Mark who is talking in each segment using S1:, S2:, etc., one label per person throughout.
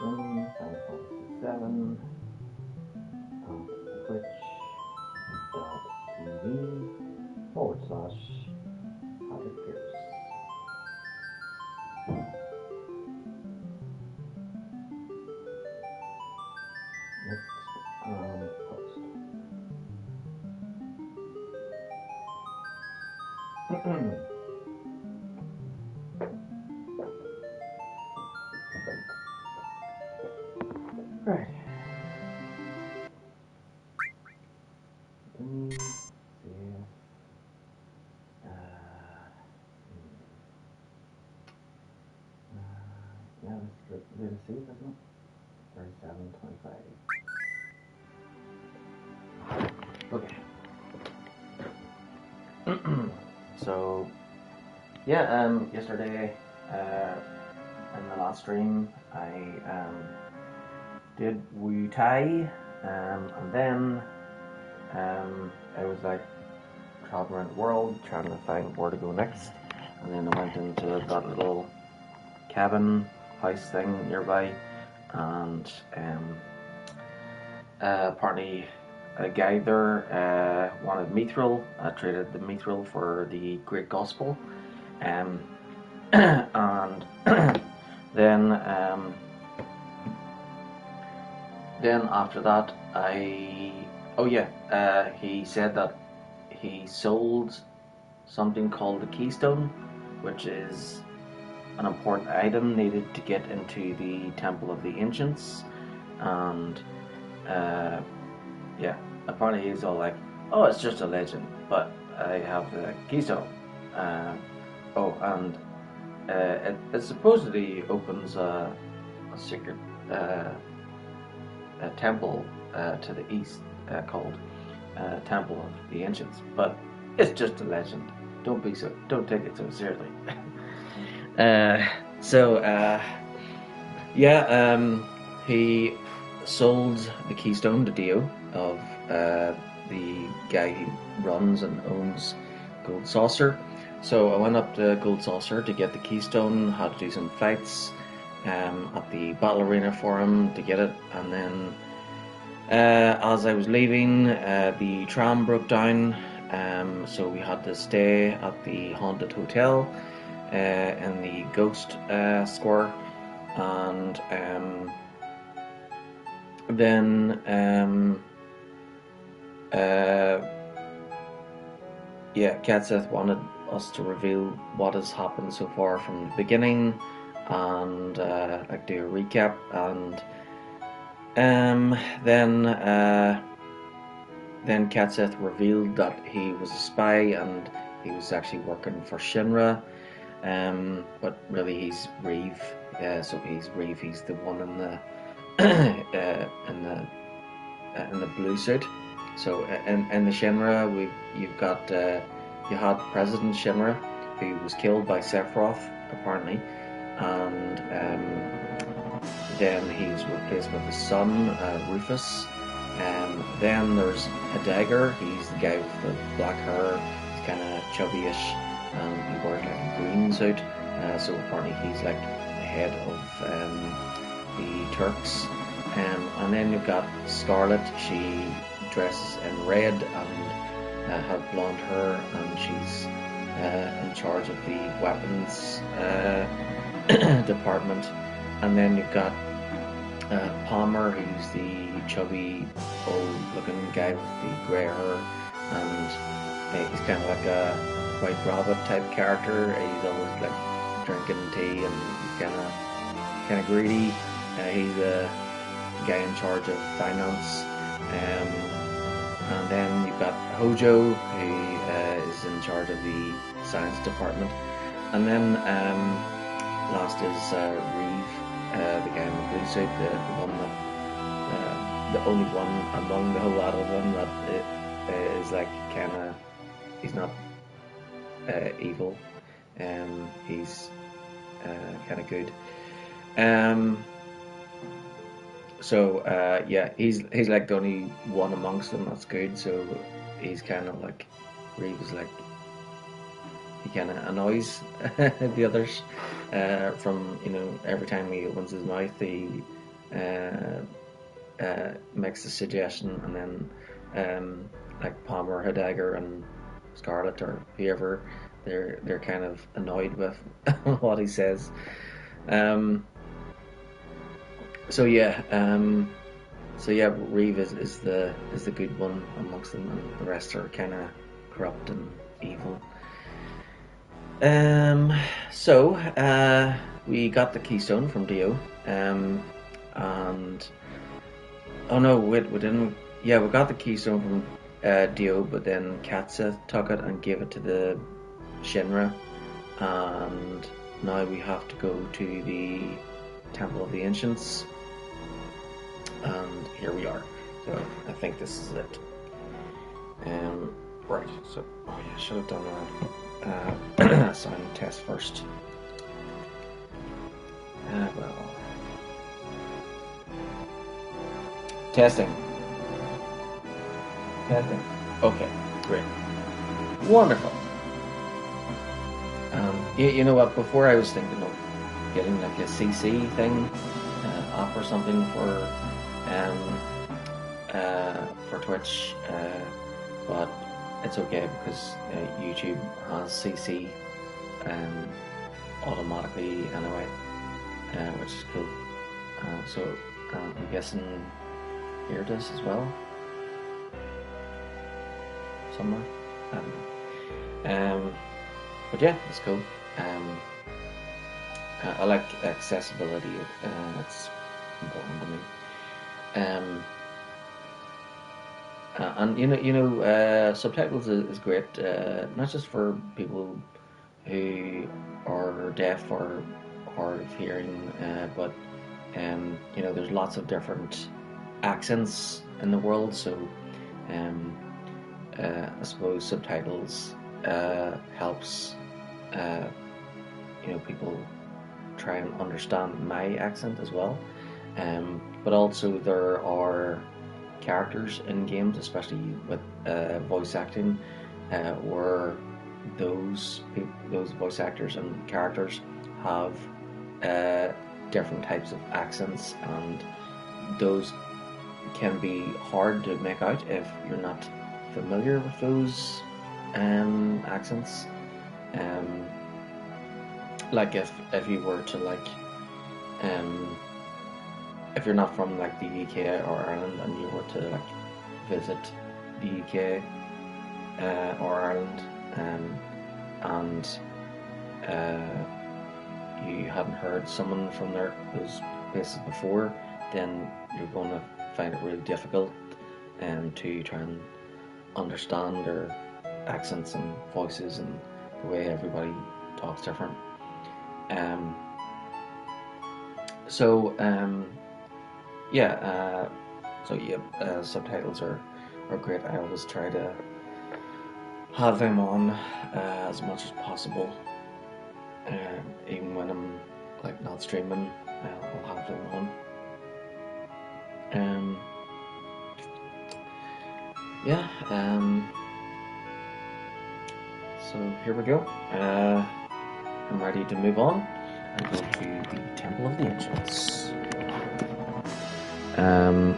S1: stream, Final Fantasy VII, on twitch.tv/PatrickPearce. Next post. Right. Yeah, let's see, isn't it? 37.25. Okay. So, yeah, yesterday, in the last stream, I did Wu Tai, and then I was like traveling around the world trying to find where to go next, and then I went into that little cabin house thing nearby, and apparently a guy there wanted mithril. I traded the mithril for the Great Gospel, and then after that he said that he sold something called the Keystone, which is an important item needed to get into the Temple of the Ancients, and apparently he's all like, oh, it's just a legend, but I have the Keystone. It supposedly opens a secret a temple to the east called Temple of the Ancients, but it's just a legend. Don't take it so seriously. He sold the Keystone to Dio of the guy who runs and owns Gold Saucer. So I went up to Gold Saucer to get the Keystone, had to do some fights at the battle arena for him to get it, and then as I was leaving, the tram broke down, so we had to stay at the haunted hotel in the Ghost Square, and then Katseth wanted us to reveal what has happened so far from the beginning, and do a recap, and then Katseth revealed that he was a spy and he was actually working for Shinra, but really he's Reeve. So he's Reeve. He's the one in the in the blue suit. So in the Shinra, you had President Shinra, who was killed by Sephiroth apparently, and then he was replaced with his son Rufus. Then there's Dagger. He's the guy with the black hair. He's kind of chubbyish, and he wears like a green suit. So apparently he's like the head of the Turks. And then you've got Scarlet. She dresses in red and has blonde hair, and she's in charge of the weapons department. And then you've got Palmer, who's the chubby, old-looking guy with the grey hair, and he's kind of like a White Rabbit type character. He's always like drinking tea, and he's kind of greedy. He's the guy in charge of finance. And then you've got Hojo, who is in charge of the science department. And then last is Reeve, the guy in the blue suit, the one that, the only one among the whole lot of them that is like he's not evil, he's kind of good. He's like the only one amongst them that's good. So he's kind of like, Reeve is like, he kind of annoys the others from, every time he opens his mouth, he makes the suggestion, and then like Palmer, Heidegger, and Scarlett, or whoever, they're kind of annoyed with what he says. So yeah, Reeve is the good one amongst them, and the rest are kind of corrupt and evil. So we got the keystone from Dio, and oh no, wait, we didn't. Yeah, we got the keystone from Dio, but then Katza took it and gave it to the Shinra, and now we have to go to the Temple of the Ancients, and here we are. So I think this is it. Right. So I should have done a sound test first. Well, testing. Okay, great, wonderful. You know what? Before I was thinking of getting like a CC thing, app or something for Twitch, but it's okay because YouTube has CC automatically anyway, which is cool. So I'm guessing here it is as well, somewhere. I don't know. But yeah, it's cool. I like accessibility. It's important to me. And subtitles is great, not just for people who are deaf or hard of hearing, but there's lots of different accents in the world, so I suppose subtitles helps people try and understand my accent as well, but also there are characters in games, especially with voice acting, where those voice actors and characters have different types of accents, and those can be hard to make out if you're not familiar with those accents. Like if you were to if you're not from like the UK or Ireland and you were to like visit the UK or Ireland, and you hadn't heard someone from those places before, then you're going to find it really difficult to try and understand their accents and voices and the way everybody talks different. Subtitles are great. I always try to have them on as much as possible. Even when I'm like not streaming, I'll have them on. So here we go. I'm ready to move on and go to the Temple of the Ancients.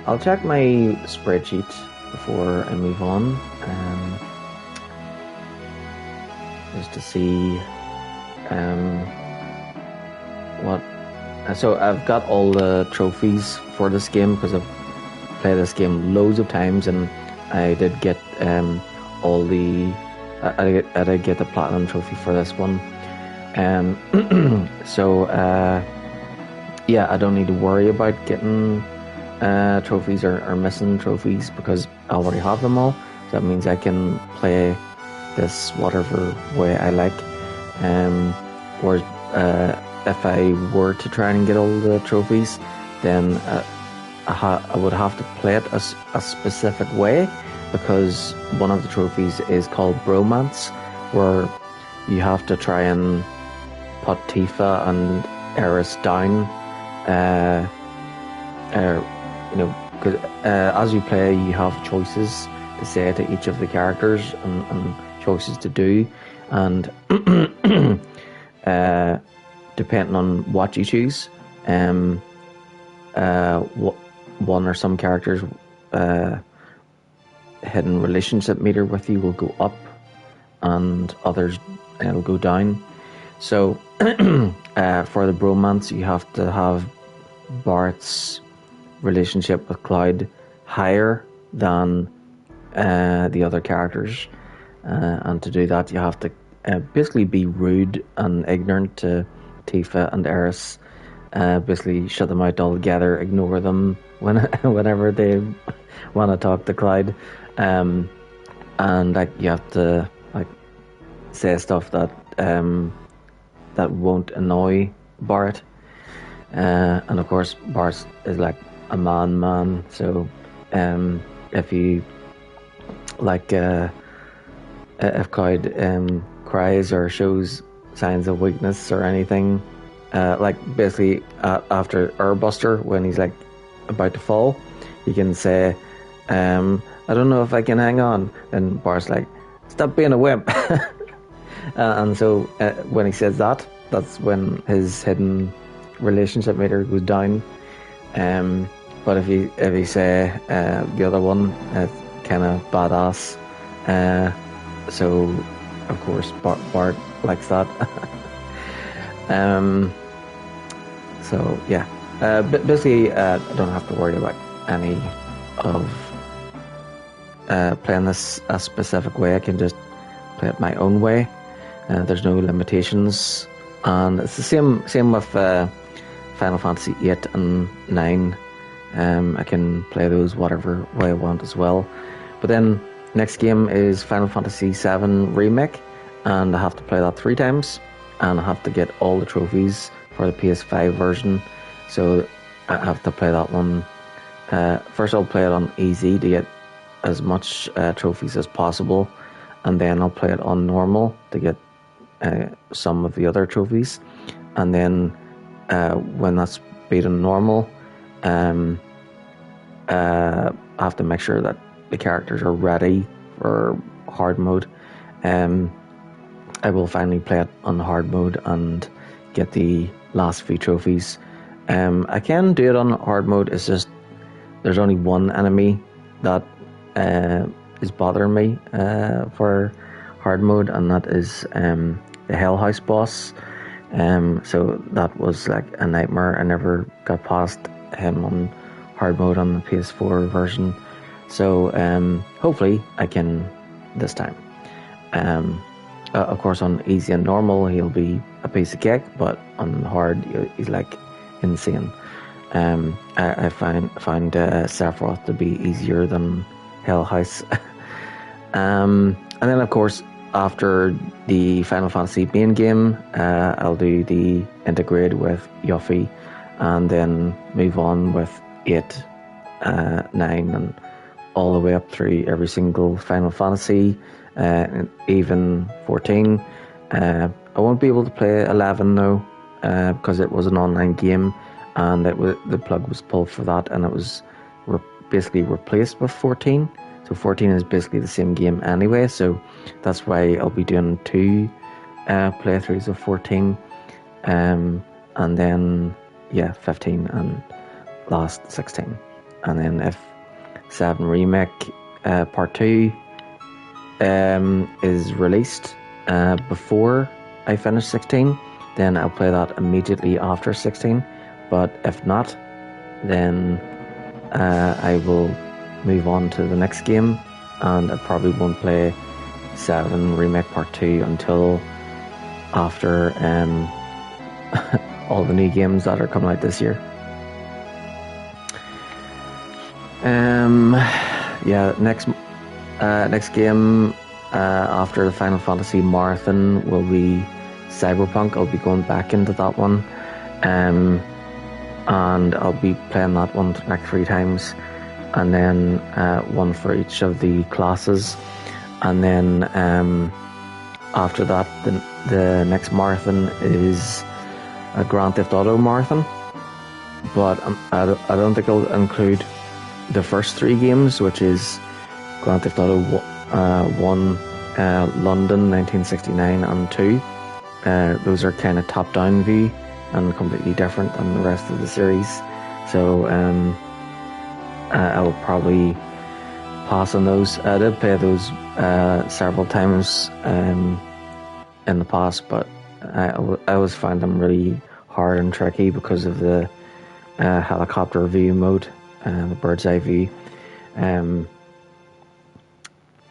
S1: I'll check my spreadsheet before I move on, just to see what. So I've got all the trophies for this game because I've played this game loads of times, and I did get all the. I did get the platinum trophy for this one. So I don't need to worry about getting trophies or missing trophies because I already have them all. So that means I can play this whatever way I like. Or if I were to try and get all the trophies, then I would have to play it a specific way, because one of the trophies is called Bromance, where you have to try and put Tifa and Eris down. Because as you play, you have choices to say to each of the characters and choices to do, and depending on what you choose, one or some characters' hidden relationship meter with you will go up, and others it'll go down. So for the bromance, you have to have Bart's relationship with Cloud higher than the other characters, and to do that you have to basically be rude and ignorant to Tifa and Eris. Basically shut them out altogether, ignore them whenever they want to talk to Clyde, and like you have to like say stuff that won't annoy Bart, and of course Bart is like a man, so if you like if Clyde cries or shows signs of weakness or anything, like basically after Airbuster, when he's like about to fall, he can say, I don't know if I can hang on, and Bart's like, stop being a wimp. And so when he says that, that's when his hidden relationship meter goes down. But if he say the other one, it's kind of badass, so of course Bart likes that. So yeah, basically I don't have to worry about any of playing this a specific way. I can just play it my own way. There's no limitations, and it's the same with Final Fantasy 8 and 9. I can play those whatever way I want as well. But then next game is Final Fantasy VII Remake, and I have to play that 3 times, and I have to get all the trophies for the PS5 version. So I have to play that one. First I'll play it on easy to get as much trophies as possible, and then I'll play it on normal to get some of the other trophies, and then when that's beaten normal, I have to make sure that the characters are ready for hard mode. I will finally play it on hard mode and get the last few trophies. I can do it on hard mode, it's just there's only one enemy that is bothering me for hard mode, and that is the Hell House boss. So that was like a nightmare. I never got past him on hard mode on the PS4 version. So hopefully I can this time. Of course on easy and normal he'll be a piece of cake, but on hard he's like insane. I found Sephiroth to be easier than Hell House. And then of course after the Final Fantasy main game, I'll do the integrate with Yuffie, and then move on with 8, 9, and all the way up through every single Final Fantasy, even 14. I won't be able to play 11 though, because it was an online game, and the plug was pulled for that, and it was basically replaced with 14. So 14 is basically the same game anyway, so that's why I'll be doing 2 playthroughs of 14, and then 15 and last 16. And then if 7 Remake Part 2 is released before I finish 16, then I'll play that immediately after 16. But if not, then I will move on to the next game, and I probably won't play 7 Remake Part 2 until after all the new games that are coming out this year. Next game after the Final Fantasy Marathon will be Cyberpunk. I'll be going back into that one, and I'll be playing that one like 3 times, and then one for each of the classes, and then after that the next marathon is a Grand Theft Auto marathon, but I don't think I'll include the first 3 games, which is Grand Theft Auto 1, London 1969, and 2. Those are kind of top-down view and completely different than the rest of the series. So I will probably pass on those. I did play those several times in the past, but I always find them really hard and tricky because of the helicopter view mode, the bird's eye view.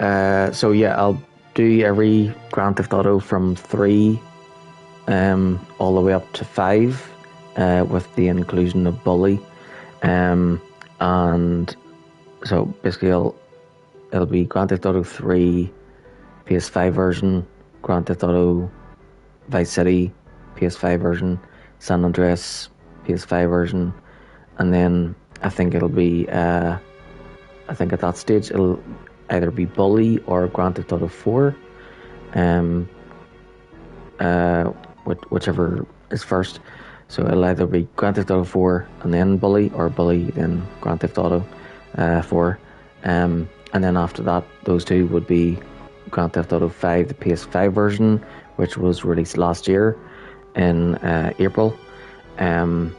S1: So yeah, I'll do every Grand Theft Auto from 3 all the way up to 5 with the inclusion of Bully. And so basically it'll be Grand Theft Auto 3 PS5 version, Grand Theft Auto Vice City PS5 version, San Andreas PS5 version, and then I think it'll be I think at that stage it'll either be Bully or Grand Theft Auto 4, whichever is first. So it'll either be Grand Theft Auto 4 and then Bully, or Bully then Grand Theft Auto 4. And then after that, those two would be Grand Theft Auto 5, the PS5 version, which was released last year in April. And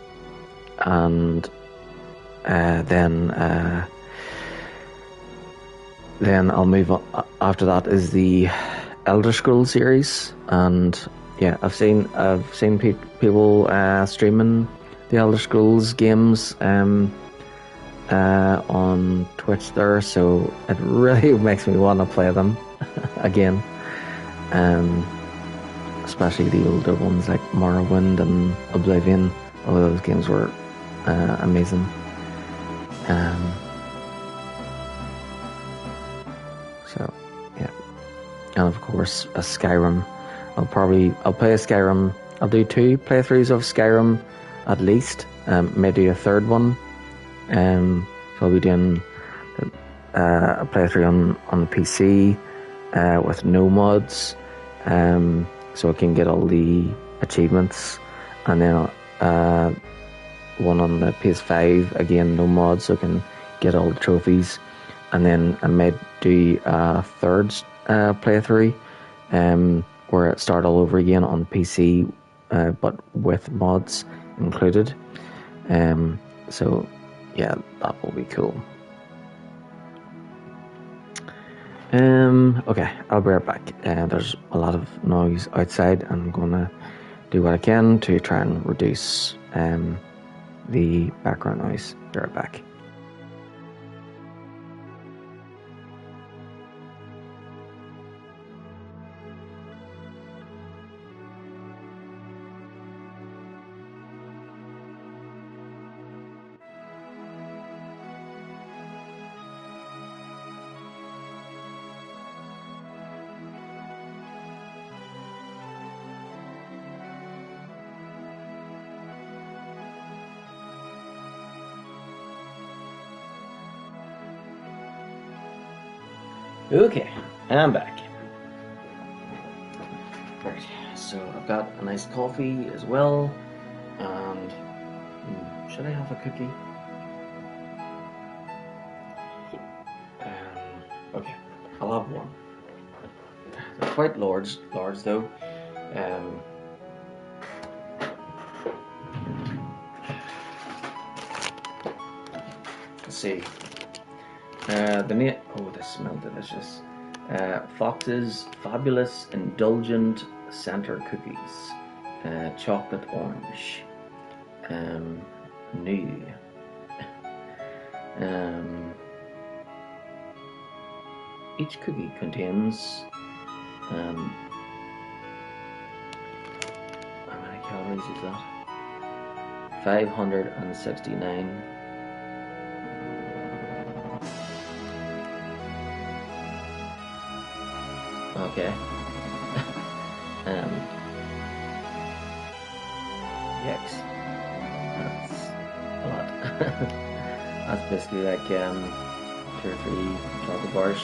S1: then I'll move on. After that is the Elder Scrolls series, and yeah, I've seen people streaming the Elder Scrolls games on Twitch there, so it really makes me want to play them again. Especially the older ones like Morrowind and Oblivion. All of those games were amazing. So yeah, and of course a Skyrim. I'll play a Skyrim. I'll do 2 playthroughs of Skyrim at least. Maybe a third one. So I'll be doing a playthrough on the PC with no mods, so I can get all the achievements, and then one on the PS5 again, no mods, so I can get all the trophies, and then I may do a third playthrough where I start all over again on PC, but with mods included. So yeah, that will be cool. Okay, I'll be right back. There's a lot of noise outside. I'm gonna do what I can to try and reduce the background noise. Be right back. Okay, I'm back. Right, so I've got a nice coffee as well, and should I have a cookie? Okay, I'll have one. They're quite large though. Let's see. The name. Oh, this smells delicious. Fox's Fabulous Indulgent Center Cookies, chocolate orange, new. Each cookie contains how many calories is that? 569. Okay. Yikes. That's a lot. That's basically like 2 or 3 chocolate bars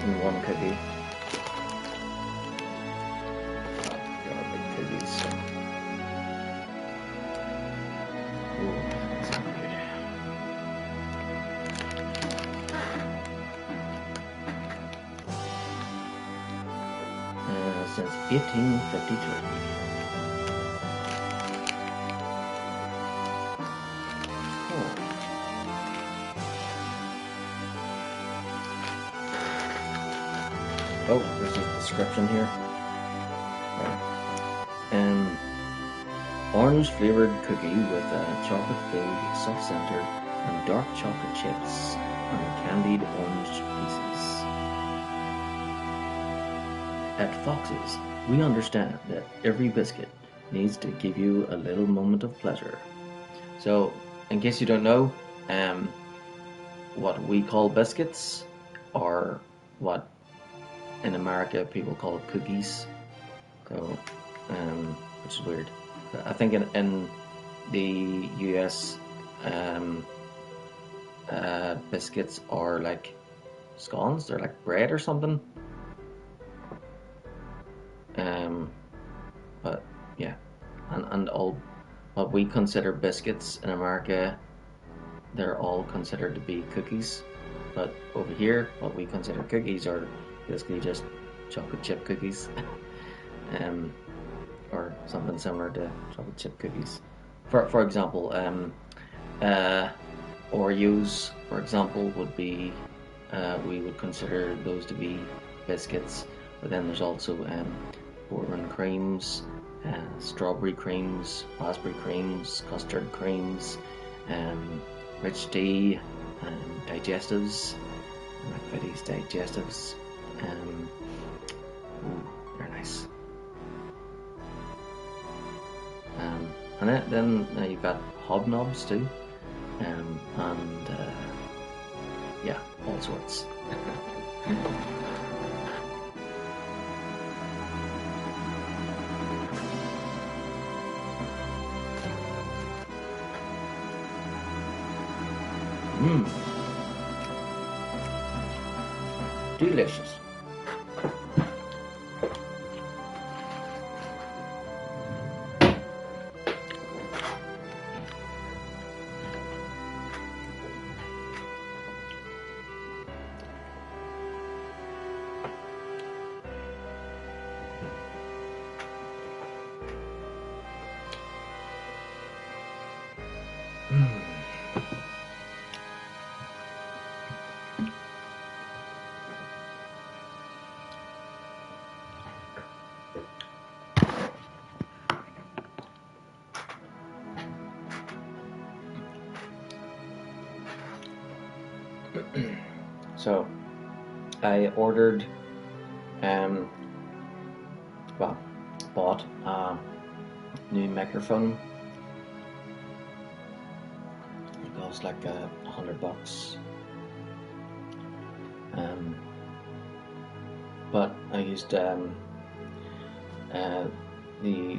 S1: in one cookie. They are big cookies. So. Ooh, that's not good. Since 1853. Oh, there's a description here. Right. Orange flavored cookie with a chocolate filled soft center and dark chocolate chips and candied orange pieces. At Fox's, we understand that every biscuit needs to give you a little moment of pleasure. So, in case you don't know, what we call biscuits are what in America people call cookies. So, which is weird. I think in the US, biscuits are like scones. They're like bread or something. But yeah, and all what we consider biscuits in America, they're all considered to be cookies. But over here, what we consider cookies are basically just chocolate chip cookies, or something similar to chocolate chip cookies. For example, Oreos, for example, would be we would consider those to be biscuits. But then there's also bourbon creams, strawberry creams, raspberry creams, custard creams, rich tea, digestives, McVitie's digestives. They're nice. And then you've got hobnobs too, and yeah, all sorts. Delicious. So I ordered, bought a new microphone. It cost like $100. But I used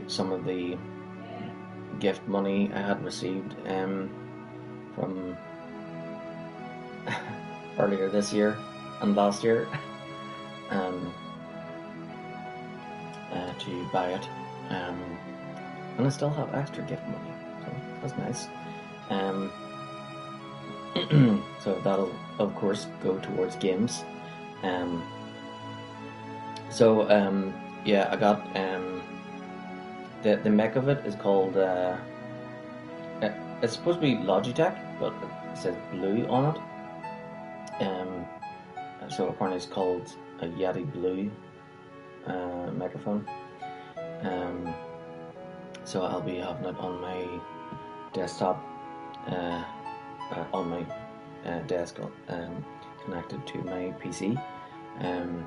S1: some of the gift money I had received from earlier this year and last year to buy it, and I still have extra gift money, so that's nice. So that'll of course go towards games. Yeah, I got the mech of it is called it's supposed to be Logitech, but it says Blue on it. So apparently it's called a Yeti Blue microphone. So I'll be having it on my desktop, on my desk, connected to my PC, and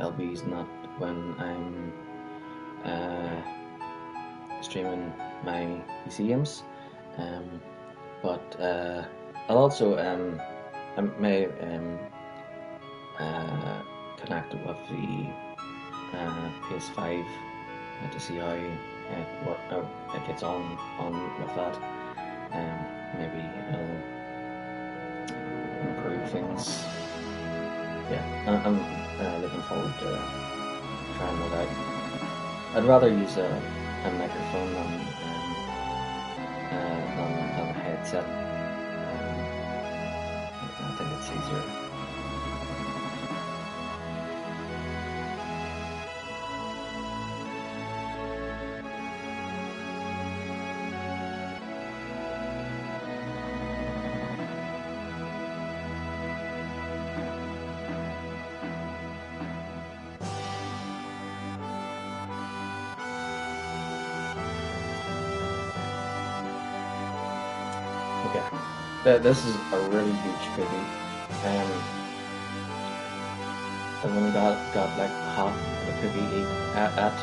S1: I'll be using that when I'm streaming my PC games. But I'll also I may connect it with the PS5 to see how it gets on with that. Maybe it'll improve things. Yeah, I'm looking forward to trying that out. I'd rather use a microphone than a headset. I think it's easier. Okay. This is a really huge cookie. I've only got like half the cookie at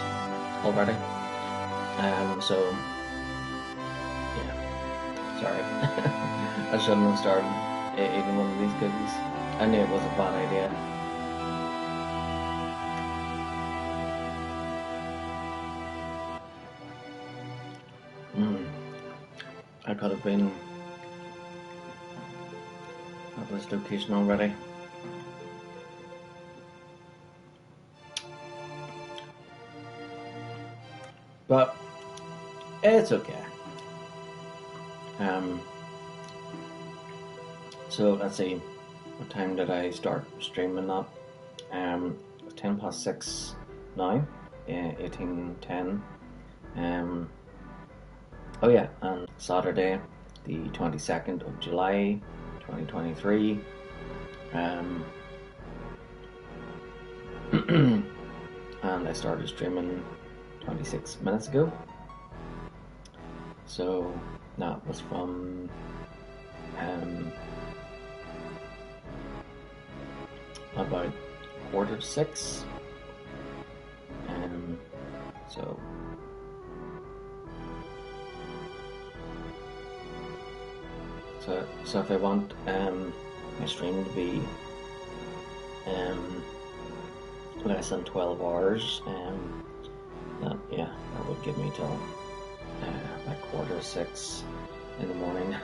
S1: already. So yeah, sorry. I shouldn't have started eating one of these cookies. I knew it was a bad idea. I could have been at this location already. But it's okay. So let's see, what time did I start streaming that? 6:10 now, 18:10. Oh yeah, and Saturday, the 22nd of July, 2023. And I started streaming 26 minutes ago. So that was from about 5:45. So if I want my stream to be less than 12 hours, that would give me till like 5:45 in the morning.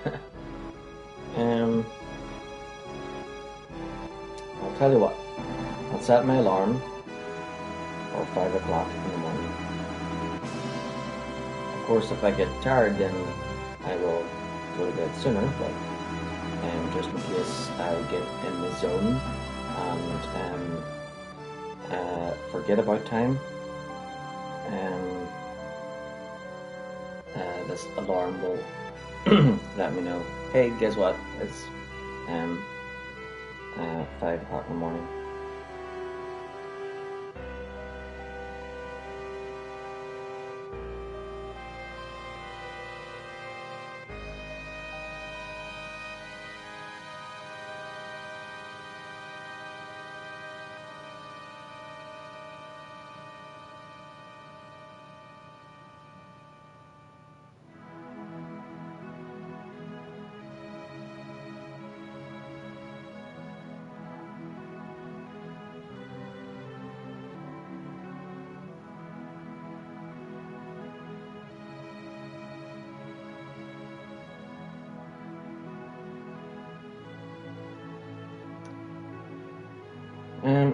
S1: I'll tell you what, I'll set my alarm for 5 o'clock in the morning. Of course, if I get tired, then I will go to bed sooner, but just in case I get in the zone and forget about time, this alarm will let me know, hey, guess what, it's 5 o'clock in the morning.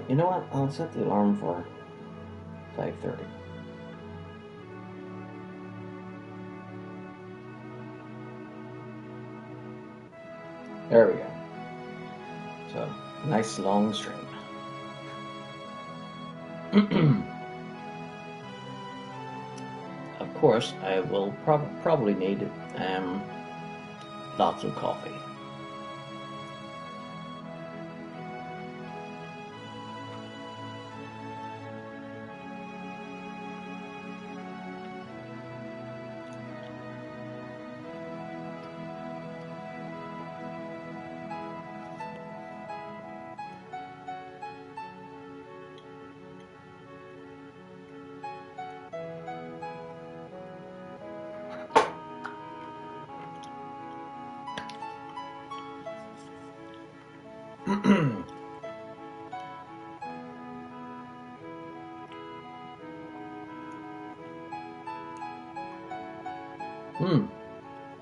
S1: You know what? I'll set the alarm for 5:30. There we go. So, nice long stream. Of course, I will probably need lots of coffee.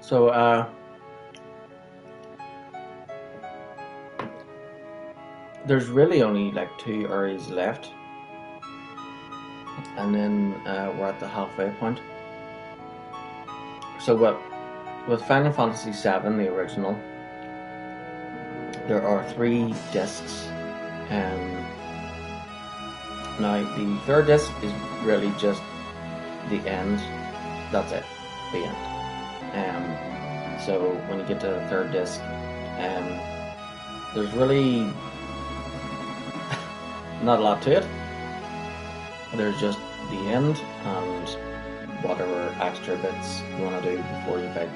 S1: So, there's really only like 2 areas left, and then we're at the halfway point. So with Final Fantasy VII, the original, there are 3 discs. Now the third disc is really just the end. That's it, the end. So when you get to the third disc, there's really not a lot to it. There's just the end and whatever extra bits you want to do before you fight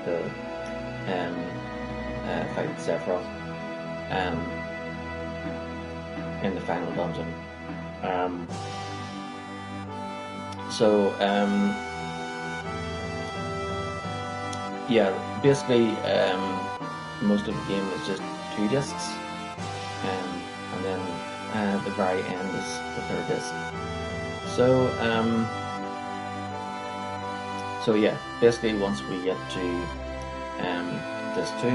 S1: fight Sephiroth in the final dungeon. Yeah, basically most of the game is just 2 discs, and then the very end is the 3rd disc. So yeah, basically once we get to disc 2,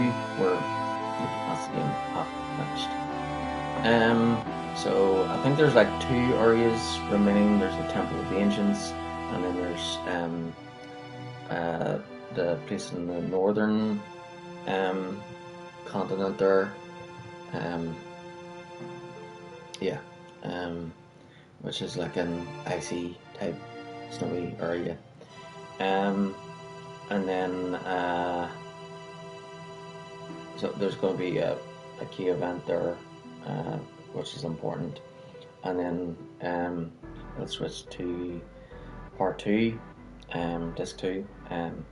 S1: that's the game finished. So I think there's like 2 areas remaining. There's the Temple of the Ancients, and then there's the place in the northern continent there. Which is like an icy type snowy area. And then so there's going to be a key event there, which is important. And then let's switch to part 2, disc 2, and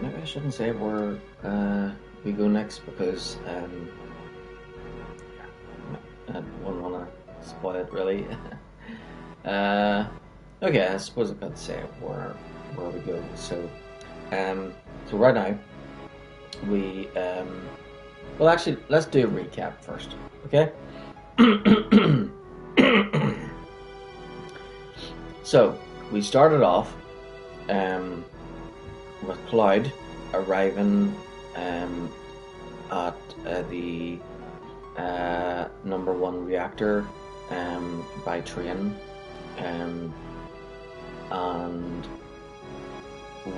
S1: maybe I shouldn't say where we go next, because I wouldn't want to spoil it really. Okay, I suppose I could say where we go. So right now we well, actually, let's do a recap first, okay? So we started off with Cloud arriving at the number 1 reactor by train, and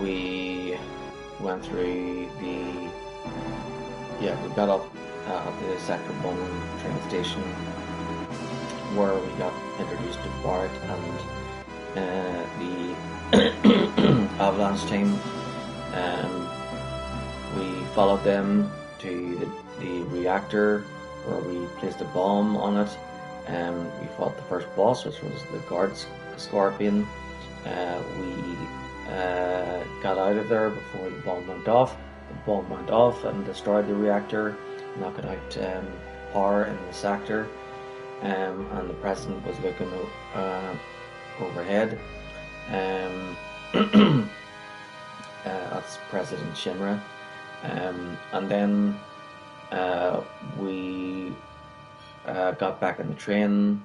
S1: we went through we got off at the Sector 1 train station, where we got introduced to Bart and the Avalanche team. We followed them to the reactor, where we placed a bomb on it. We fought the first boss, which was the guard scorpion. We got out of there before the bomb went off. The bomb went off and destroyed the reactor, knocking out power in the sector. And the president was looking overhead. That's President Shinra. And then we got back in the train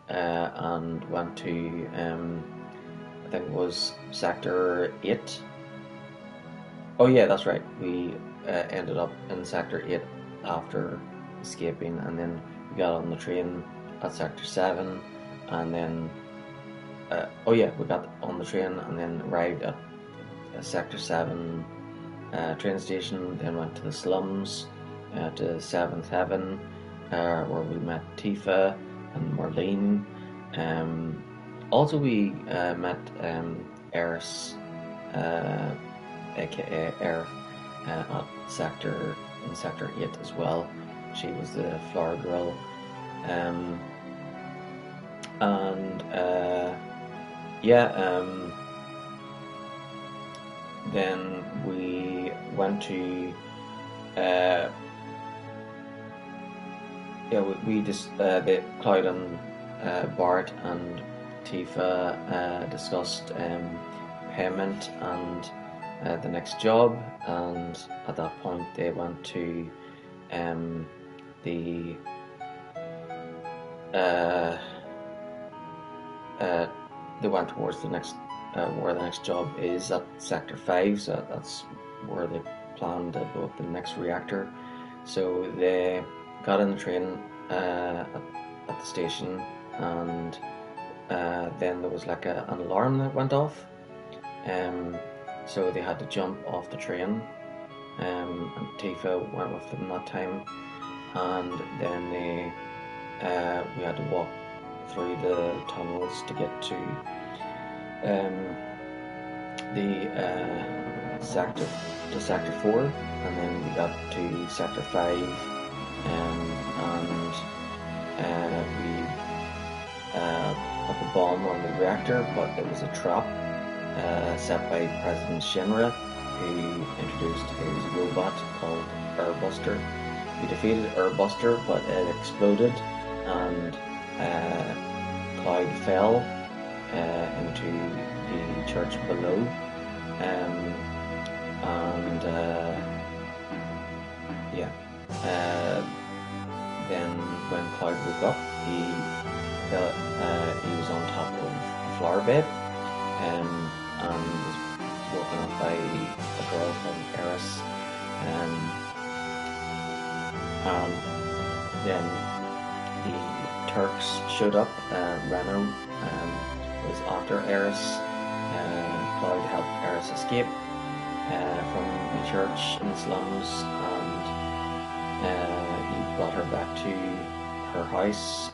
S1: and went to I think it was Sector 8. Oh yeah, that's right. We ended up in Sector 8 after escaping, and then we got on the train at Sector 7, and then we got on the train and then arrived at Sector 7 train station, then went to the slums, to 7th Heaven, where we met Tifa and Marlene. Also we met Eris, aka Aerith, at Sector 8 as well. She was the flower girl. Then we went to we just the Cloud and Bart and Tifa discussed payment and the next job, and at that point they went to they went towards the next where the next job is at Sector 5, so that's where they planned to blow up the next reactor. So they got in the train at the station, and then there was like an alarm that went off, so they had to jump off the train, and Tifa went with them that time, and then we had to walk through the tunnels to get to Sector 4, and then we got to Sector 5, and we put the bomb on the reactor, but it was a trap set by President Shinra, who introduced his robot called Airbuster. He defeated Airbuster, but it exploded, and Cloud fell into the church below. And yeah, then when Cloud woke up, he was on top of a flower bed, and was woken up by a girl called Eris. Then the Turks showed up. Reno was after Eris. Cloud helped Eris escape from the church in the slums, and he brought her back to her house.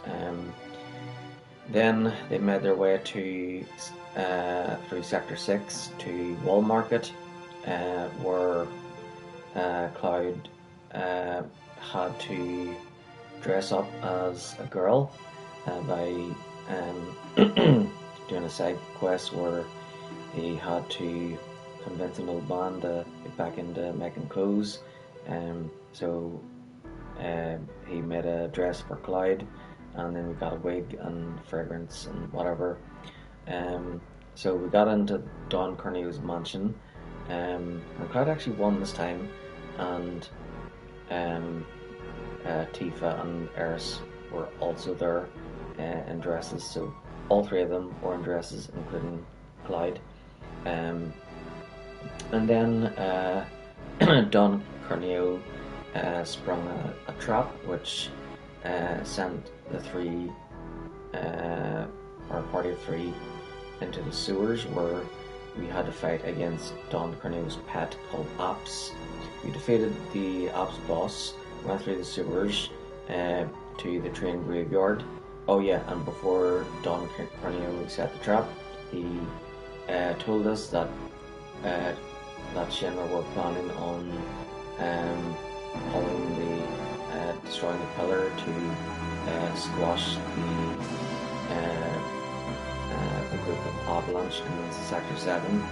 S1: Then they made their way to through Sector 6 to Wall Market, where Cloud had to dress up as a girl by doing a side quest where he had to convince an old man to get back into making clothes. So he made a dress for Clyde, and then we got a wig and fragrance and whatever. So we got into Don Corneo's mansion, and Clyde actually won this time, and Tifa and Eris were also there in dresses, so all three of them were in dresses, including Clyde. And then Don Corneo sprung a trap which sent the three, or a party of three, into the sewers, where we had to fight against Don Corneo's pet called Apps. We defeated the Apps boss, went through the sewers to the train graveyard. Oh yeah, and before Don Corneo set the trap, he told us that Shinra were planning on destroying the pillar to squash the group of Avalanche in Sector 7.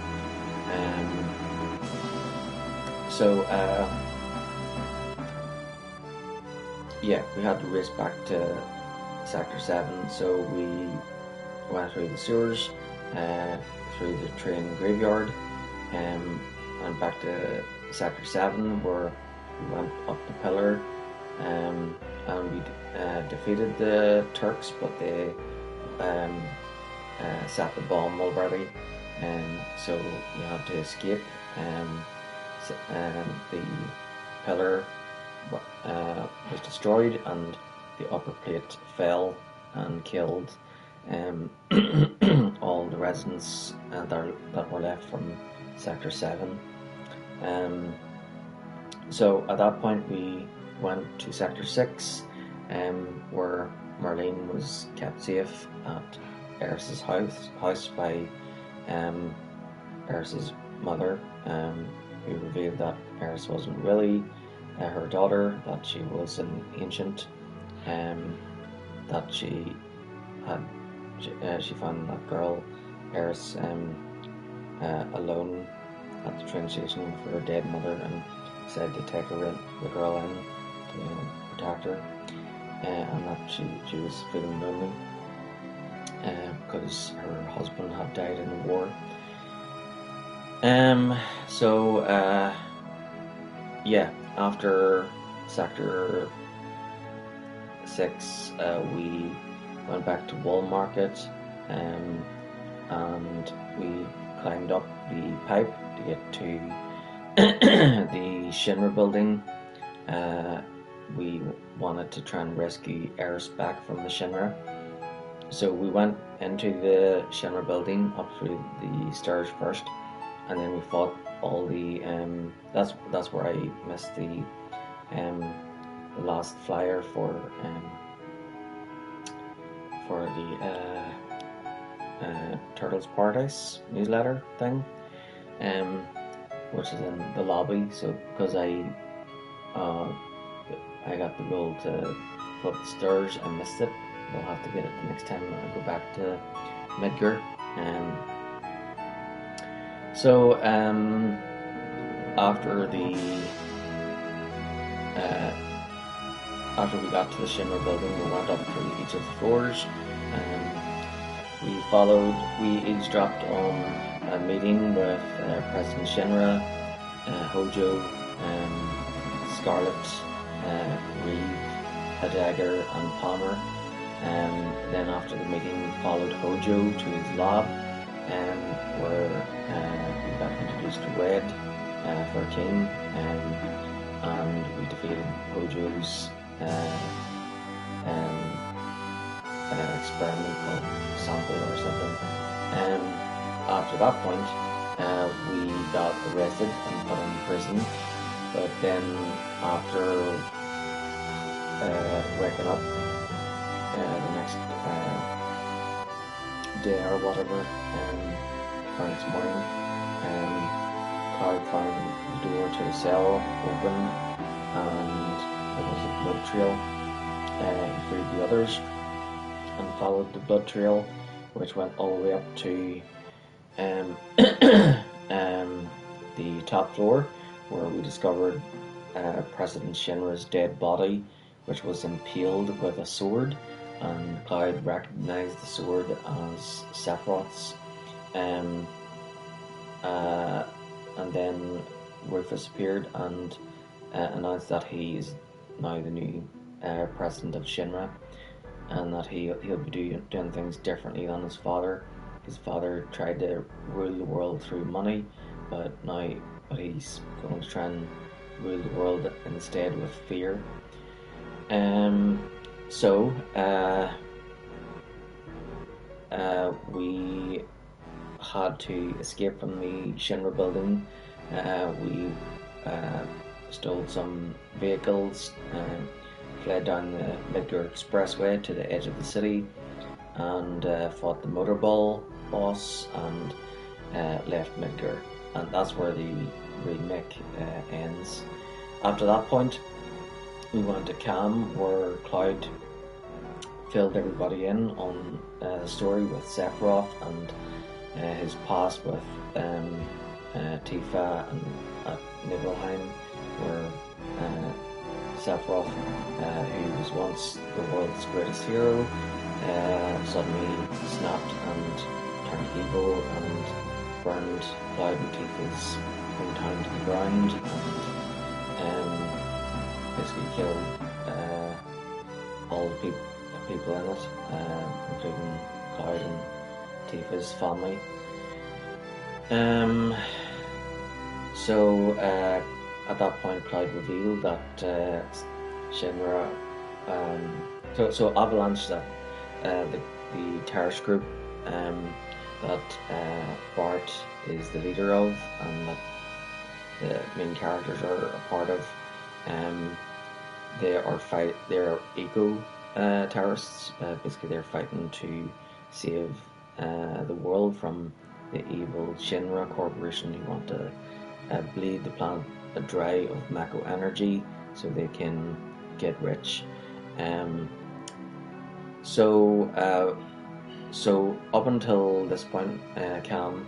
S1: Yeah, we had to race back to Sector 7, so we went through the sewers, through the train graveyard, and back to Sector 7, where we went up the pillar, and we defeated the Turks, but they set the bomb already, and so we had to escape. The pillar was destroyed, and the upper plate fell and killed all the residents that were left from Sector 7. So at that point we went to Sector 6, where Marlene was kept safe at Eris's house by Eris's mother, who revealed that Eris wasn't really her daughter, that she was an ancient, that she found that girl Eris alone at the train station with her dead mother, and said to take the girl in to protect her, and that she was feeling lonely because her husband had died in the war. Yeah, after Sector 6, we went back to Wall Market, and we climbed up the pipe to get to the Shinra building. We wanted to try and rescue Eris back from the Shinra. So we went into the Shinra building, up through the stairs first, and then we fought all the that's where I missed the last flyer for the Turtles Paradise newsletter thing, which is in the lobby. So because I got the role to go up the stairs, I missed it, we'll have to get it the next time I go back to Midgar. So after after we got to the Shinra building, we went up through each of the floors. We eavesdropped on a meeting with President Shinra, Hojo, Scarlet, Reeve, Hidegger, and Palmer. Then after the meeting, we followed Hojo to his lab, where we got introduced to Red, 13, and we defeated Hojo's experiment called Sample or something. After that point, we got arrested and put in prison. But then, after waking up the next day or whatever, or next morning, Cloud found the door to the cell open, and there was a blood trail. He freed the others and followed the blood trail, which went all the way up to the top floor, where we discovered President Shinra's dead body, which was impaled with a sword, and Cloud recognized the sword as Sephiroth's. And then Rufus appeared and announced that he is now the new president of Shinra, and that he'll be doing things differently than his father. His father tried to rule the world through money, but he's going to try and rule the world instead with fear. So we had to escape from the Shinra building. We stole some vehicles, fled down the Midgar Expressway to the edge of the city, and fought the Motorball boss, and left Midgar. And that's where the remake ends. After that point, we went to Cam, where Cloud filled everybody in on the story with Sephiroth and his past with Tifa and at Nibelheim, where Sephiroth, who was once the world's greatest hero, suddenly snapped and turned evil and burned Cloud and Tifa's hometown to the ground, and basically killed all the people in it, including Cloud and Tifa's family. So at that point, Cloud revealed that Shinra, so Avalanche, that the terrorist group that Bart is the leader of, and that the main characters are a part of, they're eco terrorists. Basically, they're fighting to save the world from the evil Shinra Corporation, who want to bleed the planet dry of Mako energy so they can get rich. So up until this point, Cam,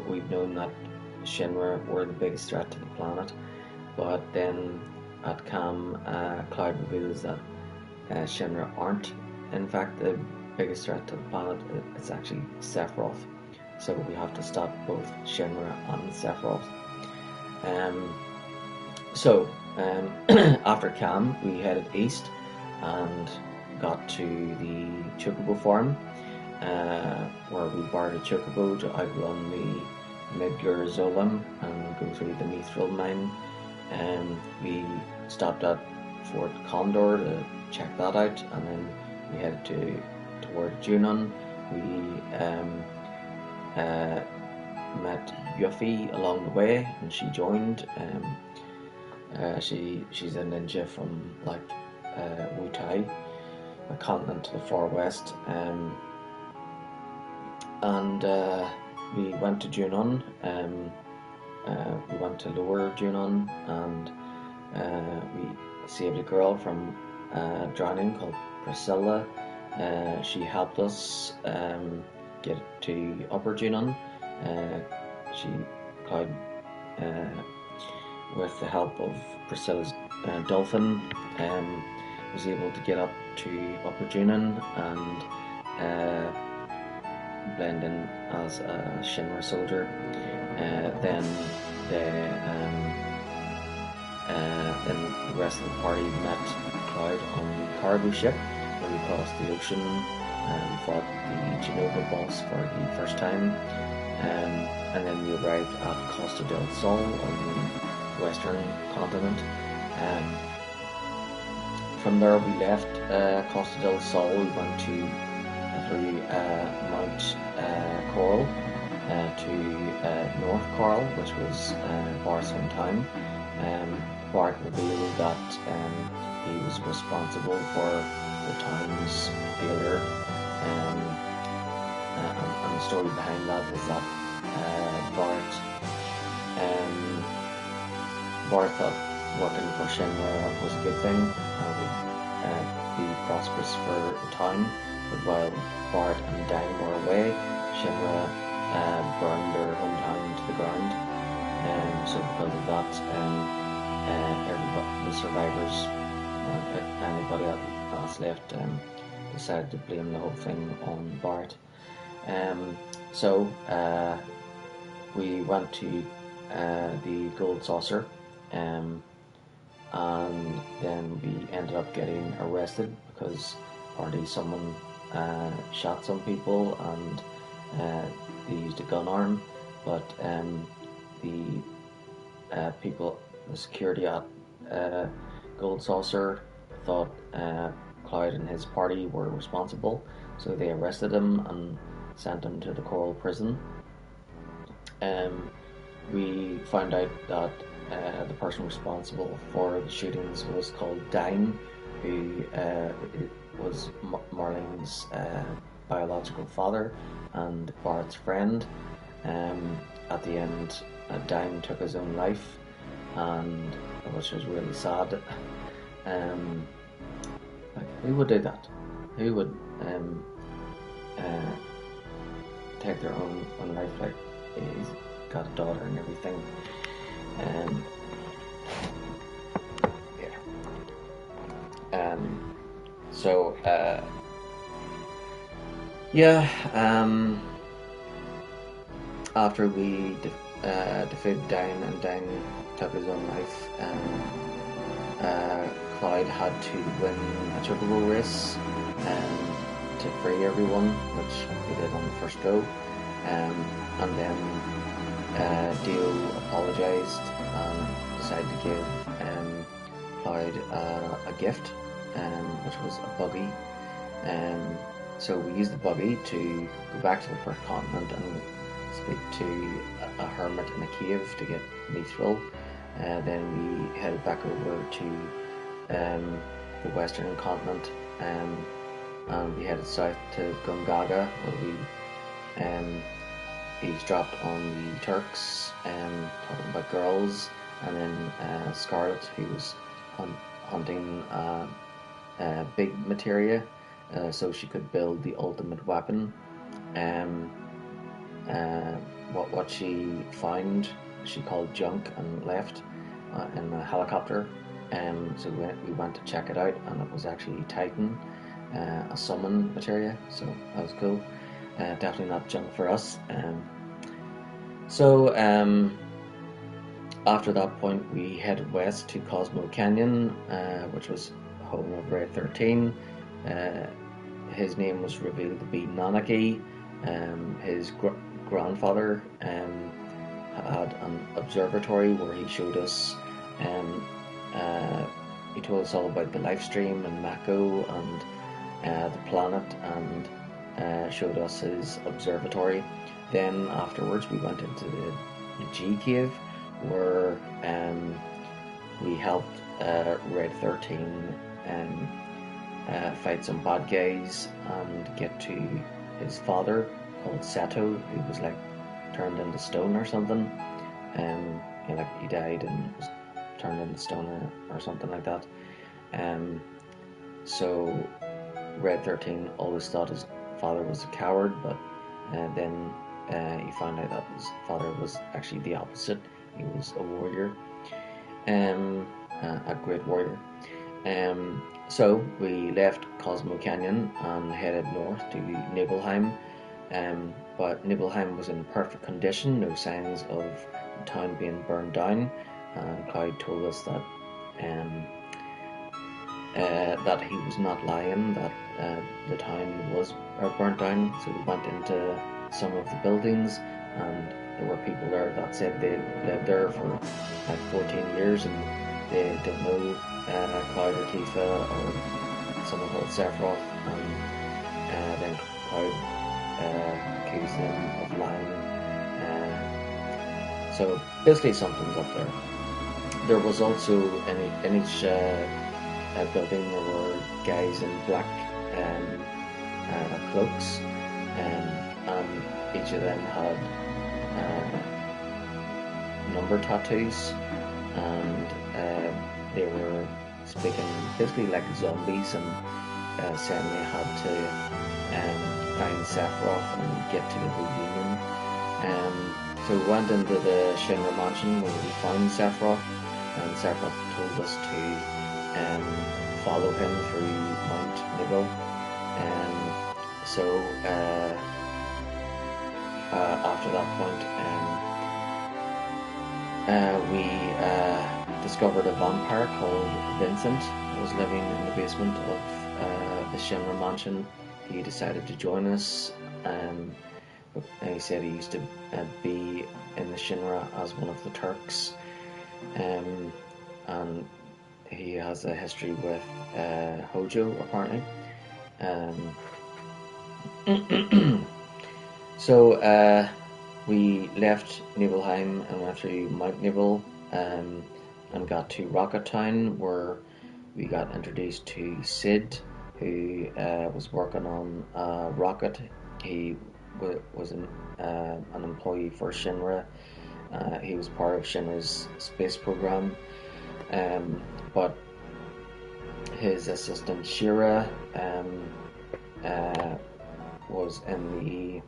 S1: we've known that Shinra were the biggest threat to the planet, but then at Cam, Cloud reveals that Shinra aren't in fact the biggest threat to the planet. It's actually Sephiroth. So we have to stop both Shinra and Sephiroth. After Cam, we headed east and got to the Chocobo farm, where we borrowed a Chocobo to outrun the Midgar Zolim and go through the Mithril mine. We stopped at Fort Condor to check that out, and then we headed toward Junon. We met Yuffie along the way, and she joined. She's a ninja from Wutai, a continent to the far west, and we went to Junon. We went to Lower Junon, and we saved a girl from drowning called Priscilla. She helped us get to Upper Junon. She Cloud, with the help of Priscilla's dolphin, was able to get up to Upper Junon and blend in as a Shinra soldier. Then the rest of the party met Cloud on the cargo ship where we crossed the ocean and fought the Genova boss for the first time. And then we arrived at Costa del Sol on the western continent. From there we left Costa del Sol. We went through Mount Coral to North Coral, which was Bart's hometown. Bart revealed that he was responsible for the town's failure, and the story behind that is that Bart thought working for Shinra was a good thing and would be prosperous for the town, but while Bart and Dine were away, Shinra burned their hometown to the ground, and so because of that, everybody, the survivors, anybody else left, decided to blame the whole thing on Bart. So we went to the Gold Saucer, and then we ended up getting arrested because already someone shot some people and they used a gun arm, but the security at Gold Saucer thought Cloud and his party were responsible, so they arrested him and sent him to the Coral prison. We found out that the person responsible for the shootings was called Dine, who was Marlene's biological father and Bart's friend. At the end, Dine took his own life, and which was really sad. Who would do that? Who would take their own life? Like, he's got a daughter and everything. So after we defeated Dine and Dine took his own life, Cloud had to win a triple race to free everyone, which we did on the first go, and then Dio apologised and decided to give Cloud a gift, which was a buggy. So we used the buggy to go back to the first continent and speak to a hermit in a cave to get mithril. Then we headed back over to the western continent, and we headed south to Gungaga, where we eavesdropped on the Turks talking about girls, and then Scarlet, who was hunting big materia so she could build the ultimate weapon. What she found, she called junk and left in a helicopter. So we went to check it out, and it was actually Titan, a summon materia, so that was cool. Definitely not junk for us. So after that point, we headed west to Cosmo Canyon, which was home of Red 13. His name was revealed to be Nanaki. His grandfather had an observatory where he showed us. He told us all about the life stream and Mako and the planet, and showed us his observatory. Then afterwards, we went into the G cave, where we helped Red 13 fight some bad guys and get to his father called Seto, who was like turned into stone or something. He died and was turned into stone or something like that. So Red 13 always thought his father was a coward, but then he found out that his father was actually the opposite. He was a warrior, a great warrior. So we left Cosmo Canyon and headed north to Nibelheim. But Nibelheim was in perfect condition, no signs of the town being burned down. And Cloud told us that that he was not lying, that the town was burnt down. So we went into some of the buildings, and there were people there that said they lived there for like 14 years and they don't know Cloud or Tifa or someone called Sephiroth, and then Cloud accused them of lying. So basically something's up there. There was also in each building there were guys in black cloaks, and each of them had number tattoos, and they were speaking basically like zombies, and saying they had to find Sephiroth and get to the reunion. So we went into the Shinra mansion where we found Sephiroth, and Sephiroth told us to follow him through Mount Nibel. So after that point, we discovered a vampire called Vincent who was living in the basement of the Shinra mansion. He decided to join us. He said he used to be in the Shinra as one of the Turks, and he has a history with Hojo, apparently. So we left Nibelheim and went through Mount Nibel, and got to Rocket Town, where we got introduced to Sid, who was working on a rocket. He was an employee for Shinra. He was part of Shinra's space program, but his assistant Shira was in the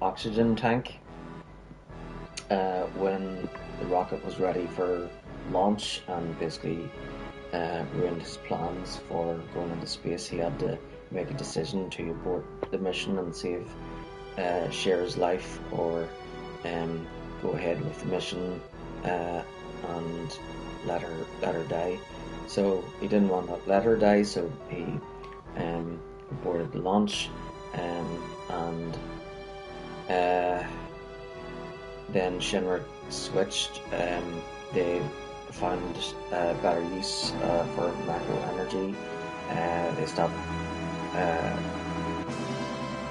S1: oxygen tank when the rocket was ready for launch, and basically ruined his plans for going into space. He had to make a decision to abort the mission and save Shira's life, or go ahead with the mission and let her die. So he didn't want to let her die, so he aborted the launch, and then Shinra switched. They found better use for macro energy. They stopped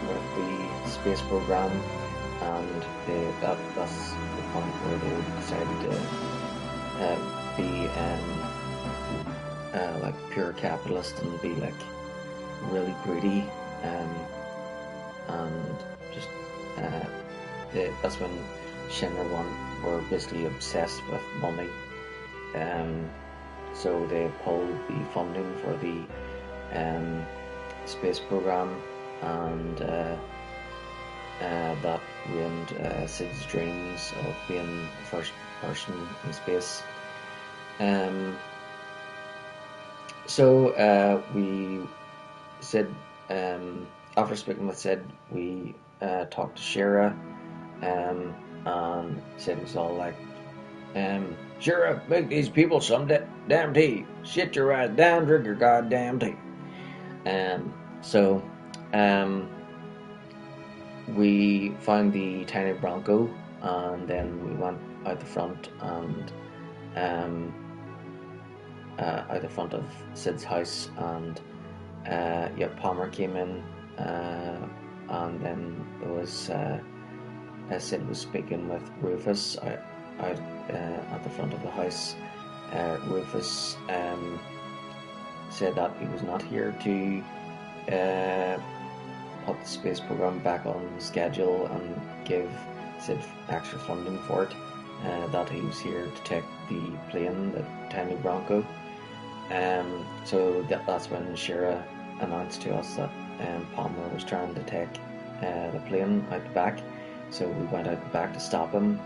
S1: with the space program, and that's the point where they decided to be like pure capitalist and be like really greedy, and just that's when Shinra were basically obsessed with money. So they pulled the funding for the space program, and that ruined Sid's dreams of being the first person in space. So we Sid, after speaking with Sid, we talked to Shira, and Sid was all like, Shira, make these people some damn tea. Sit your ass down, drink your goddamn tea. So we found the tiny Bronco, and then we went out the front, and out the front of Sid's house, and Palmer came in, and then it was Sid was speaking with Rufus out at the front of the house. Rufus said that he was not here to put the space program back on schedule and give Sid extra funding for it, that he was here to take the plane, the tiny Bronco. So that's when Shira announced to us that Palmer was trying to take the plane out the back. So we went out the back to stop him.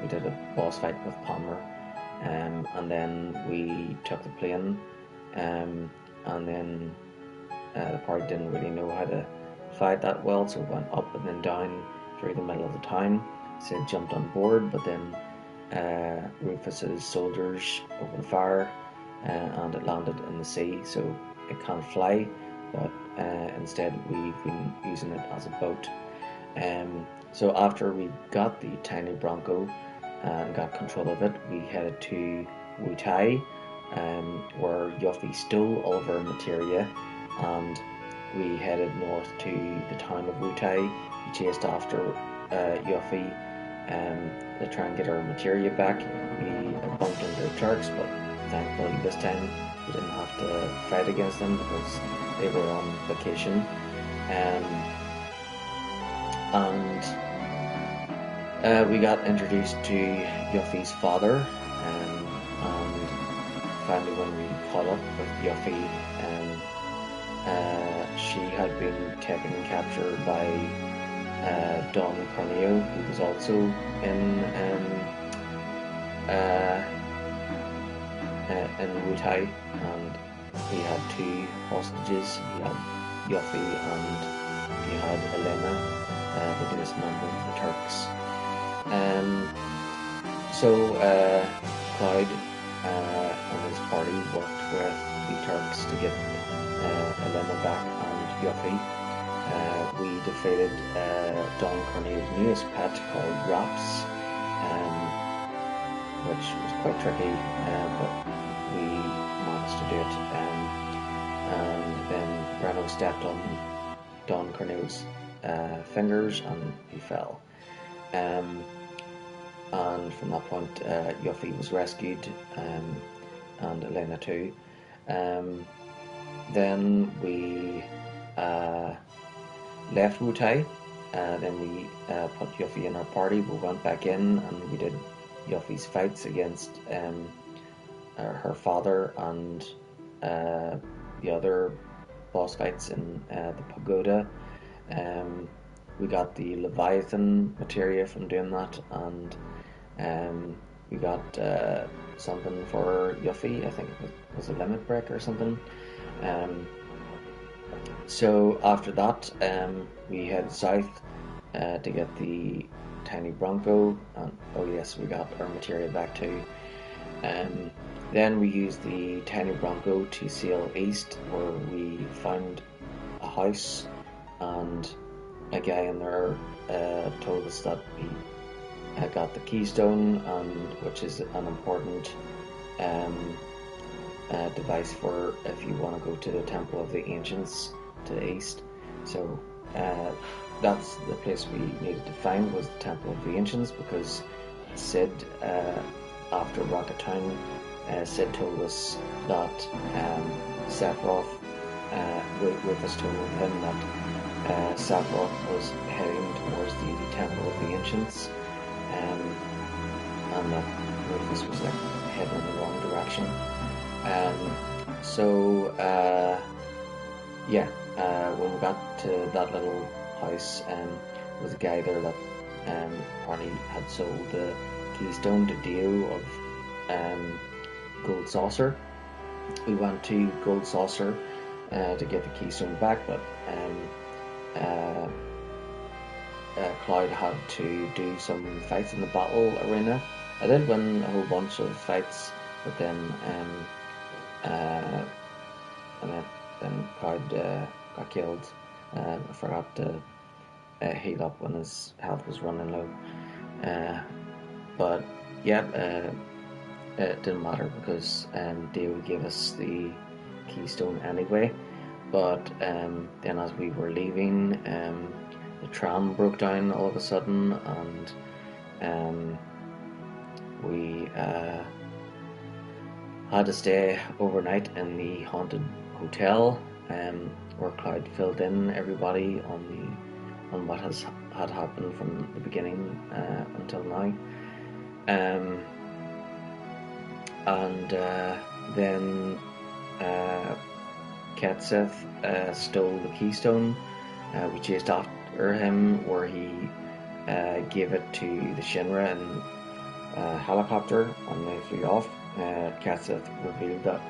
S1: We did a boss fight with Palmer, and then we took the plane. And then the party didn't really know how to fight that well, so we went up and then down through the middle of the town. Sid jumped on board, but then Rufus's soldiers opened fire, and it landed in the sea, so it can't fly, but instead we've been using it as a boat. So after we got the tiny Bronco and got control of it, we headed to Wu Tai, where Yuffie stole all of our materia, and we headed north to the town of Wu Tai. We chased after Yuffie to try and get our materia back. We bumped into the Turks, but thankfully this time we didn't have to fight against them because they were on vacation. And we got introduced to Yuffie's father, and finally when we caught up with Yuffie, she had been taken and captured by Don Corneo, who was also in Wu Tai, and he had two hostages. He had Yuffie and he had Elena, the newest member of the Turks. So Cloud and his party worked with the Turks to get Elena back and Yuffie. We defeated Don Corneo's newest pet called Raps, which was quite tricky, but we managed to do it. And then Reno stepped on Don Corneo's fingers and he fell. And from that point, Yuffie was rescued, and Elena too. Then we left Wu Tai. Then we put Yuffie in our party. We went back in and we did Yuffie's fights against her father and the other boss fights in the pagoda. We got the Leviathan materia from doing that, and we got something for Yuffie. I think it was a limit break or something. So after that, we head south to get the tiny Bronco, and oh yes, we got our materia back too. Then we used the tiny Bronco to sail east, where we found a house, and a guy in there told us that he got the keystone, which is an important device for if you want to go to the Temple of the Ancients to the east. So that's the place we needed to find, was the Temple of the Ancients, because Sid, after Rocket Town, Sid told us that Sephiroth, Rufus told him that Sephiroth was heading towards the Temple of the Ancients, and that Rufus was like heading in the wrong direction. When we got to that little house, there was a guy there that apparently had sold the keystone to Dio of Gold Saucer. We went to Gold Saucer to get the keystone back, but Cloud had to do some fights in the battle arena. I did win a whole bunch of fights, but then Cloud got killed. I forgot to heal up when his health was running low. But yeah, it didn't matter because Dio gave us the keystone anyway. But then as we were leaving, the tram broke down all of a sudden, and we had to stay overnight in the haunted hotel, where Cloud filled in everybody on what had happened from the beginning until now. then Ketseth stole the keystone. We chased after him, where he gave it to the Shinra in a helicopter, and they flew off. Ketseth revealed that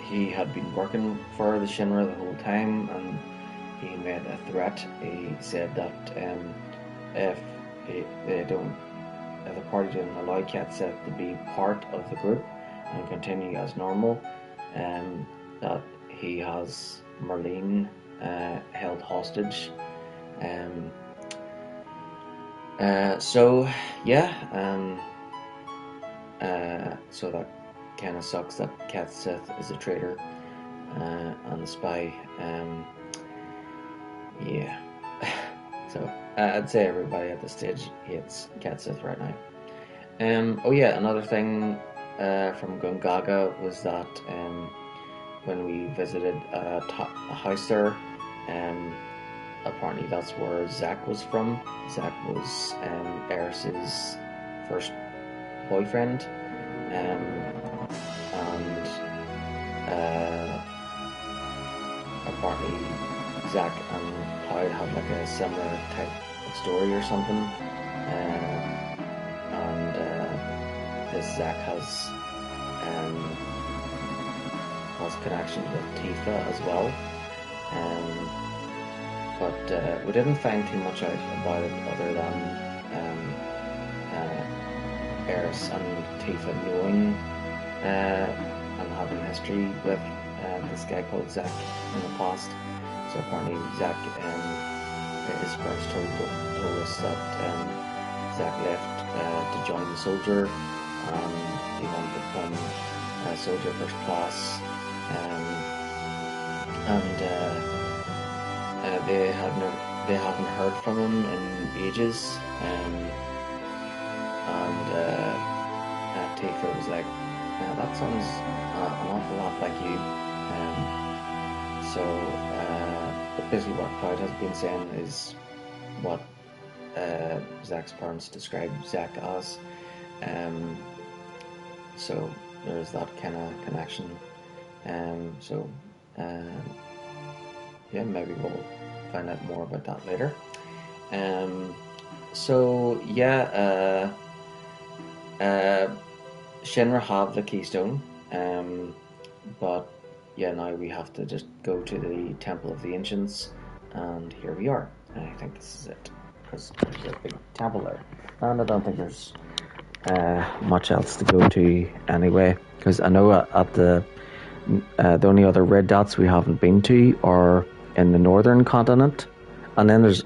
S1: he had been working for the Shinra the whole time, and he made a threat. He said that if the party didn't allow Ketseth to be part of the group and continue as normal, that he has Merlin held hostage. So that kind of sucks that Ketseth is a traitor and a spy. So I'd say everybody at this stage hates Ketseth right now. Another thing from Gungaga was that when we visited a house there, apparently that's where Zack was from. Zack was Eris's first boyfriend, and apparently Zack and Cloud have like a similar type of story or something, and this Zack has connections with Tifa as well, but we didn't find too much out about it other than Eris and Tifa knowing and having history with this guy called Zack in the past. So apparently Zack, his parents told us that Zack left to join the soldier, and he wanted to become a soldier first class, and they haven't heard from him in ages, and Tifa was like, that sounds an awful lot like you. But basically what Cloud has been saying is what Zack's parents described Zack as. So there's that kind of connection. Maybe we'll find out more about that later. Shinra have the keystone, but now we have to just go to the Temple of the Ancients, and here we are. I think this is it, because there's a big temple there, and I don't think there's much else to go to anyway, because I know at the only other red dots we haven't been to are in the northern continent, and then there's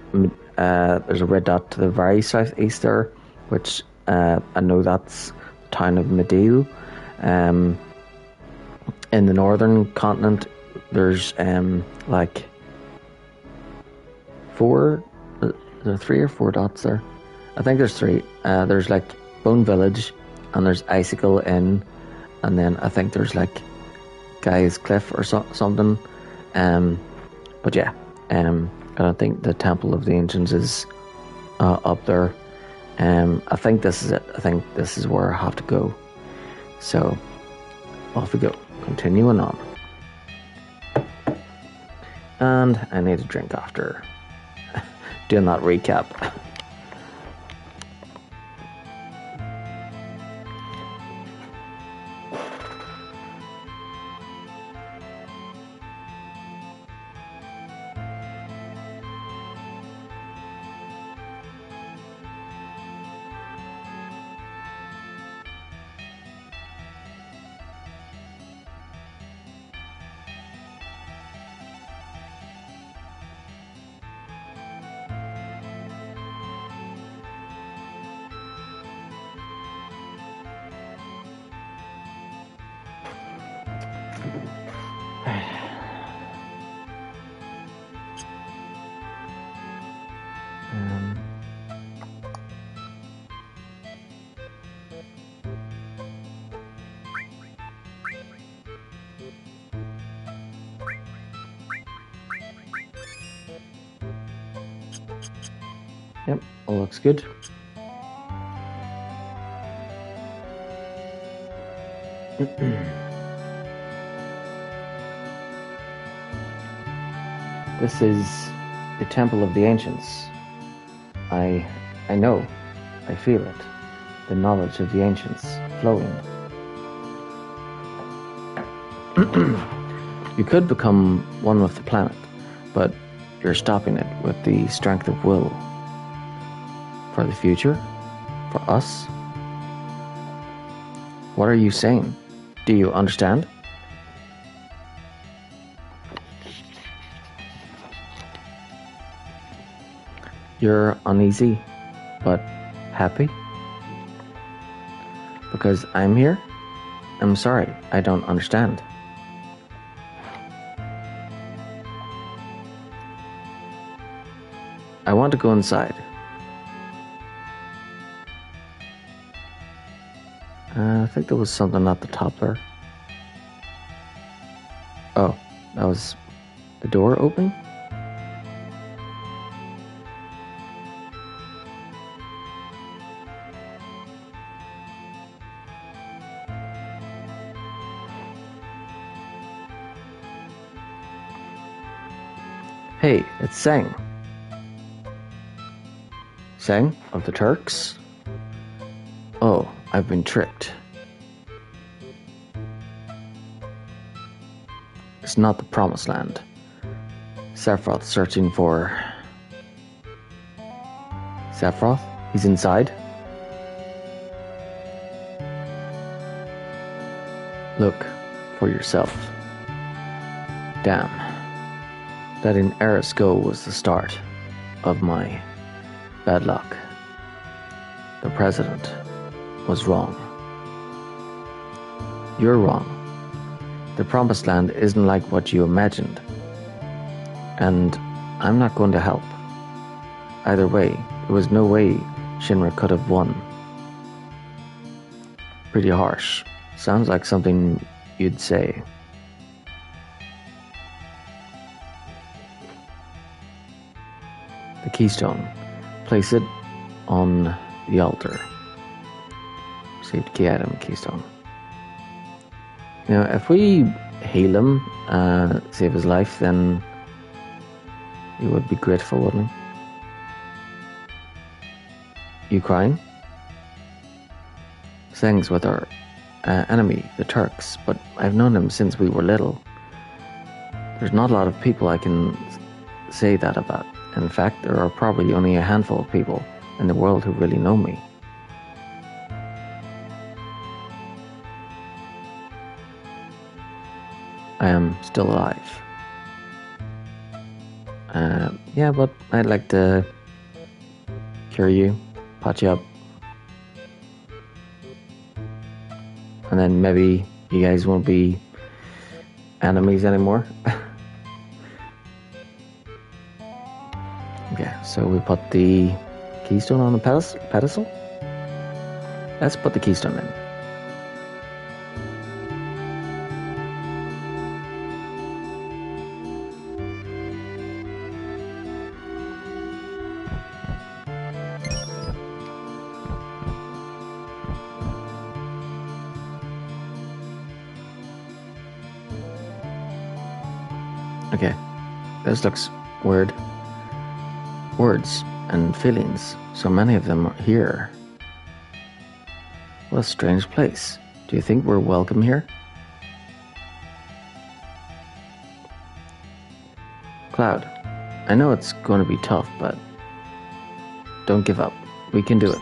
S1: a red dot to the very southeast there, which I know that's the town of Medil. In the northern continent, there's like four. Is there 3 or 4 dots there? I think there's 3. There's like Bone Village, and there's Icicle Inn, and then I think there's like Guy's Cliff or something. But yeah, I don't think the Temple of the Ancients is up there. I think this is it. I think this is where I have to go. So off we go. Continuing on. And I need a drink after doing that recap. Yep, all looks good. This is the Temple of the Ancients. I know. I feel it. The knowledge of the ancients flowing. You could become one with the planet, but you're stopping it with the strength of will. For the future? For us? What are you saying? Do you understand? You're uneasy, but happy? Because I'm here? I'm sorry, I don't understand. I want to go inside. I think there was something at the top there. Oh, that was the door open? Hey, it's Sang. Sang of the Turks? Oh, I've been tricked. It's not the Promised Land. Sephiroth searching for... Sephiroth? He's inside? Look for yourself. Damn. Letting Eris go was the start of my bad luck. The president was wrong. You're wrong. The Promised Land isn't like what you imagined. And I'm not going to help. Either way, there was no way Shinra could have won. Pretty harsh. Sounds like something you'd say. The keystone. Place it on the altar. Saved key item, keystone. Now, if we heal him, save his life, then he would be grateful, wouldn't he? You crying? Sang's with our enemy, the Turks, but I've known him since we were little. There's not a lot of people I can say that about. In fact, there are probably only a handful of people in the world who really know me. I am still alive. Yeah, but I'd like to cure you, patch you up. And then maybe you guys won't be enemies anymore. Okay, so we put the keystone on the pedestal. Let's put the keystone in. Okay, this looks weird. Words and feelings, so many of them are here. What a strange place. Do you think we're welcome here? Cloud, I know it's going to be tough, but don't give up. We can do it.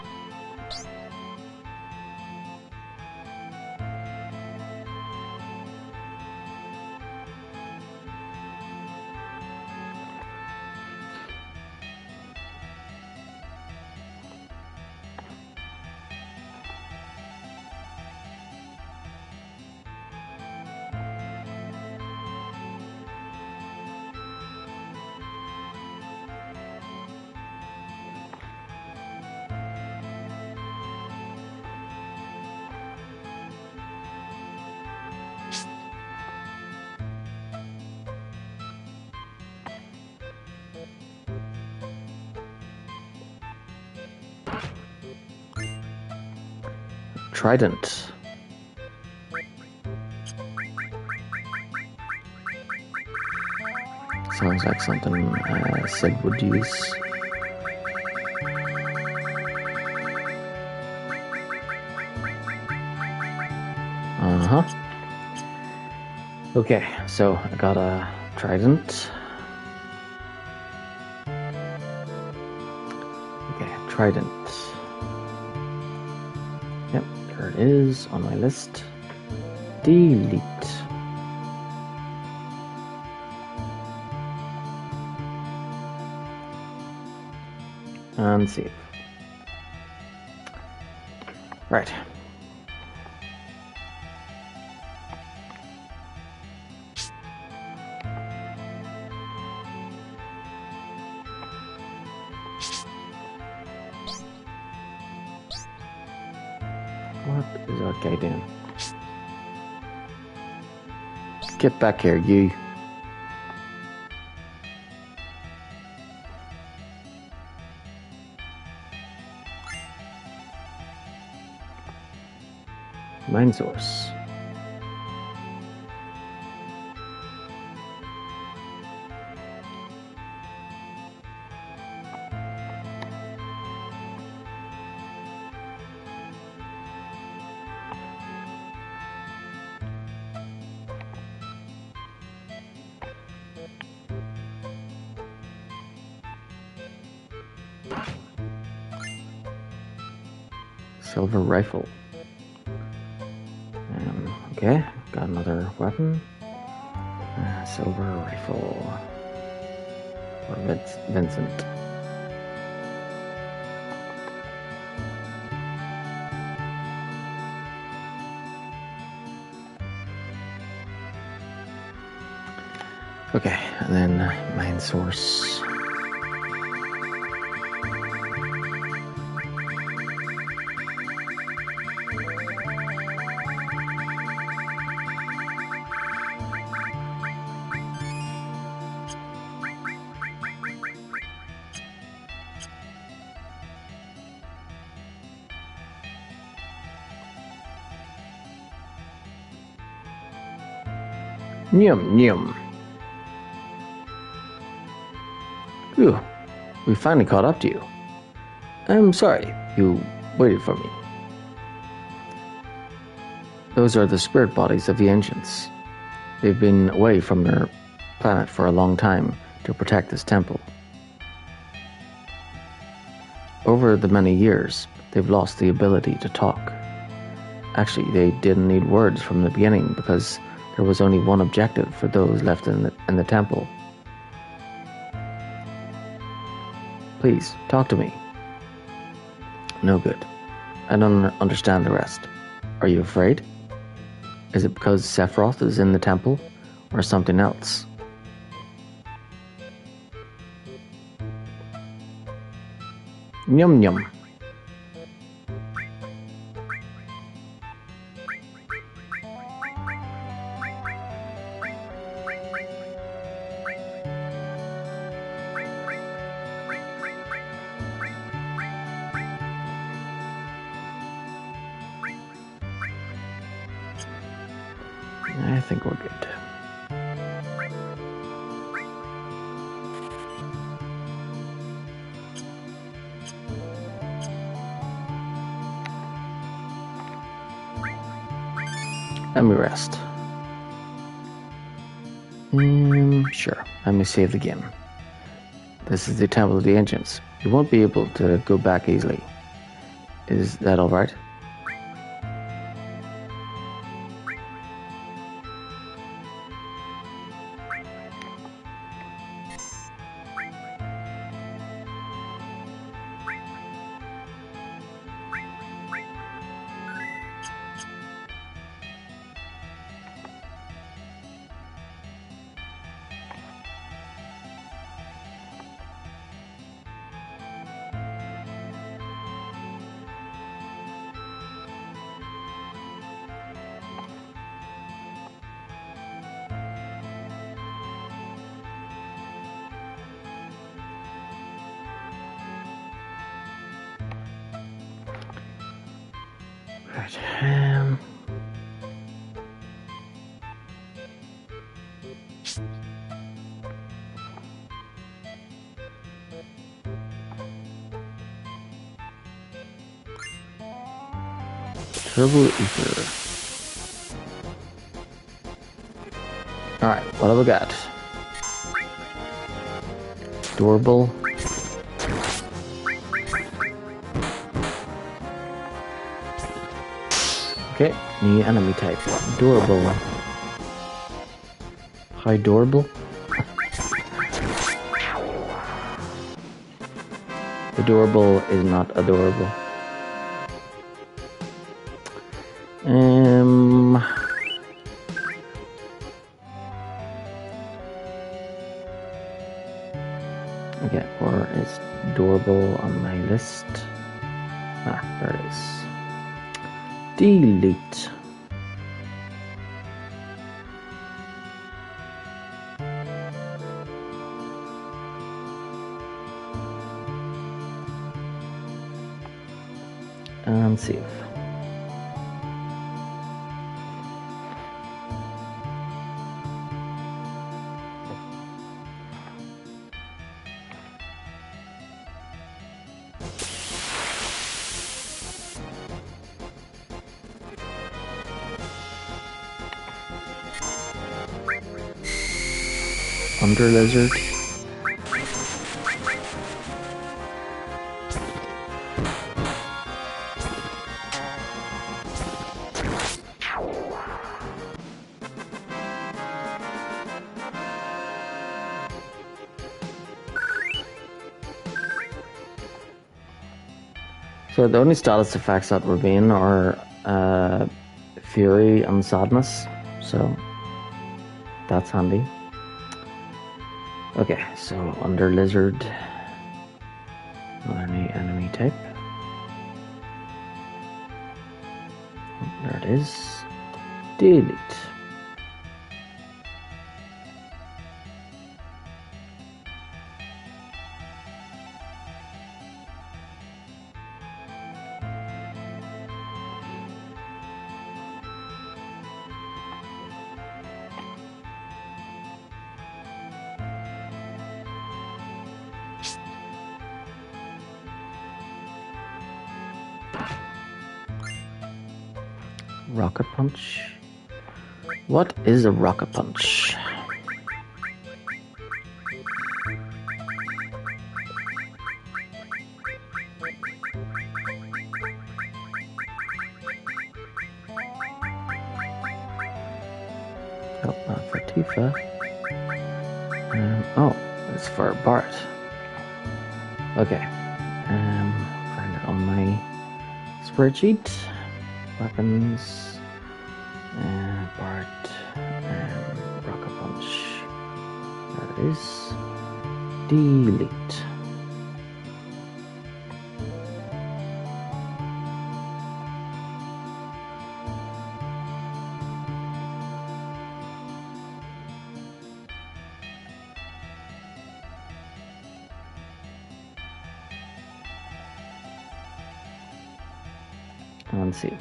S1: Trident. Sounds like something Sid would use. Okay, so I got a trident. Okay, trident. Yep, there it is on my list. Delete. And save. Right. What is that guy doing? Get back here, you. Mine source. Silver rifle. Okay, got another weapon. Silver rifle. For Vincent. Okay, and then mine source. Yum, yum. Ooh, we finally caught up to you. I'm sorry, you waited for me. Those are the spirit bodies of the ancients. They've been away from their planet for a long time to protect this temple. Over the many years, they've lost the ability to talk. Actually, they didn't need words from the beginning because there was only one objective for those left in the temple. Please, talk to me. No good. I don't understand the rest. Are you afraid? Is it because Sephiroth is in the temple, or something else? Yum yum. I think we're good. Let me rest. Sure. Let me save the game. This is the Temple of the Ancients. You won't be able to go back easily. Is that alright? Right. Turbo Ether. Alright, what have we got? Adorable. Okay, new enemy type. Adorable. Hi, adorable. Adorable is not adorable. Okay, or is adorable on my list? Ah, there it is. Delete. And save. Under lizard. So the only status effects that remain are Fury and Sadness, so that's handy. Okay, so under lizard, another new enemy type. There it is. Delete. Rocket Punch. What is a Rocket Punch? Oh, not for Tifa. Oh, it's for Bart. Okay. Find it on my spreadsheet. Weapons, Bart, Rocket Punch. There it is. Delete. And save.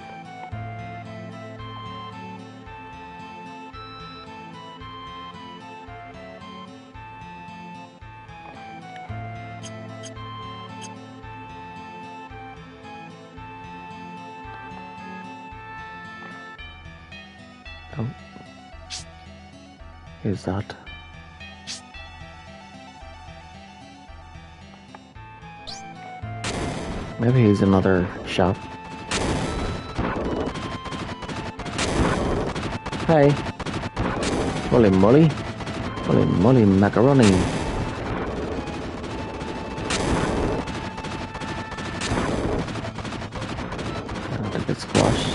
S1: Oh, who's that? Maybe he's another shop. Hey, holy moly, macaroni. To get squashed.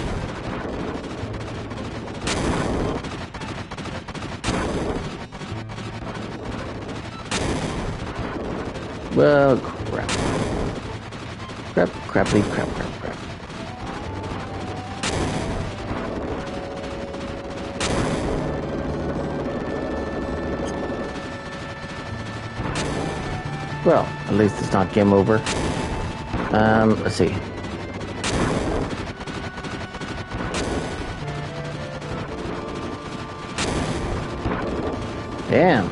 S1: Well, crap. Crap. Well, at least it's not game over. Let's see. Damn.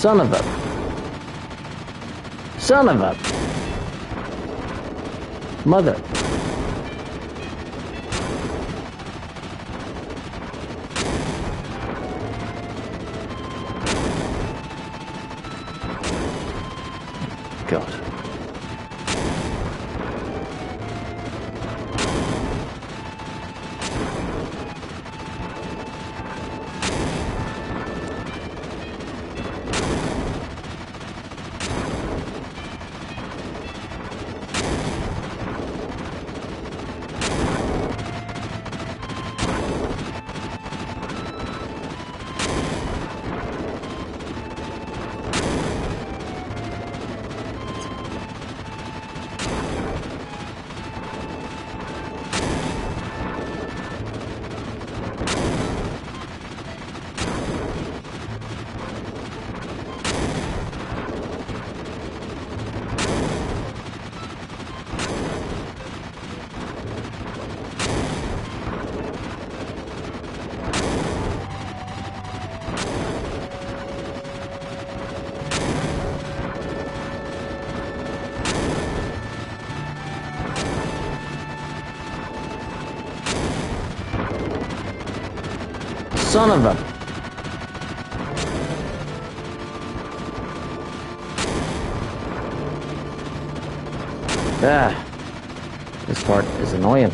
S2: Son of a... Son of a... Mother... God. Son of a... Ah, this part is annoying.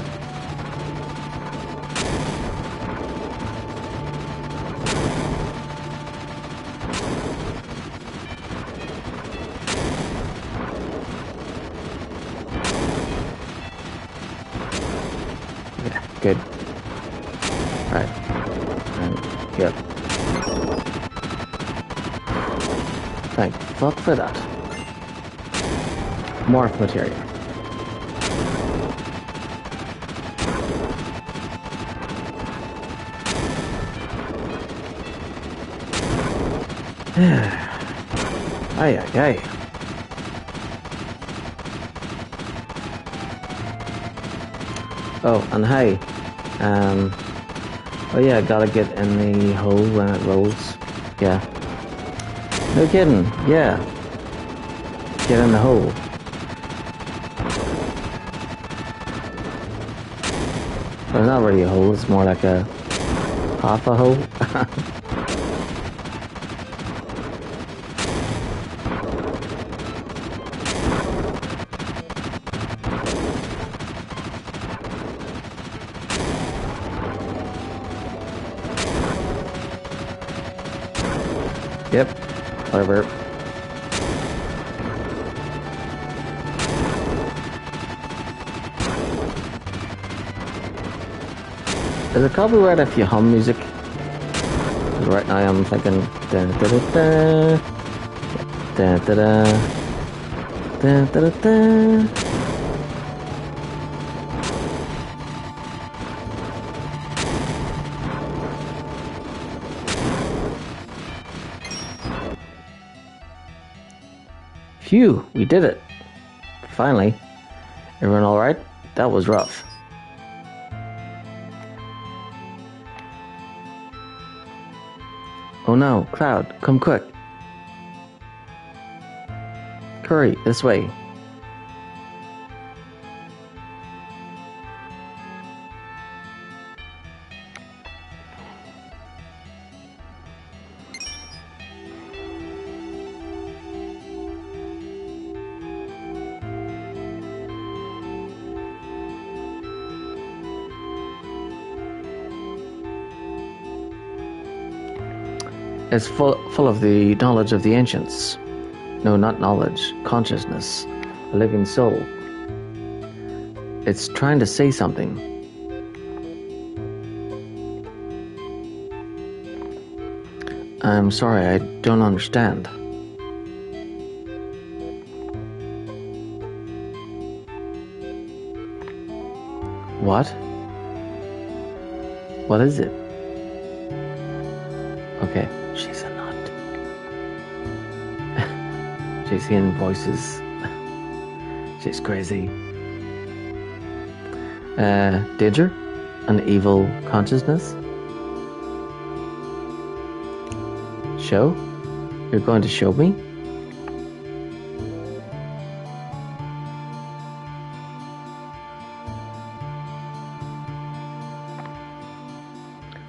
S2: Yeah, good. Right. Yep. Thank fuck for that. Morph material. Ay, ay, ay. Oh, and hey, oh yeah, gotta get in the hole when it rolls. Yeah. No kidding. Yeah. Get in the hole. But it's not really a hole, it's more like a half a hole. Yep, whatever. Is it copyright if you hum music? 'Cause right now I'm thinking da da da da da da da da da. Phew, we did it. Finally. Everyone alright? That was rough. Oh no, Cloud, come quick. Curry, this way. It's full of the knowledge of the ancients. No, not knowledge, consciousness, a living soul. It's trying to say something. I'm sorry, I don't understand. What? What is it? Okay. She's a nut. She's hearing voices. She's crazy. Danger? An evil consciousness? Show? You're going to show me?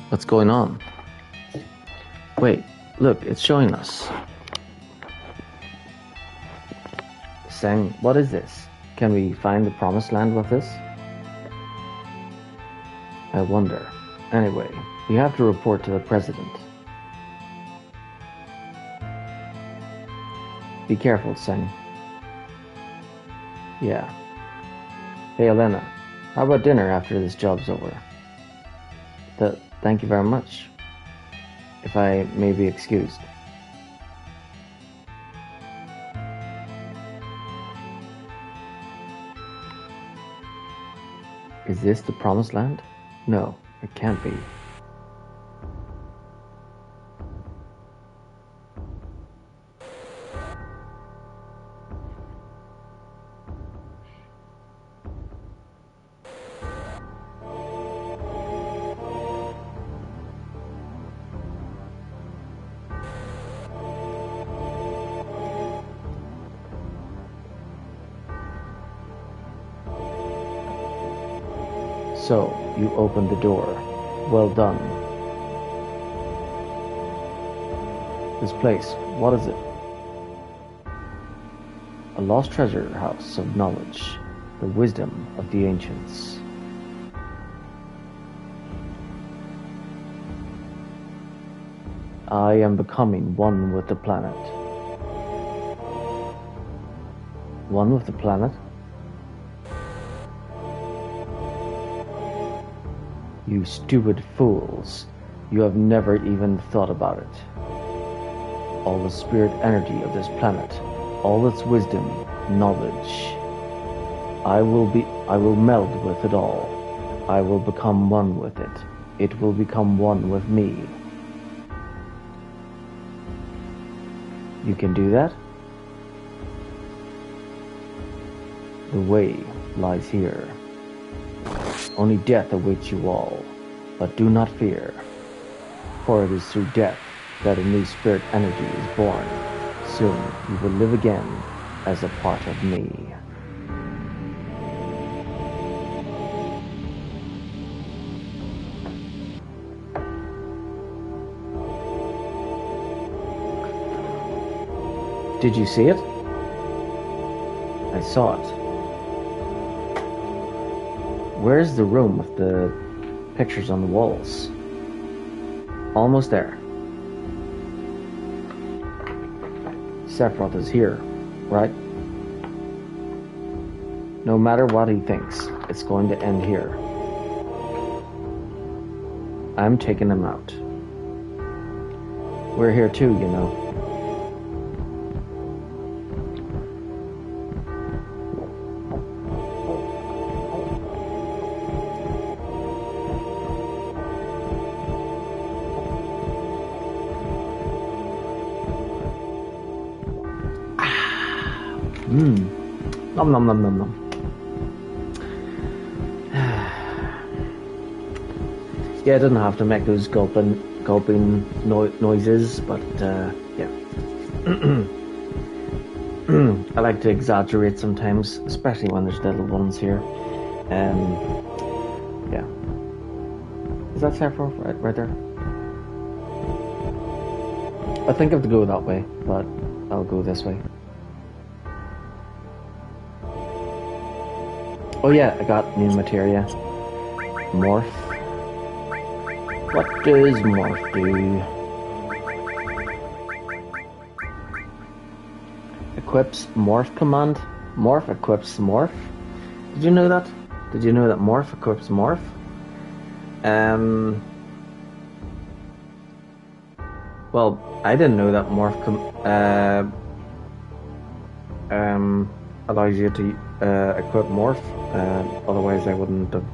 S2: What's going on? Wait, look, it's showing us. Saying, what is this? Can we find the promised land with this? I wonder. Anyway, we have to report to the president. Be careful, Seng. Yeah. Hey, Elena, how about dinner after this job's over? Thank you very much. If I may be excused. Is this the promised land? No, it can't be. So, you opened the door. Well done. This place, what is it? A lost treasure house of knowledge, the wisdom of the ancients. I am becoming one with the planet. One with the planet? You stupid fools. You have never even thought about it. All the spirit energy of this planet, all its wisdom, knowledge. I will meld with it all. I will become one with it. It will become one with me. You can do that? The way lies here. Only death awaits you all, but do not fear, for it is through death that a new spirit energy is born. Soon you will live again as a part of me. Did you see it? I saw it. Where's the room with the pictures on the walls? Almost there. Sephiroth is here, right? No matter what he thinks, it's going to end here. I'm taking him out. We're here too, you know. Nom nom nom nom nom. Yeah, I didn't have to make those gulping noises, but yeah. I like to exaggerate sometimes, especially when there's little ones here. Yeah. Is that Sephiroth right there? I think I have to go that way, but I'll go this way. Oh yeah, I got new materia. Morph. What does morph do? Equips morph command. Morph equips morph. Did you know that? Did you know that morph equips morph? Well, I didn't know that morph allows you to equip morph. Otherwise, I wouldn't have,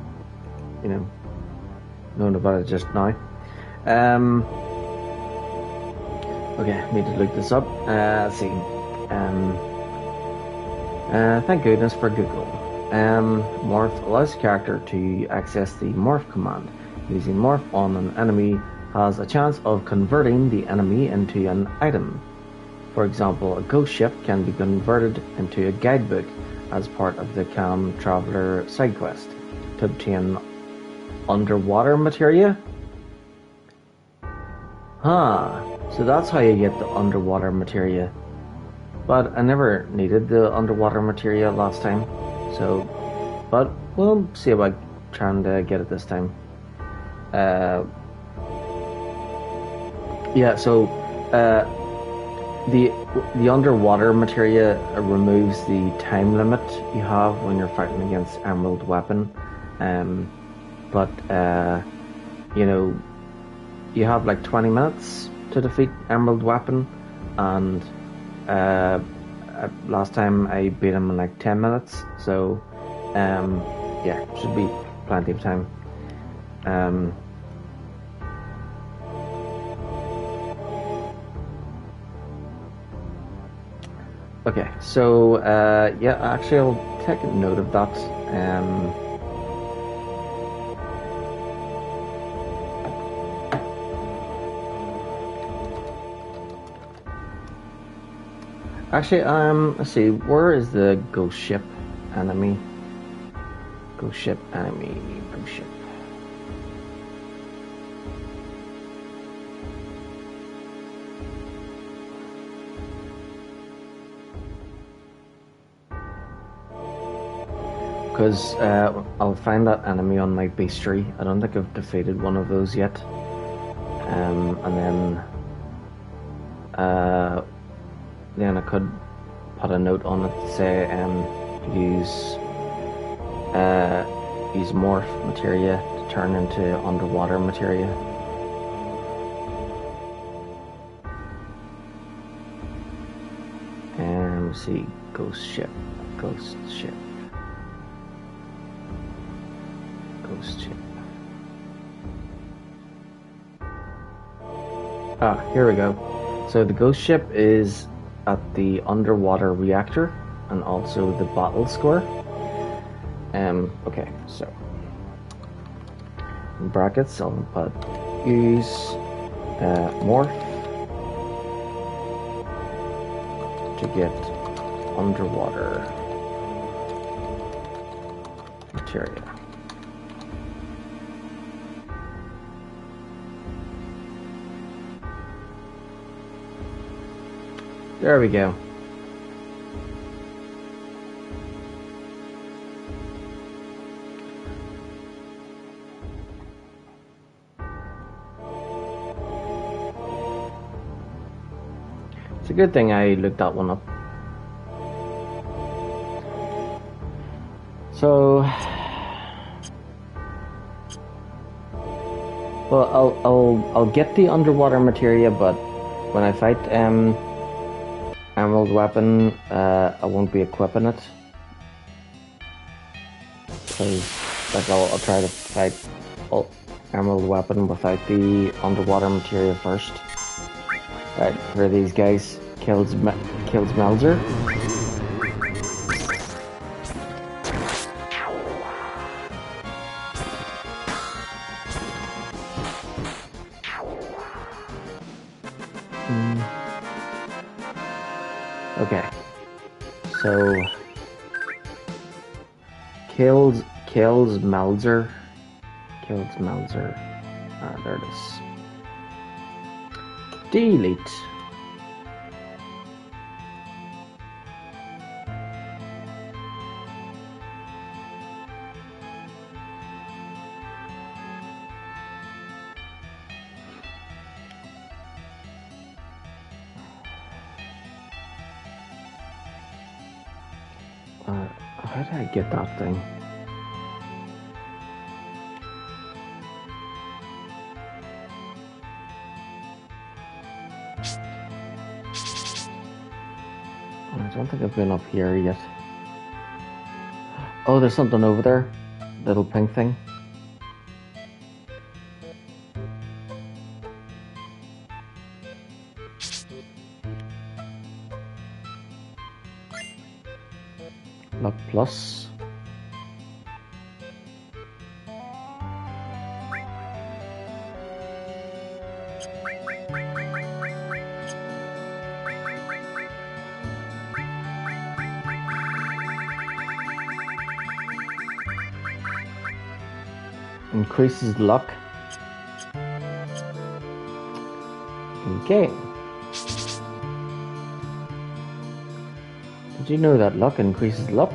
S2: known about it just now. Okay, need to look this up. Let's see. Thank goodness for Google. Morph allows the character to access the morph command. Using morph on an enemy has a chance of converting the enemy into an item. For example, a ghost ship can be converted into a guidebook as part of the Calm Traveler side quest to obtain underwater materia. So that's how you get the underwater materia. But I never needed the underwater materia last time, so, but we'll see about trying to get it this time. Yeah, so the underwater materia removes the time limit you have when you're fighting against Emerald Weapon, but you know, you have like 20 minutes to defeat Emerald Weapon, and last time I beat him in like 10 minutes, so yeah, should be plenty of time. Okay, so yeah, actually I'll take a note of that. Actually, let's see, where is the ghost ship enemy? Ghost ship enemy, ghost ship. Because I'll find that enemy on my base tree. I don't think I've defeated one of those yet. And then I could put a note on it to say use morph materia to turn into underwater materia. Let's see, ghost ship. Here we go. So the ghost ship is at the underwater reactor and also the battle score. Okay, so in brackets I'll put use morph to get underwater materia. There we go. It's a good thing I looked that one up. So, well, I'll get the underwater materia, but when I fight Emerald Weapon, I won't be equipping it, because like I'll try to fight Emerald Weapon without the underwater materia first. Right, for these guys, kills Melzer. Okay, so kills Melzer. There it is. Delete. How did I get that thing? I don't think I've been up here yet. Oh, there's something over there. Little pink thing. Luck plus. increases luck. Okay. Did you know that luck increases luck?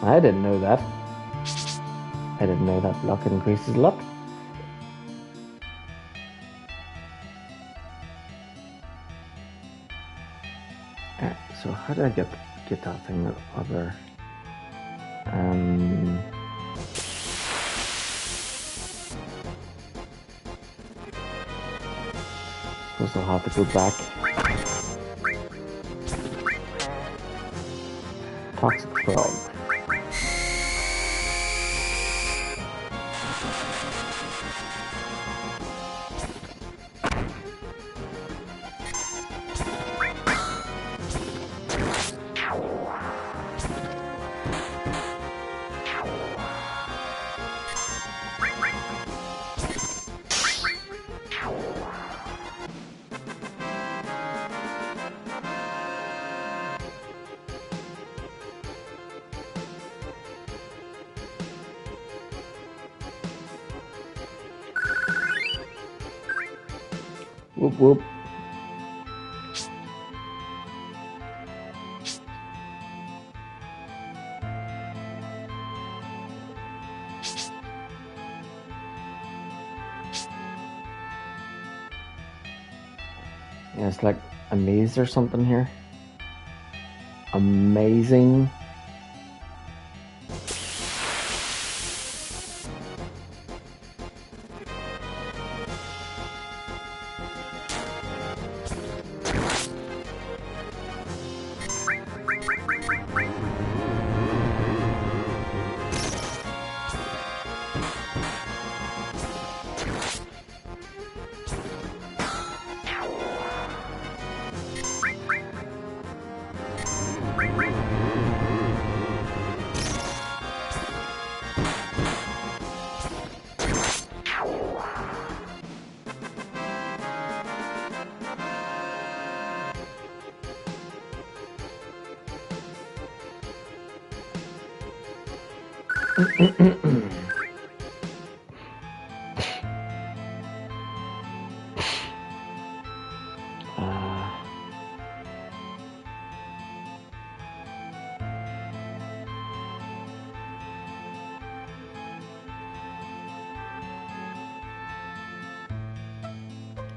S2: I didn't know that. I didn't know that luck increases luck. So how did I get that thing other? Suppose I'll have to go back. Toxic frog. Whoop whoop. Yeah, it's like a maze or something here. Amazing.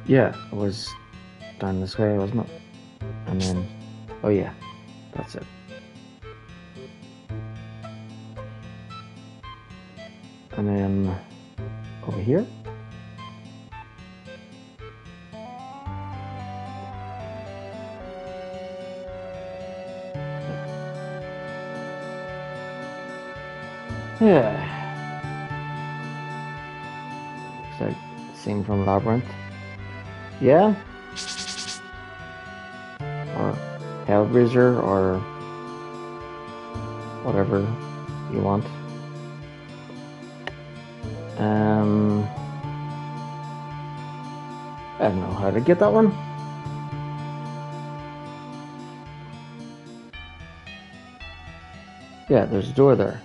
S2: Yeah, it was down this way, wasn't it? And then, oh yeah, that's it. And then over here. Yeah. Looks like scene from Labyrinth. Yeah. Or Hellraiser or whatever you want. I don't know how to get that one. Yeah, there's a door there.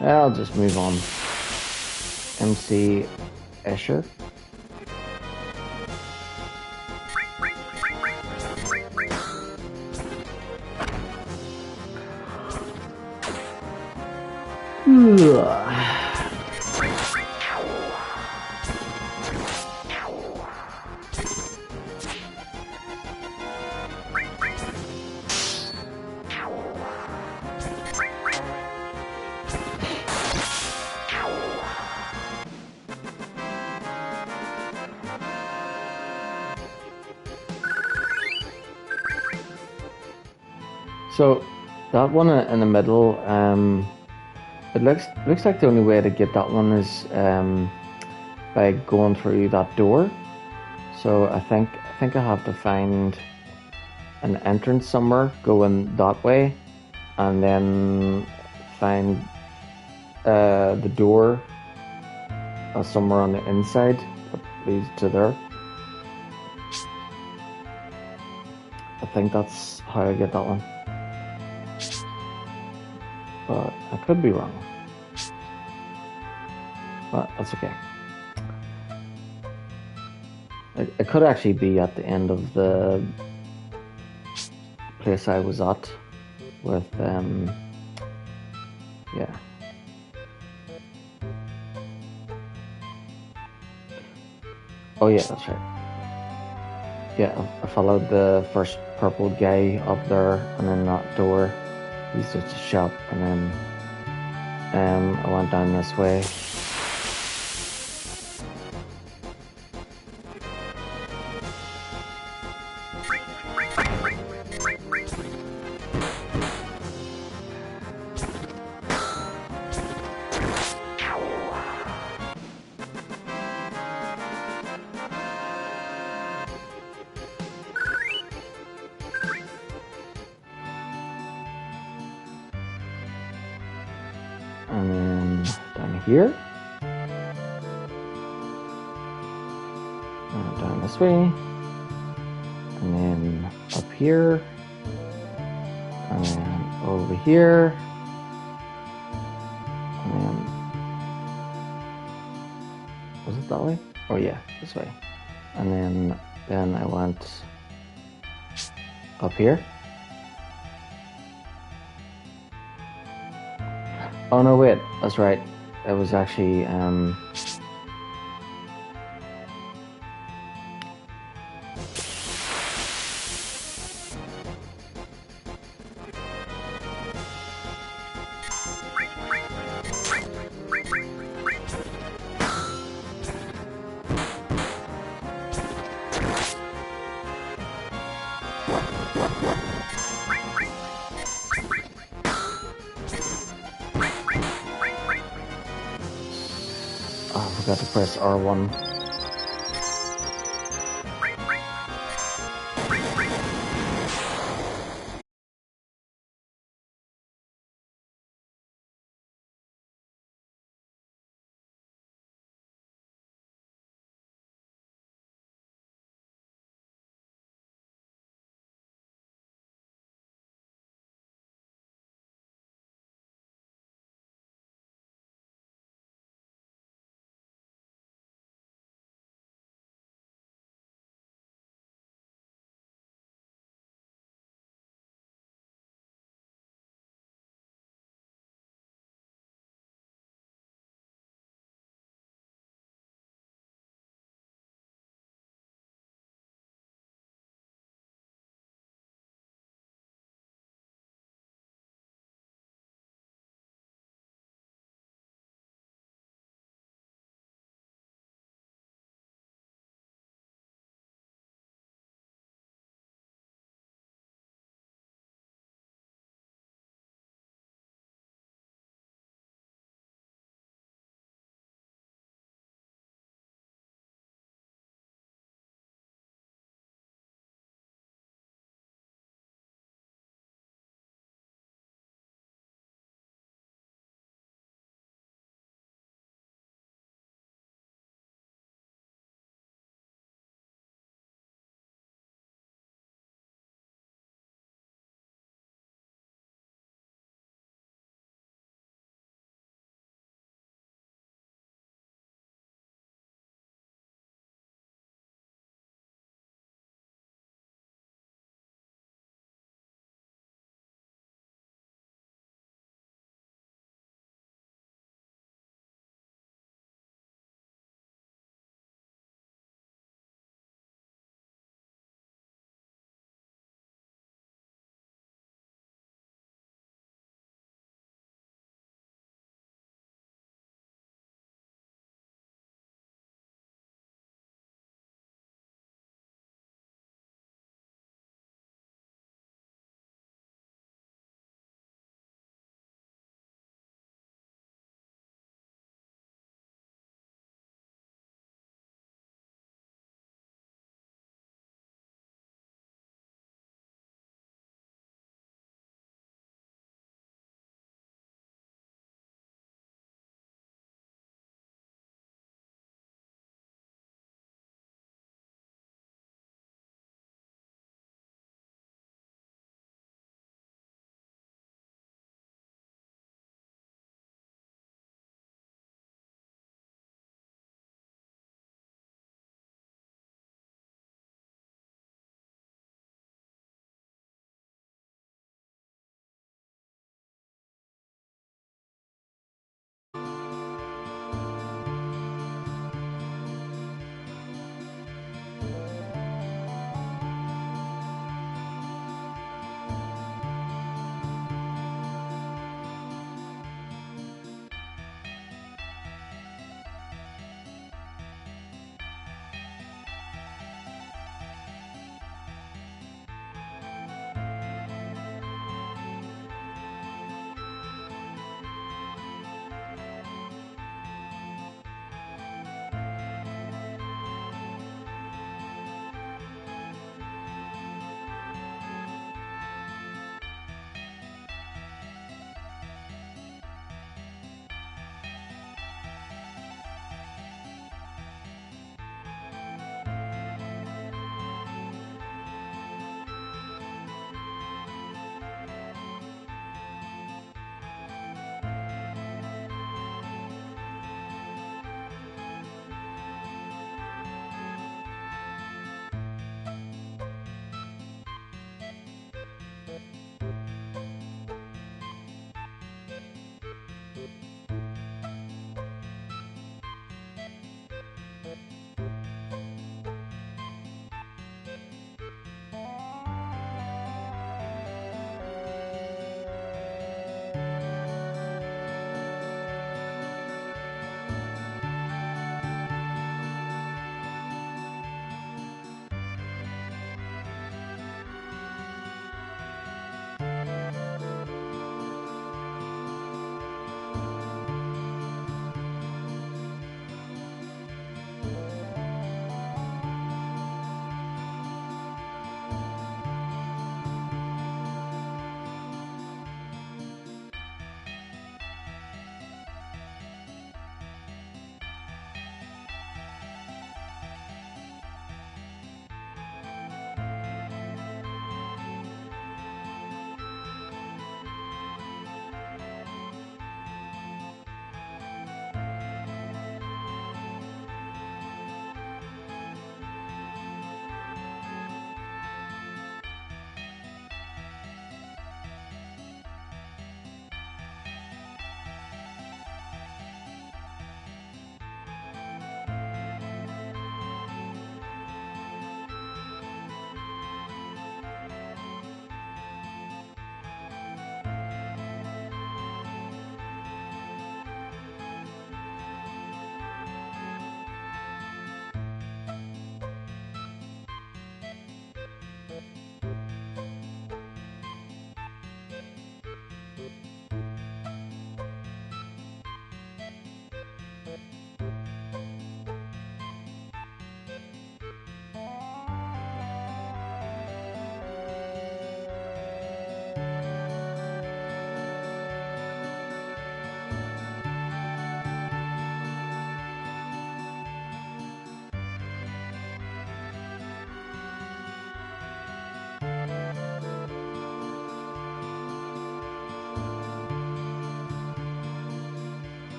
S2: I'll just move on. MC Escher. So that one in the middle, it looks like the only way to get that one is by going through that door. So I think I have to find an entrance somewhere going that way, and then find the door somewhere on the inside that leads to there. think that's how I get that one. But I could be wrong. But that's okay. It could actually be at the end of the place I was at with, yeah. Oh yeah, that's right. Yeah, I followed the first purple guy up there, and then that door, he's just a shop, and then I went down this way. And then down here. And down this way. And then up here. And then over here. And then... was it that way? Oh yeah, this way. And then I went up here. Oh no, wait, that's right. It was actually oh, I forgot to press R1.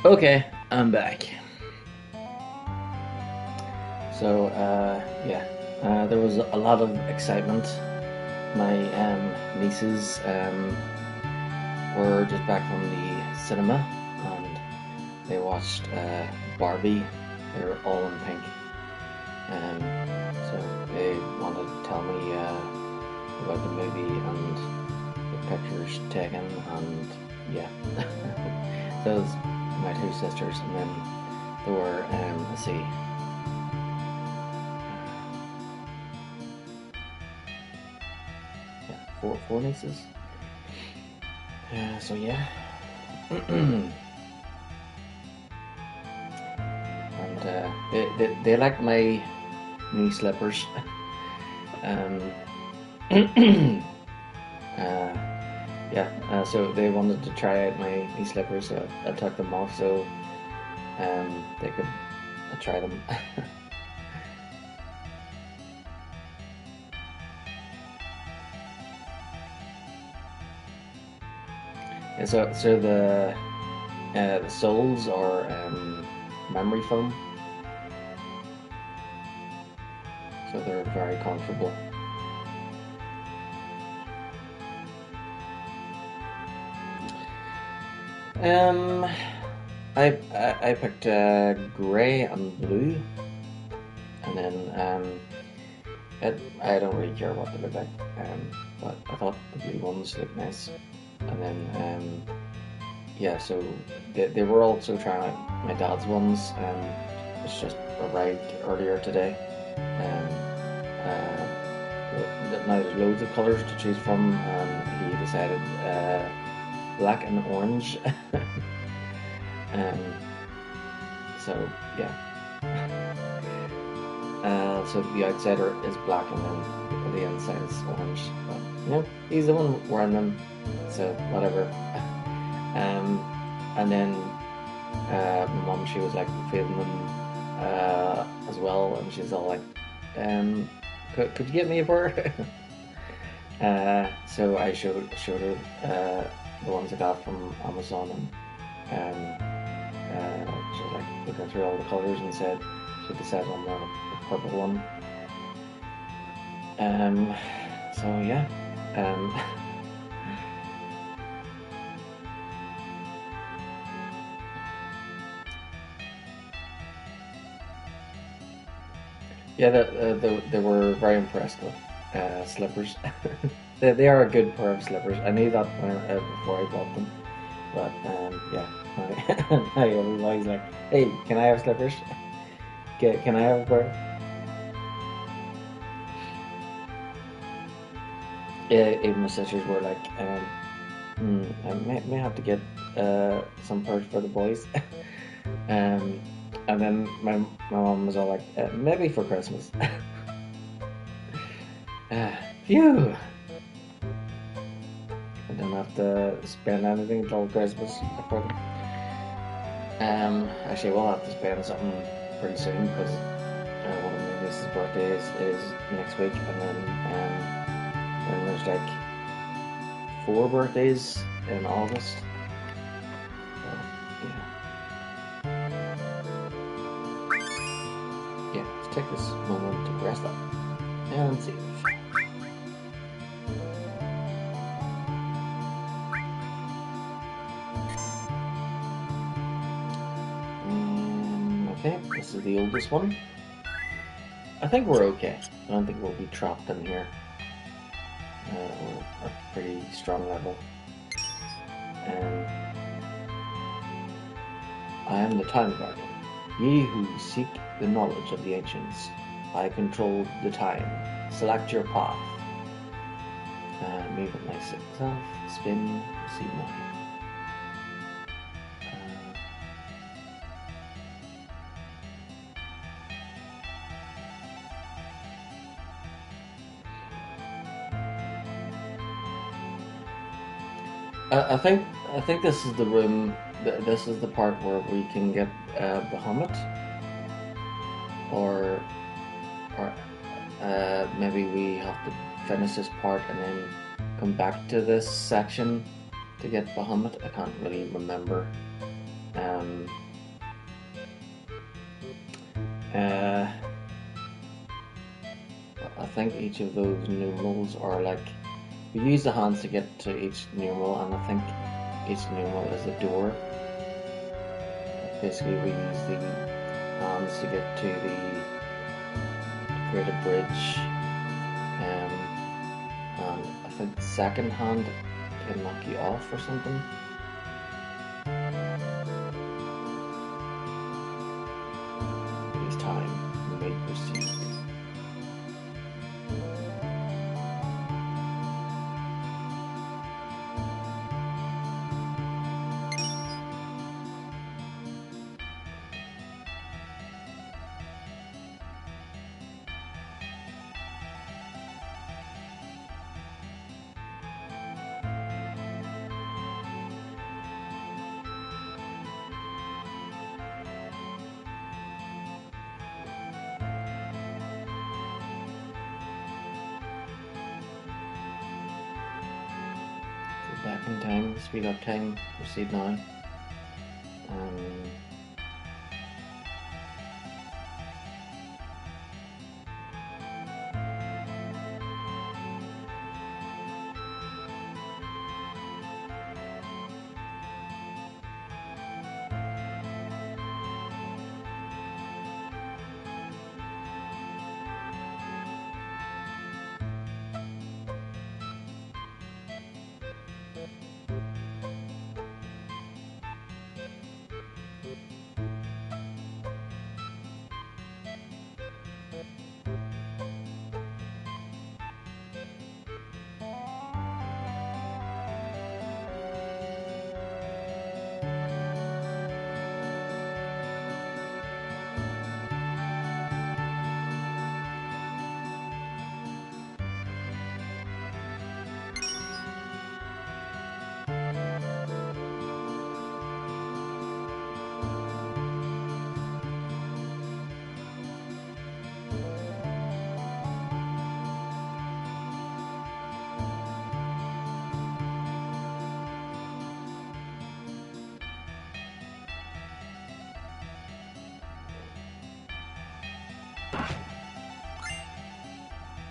S1: Okay, I'm back. So, yeah, there was a lot of excitement. My nieces were just back from the cinema and they watched Barbie. They were all in pink. So they wanted to tell me about the movie and the pictures taken, and yeah. Those my two sisters, and then there were let's see, yeah, four nieces. So yeah, and they like my knee slippers. um, uh, yeah, so they wanted to try out my knee slippers, so I took them off so they could try them. Yeah, so the soles are memory foam, so they're very comfortable. Um, I picked grey and blue, and then I don't really care what they look like, but I thought the blue ones looked nice, and then yeah, so they were also trying out my dad's ones, which just arrived earlier today. Now there's loads of colours to choose from, and he decided black and orange. um, so yeah, so the outside is black and then the inside is orange. But you know, he's the one wearing them, so whatever. And then my mum, she was like feeling them as well, and she's all like, could you get me a pair? So I showed her the ones I got from Amazon, and she was like looking through all the colours and said she decided on the purple one. So yeah, um, yeah, they were very impressed with slippers. They are a good pair of slippers. I knew that before I bought them, but yeah, now everybody's like, "Hey, can I have slippers? Can I have a pair?" Yeah, even my sisters were like, I may have to get some purse for the boys. um, and then my mom was all like, maybe for Christmas. Phew! I don't have to spend anything till Christmas for them. Actually, we'll have to spend something pretty soon because one of my niece's birthdays is next week, and then there's like 4 birthdays in August. So, yeah, let's take this moment to rest up and save. Okay, this is the oldest one. I think we're okay. I don't think we'll be trapped in here. We're a pretty strong level. I am the time guardian. Ye who seek the knowledge of the ancients, I control the time. Select your path. Move it myself. Spin. See mine. I think this is the room. This is the part where we can get Bahamut, or maybe we have to finish this part and then come back to this section to get Bahamut. I can't really remember. Uh, I think each of those numerals are like, we use the hands to get to each numeral, and I think each numeral is a door. Basically, we use the hands to get to create a bridge, and I think the second hand can knock you off or something. It is time. We may proceed. Back in time, speed up time, proceed now.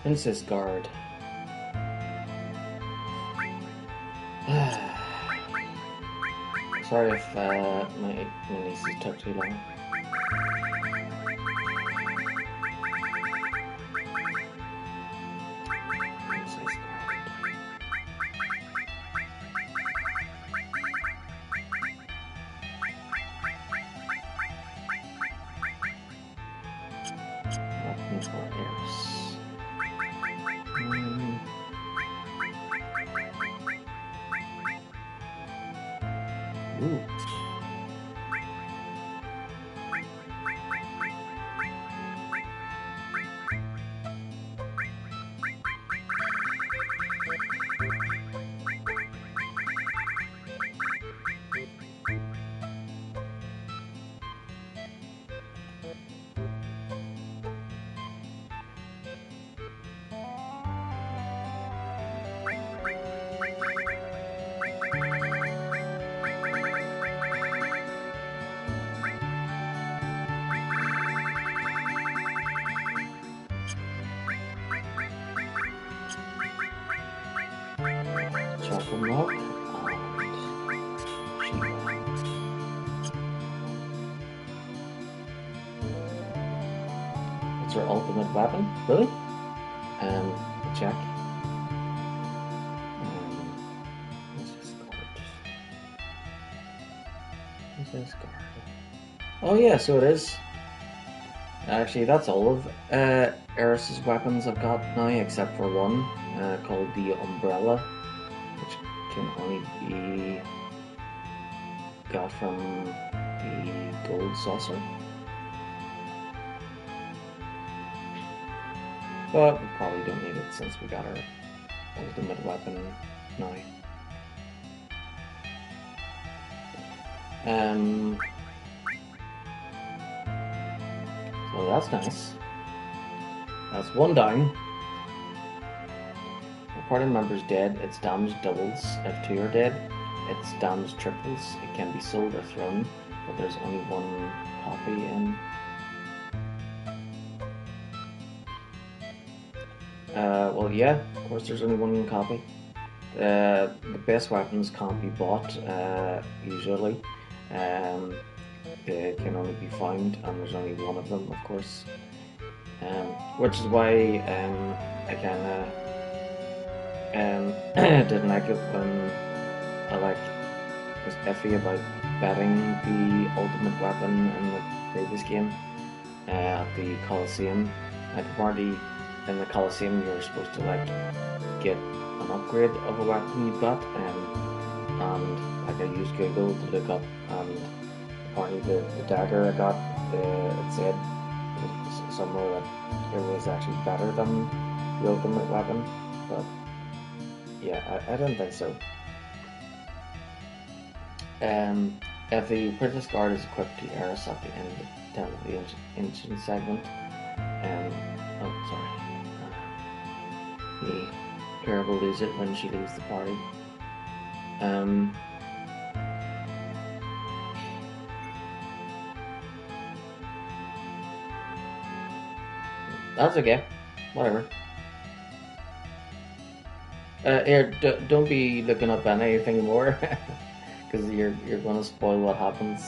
S1: Princess Guard. Sorry if my nieces took too long. Princess Guard. Weapons for heirs. Ooh. Chocolate milk and sheep. It's her ultimate weapon, really? Check. Princess Guard. Oh yeah, so it is. Actually, that's all of Eris's weapons I've got now, except for one called the Umbrella, which can only be got from the gold saucer. But we probably don't need it since we got our ultimate weapon now. So that's nice. That's one down. If a party member's dead, its damage doubles. If two are dead, its damage triples. It can be sold or thrown, but there's only one copy in Well, yeah, of course, there's only one copy. The best weapons can't be bought, usually. Um, they can only be found, and there's only one of them, of course. Which is why I kind of didn't like it when I was iffy about betting the ultimate weapon in the previous game at the Coliseum. Like apparently in the Coliseum you're supposed to get an upgrade of a weapon you've got, and like I used Google to look up, and apparently the dagger I got, it said somewhere that it was actually better than the ultimate weapon, but yeah, I don't think so. If the Princess Guard is equipped to Eris at the end of the ancient segment, oh sorry, the player will lose it when she leaves the party. That's okay. Whatever. Here, don't be looking up anything more, because you're gonna spoil what happens.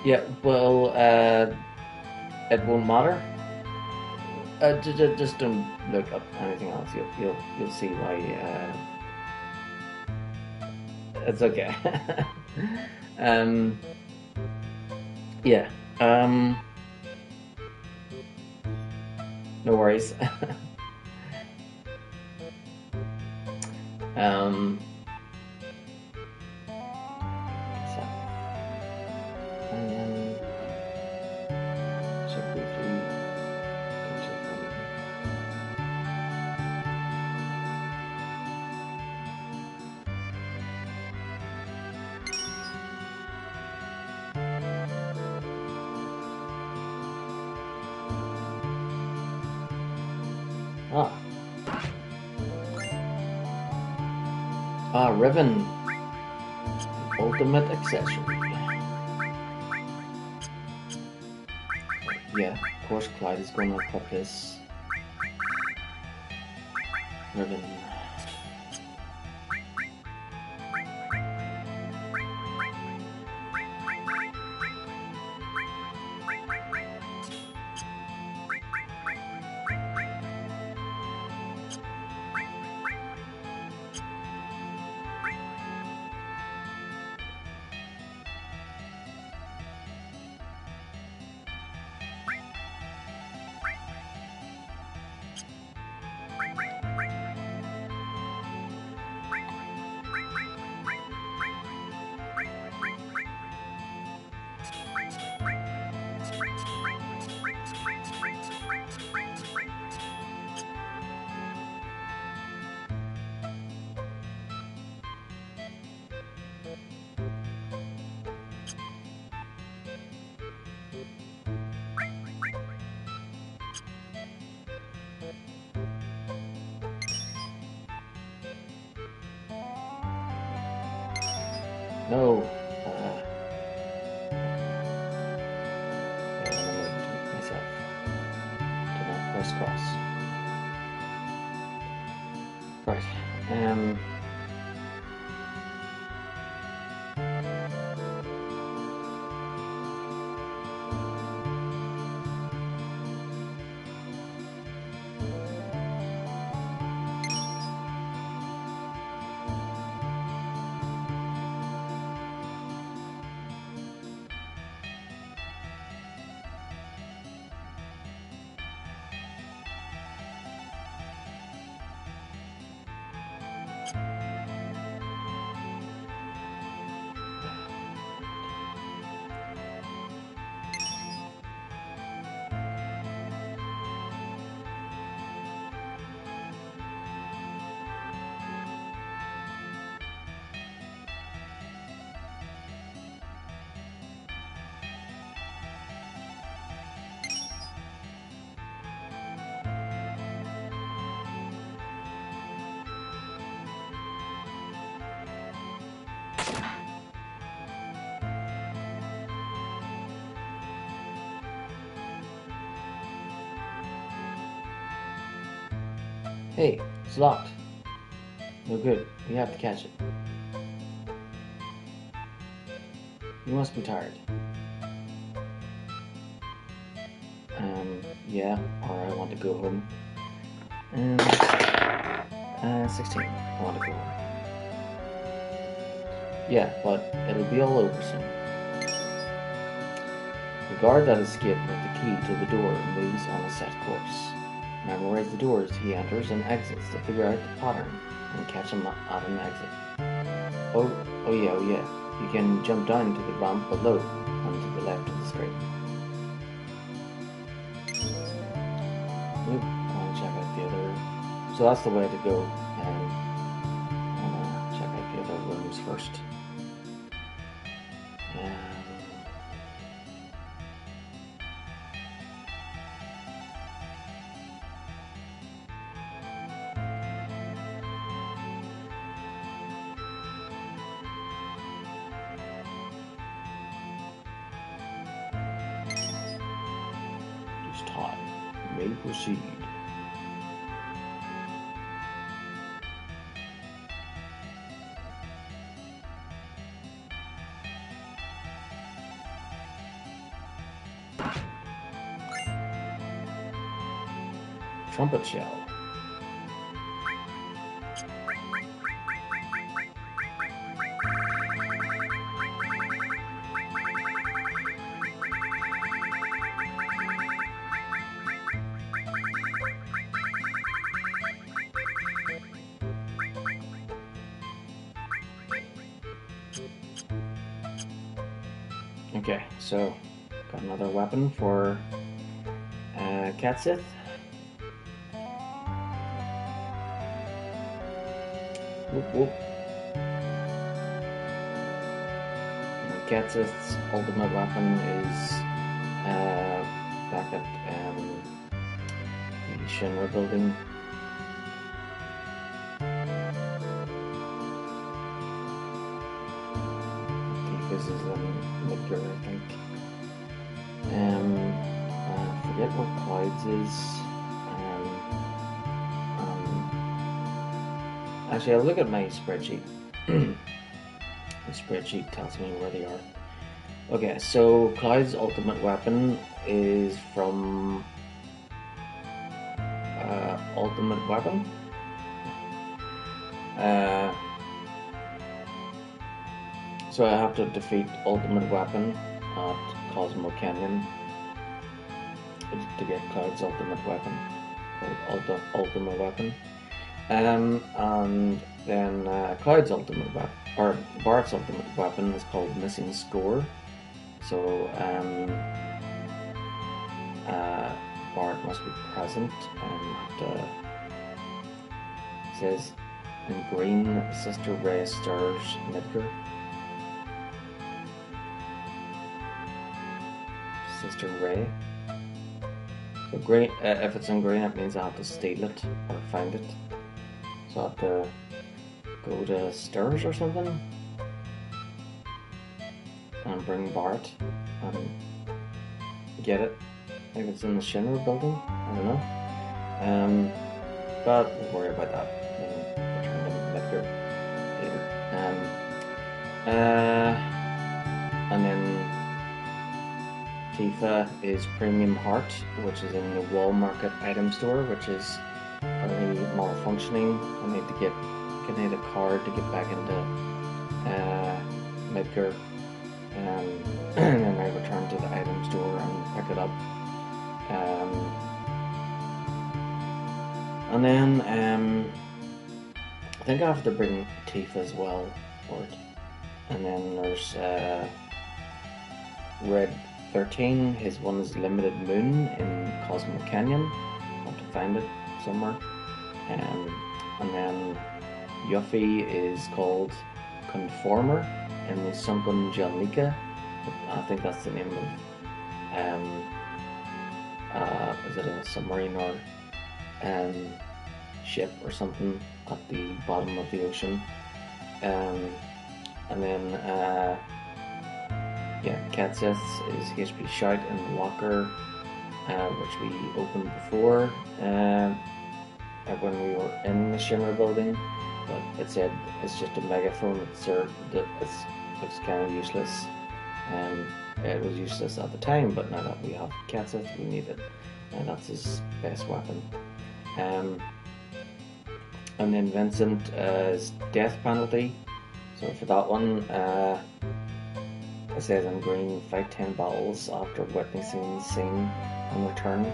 S1: Yeah, well, it won't matter. Just don't look up anything else. You'll see why. It's okay. um, yeah. No worries. um, so, check briefly. Ribbon. Ultimate accessory. Yeah, of course Clyde is gonna equip this ribbon. No. Yeah, I'm gonna myself. Do not press cross. Right. Hey, it's locked. No good. We have to catch it. You must be tired. Yeah, or I want to go home. 16. I want to go home. Yeah, but it'll be all over soon. The guard that escaped with the key to the door moves on a set course. Memorize the doors he enters and exits to figure out the pattern and catch him at an exit. Oh yeah. You can jump down to the ramp below and to the left of the screen. Nope, I want to check out the other. So that's the way to go. I want to check out the other rooms first. It's time. May proceed. Trumpet shell. Okay, so got another weapon for Catsith. Whoop. Catsith's ultimate weapon is back at the Shinra building. This is Midgar, I think. I forget what Clyde's is. Actually, I'll look at my spreadsheet. The spreadsheet tells me where they are. Okay, so Clyde's ultimate weapon is from Ultimate Weapon. So I have to defeat Ultimate Weapon at Cosmo Canyon to get Cloud's ultimate weapon, called Ultimate Weapon. And then Cloud's ultimate weapon, or Bart's ultimate weapon, is called Missing Score. So Bart must be present and it says in green, Sister Ray stirs Midgar. Sister Ray. So green, if it's in green, it means I have to steal it or find it. So I have to go to Stirs or something and bring Bart and get it. Maybe it's in the Shinra building. I don't know. But we'll worry about that when we return to Midgar later. And then Tifa is Premium Heart, which is in the Wall Market item store, which is currently malfunctioning. I need to need a card to get back into Midgar, and then I return to the item store and pick it up. And then I think I have to bring Tifa as well for it. And then there's Red 13, his one is Limited Moon in Cosmo Canyon. I have to find it somewhere. And then Yuffie is called Conformer in the Sunken Jalnika. I think that's the name of is it a submarine or ship or something at the bottom of the ocean. And then Catsith is HP Shout in the locker, which we opened before. when we were in the Shimmer building, but it said it's just a megaphone. It's kind of useless. It was useless at the time, but now that we have Kenseth, we need it, and that's his best weapon. And then Vincent is death penalty. So for that one, it says in green, fight 10 battles after witnessing the scene and return.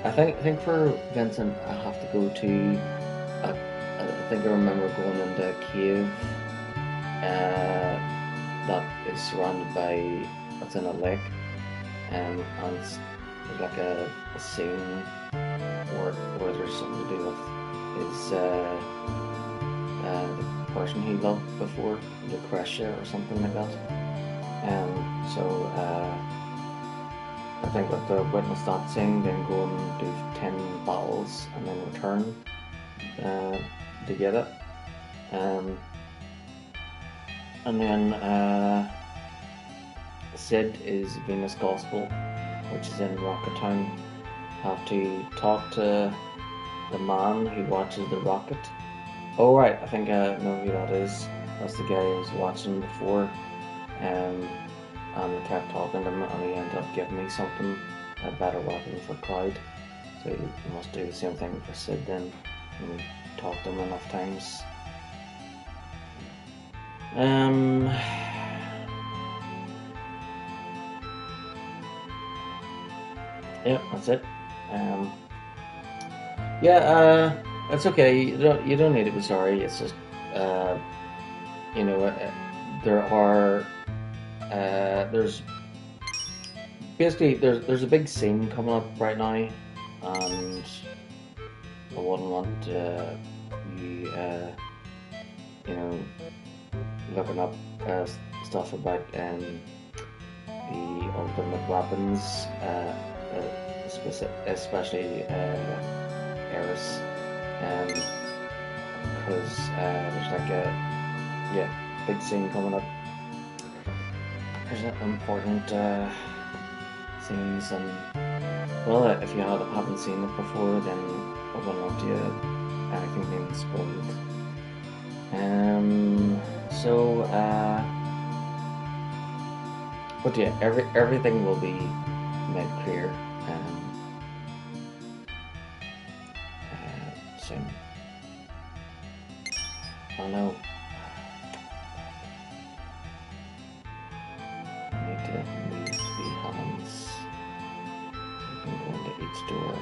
S1: I think for Vincent, I have to go to. I think I remember going into a cave that is surrounded by. It's in a lake, and there's like a scene where there's something to do with his the person he loved before, Lucretia or something like that. So I think that the witness that scene, then go and do 10 battles and then return to get it. And then Sid is Venus Gospel, which is in Rocketown. Have to talk to the man who watches the rocket. Oh right, I think I know who that is. That's the guy I was watching before. And I kept talking to him, and he ended up giving me something, a better weapon for Cloud. So you must do the same thing for Sid then, and we talked to him enough times. Yeah, that's it. It's okay. You don't need to be sorry. It's just there's basically there's a big scene coming up right now, and I wouldn't want you looking up stuff about the ultimate weapons, especially Eris, because there's like a big scene coming up. There's important scenes, and well, if you haven't seen it before, then I wouldn't want anything being spoiled. But yeah, everything will be made clear soon. I know. I need to move the hands so I can go into each door.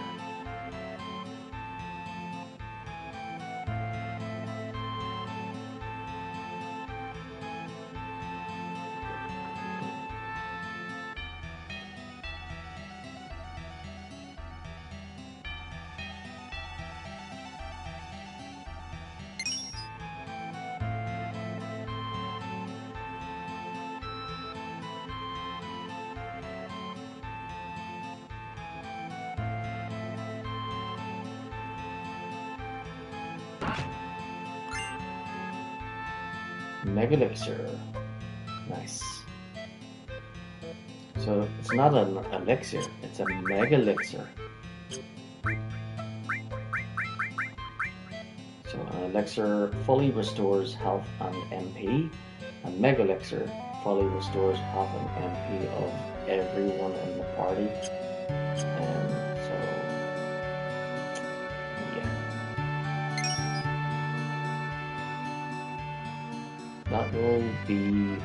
S1: Mega Elixir. Nice. So it's not an elixir, it's a Mega Elixir. So an elixir fully restores health and MP. A Mega Elixir fully restores health and MP of everyone in the party. That will be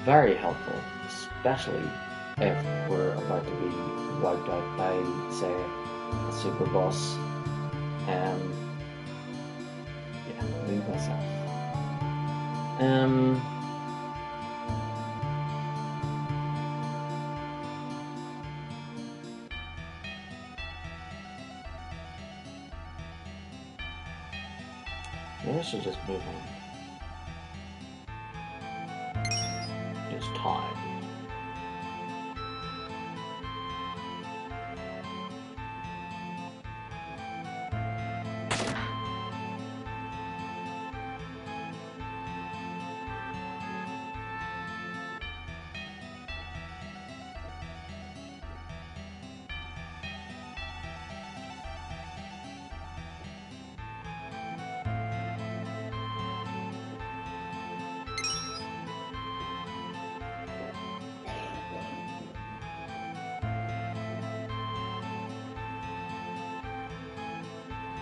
S1: very helpful, especially if we're about to be wiped out by, say, a super boss. Move myself. Maybe I should just move on. It's time.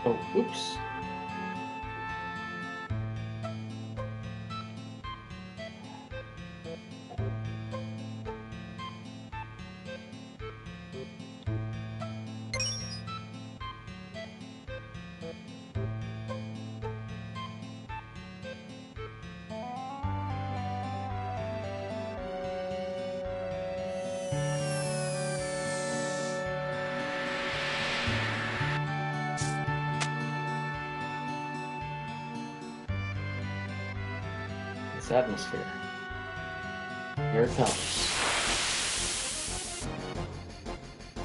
S1: Oh, oops. This atmosphere. Here it comes.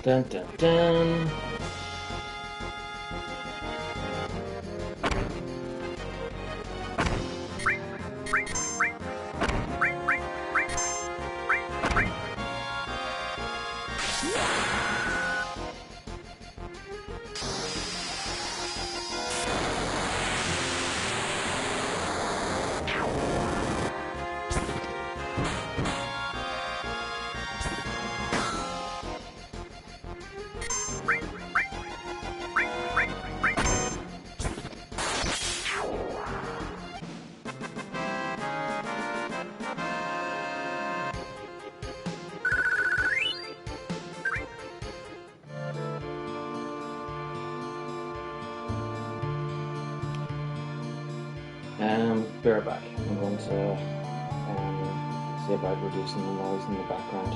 S1: Dun dun dun. Be right back. I'm going to see about reducing the noise in the background.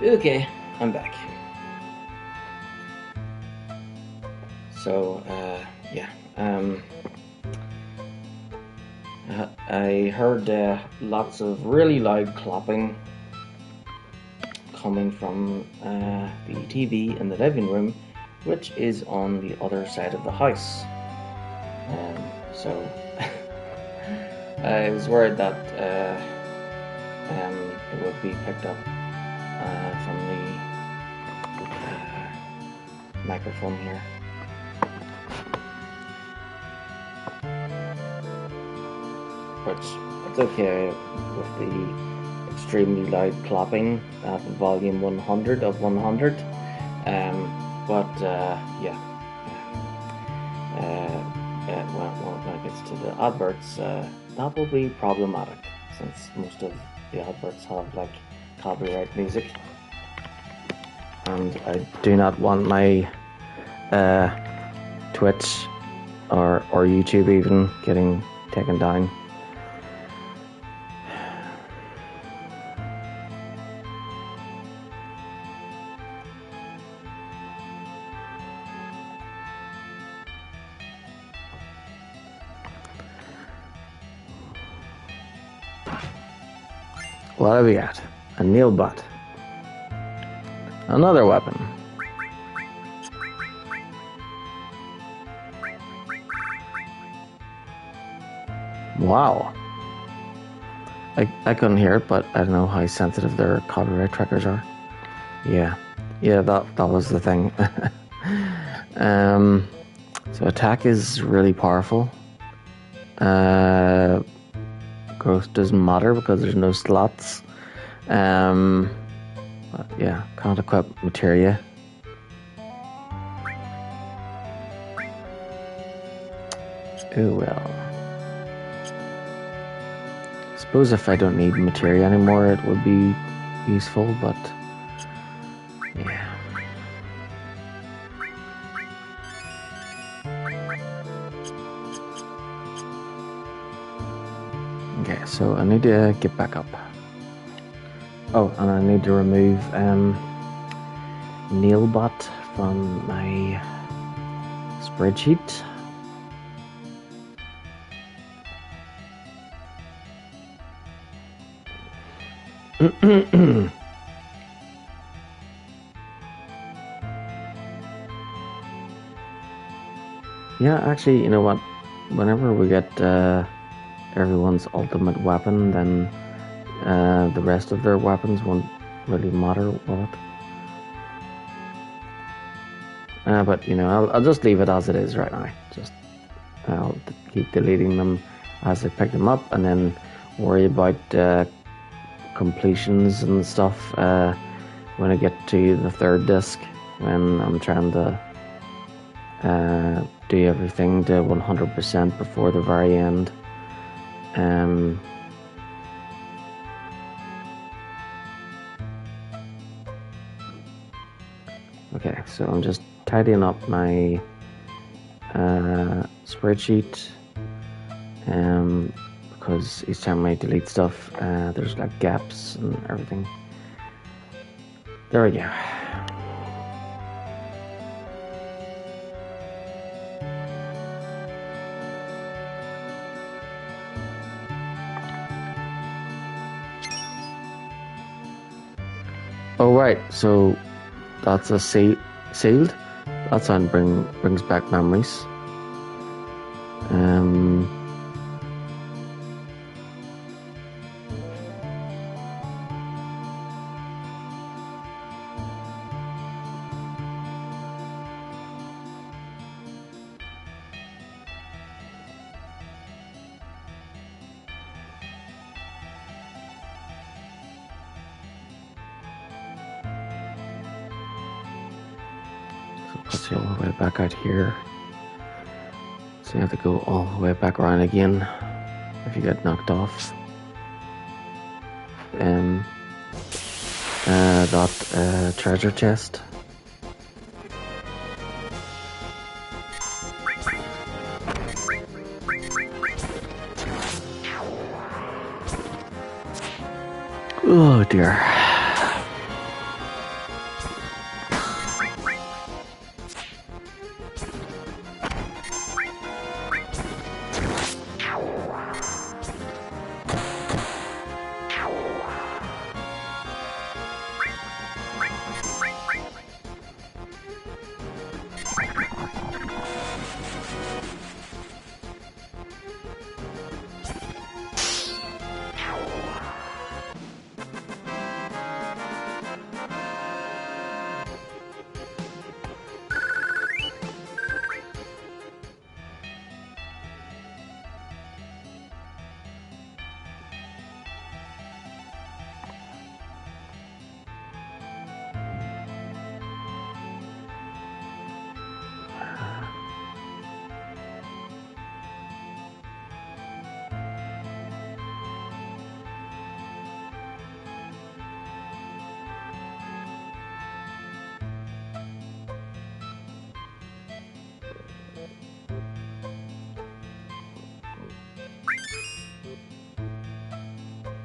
S1: Okay, I'm back. So, yeah, I heard lots of really loud clapping coming from the TV in the living room, which is on the other side of the house. So, I was worried that it would be picked up from the microphone here. But it's okay with the extremely loud clapping at volume 100 of 100. When it gets to the adverts, that will be problematic since most of the adverts have like copyright music, and I do not want my Twitch or YouTube even getting taken down. What have we got? A nail butt. Another weapon. Wow. I couldn't hear it, but I don't know how sensitive their copyright trackers are. Yeah, that was the thing. So attack is really powerful. Growth doesn't matter because there's no slots. But yeah, can't equip materia. Oh well. Suppose if I don't need materia anymore, it would be useful, but yeah. Okay, so I need to get back up.
S2: Oh, and I need to remove Nailbot from my spreadsheet. Yeah, actually, you know what? Whenever we get everyone's ultimate weapon, then the rest of their weapons won't really matter, will it? But you know, I'll just leave it as it is right now. I'll keep deleting them as I pick them up, and then worry about completions and stuff when I get to the third disc, when I'm trying to do everything to 100% before the very end. Okay, so I'm just tidying up my spreadsheet, because each time I delete stuff, there's like gaps and everything. There we go. Oh right, so that's a sealed. That sound brings back memories. Puts you all the way back out here. So you have to go all the way back around again if you get knocked off. That treasure chest. Oh dear.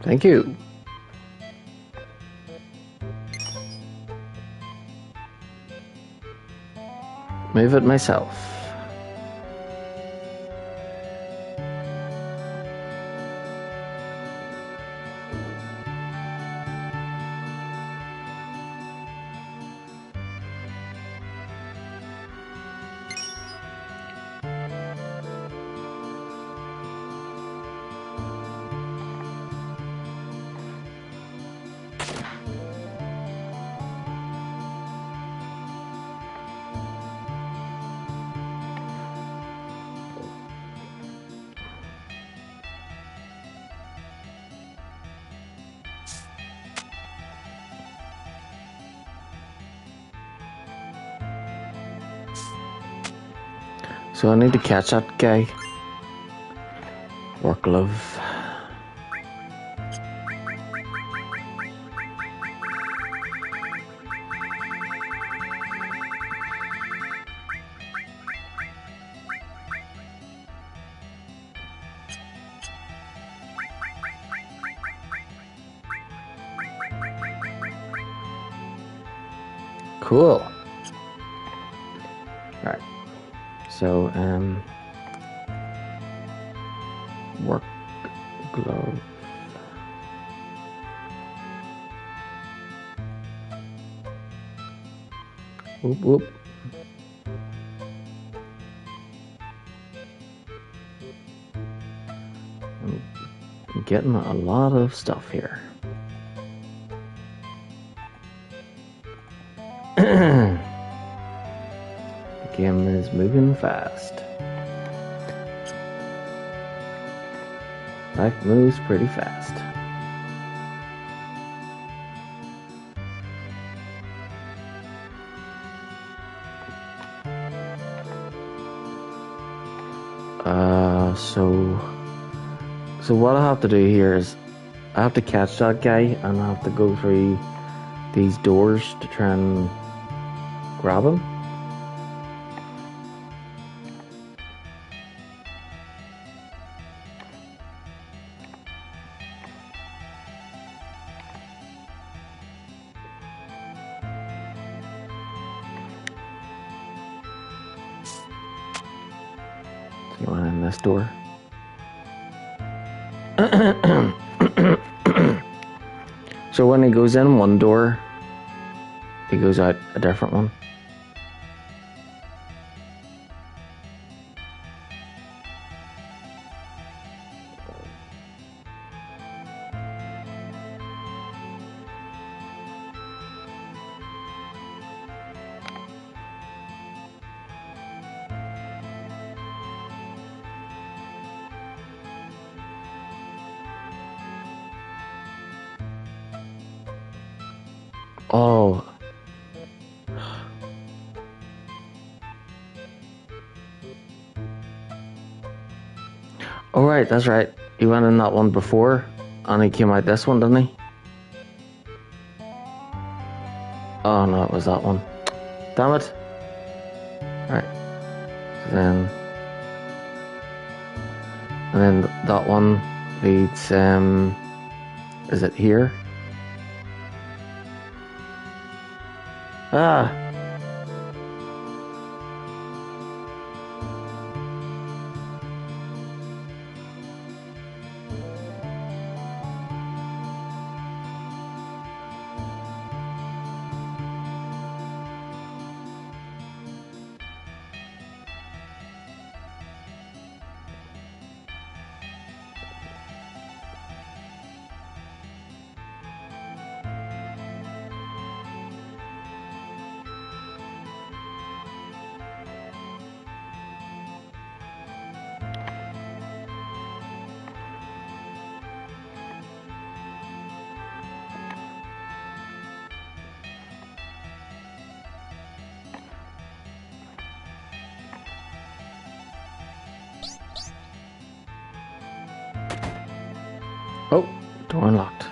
S2: Thank you. Move it myself. So I need to catch that guy. Work glove. Cool. Right. So, work glove. Whoop whoop. I'm getting a lot of stuff here. The game is moving fast. Life moves pretty fast. So what I have to do here is I have to catch that guy and I have to go through these doors to try and grab him. So you want in this door? So when he goes in one door, he goes out a different one. Oh. Oh right, that's right. He went in that one before, and he came out this one, didn't he? Oh no, it was that one. Damn it. Right. And then that one leads, is it here? Ah! Oh, door unlocked.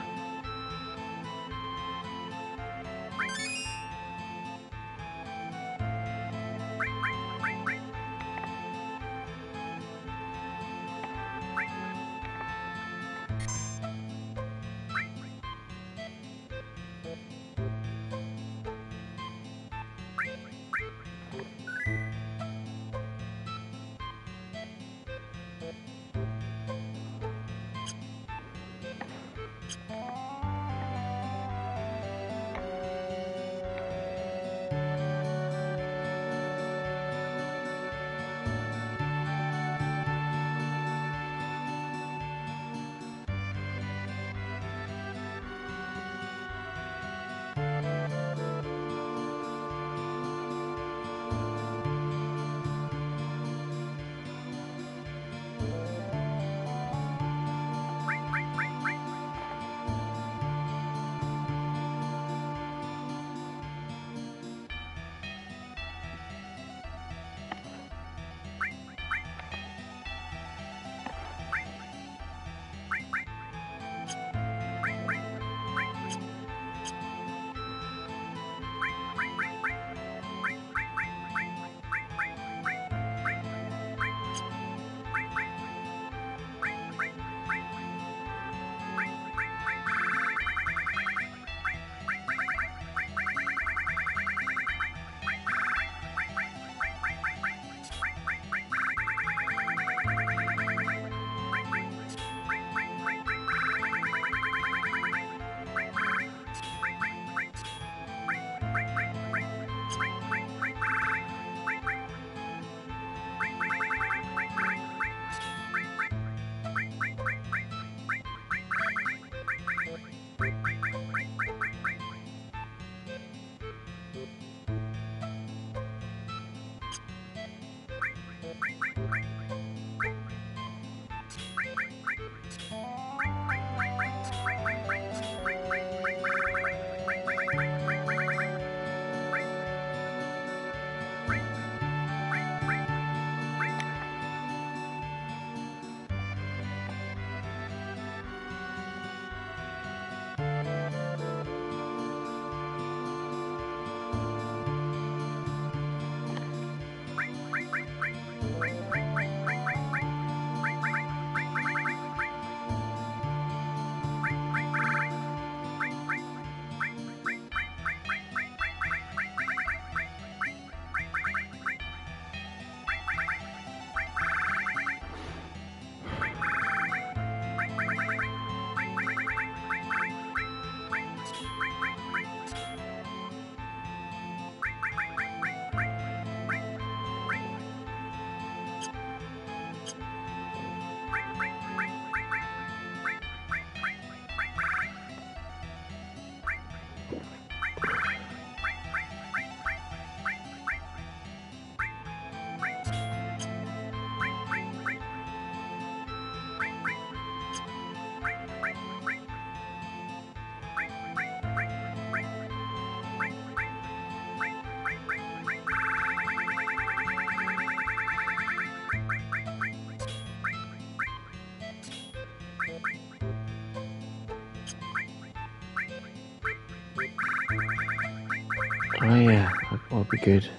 S2: Oh yeah, that would be good.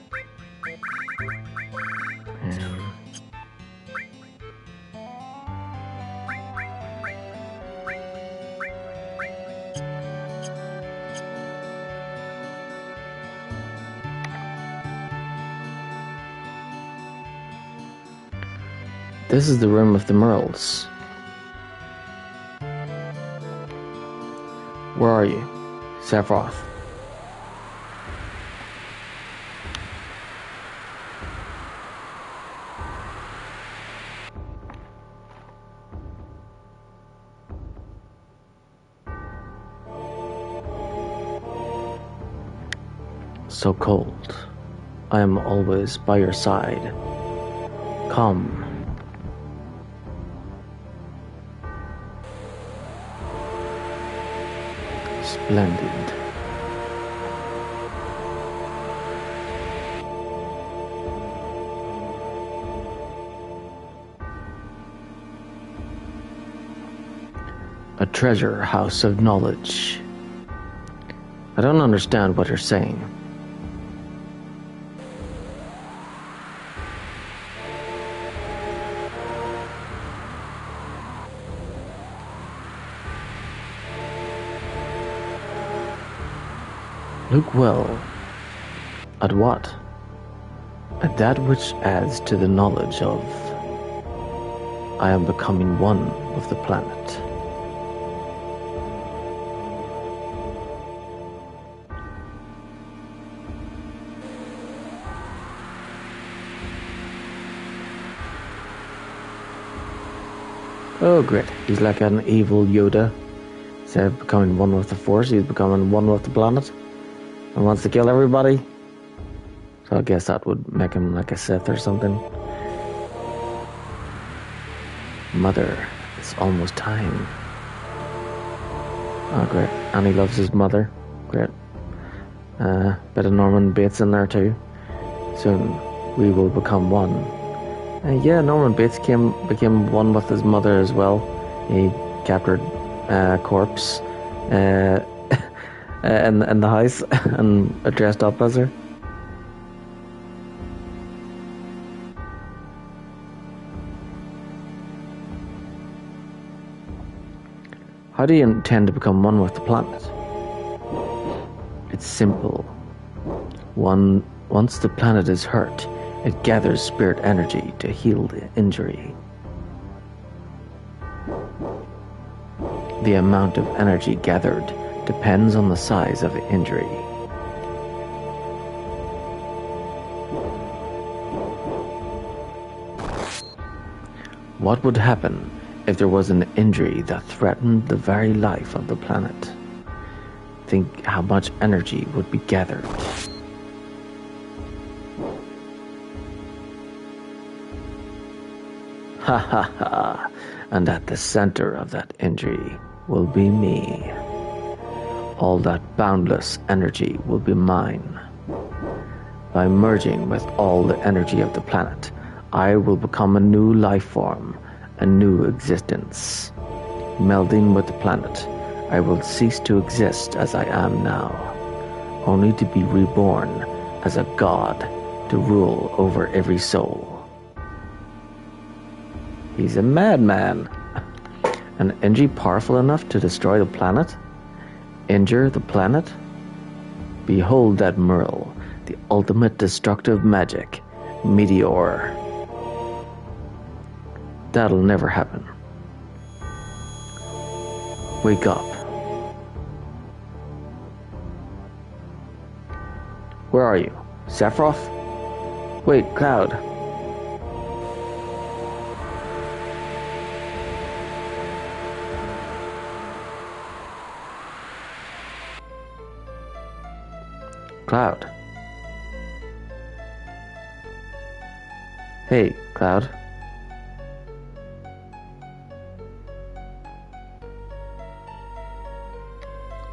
S2: This is the room of the Merles. Where are you, Sephiroth? So cold. I am always by your side. Come. Splendid. A treasure house of knowledge. I don't understand what you're saying. Look well. At what? At that which adds to the knowledge of. I am becoming one with the planet. Oh great, he's like an evil Yoda. Instead of becoming one with the Force, he's becoming one with the planet. And wants to kill everybody. So I guess that would make him like a Sith or something. Mother, it's almost time. Oh great, and he loves his mother. Great. Bit of Norman Bates in there too. Soon we will become one. Yeah, Norman Bates became one with his mother as well. He captured corpse in the house and dressed up as her. How do you intend to become one with the planet? It's simple. Once the planet is hurt, it gathers spirit energy to heal the injury. The amount of energy gathered depends on the size of the injury. What would happen if there was an injury that threatened the very life of the planet? Think how much energy would be gathered. Ha ha ha! And at the center of that injury will be me. All that boundless energy will be mine. By merging with all the energy of the planet, I will become a new life form, a new existence. Melding with the planet, I will cease to exist as I am now, only to be reborn as a god to rule over every soul. He's a madman. An energy powerful enough to destroy the planet? Injure the planet? Behold that Merle, the ultimate destructive magic, Meteor. That'll never happen. Wake up. Where are you? Sephiroth? Wait, Cloud. Cloud. Hey, Cloud.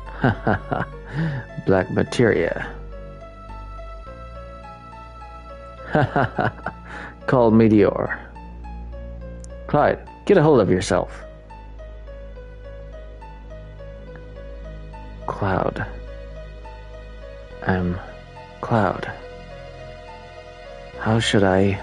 S2: Ha ha ha. Black materia. Ha ha ha. Called Meteor. Clyde, get a hold of yourself. Cloud. I'm cloud. How should I...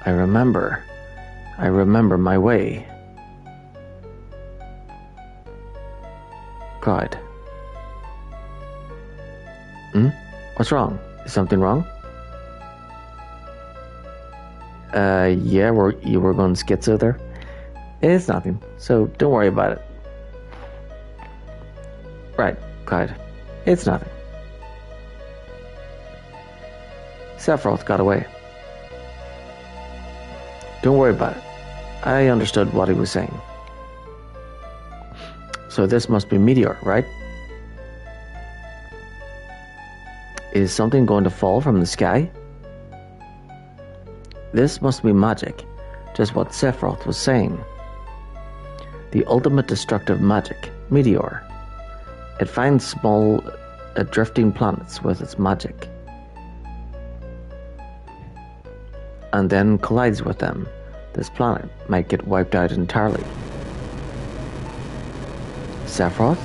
S2: I remember my way. God. What's wrong? Is something wrong? Yeah, you were going schizo there? It's nothing, so don't worry about it. Right, Clyde. It's nothing. Sephiroth got away. Don't worry about it. I understood what he was saying. So this must be Meteor, right? Is something going to fall from the sky? This must be magic, just what Sephiroth was saying. The ultimate destructive magic, Meteor. It finds small, drifting planets with its magic, and then collides with them. This planet might get wiped out entirely. Sephiroth?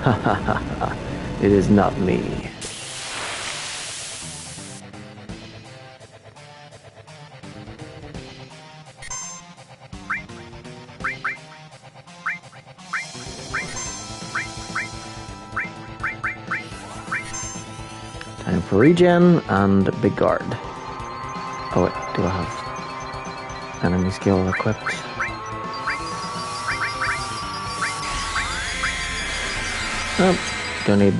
S2: Ha ha ha ha. It is not me. Time for regen and big guard. Oh wait, do I have enemy skill equipped? Oh, don't need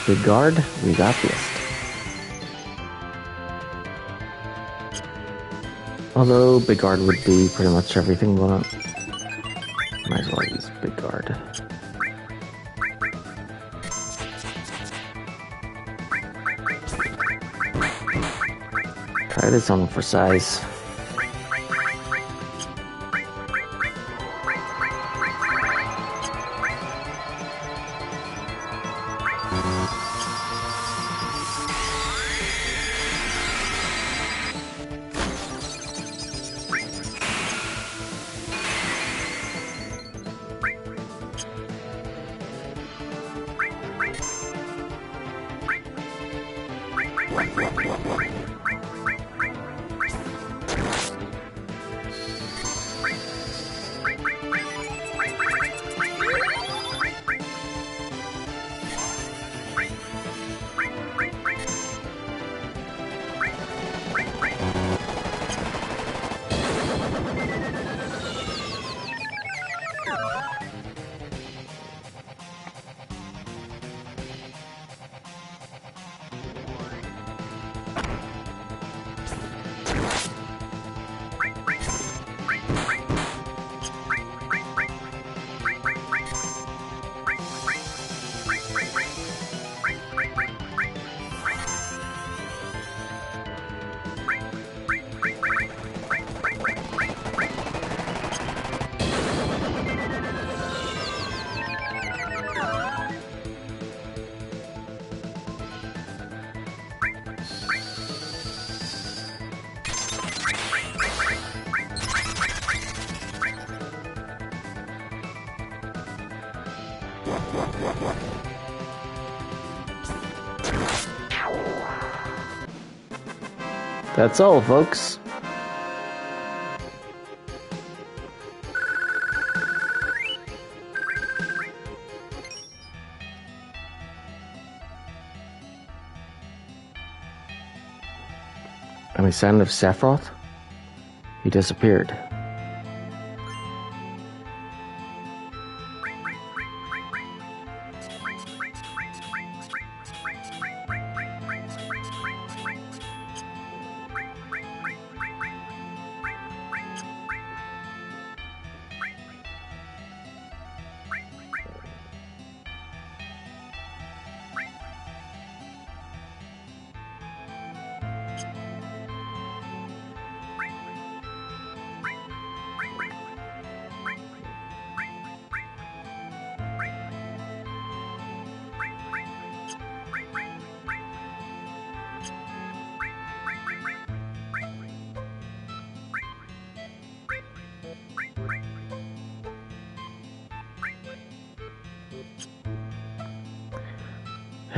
S2: big guard. We got this. Although big guard would be pretty much everything, but might as well use big guard. Try this on for size. That's all, folks. Any sign of Sephiroth? He disappeared.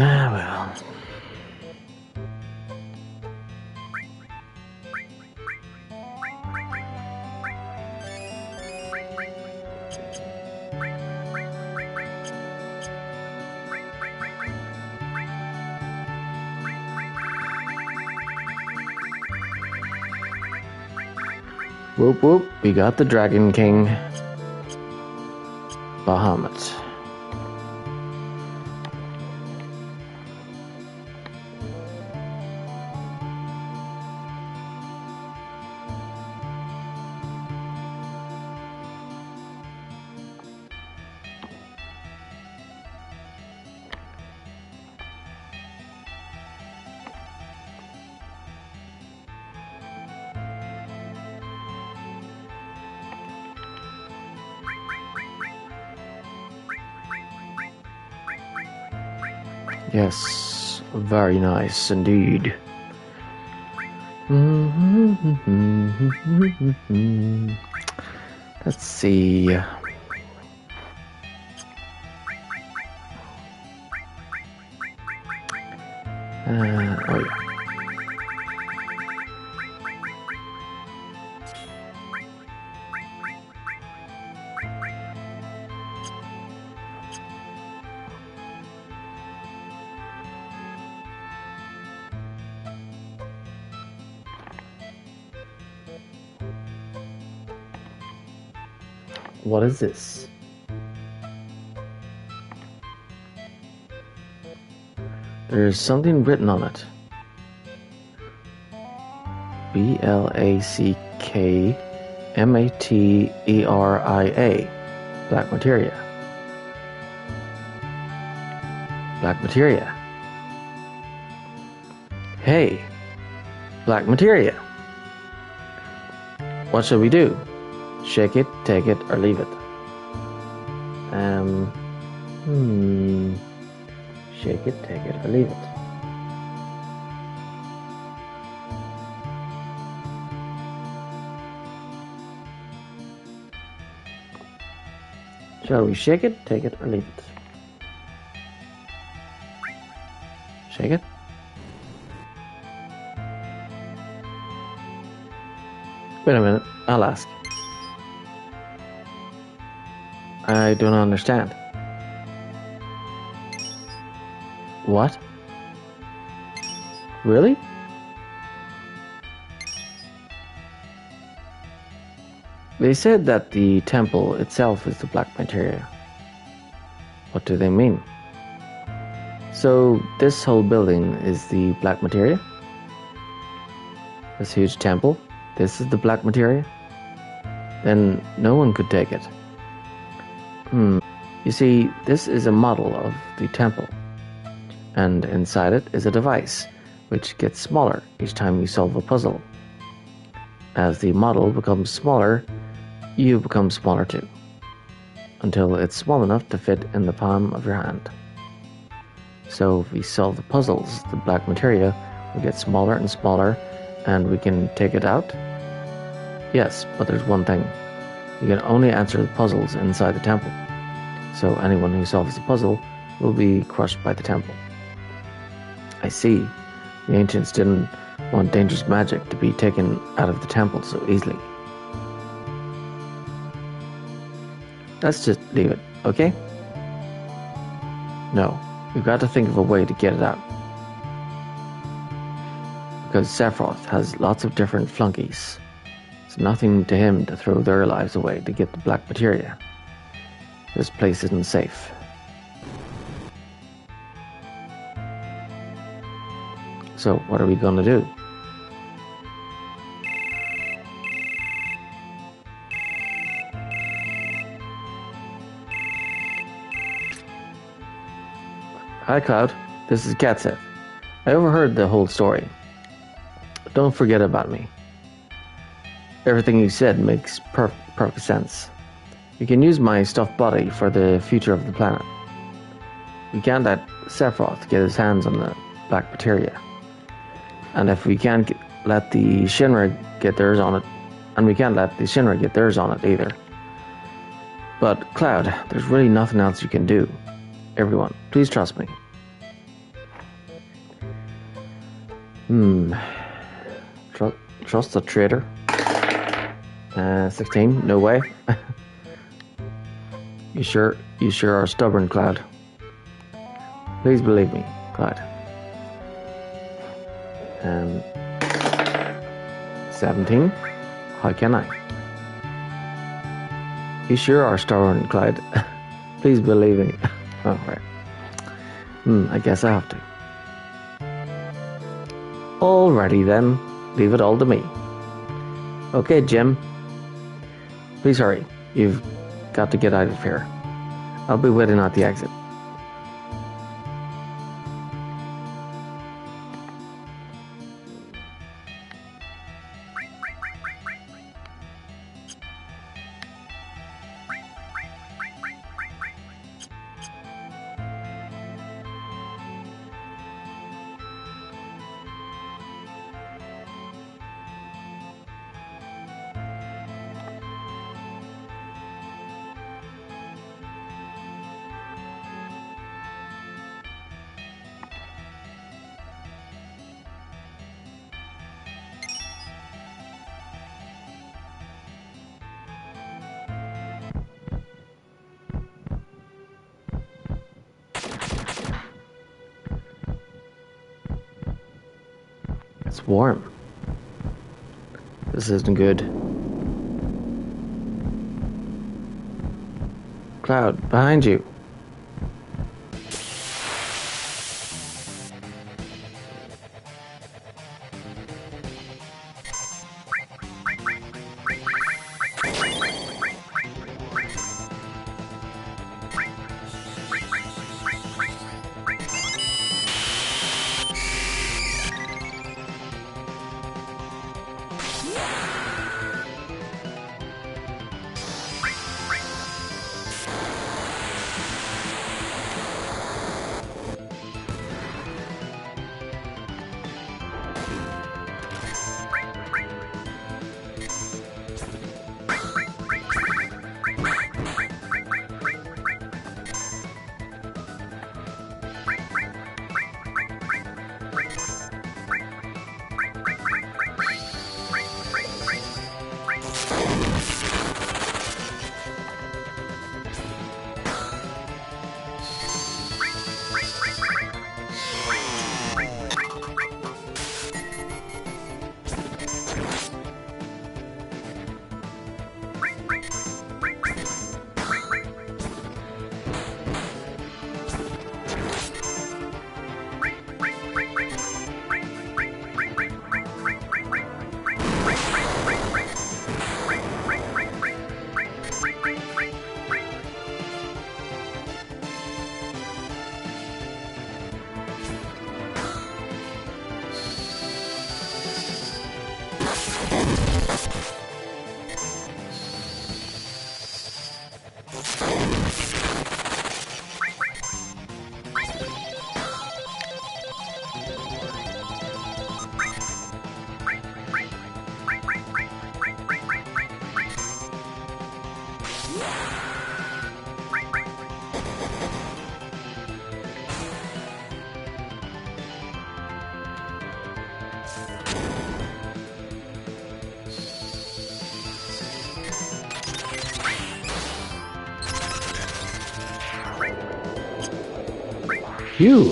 S2: Ah, well. Whoop whoop, we got the Dragon King. Bahamut. Yes, very nice indeed. Let's see. Oh yeah. What is this? There's something written on it. BLACKMATERIA. Black materia. Black materia. Hey, black materia. What shall we do? Shake it, take it, or leave it? Shake it, take it, or leave it? Shall we shake it, take it, or leave it? Shake it? Wait a minute, I'll ask. I don't understand. What? Really? They said that the temple itself is the black materia. What do they mean? So this whole building is the black materia? This huge temple? This is the black materia? Then no one could take it. You see, this is a model of the temple. And inside it is a device, which gets smaller each time you solve a puzzle. As the model becomes smaller, you become smaller too, until it's small enough to fit in the palm of your hand. So if we solve the puzzles, the black materia will get smaller and smaller, and we can take it out? Yes, but there's one thing. You can only answer the puzzles inside the temple. So anyone who solves the puzzle will be crushed by the temple. I see. The ancients didn't want dangerous magic to be taken out of the temple so easily. Let's just leave it, okay? No, we've got to think of a way to get it out. Because Sephiroth has lots of different flunkies. It's nothing to him to throw their lives away to get the black materia. This place isn't safe. So what are we gonna do? Hi Cloud, this is Katseth. I overheard the whole story. Don't forget about me. Everything you said makes perfect sense. You can use my stuffed body for the future of the planet. We can't let Sephiroth get his hands on the black materia. And if we can't let the Shinra get theirs on it, and we can't let the Shinra get theirs on it either. But Cloud, there's really nothing else you can do. Everyone, please trust me. Trust a traitor. 16. No way. You sure are stubborn, Cloud. Please believe me, Cloud. 17. How can I? You sure are stubborn, Clyde. Please believe me. Oh, right. I guess I have to. Alrighty then. Leave it all to me. Okay, Jim. Please hurry. You've got to get out of here. I'll be waiting at the exit. It's warm. This isn't good. Cloud, behind you. Phew.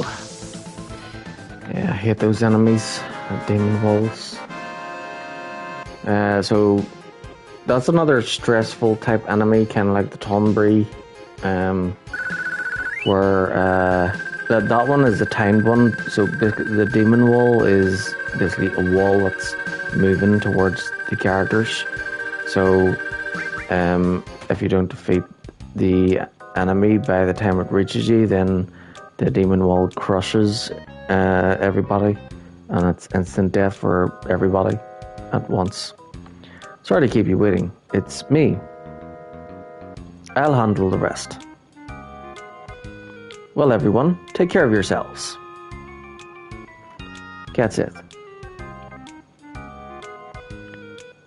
S2: Yeah, I hate those enemies, demon walls. So that's another stressful type enemy, kind of like the Tonbri, where that one is the timed one. So the demon wall is basically a wall that's moving towards the characters. So if you don't defeat the enemy by the time it reaches you, then the demon wall crushes everybody, and it's instant death for everybody at once. Sorry to keep you waiting. It's me. I'll handle the rest. Well, everyone, take care of yourselves. That's it.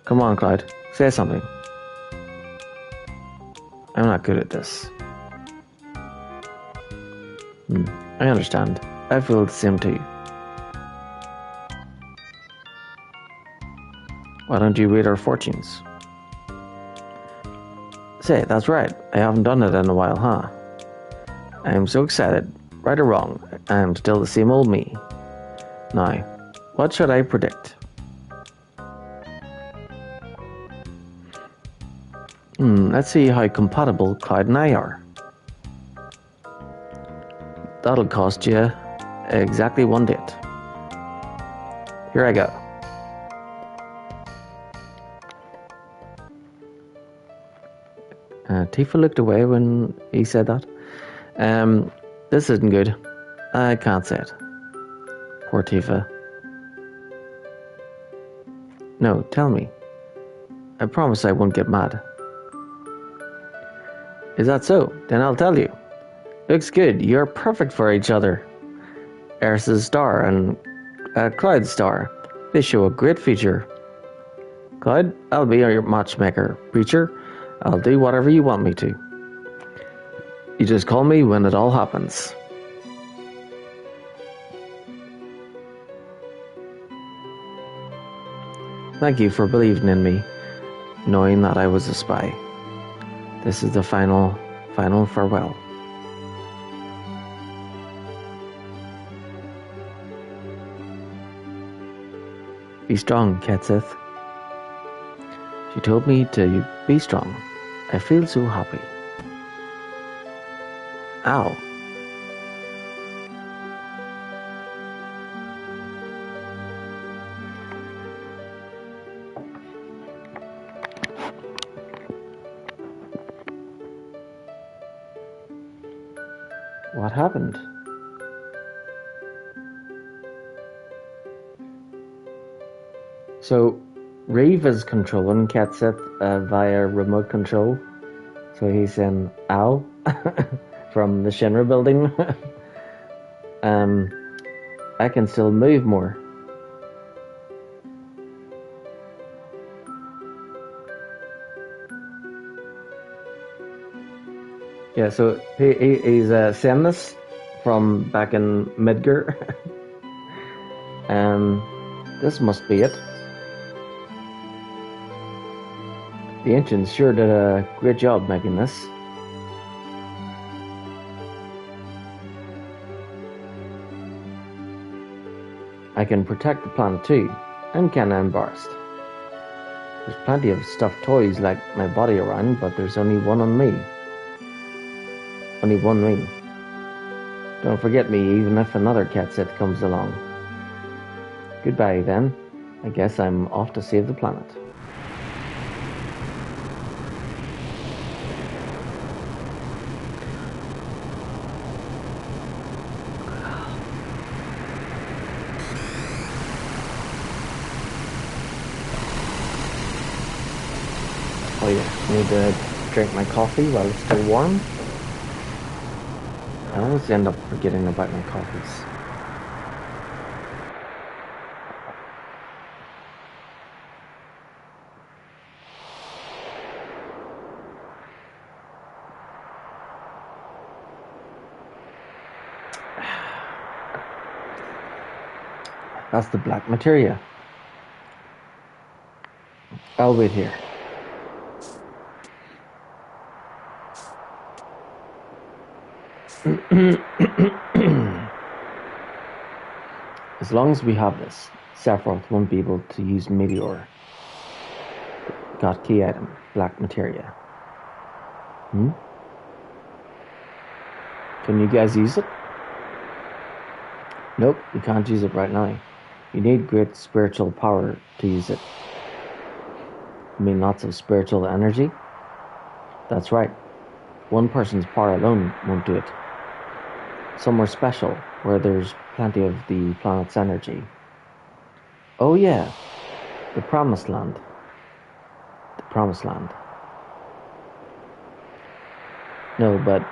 S2: Come on, Clyde. Say something. I'm not good at this. I understand. I feel the same too. Why don't you read our fortunes? Say, that's right. I haven't done it in a while, huh? I am so excited. Right or wrong, I am still the same old me. Now, what should I predict? Let's see how compatible Cloud and I are. That'll cost you exactly 1 date. Here I go. Tifa looked away when he said that. This isn't good. I can't say it. Poor Tifa. No, tell me. I promise I won't get mad. Is that so? Then I'll tell you. Looks good. You're perfect for each other. Eris's star and Cloud's star. They show a great future. Cloud, I'll be your matchmaker. Preacher, I'll do whatever you want me to. You just call me when it all happens. Thank you for believing in me, knowing that I was a spy. This is the final farewell. Be strong, Ketsith. She told me to be strong. I feel so happy. Ow. What happened? So, Reeve is controlling Ketsith via remote control. So he's saying, ow, from the Shinra building. I can still move more. Yeah, so he's saying this from back in Midgar. This must be it. The ancients sure did a great job making this. I can protect the planet too. I'm kinda embarrassed. There's plenty of stuffed toys like my body around, but there's only one on me. Only one me. Don't forget me even if another Ketsith comes along. Goodbye then. I guess I'm off to save the planet. Oh yeah, I need to drink my coffee while it's still warm. I always end up forgetting about my coffees. That's the black materia. I'll wait here. As long as we have this, Sephiroth won't be able to use Meteor. Got key item, black materia. Can you guys use it? Nope, you can't use it right now. You need great spiritual power to use it. I mean lots of spiritual energy? That's right. One person's power alone won't do it. Somewhere special, where there's plenty of the planet's energy. Oh yeah, the Promised Land. The Promised Land. No, but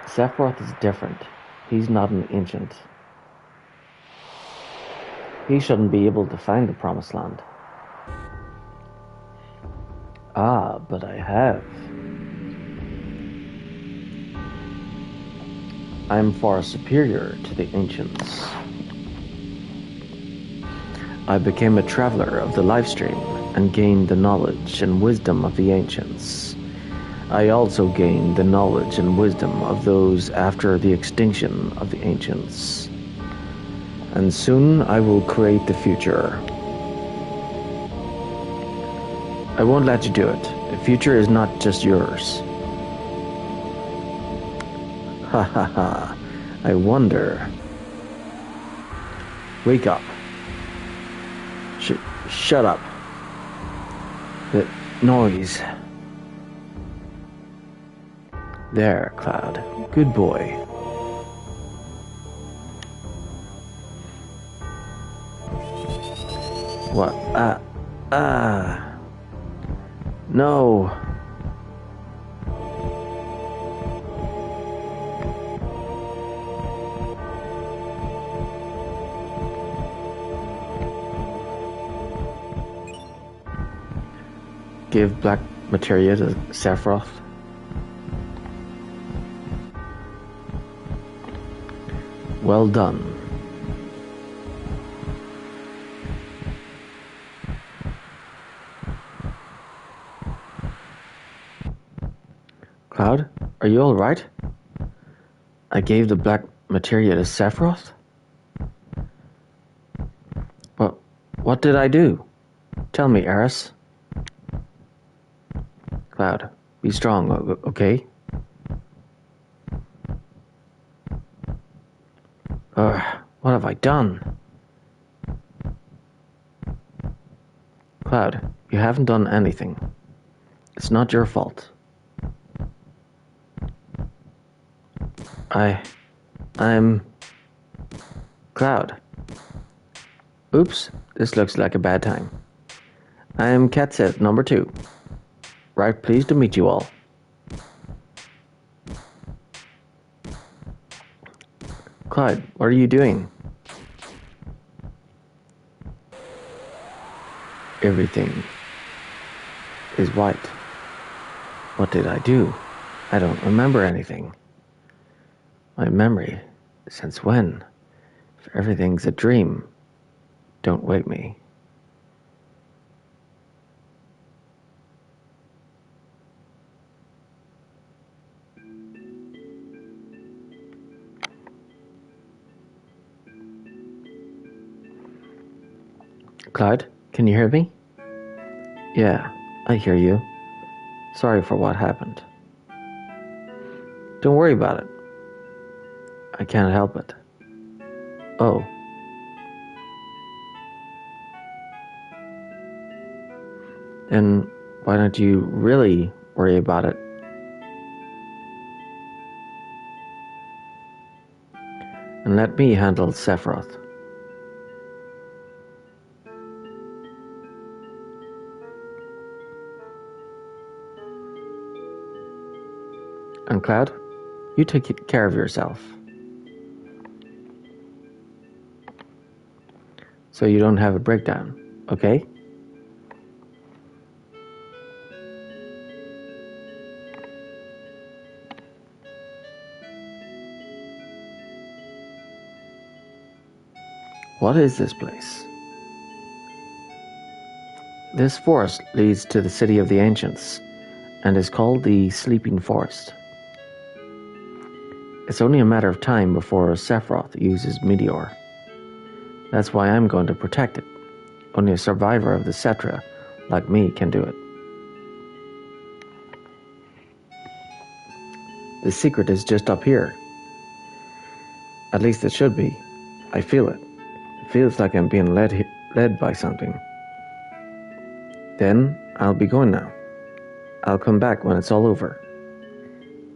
S2: Sephiroth is different. He's not an ancient. He shouldn't be able to find the Promised Land. Ah, but I have. I'm far superior to the ancients. I became a traveler of the lifestream and gained the knowledge and wisdom of the ancients. I also gained the knowledge and wisdom of those after the extinction of the ancients. And soon I will create the future. I won't let you do it. The future is not just yours. Ha ha ha. I wonder. Wake up. Shut up. The noise. There, Cloud. Good boy. What? No. Give black materia to Sephiroth. Well done. Cloud, are you all right? I gave the black materia to Sephiroth? What did I do? Tell me, Eris. Cloud, be strong, okay? What have I done? Cloud, you haven't done anything. It's not your fault. I'm... Cloud. Oops, this looks like a bad time. I'm Catset number 2. Right, pleased to meet you all. Clyde, what are you doing? Everything is white. What did I do? I don't remember anything. My memory, since when? If everything's a dream, don't wake me. Clyde, can you hear me? Yeah, I hear you. Sorry for what happened. Don't worry about it. I can't help it. Oh. Then why don't you really worry about it? And let me handle Sephiroth. And Cloud, you take care of yourself. So you don't have a breakdown, okay? What is this place? This forest leads to the city of the ancients and is called the Sleeping Forest. It's only a matter of time before Sephiroth uses Meteor. That's why I'm going to protect it. Only a survivor of the Cetra like me can do it. The secret is just up here. At least it should be. I feel it. It feels like I'm being led by something. Then I'll be going now. I'll come back when it's all over.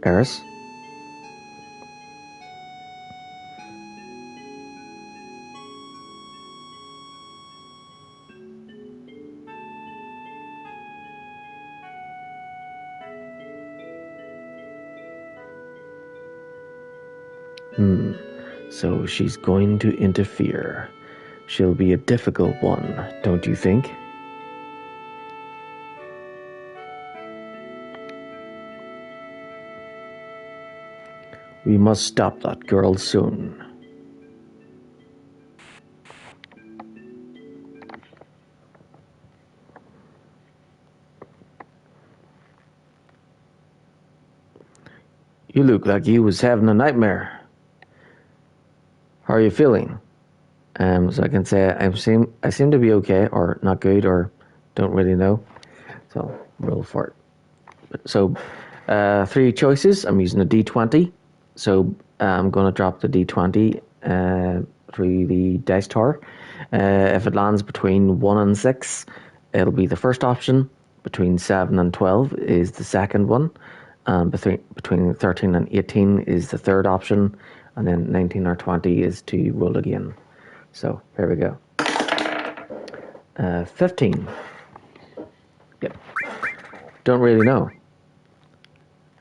S2: Eris? So she's going to interfere. She'll be a difficult one, don't you think? We must stop that girl soon. You look like you was having a nightmare. How are you feeling? So I can say I seem to be okay, or not good, or don't really know. So roll for it. So 3 choices. I'm using a D20. So I'm going to drop the D20 through the dice tower. If it lands between 1 and 6, it'll be the first option. Between 7 and 12 is the second one. Between 13 and 18 is the third option. And then 19 or 20 is to roll again. So here we go. 15. Yep. Don't really know.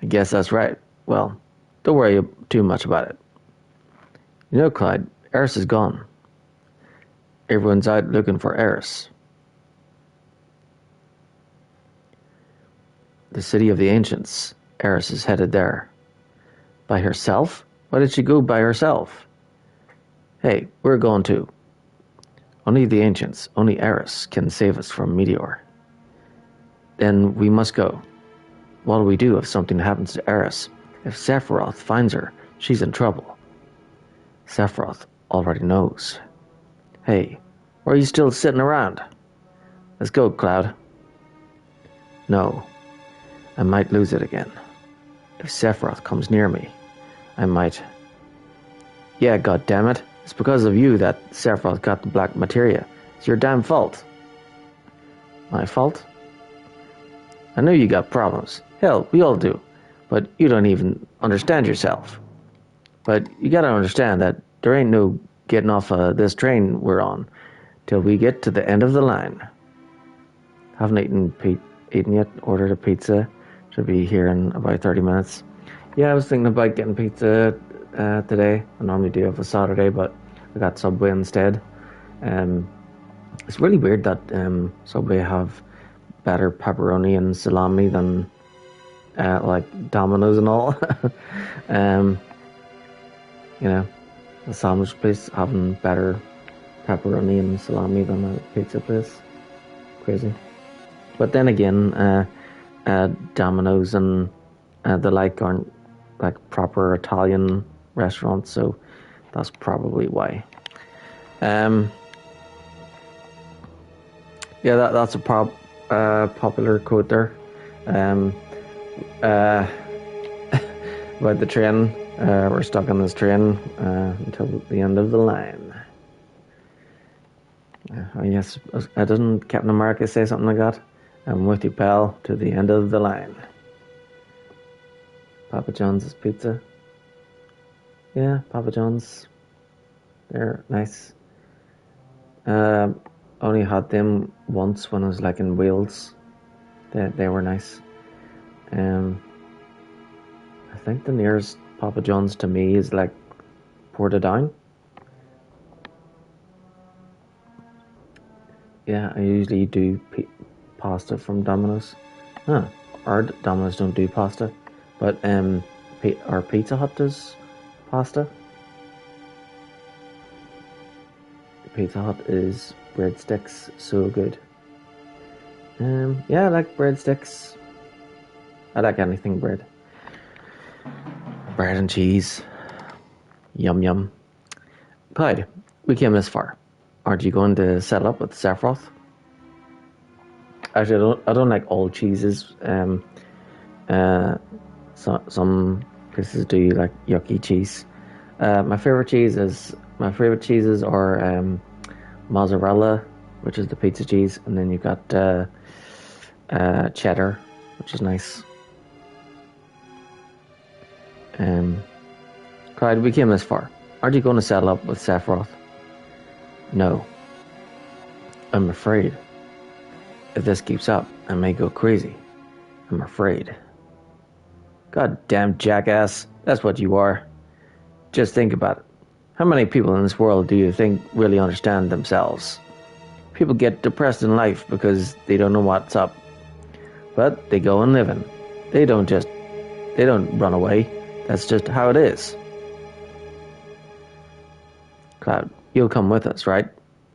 S2: I guess that's right. Well, don't worry too much about it. You know, Clyde, Eris is gone. Everyone's out looking for Eris. The city of the ancients. Eris is headed there. By herself? Why did she go by herself? Hey, we're going too. Only the ancients, only Eris can save us from Meteor. Then we must go. What do we do if something happens to Eris? If Sephiroth finds her, she's in trouble. Sephiroth already knows. Hey, why are you still sitting around? Let's go, Cloud. No, I might lose it again. If Sephiroth comes near me, I might... Yeah, goddammit. It's because of you that Sephiroth got the black materia. It's your damn fault. My fault? I know you got problems. Hell, we all do. But you don't even understand yourself. But you gotta understand that there ain't no getting off this train we're on till we get to the end of the line. Haven't eaten yet. Ordered a pizza. Should be here in about 30 minutes. Yeah, I was thinking about getting pizza today. I normally do have a Saturday, but I got Subway instead. It's really weird that Subway have better pepperoni and salami than like Domino's and all. You know, the sandwich place having better pepperoni and salami than a pizza place. Crazy. But then again, Domino's and the like aren't like proper Italian restaurants, so that's probably why. Yeah, that's a popular quote there. About the train. We're stuck on this train until the end of the line. Oh yes, doesn't Captain America say something like that? I'm with you, pal, to the end of the line. Papa John's pizza. Yeah, Papa John's. They're nice. Only had them once when I was like in Wales. They were nice. I think the nearest Papa John's to me is like Portadown. Yeah, I usually do pasta from Domino's. Huh. Our Domino's don't do pasta, but our Pizza Hut does pasta. Pizza Hut is breadsticks, so good. Yeah, I like breadsticks. I like anything bread. Bread and cheese. Yum yum. Clyde, we came this far. Aren't you going to settle up with Sephiroth? Actually, I don't like all cheeses. Some places do like yucky cheese. My favorite cheeses are mozzarella, which is the pizza cheese, and then you got cheddar, which is nice. Clyde, we came this far. Aren't you going to settle up with Sephiroth? No. I'm afraid. If this keeps up, I may go crazy. I'm afraid. Goddamn jackass. That's what you are. Just think about it. How many people in this world do you think really understand themselves? People get depressed in life because they don't know what's up. But they go on living. They don't run away. That's just how it is. Cloud, you'll come with us, right?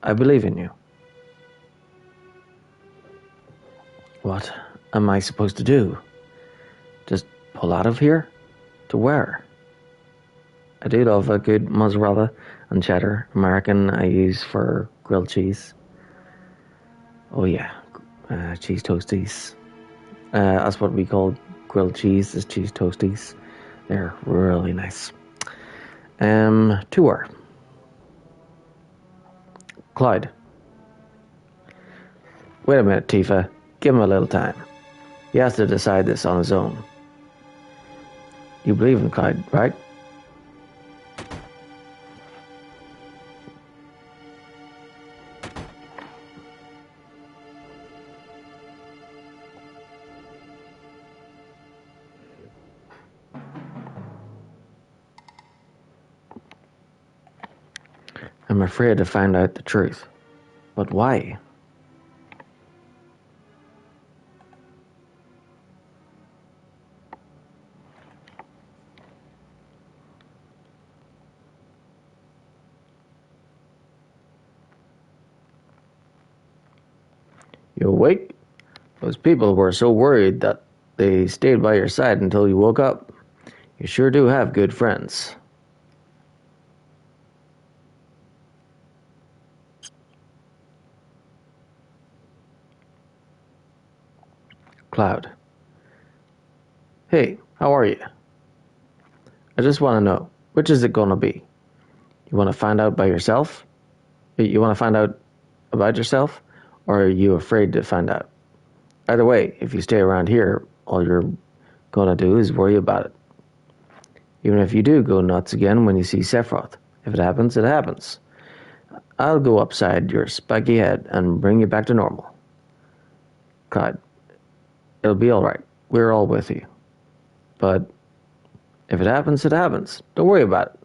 S2: I believe in you. What am I supposed to do? Just pull out of here? To where? I do love a good mozzarella and cheddar. American I use for grilled cheese. Oh yeah, cheese toasties. That's what we call grilled cheese, is cheese toasties. They're really nice. To where? Clyde. Wait a minute, Tifa. Give him a little time. He has to decide this on his own. You believe in Clyde, right? I'm afraid to find out the truth. But why? You awake? Those people were so worried that they stayed by your side until you woke up. You sure do have good friends. Cloud. Hey, how are you? I just want to know, which is it gonna be? You want to find out by yourself? You want to find out about yourself? Or are you afraid to find out? Either way, if you stay around here, all you're gonna do is worry about it. Even if you do go nuts again when you see Sephiroth. If it happens, it happens. I'll go upside your spiky head and bring you back to normal. Clyde, it'll be alright. We're all with you. But if it happens, it happens. Don't worry about it.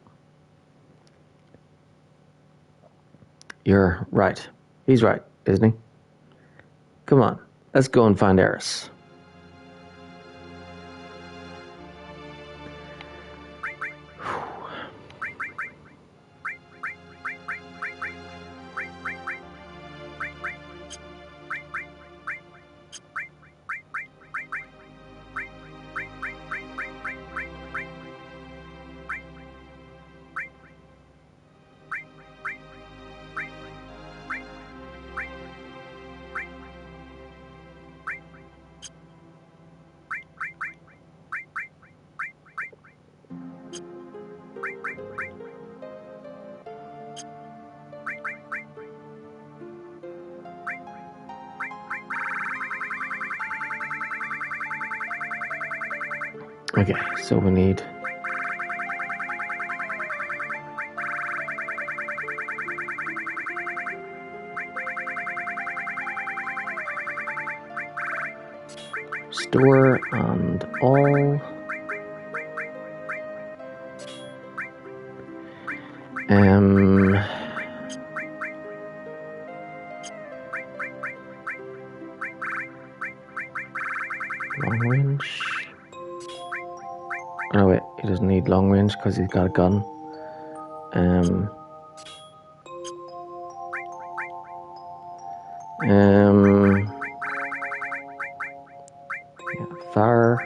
S2: You're right. He's right, isn't he? Come on, let's go and find Eris. Okay, so we need store and all. Long range. Oh wait, he doesn't need long range because he's got a gun. Yeah, fire.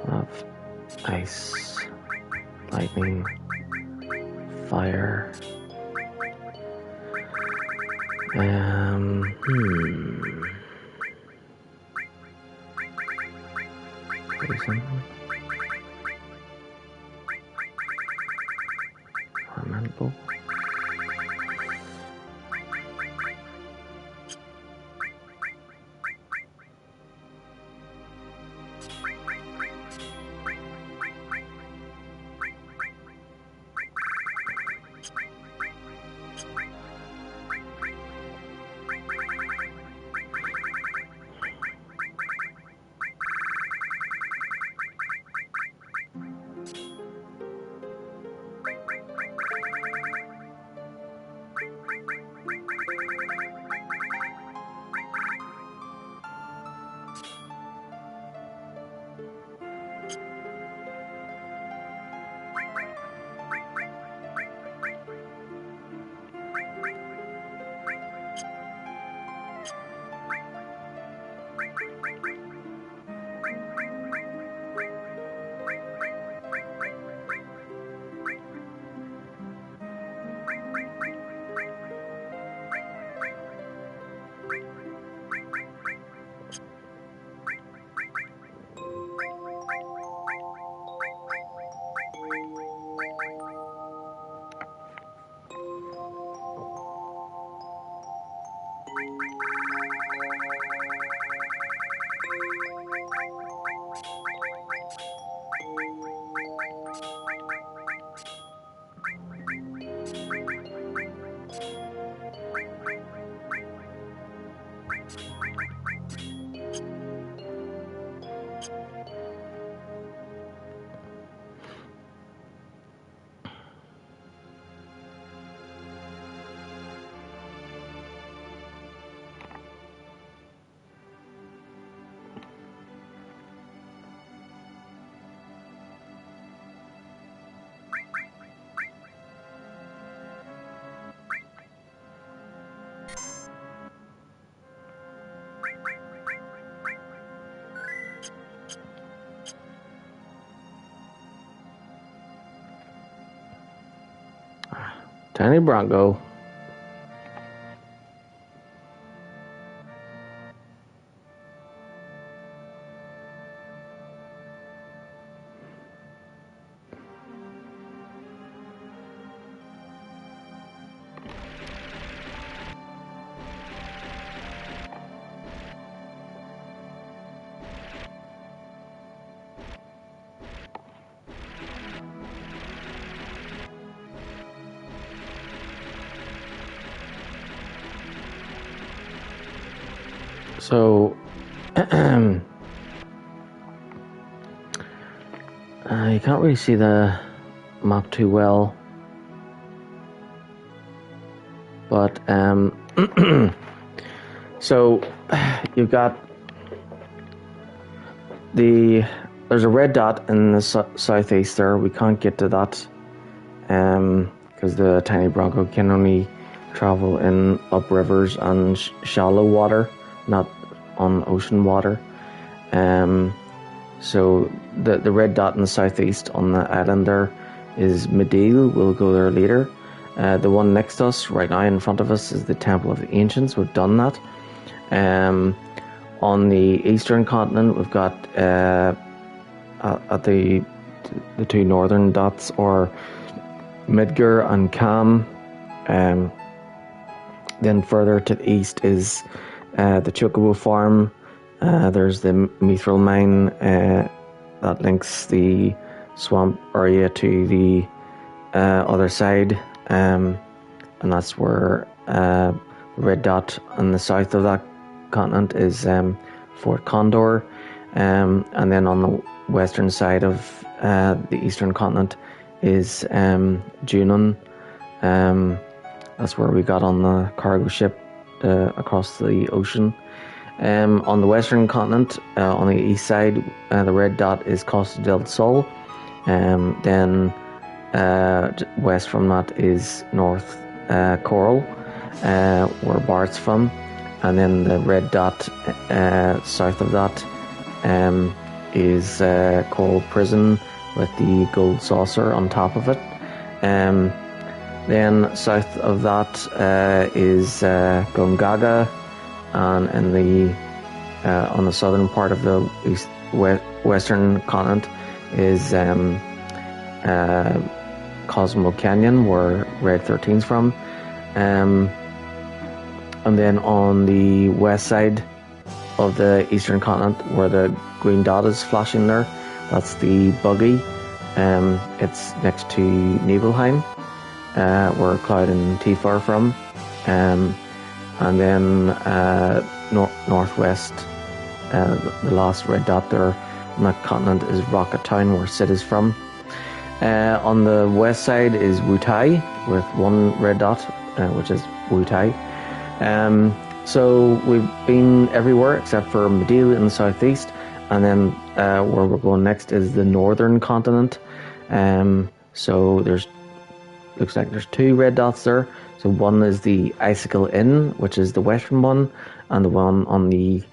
S2: Of ice, lightning, fire. Poison. Elemental. Tiny Bronco. So, you can't really see the map too well, but so you've got there's a red dot in the southeast there. We can't get to that because the Tiny Bronco can only travel in up rivers and shallow water, not on ocean water. So the red dot in the southeast on the island there is Medil. We'll go there later. The one next to us, right now in front of us, is the Temple of the Ancients. We've done that. On the eastern continent, we've got at the two northern dots, or Midgar and Cam. Then further to the east is the Chocobo Farm. There's the Mithril Mine that links the swamp area to the other side, and that's where the red dot on the south of that continent is Fort Condor, and then on the western side of the eastern continent is Junon. That's where we got on the cargo ship across the ocean. On the western continent, on the east side, the red dot is Costa del Sol. Then west from that is North Coral, where Bart's from. And then the red dot south of that is Coral Prison with the gold saucer on top of it. Then south of that is Gongaga, and in the on the southern part of the western continent is Cosmo Canyon, where Red 13's from. And then on the west side of the eastern continent, where the green dot is flashing there, that's the Buggy. It's next to Nibelheim, where Cloud and Tifa are from. And then northwest, the last red dot there on that continent is Rocket Town, where Sid is from. On the west side is Wutai, with one red dot, which is Wutai. So we've been everywhere except for Medil in the southeast, and then where we're going next is the northern continent. So looks like there's two red dots there. So one is the Icicle Inn, which is the western one, and the one on the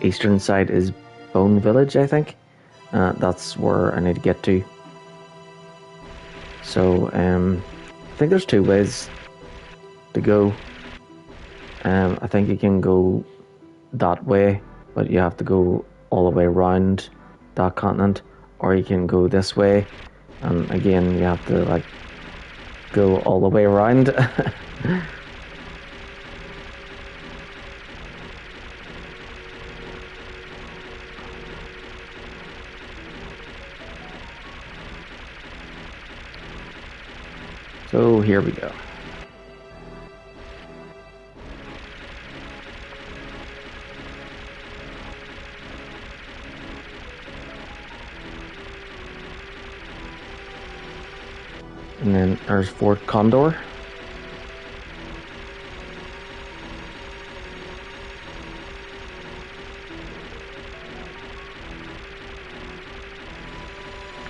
S2: eastern side is Bone Village, I think. That's where I need to get to. So I think there's two ways to go. I think you can go that way, but you have to go all the way around that continent, or you can go this way, and again you have to go all the way around. So here we go. And then there's Fort Condor.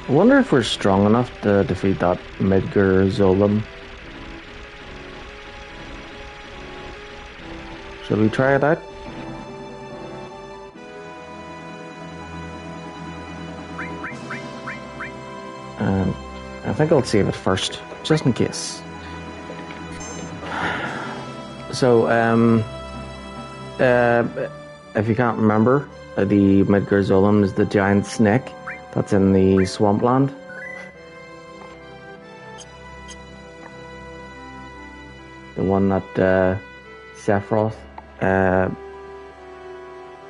S2: I wonder if we're strong enough to defeat that Midgar Zolom. Should we try it out? I think I'll save it first, just in case. So, if you can't remember, the Midgardzolan is the giant snake that's in the swampland. The one that Sephiroth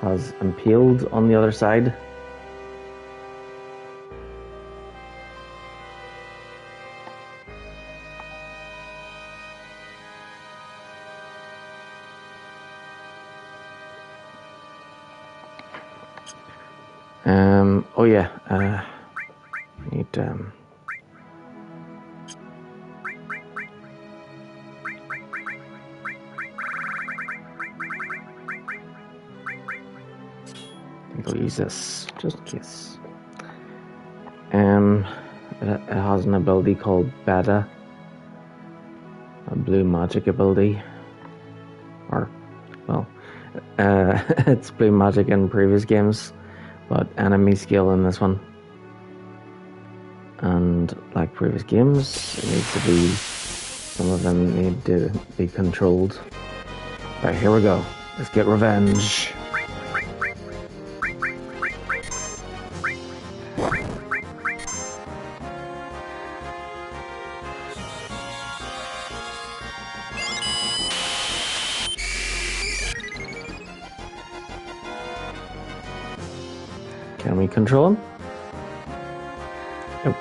S2: has impaled on the other side. Oh yeah, I need I think I'll use this just in case. It has an ability called Beta, a blue magic ability, or well, it's blue magic in previous games, but enemy skill in this one. And like previous games, it needs to be, some of them need to be controlled. Right, here we go. Let's get revenge. Can we control him? Nope.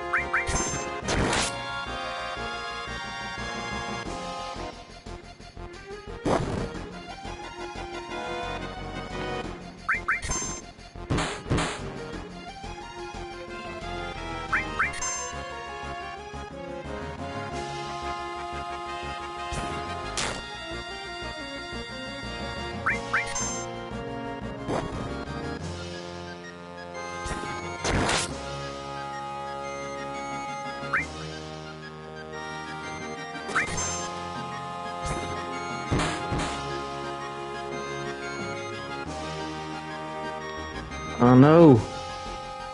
S2: Oh no!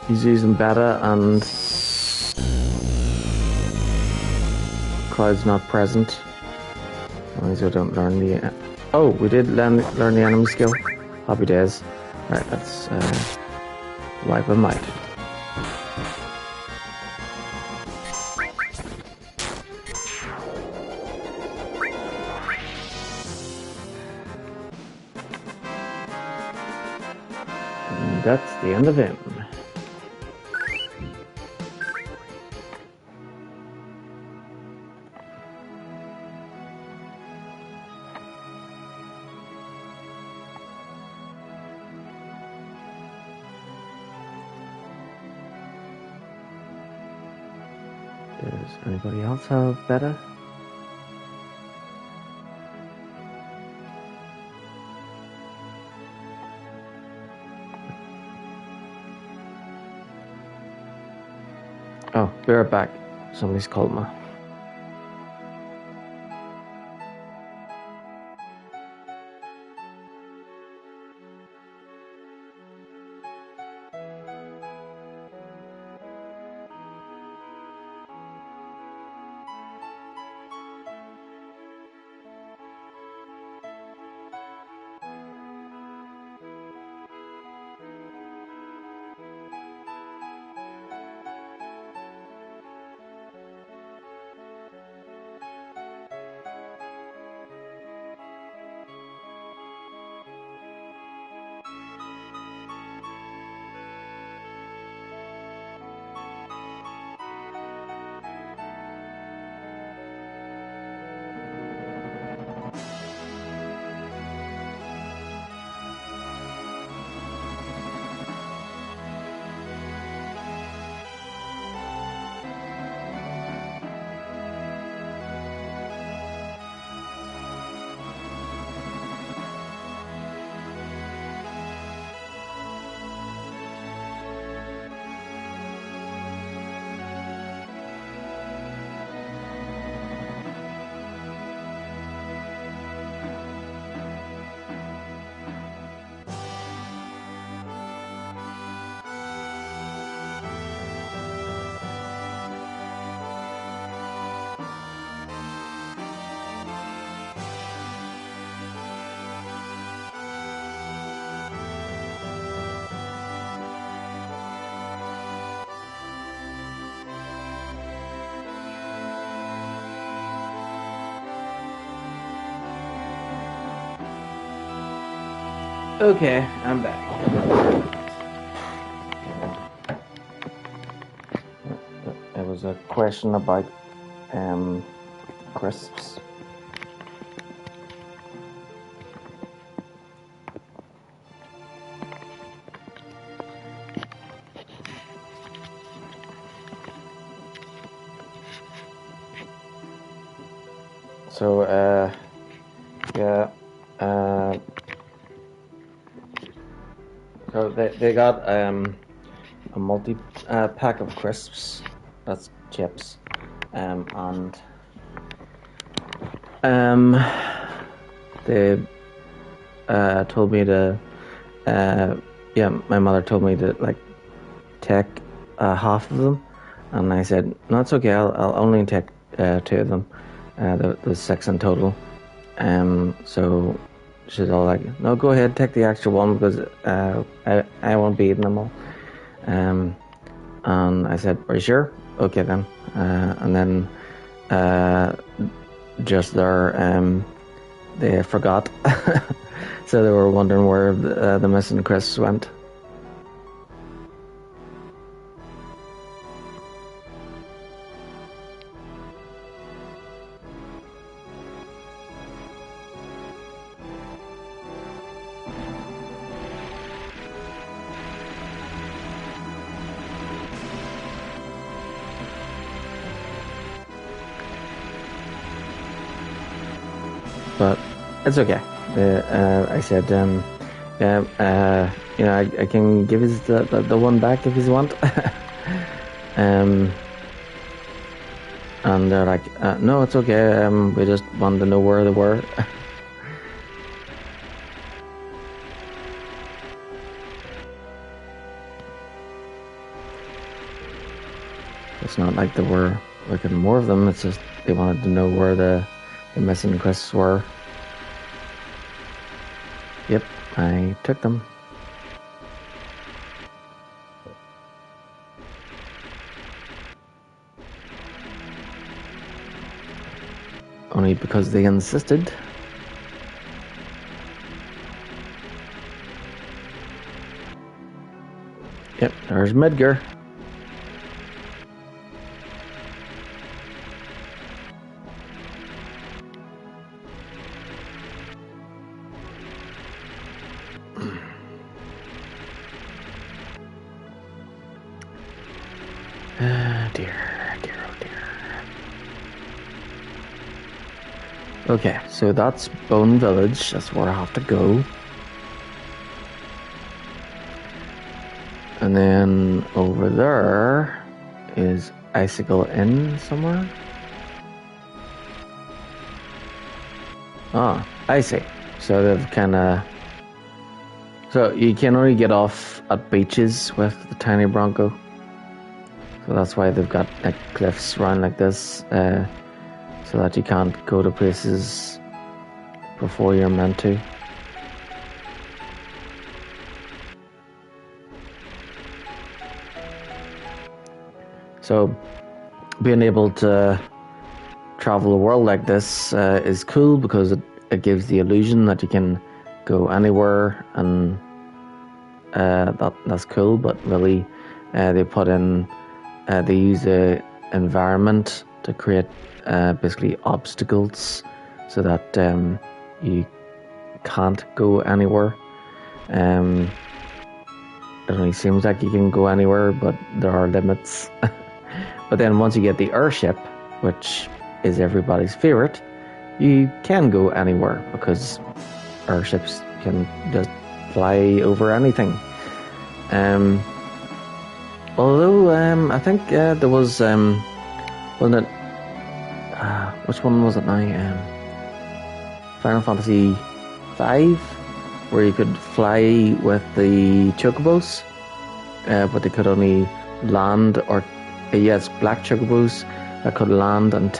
S2: He's using beta and Cloud's not present. As long as I don't learn the... Oh, we did learn the enemy skill. Happy days. Right, let's wipe him out. And that's the end of him. Does anybody else have beta? Oh, be right back. Somebody's called me.
S1: Okay, I'm back.
S2: It was a question about crisps. So, yeah, so they got a multi pack of crisps, that's chips, and they told me to, yeah, my mother told me to like take half of them, and I said no, it's okay. I'll only take 2 of them. There's 6 in total. So she's all like, no, go ahead, take the extra one because I won't be eating them all. And I said, are you sure? Okay then. And then just there, they forgot. So they were wondering where the missing crisps went. But it's okay. I said, yeah, you know, I can give his the one back if you want. And they're like, no, it's okay. We just wanted to know where they were. It's not like they were looking for more of them. It's just they wanted to know where the missing crisps were. Yep, I took them. Only because they insisted. Yep, there's Midgar. Okay, so that's Bone Village. That's where I have to go. And then over there is Icicle Inn somewhere. Ah, I see. So they've kind of... So you can only get off at beaches with the tiny Bronco. So that's why they've got like cliffs around like this. So that you can't go to places before you're meant to. So being able to travel the world like this is cool because it gives the illusion that you can go anywhere, and that's cool. But really, they put in they use the environment to create basically obstacles so that you can't go anywhere. It only seems like you can go anywhere, but there are limits. But then once you get the airship, which is everybody's favorite, you can go anywhere because airships can just fly over anything. Although I think there was wasn't it? Which one was it now? Final Fantasy V, where you could fly with the chocobos, but they could only land, or yes, black chocobos that could land and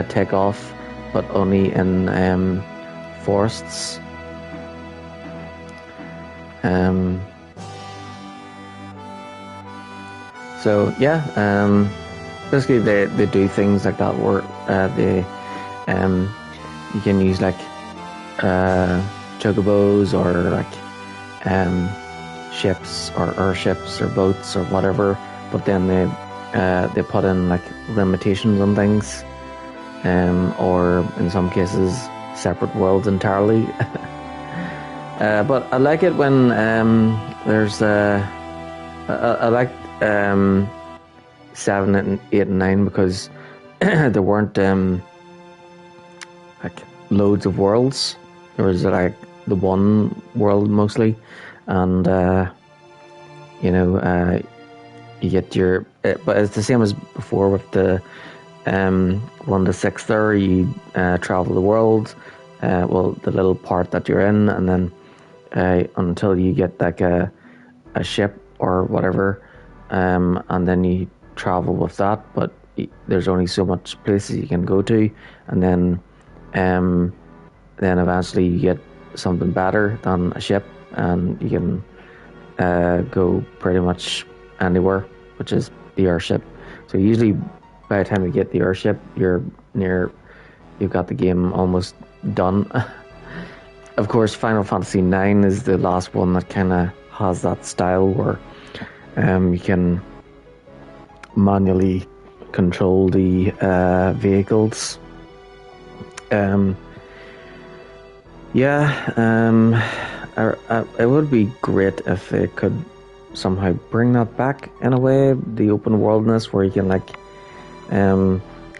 S2: take off, but only in forests. So yeah, basically they do things like that where you can use like chocobos or like ships or airships or boats or whatever, but then they put in like limitations on things, or in some cases separate worlds entirely. But I like it when there's I liked 7 and 8 and 9 because there weren't like loads of worlds. There was like the one world mostly, and you get your but it's the same as before with the 1 to 6 there. You travel the world, well, the little part that you're in, and then until you get like a ship or whatever, and then you travel with that, but there's only so much places you can go to, and then eventually you get something better than a ship, and you can go pretty much anywhere, which is the airship. So usually by the time you get the airship, you've got the game almost done. Of course, Final Fantasy IX is the last one that kind of has that style where you can manually control the vehicles. It would be great if they could somehow bring that back in a way, the open worldness where you can like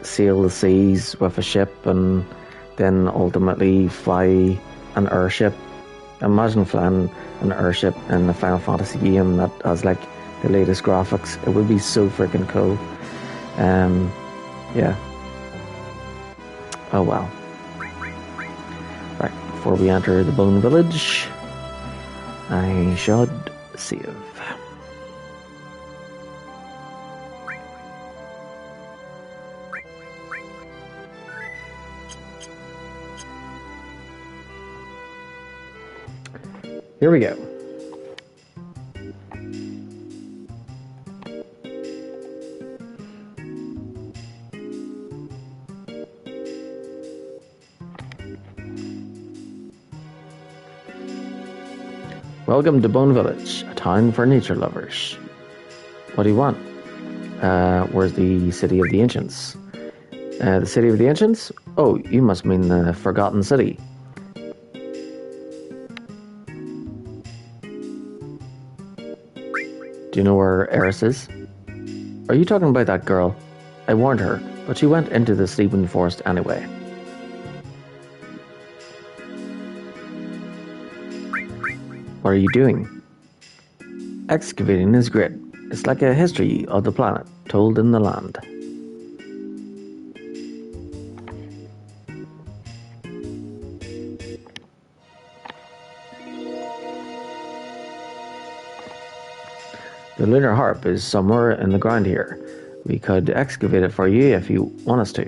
S2: sail the seas with a ship and then ultimately fly an airship. Imagine flying an airship in a Final Fantasy game that has like the latest graphics. It would be so freaking cool. Yeah. Oh well. Right, before we enter the Bone Village, I should save. Here we go. Welcome to Bone Village, a town for nature lovers. What do you want? Where's the City of the Ancients? The City of the Ancients? Oh, you must mean the Forgotten City. Do you know where Eris is? Are you talking about that girl? I warned her, but she went into the sleeping forest anyway. What are you doing? Excavating his grid. It's like a history of the planet told in the land. The lunar harp is somewhere in the ground here. We could excavate it for you if you want us to.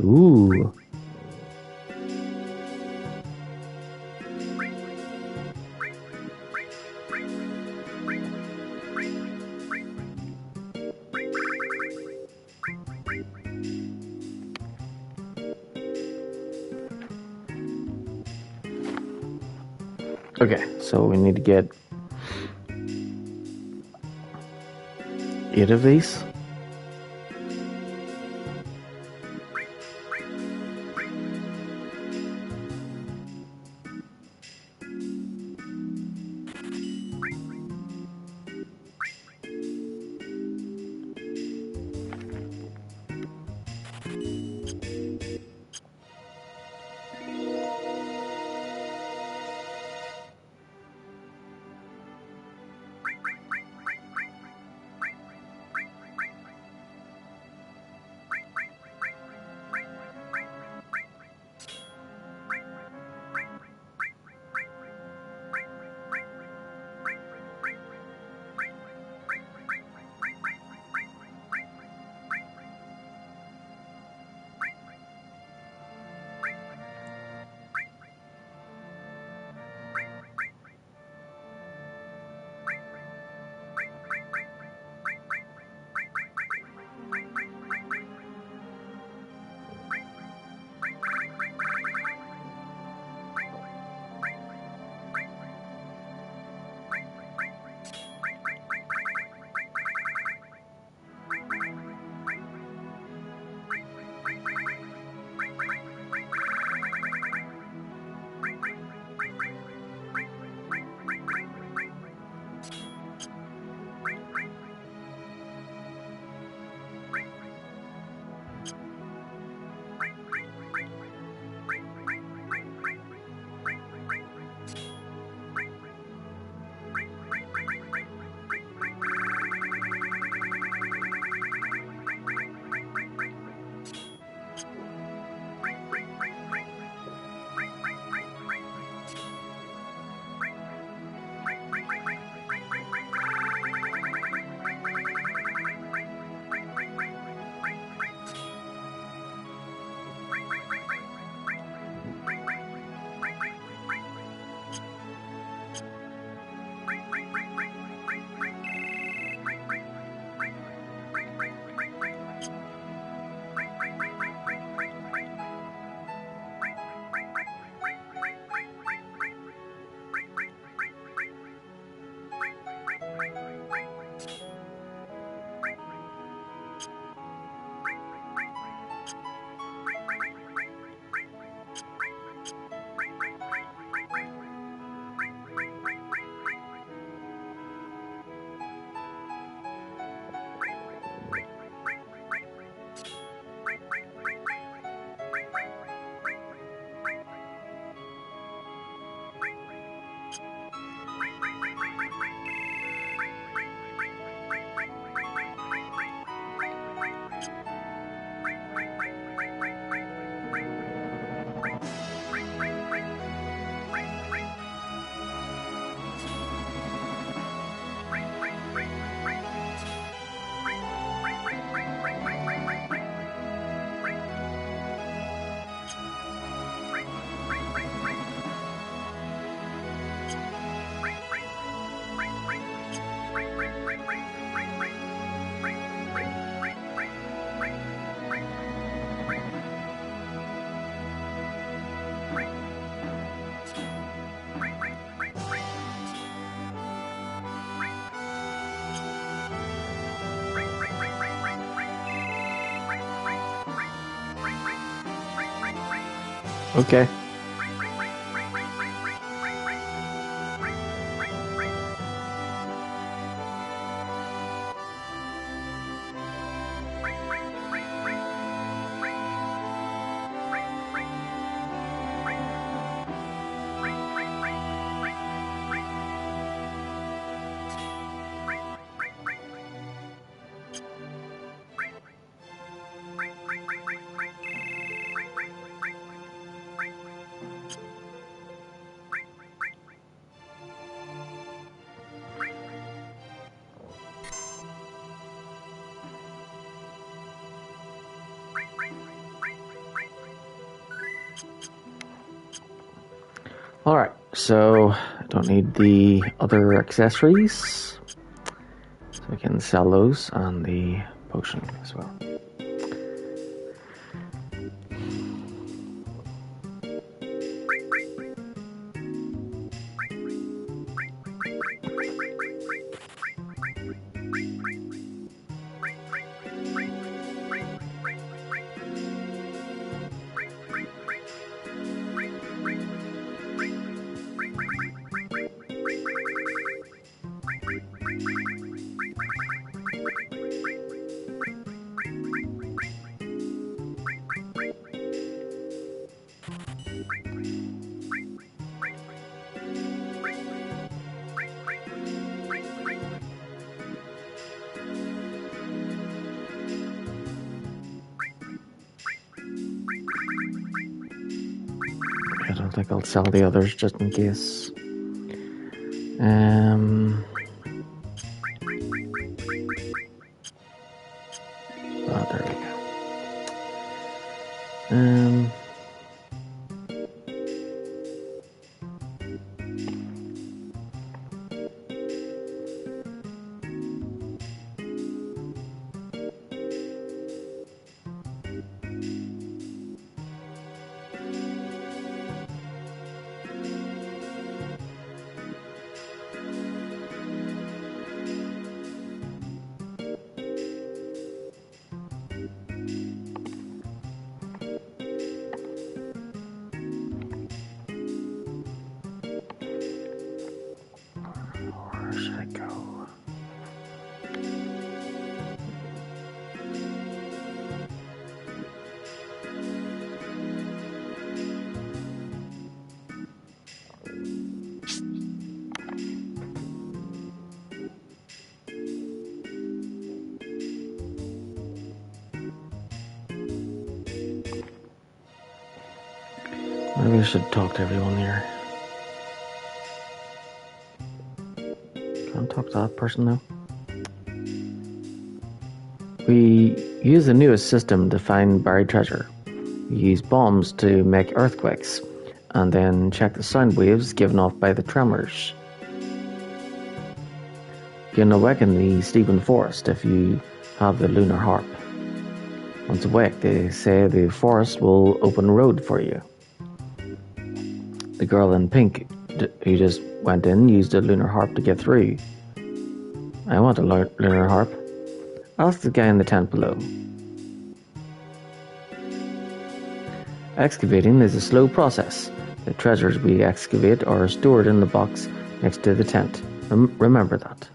S2: Ooh. Okay, so we need to get 8 of these. Okay. Alright, so I don't need the other accessories. So I can sell those and the potion as well. I don't think I'll sell the others just in case. Oh, there we go. Where should I go? Maybe I should talk to everyone here. Can't talk to that person now. We use the newest system to find buried treasure. We use bombs to make earthquakes, and then check the sound waves given off by the tremors. You can awaken the sleeping forest if you have the lunar harp. Once awake, they say the forest will open a road for you. The girl in pink who just went in used a lunar harp to get through. I want a lunar harp. Ask the guy in the tent below. Excavating is a slow process. The treasures we excavate are stored in the box next to the tent. Remember that.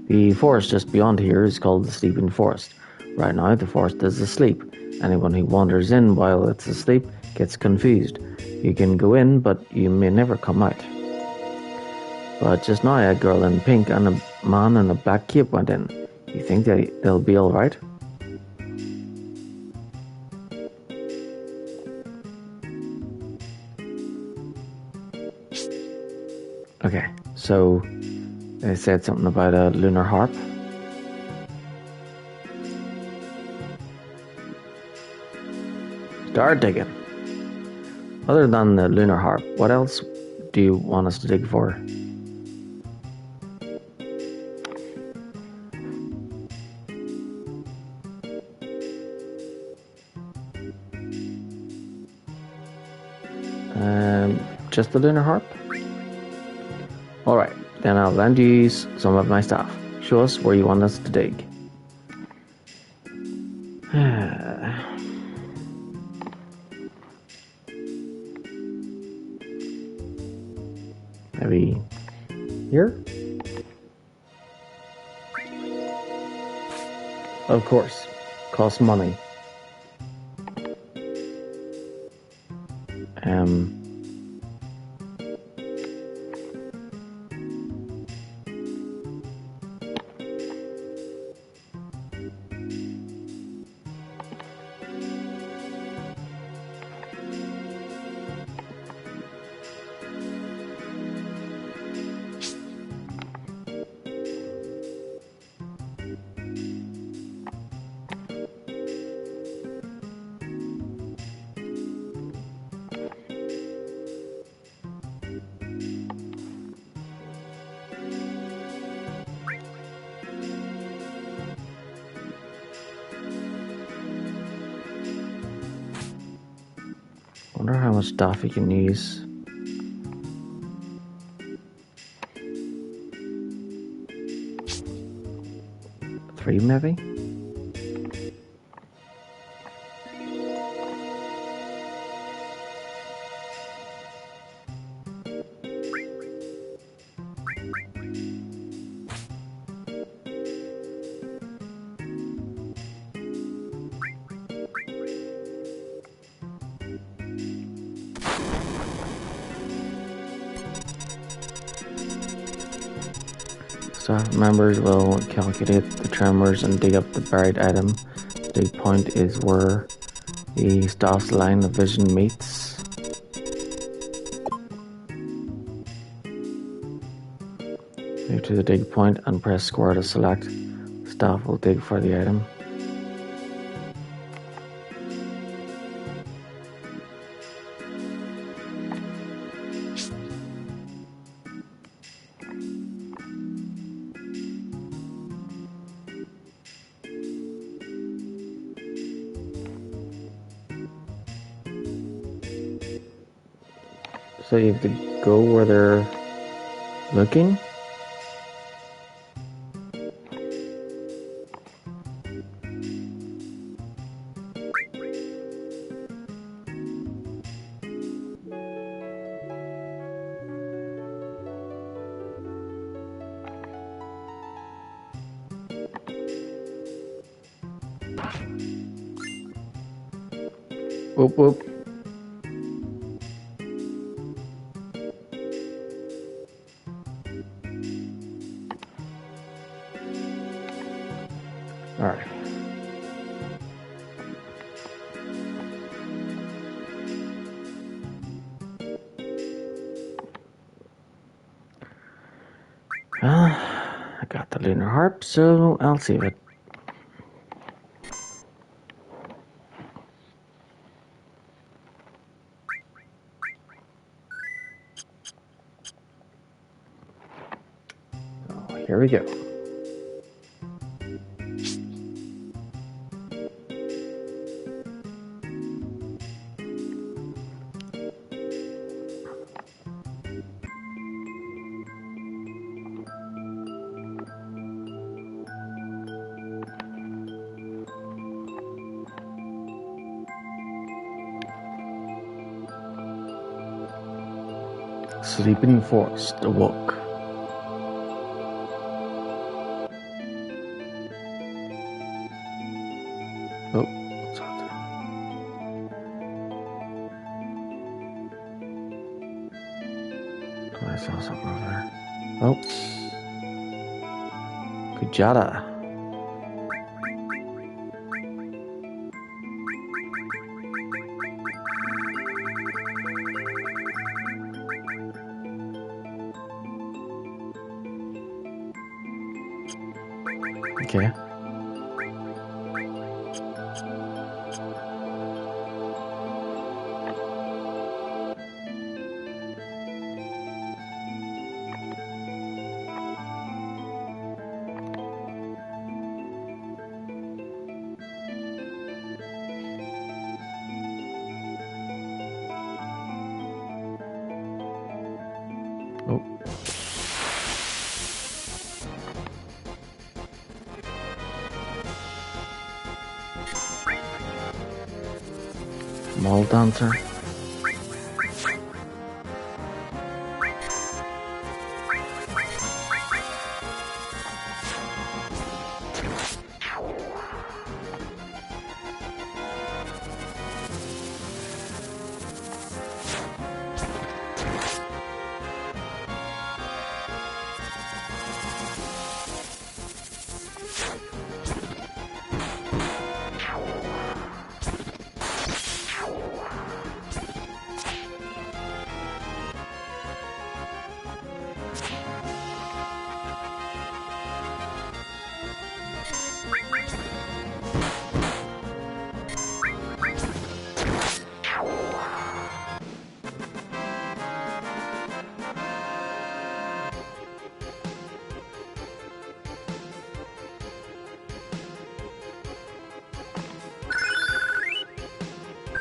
S2: The forest just beyond here is called the Sleeping Forest. Right now, the forest is asleep. Anyone who wanders in while it's asleep gets confused. You can go in, but you may never come out. But just now, a girl in pink and a man in a black cape went in. You think they'll be alright? Okay, so they said something about a lunar harp. Start digging. Other than the lunar harp, what else do you want us to dig for? Just the lunar harp? Alright, then I'll lend you some of my stuff. Show us where you want us to dig. Maybe here? Of course. Costs money. Wonder how much stuff you can use. 3 maybe? Staff members will calculate the tremors and dig up the buried item. The dig point is where the staff's line of vision meets. Move to the dig point and press square to select. Staff will dig for the item. So you have to go where they're looking? Whoop whoop. Alright. I got the lunar harp, so I'll save it. So here we go. Sleeping forest awoke. Oh, what's out there? Oh, I saw something over there. Oh, Kujata. Okay. Oh. Mall dancer.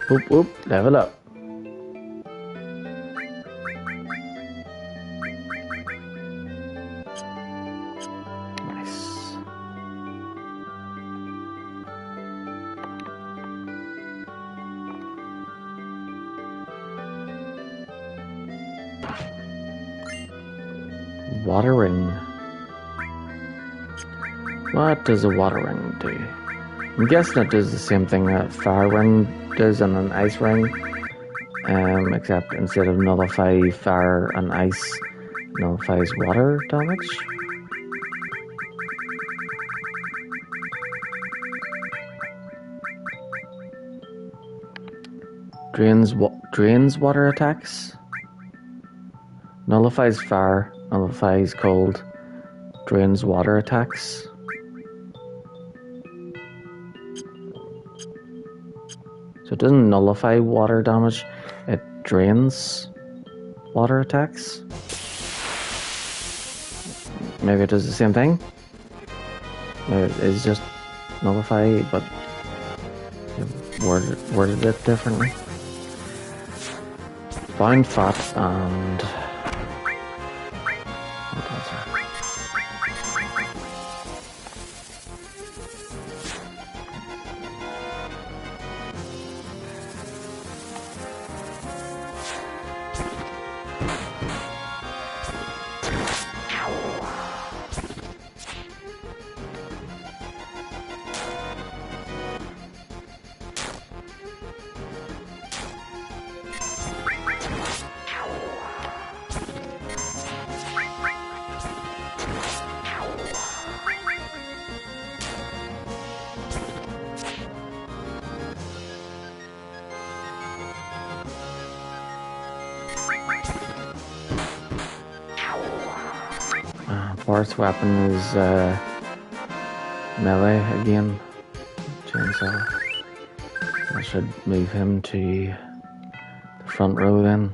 S2: Whoop whoop, level up. Nice. Water ring. What does a water ring do? I'm guessing it does the same thing that fire ring does on an ice ring, except instead of nullify fire and ice, nullifies water damage. Drains water attacks. Nullifies fire, nullifies cold, drains water attacks. So it doesn't nullify water damage, it drains water attacks. Maybe it does the same thing. Maybe it's just nullify, but worded it differently. Bound fat and Bart's weapon is melee again. Chainsaw. I should move him to the front row then.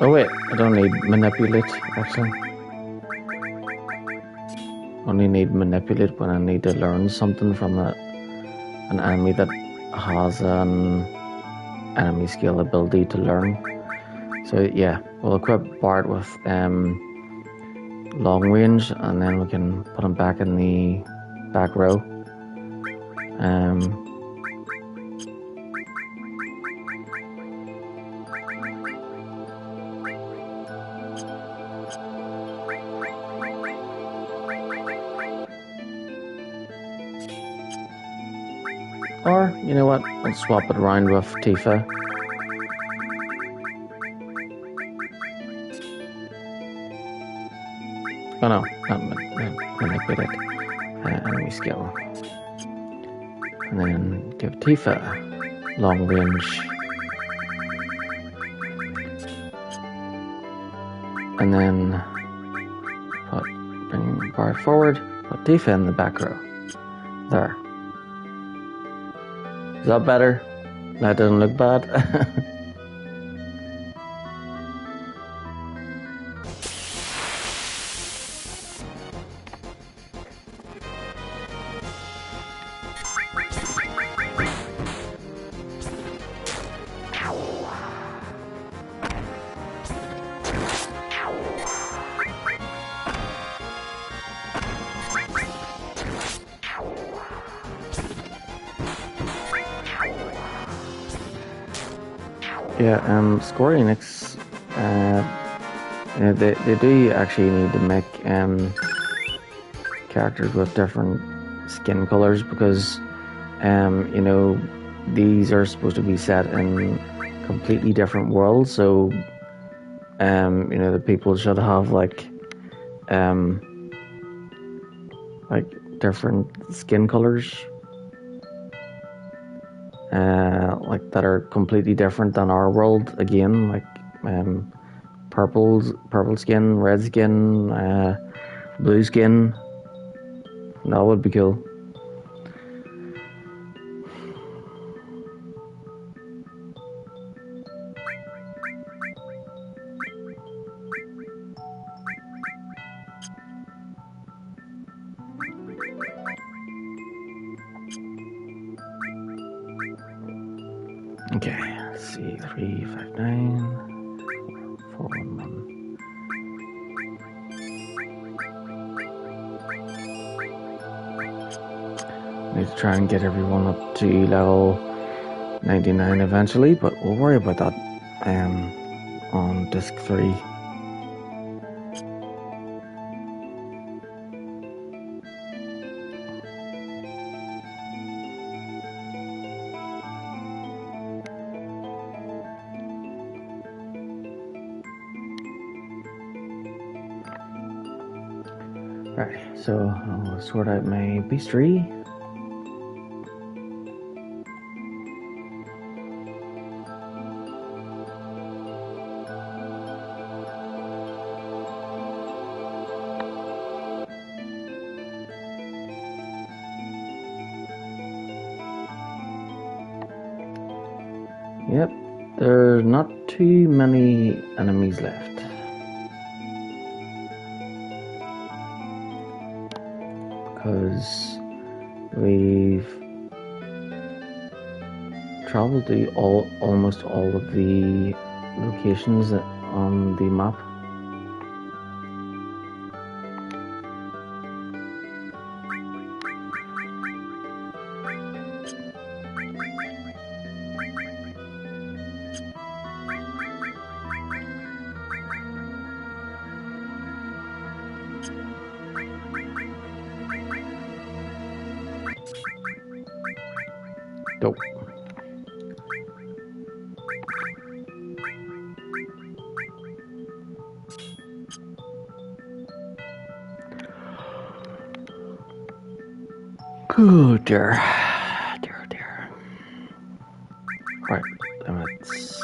S2: Oh wait, I don't need manipulate actually. Only need manipulate when I need to learn something from an enemy that has an enemy skill ability to learn. So yeah, we'll equip Bart with long range, and then we can put him back in the back row. Or, you know what, I'll swap it around with Tifa. Oh no, not manipulate. Enemy skill. And then give Tifa long range. And then bring Bart forward, put Tifa in the back row. There. Is that better? That doesn't look bad. Yeah, Square Enix, they do actually need to make characters with different skin colors, because these are supposed to be set in completely different worlds. So the people should have like different skin colors. Like that are completely different than our world again, like purple skin, red skin, blue skin. That would be cool. Okay, let's see, 359, 411. Need to try and get everyone up to level 99 eventually, but we'll worry about that on disc 3. Right, so I'll sort out my beastry. Yep, there's not too many enemies left. Because we've traveled to almost all of the locations on the map. Dope. Good dear. Dear. Right, limits.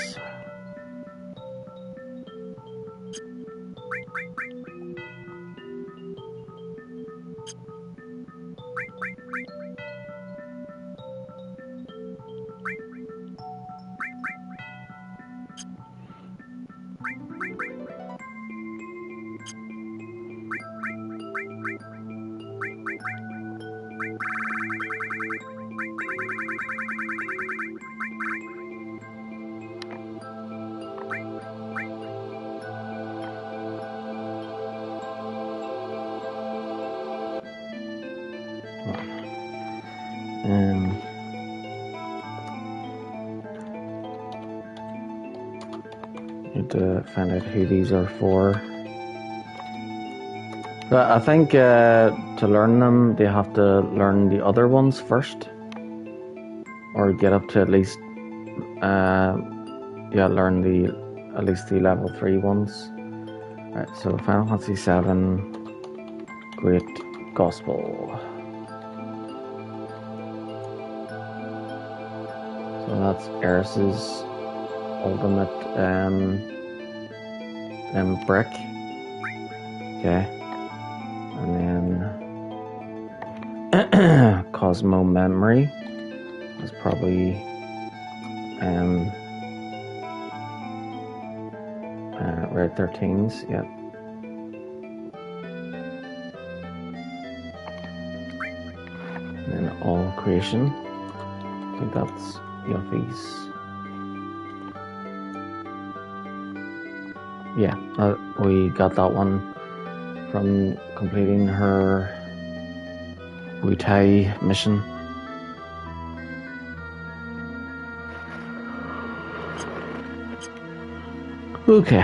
S2: Need to find out who these are for. But I think to learn them, they have to learn the other ones first, or get up to at least learn at least the level 3 ones. Right, so Final Fantasy VII, Great Gospel. So that's Eris's ultimate brick. Okay. And then Cosmo Memory is probably Red 13s, yep. And then All Creation. I think that's Yuffie's. Yeah, we got that one from completing her Wutai mission. Okay.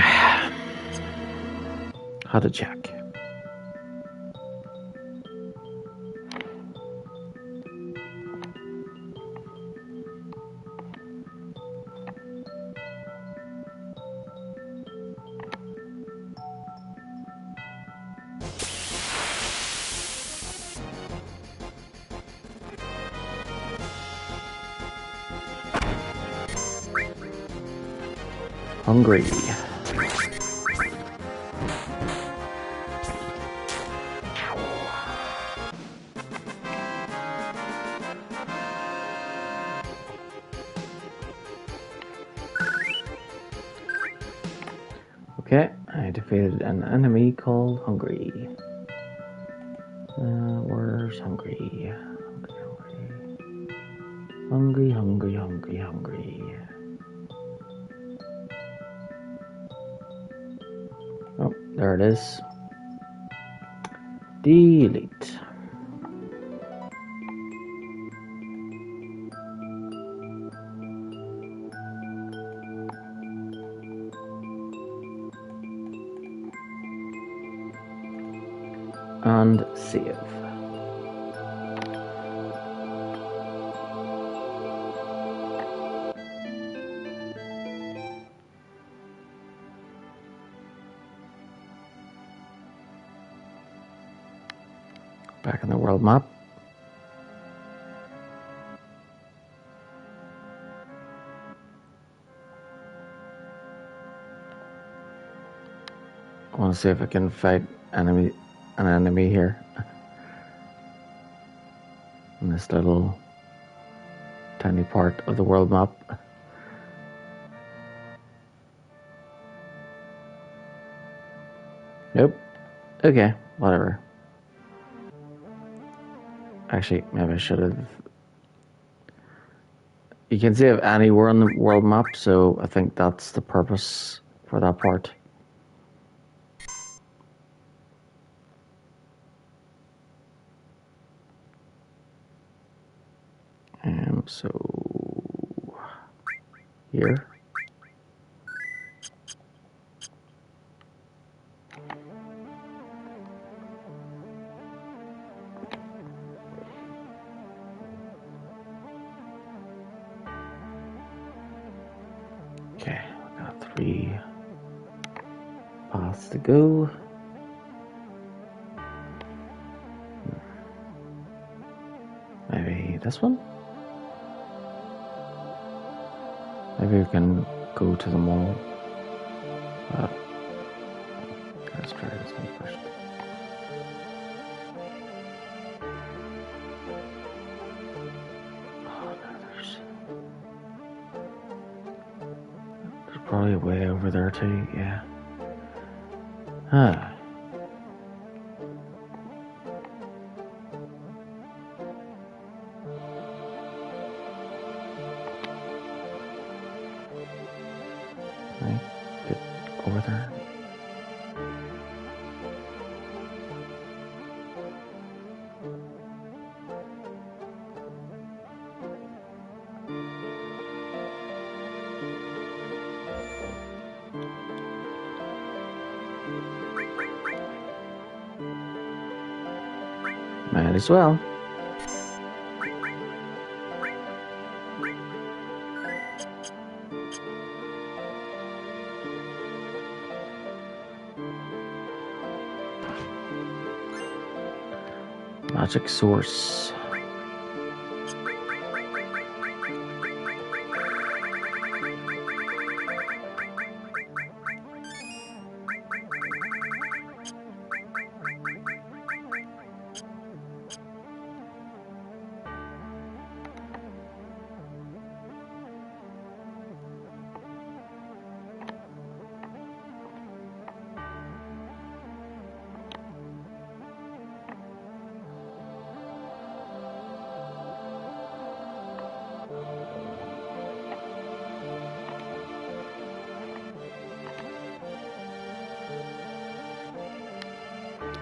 S2: How to check. Hungry. Okay, I defeated an enemy called Hungry. Where's Hungry? Hungry. Oh, there it is. Delete. And save. Back in the world map. I want to see if I can fight an enemy here. In this little tiny part of the world map. Nope. Okay, whatever. Actually, maybe I should have. You can save anywhere on the world map, so I think that's the purpose for that part. So here. Okay, we got 3 paths to go. Maybe this one? Maybe we can go to the mall. Let's try this one first. Oh, no, there's probably a way over there too, yeah. Huh. Right, get over there. Might as well. Magic source.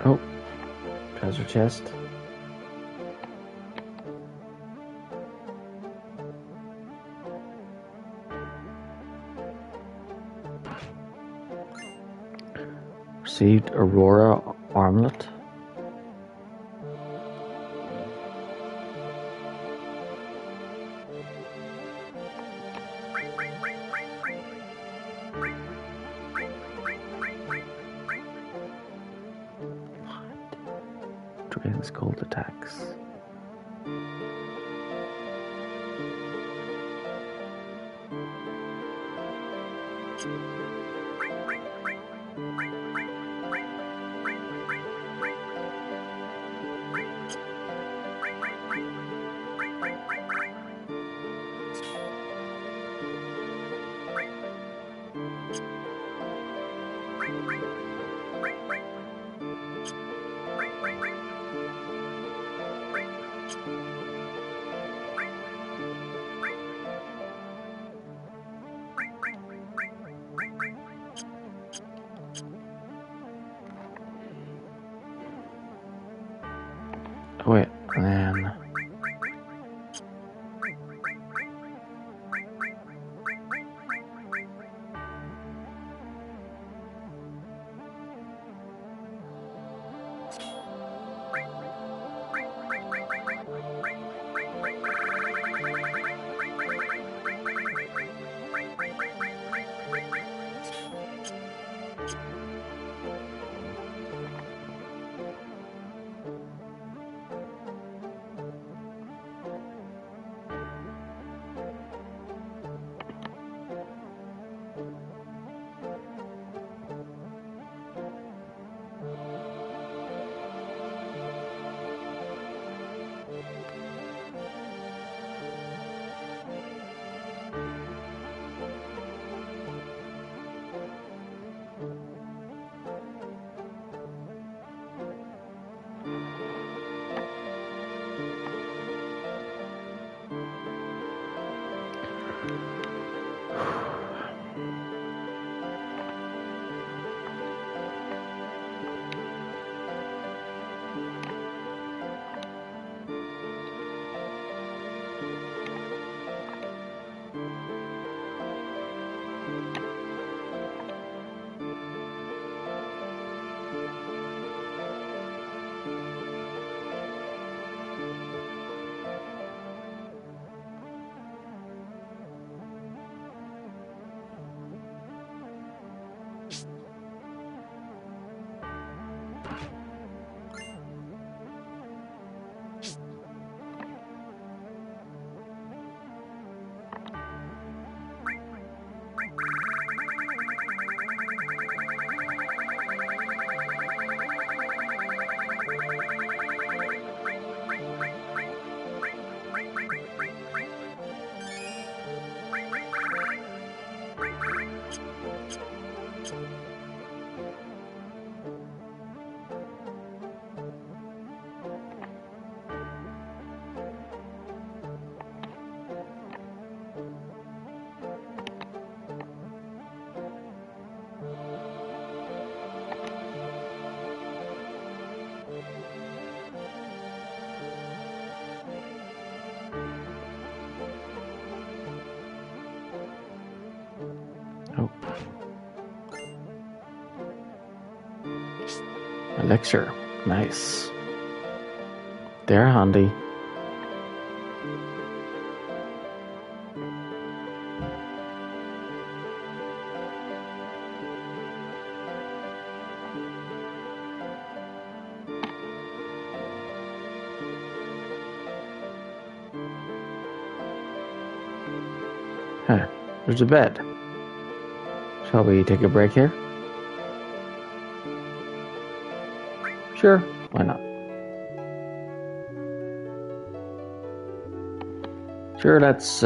S2: Oh, treasure chest. Received Aurora armlet. Dragon's gold attacks. Wait, and then... Oh. Elixir. Nice. They're handy. Huh. There's a bed. Shall we take a break here? Sure, why not? Sure, let's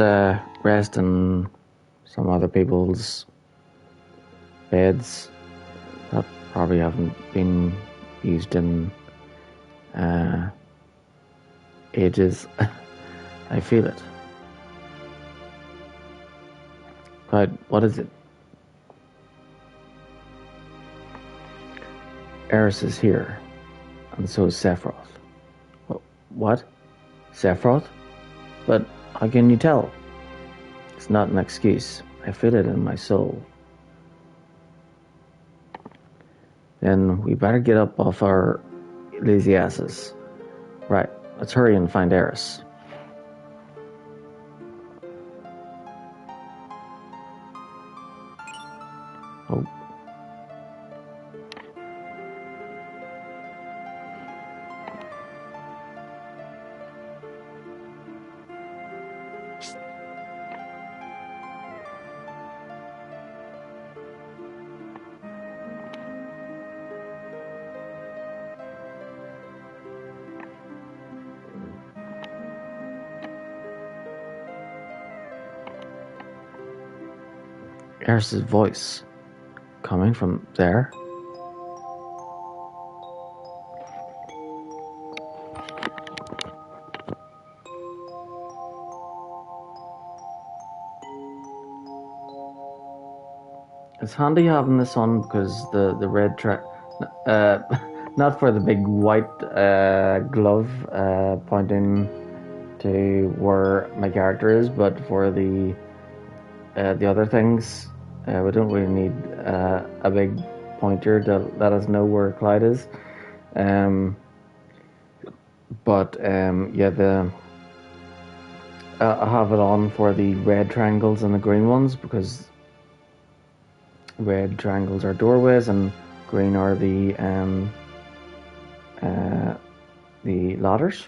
S2: rest in some other people's beds that probably haven't been used in ages. I feel it. But what is it? Eris is here, and so is Sephiroth. What? Sephiroth? But how can you tell? It's not an excuse. I feel it in my soul. Then we better get up off our lazy asses. Right, let's hurry and find Eris. Oh. Eris's voice coming from there. It's handy having this on because the red track, uh, not for the big white glove pointing to where my character is, but for the other things. We don't really need a big pointer to let us know where Clyde is. Yeah, I have it on for the red triangles and the green ones because red triangles are doorways and green are the ladders.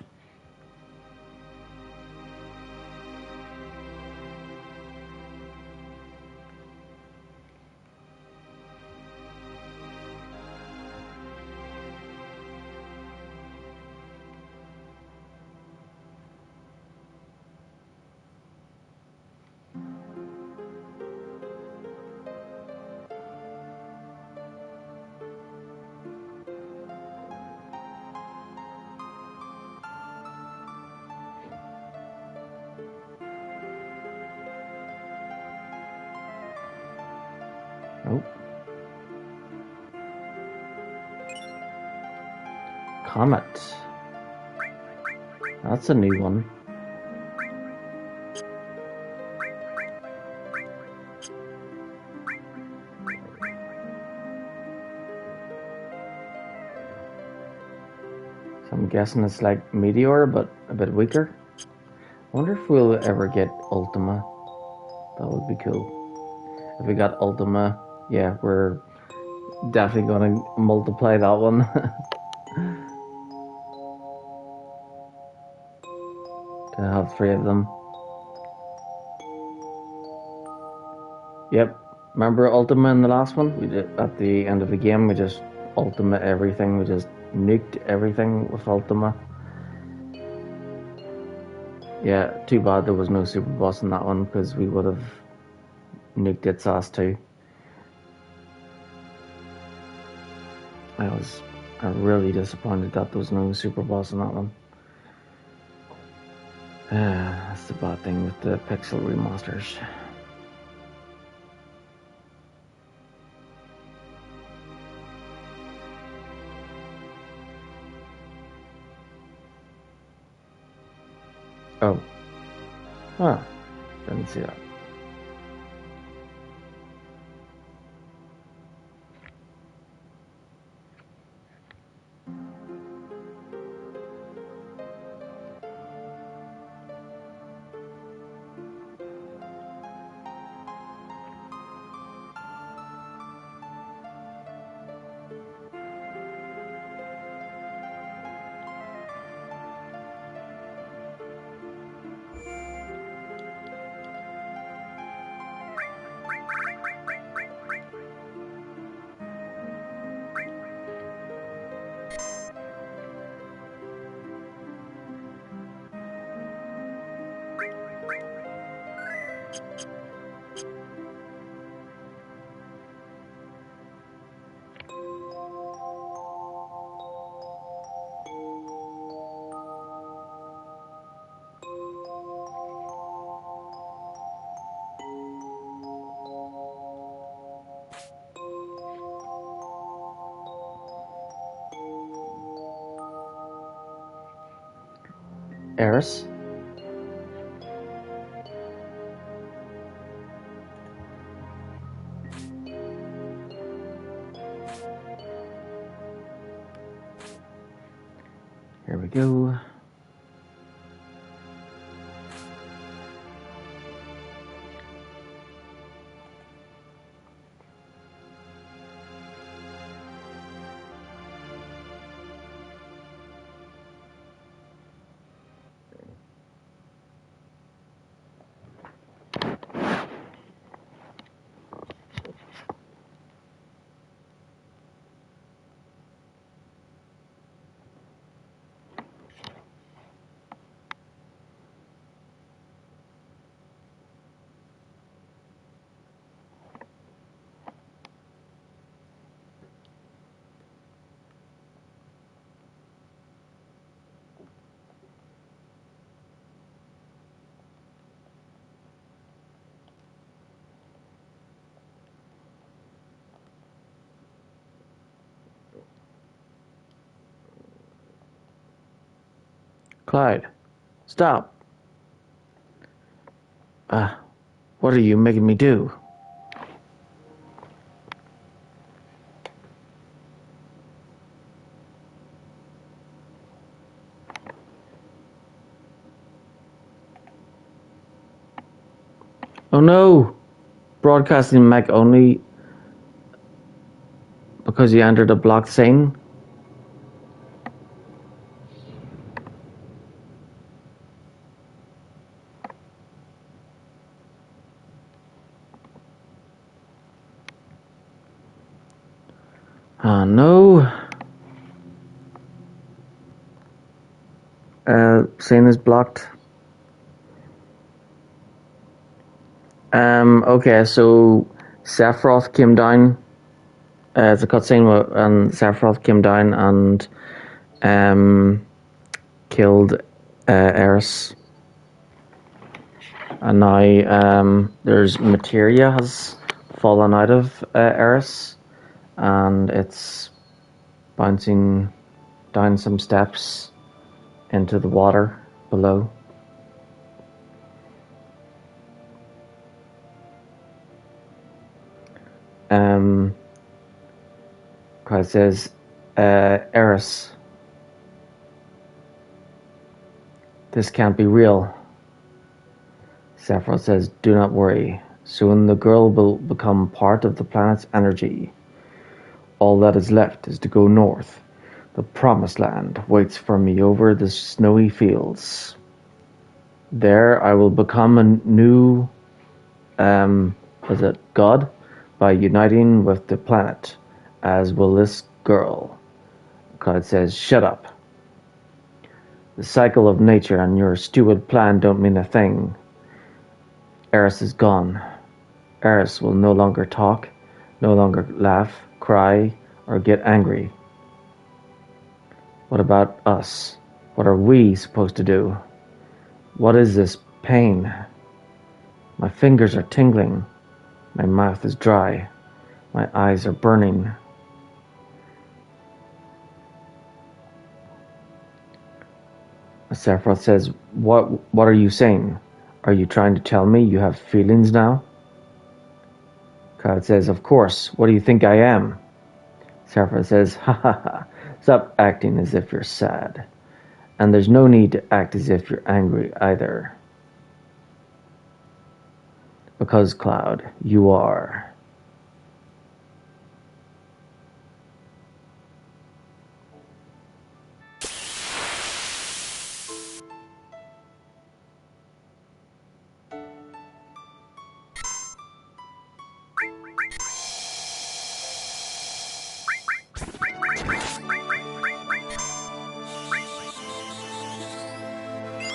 S2: Oh. Comet. That's a new one. So I'm guessing it's like Meteor, but a bit weaker. I wonder if we'll ever get Ultima. That would be cool. If we got Ultima, yeah, we're definitely going to multiply that one. To have 3 of them. Yep. Remember Ultima in the last one? We did at the end of the game. We just Ultima everything. We just nuked everything with Ultima. Yeah, too bad there was no super boss in that one because we would have nuked its ass too. I'm really disappointed that there was no super boss in that one. That's the bad thing with the pixel remasters. Oh. Huh. Didn't see that. Eris? Here we go. Clyde, stop. What are you making me do? Oh no! Broadcasting mic only because you entered a blocked scene? Oh no. Scene is blocked. Okay, so Sephiroth came down. It's a cutscene and Sephiroth came down and killed Eris. And now there's materia has fallen out of Eris, and it's bouncing down some steps into the water below. It says, Eris, this can't be real. Sephiroth says, do not worry. Soon the girl will become part of the planet's energy. All that is left is to go north. The promised land waits for me over the snowy fields. There I will become a new, god by uniting with the planet, as will this girl. God says, shut up. The cycle of nature and your stupid plan don't mean a thing. Eris is gone. Eris will no longer talk, no longer laugh, cry, or get angry. What about us? What are we supposed to do? What is this pain? My fingers are tingling. My mouth is dry. My eyes are burning. Sephiroth says, What are you saying? Are you trying to tell me you have feelings now? Cloud says, of course. What do you think I am? Sephiroth says, ha ha ha. Stop acting as if you're sad. And there's no need to act as if you're angry either. Because, Cloud, you are.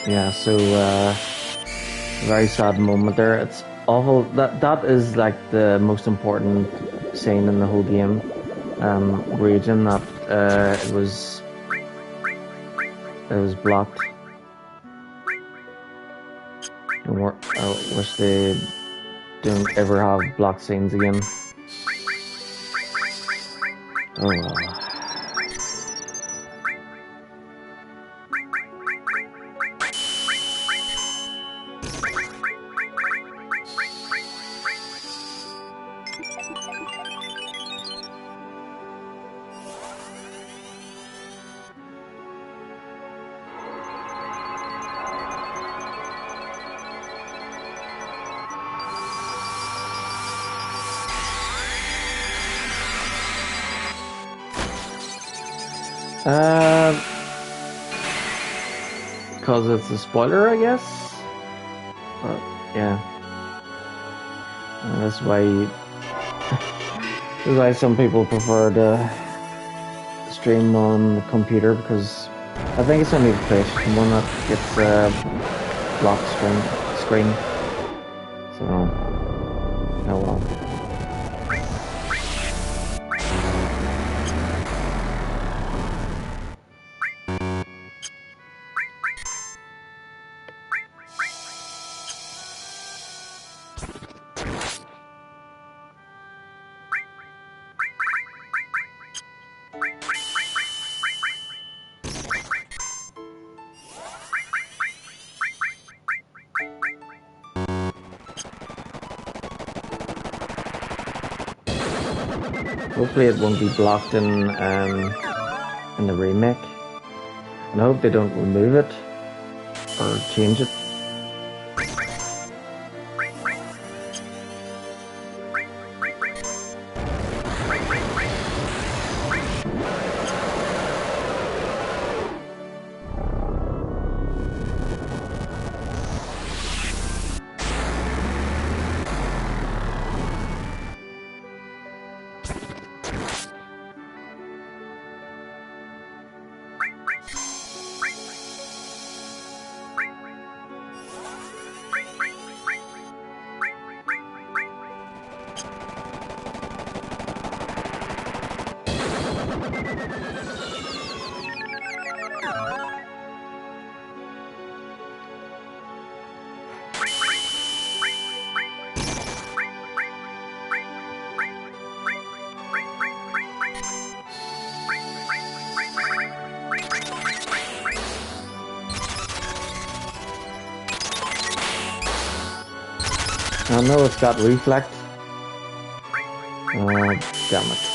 S2: Yeah, so very sad moment there. It's awful. That is like the most important scene in the whole game. Region that it was blocked. I wish they don't ever have blocked scenes again. Oh well. Because it's a spoiler, I guess. But yeah, that's why some people prefer to stream on the computer, because I think it's only the PlayStation one that gets locked screen. So, oh well. Hopefully it won't be blocked in the remake. And I hope they don't remove it or change it. I know it's got reflect. Oh, damn it.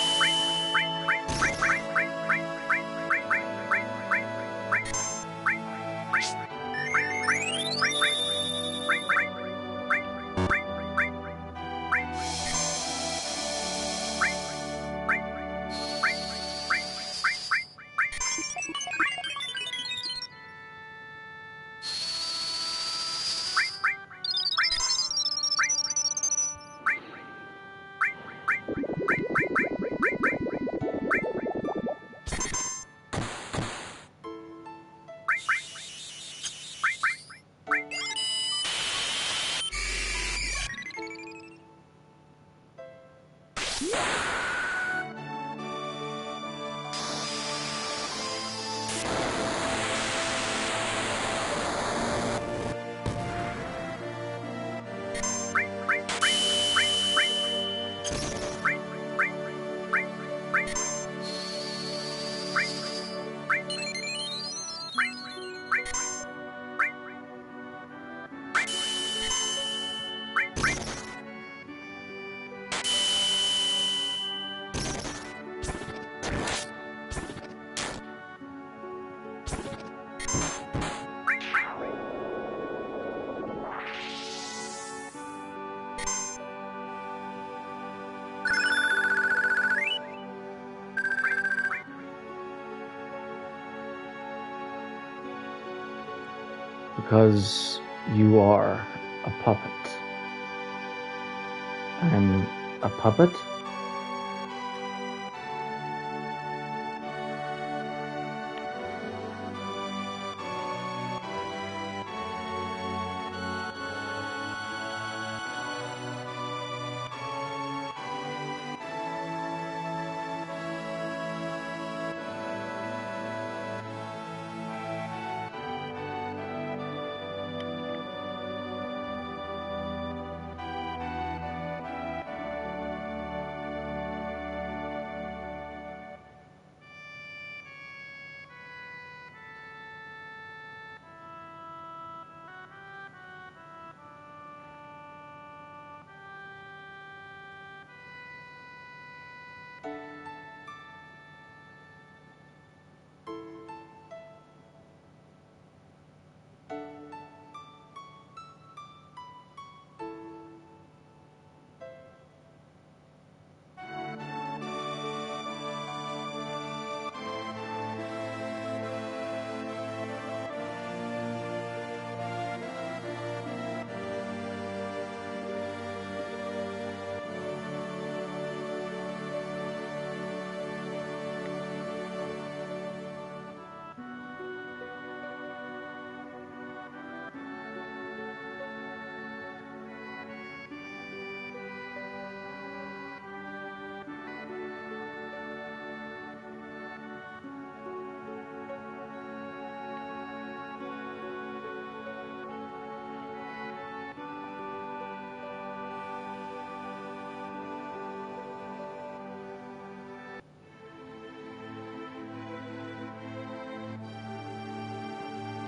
S2: Because you are a puppet. I'm a puppet?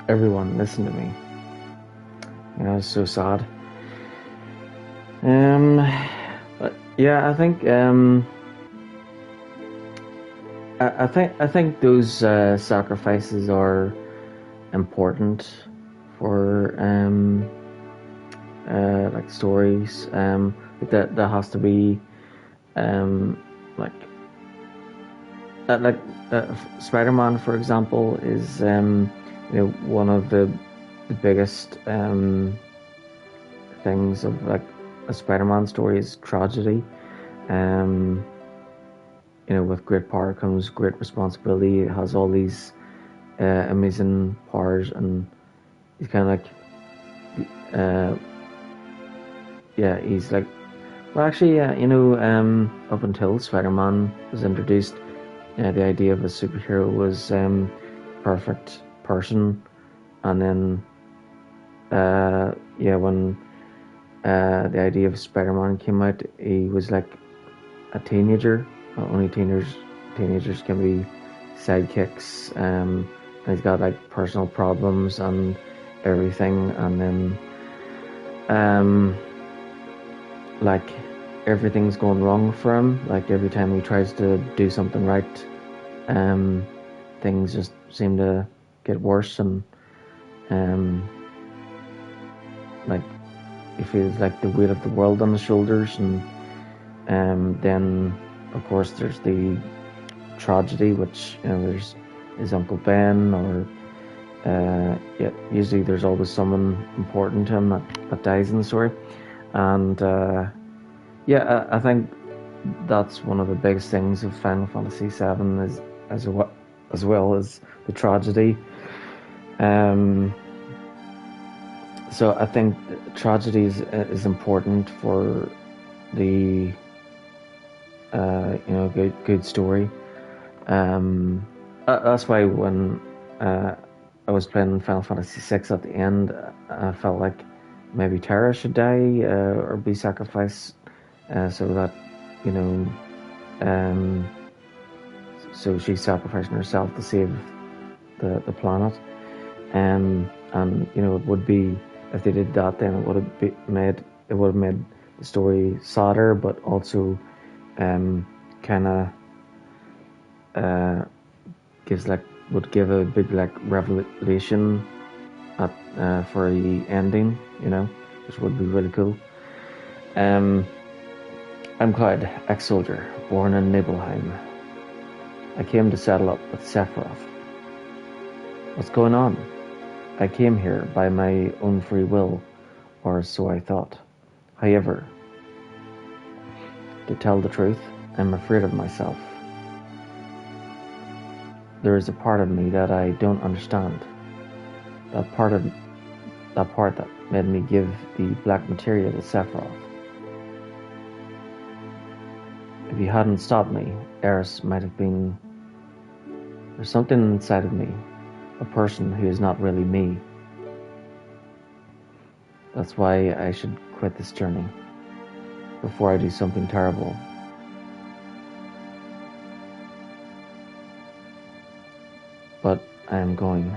S2: Everyone, listen to me. It's so sad. But yeah, I think I think those sacrifices are important for like stories. Like that has to be um like like Spider-Man, for example, is one of the biggest things of like a Spider-Man story is tragedy. Um, with great power comes great responsibility. It has all these amazing powers, and he's kind of like, yeah, he's like, well, actually, yeah, up until Spider-Man was introduced, the idea of a superhero was perfect person, and then, yeah, when the idea of Spider-Man came out, he was like a teenager. Only teenagers can be sidekicks. And he's got like personal problems and everything, and then like everything's going wrong for him. Like every time he tries to do something right, things just seem to get worse, and like he feels like the weight of the world on his shoulders. And then of course there's the tragedy, which there's his Uncle Ben, or yeah, usually there's always someone important to him that dies in the story. And yeah, I think that's one of the biggest things of Final Fantasy VII is as well as the tragedy. So I think tragedy is important for the good story. That's why when I was playing Final Fantasy VI at the end, I felt like maybe Terra should die or be sacrificed, so that you know, so she's sacrificing herself to save the planet. And it would be, if they did that, then it would have made the story sadder, but also kind of would give a big like revelation for the ending, which would be really cool. I'm Clyde, ex-soldier, born in Nibelheim. I came to settle up with Sephiroth. What's going on? I came here by my own free will, or so I thought. However, to tell the truth, I'm afraid of myself. There is a part of me that I don't understand. That part that made me give the black materia to Sephiroth. If you hadn't stopped me, Eris might have been... There's something inside of me, a person who is not really me. That's why I should quit this journey, before I do something terrible. But I am going.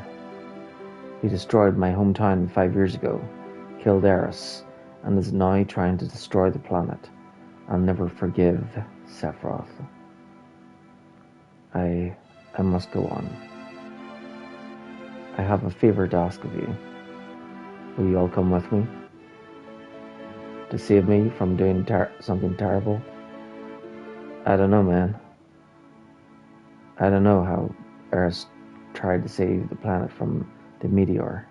S2: He destroyed my hometown 5 years ago, killed Eris, and is now trying to destroy the planet. I'll never forgive Sephiroth. I must go on. I have a favor to ask of you. Will you all come with me? To save me from doing something terrible? I don't know, man. I don't know how Eris tried to save the planet from the meteor.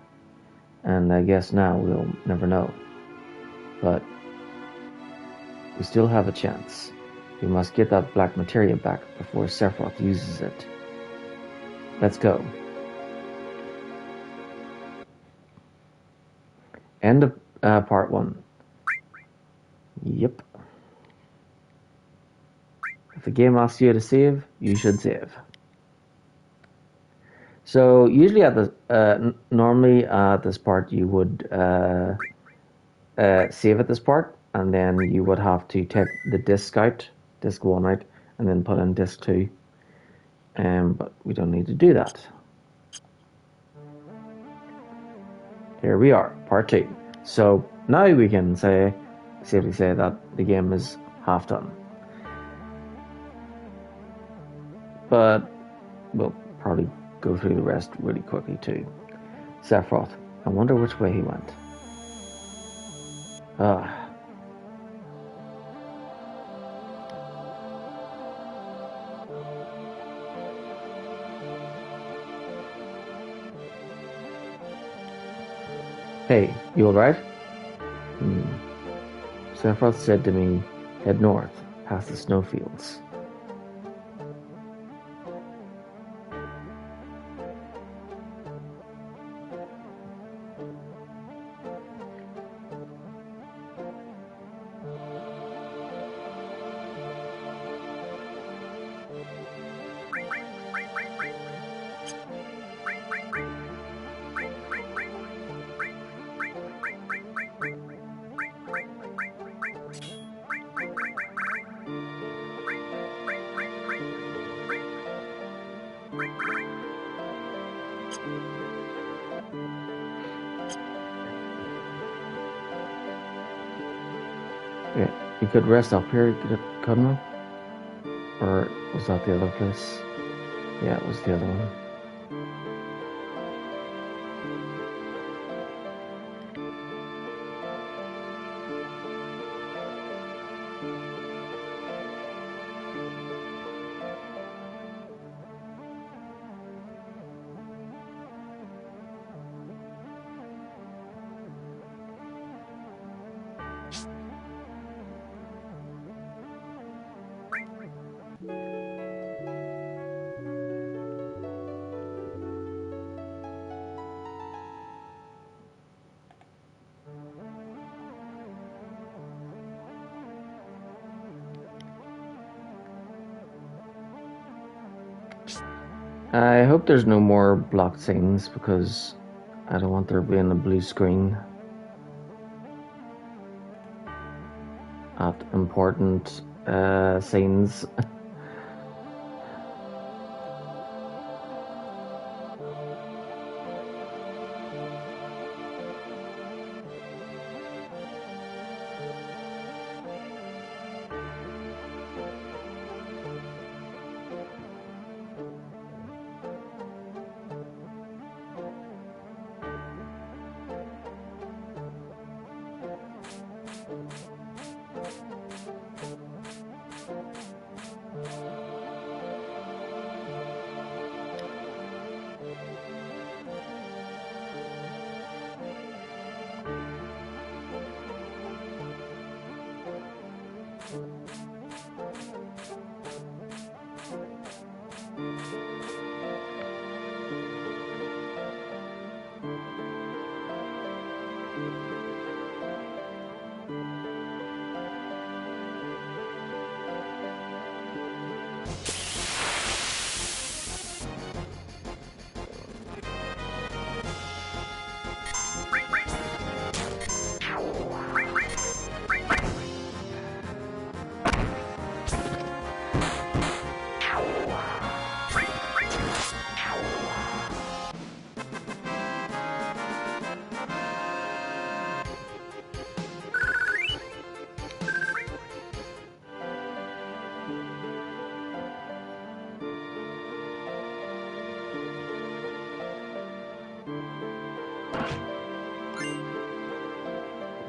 S2: And I guess now we'll never know. But we still have a chance. We must get that black materia back before Sephiroth uses it. Let's go. End of part 1. Yep. If the game asks you to save, you should save. So usually at the normally at this part you would save at this part, and then you would have to take the disc 1 out, and then put in disc 2. But we don't need to do that. Here we are, part 2. So now we can safely say that the game is half done. but we'll probably go through the rest really quickly too. Sephiroth. I wonder which way he went. Hey, you alright? Sephiroth said to me, head north, past the snowfields. Yeah, you could rest up here, you could come up. Or was that the other place? Yeah, it was the other one. I hope there's no more blocked scenes because I don't want there being a blue screen at important scenes.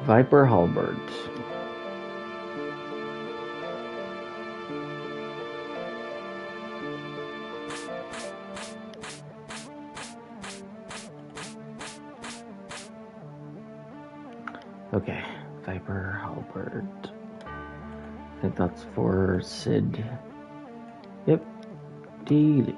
S2: Viper Halberd. Okay, Viper Halberd. I think that's for Sid. Yep. Delete.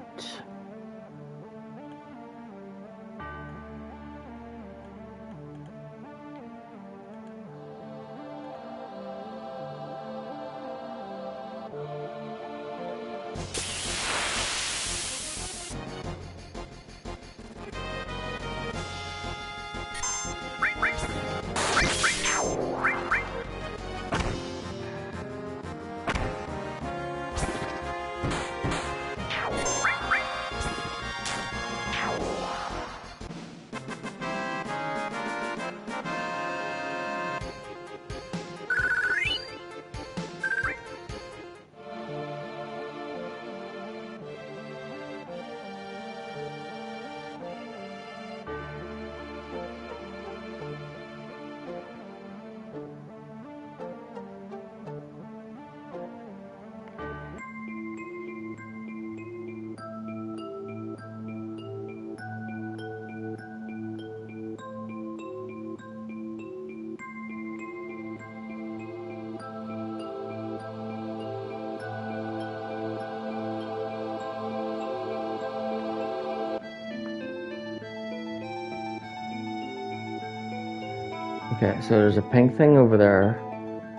S2: Okay, so there's a pink thing over there,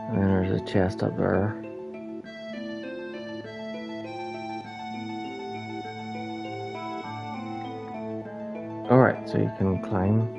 S2: and then there's a chest up there. Alright, so you can climb.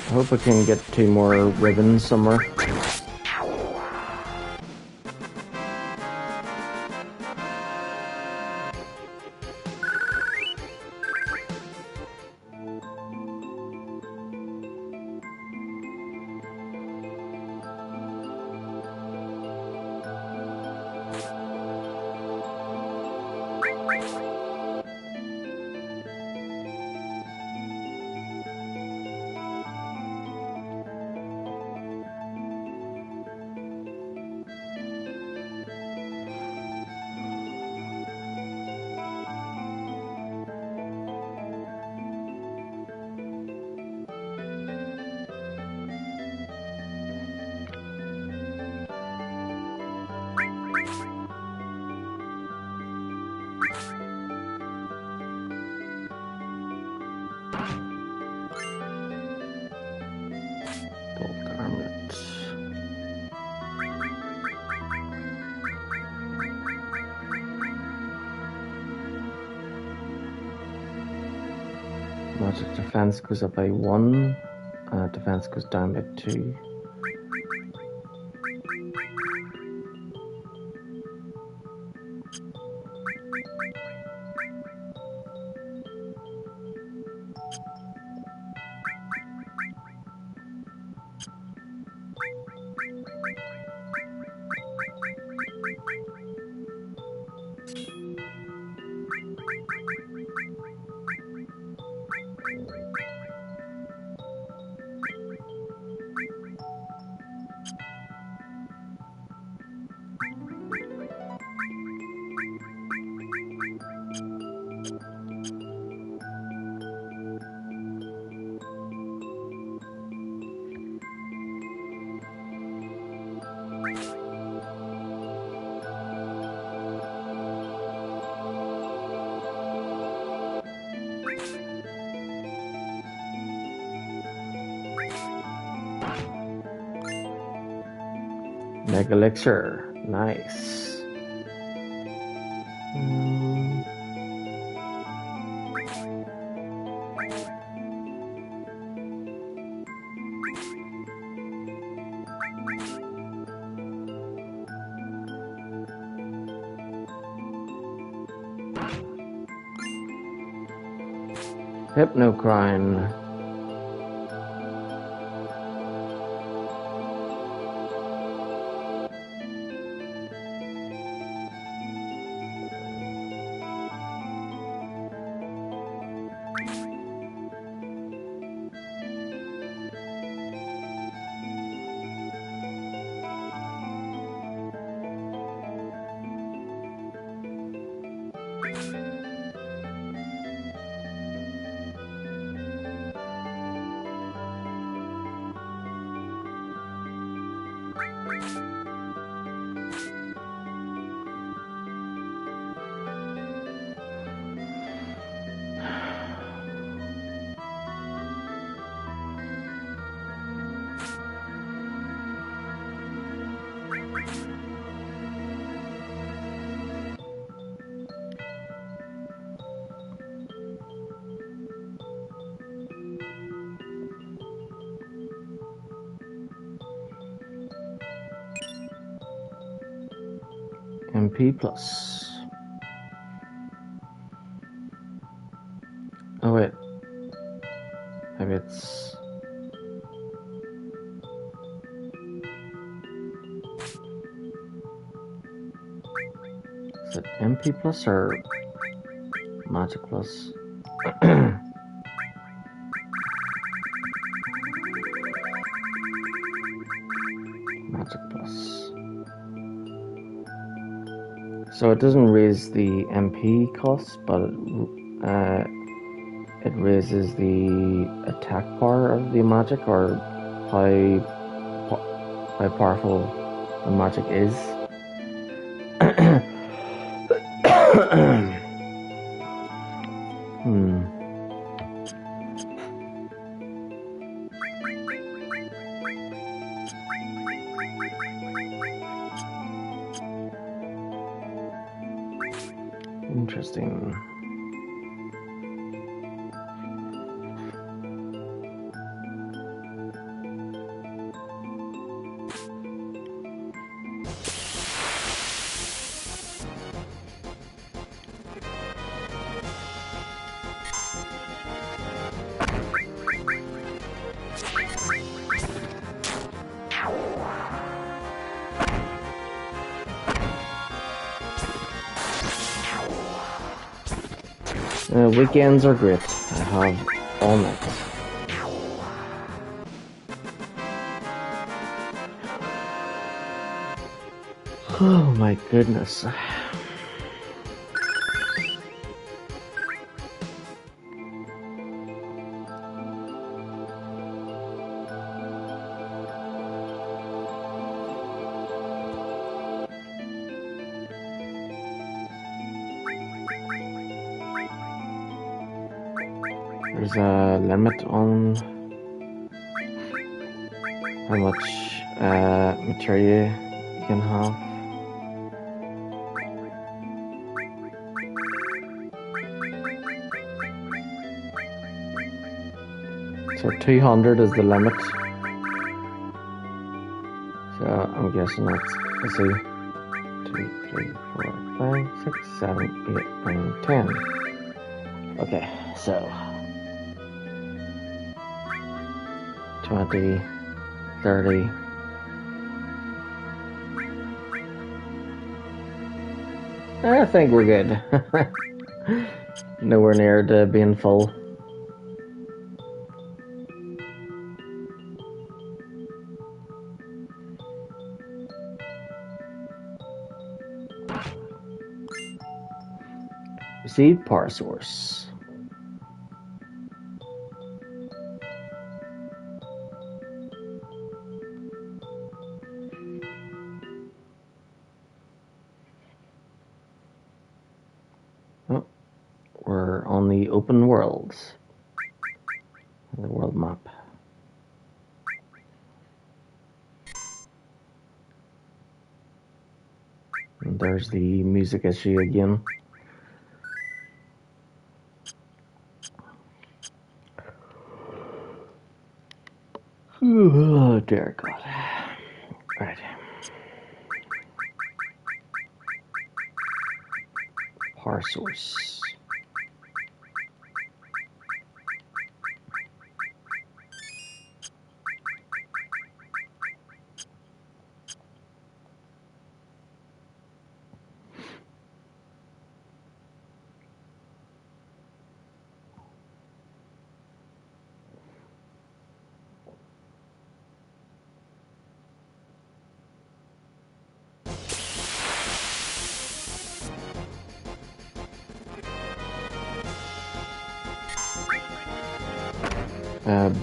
S2: I hope I can get 2 more ribbons somewhere. Gold armlet. Magic defense goes up by 1, defense goes down by 2. Mega elixir, nice. Hypnocrine. MP plus. Oh wait, maybe it's Is it MP plus or Magic plus? Magic plus. So it doesn't raise the MP cost, but it raises the attack power of the magic, or how powerful the magic is. Interesting. Weekends are great. I have all night. Oh my goodness. There's a limit on how much material you can have. So 200 is the limit. So I'm guessing that's, let's see, 2, 3, 4, 5, 6, 7, 8, 9, 10. Okay, so 20, 30. I think we're good. Nowhere near to being full. Receive power source. Oh, we're on the open worlds. The world map. And there's the music issue again. Oh, dear God. Right. Power source.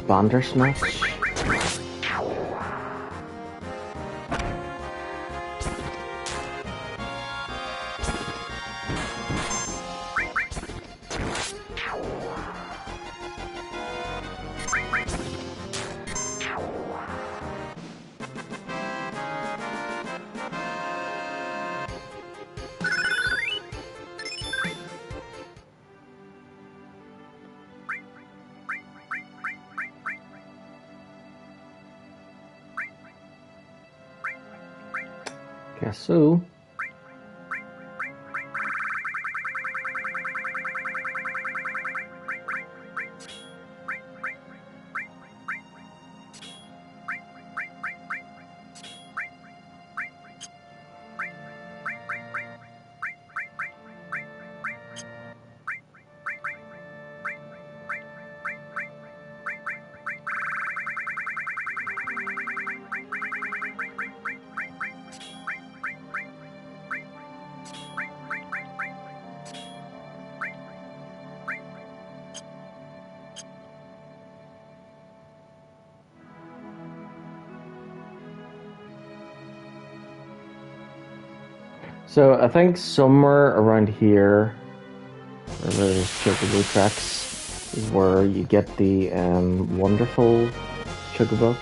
S2: Bandersnatch. Guess so. So I think somewhere around here, where there's chocobo tracks, is where you get the wonderful chocobo.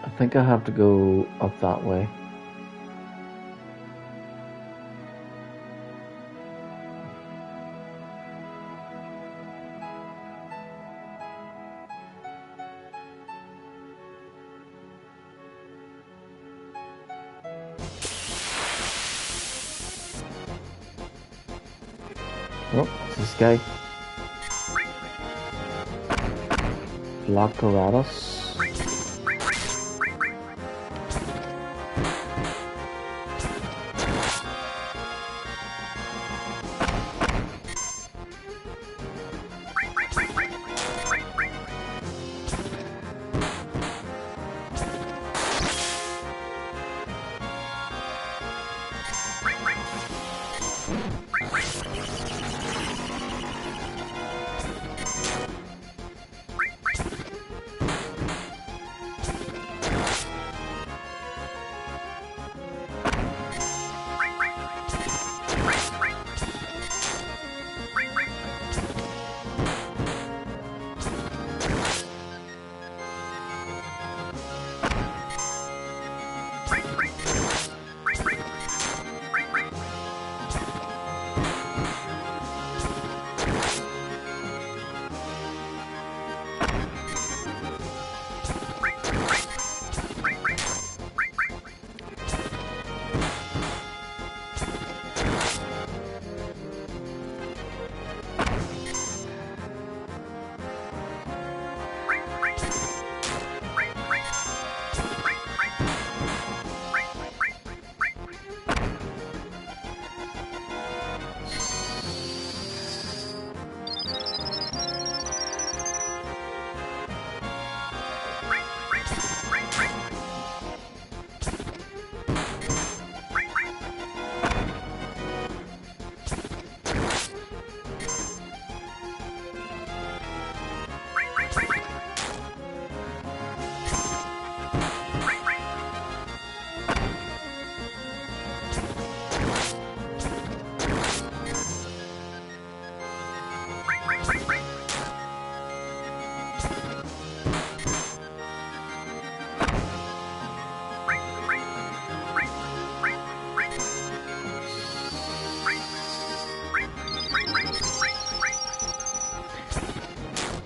S2: I think I have to go up that way. Oh, it's this guy. Blockoratus.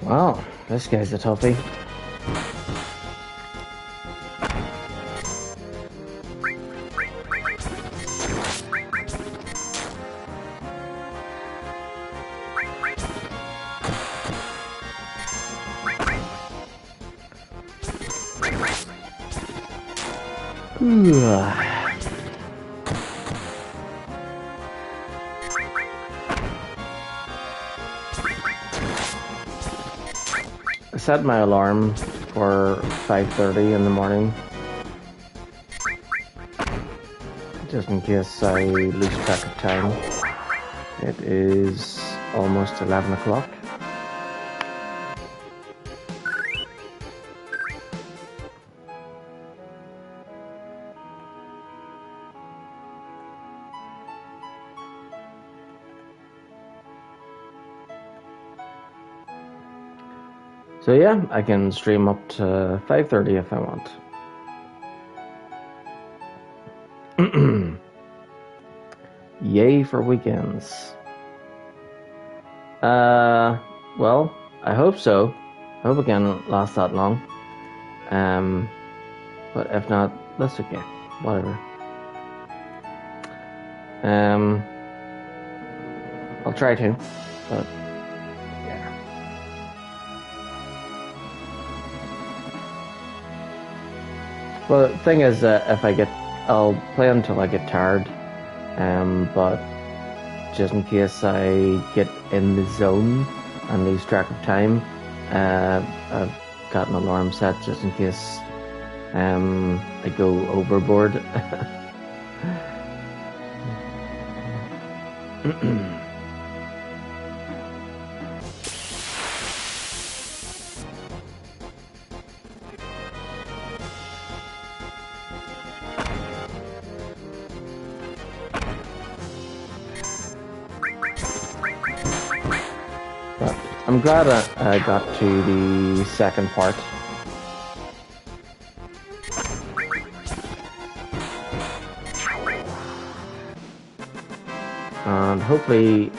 S2: Wow, this guy's a toughie. I set my alarm for 5:30 in the morning, just in case I lose track of time. It is almost 11 o'clock. So yeah, I can stream up to 5:30 if I want. Yay for weekends. Well, I hope so. I hope it can last that long. But if not, that's okay. Whatever. I'll try to, but yeah. Well, the thing is, I'll play until I get tired. But just in case I get in the zone and lose track of time, I've got an alarm set just in case I go overboard. But I'm glad I got to the second part. And hopefully,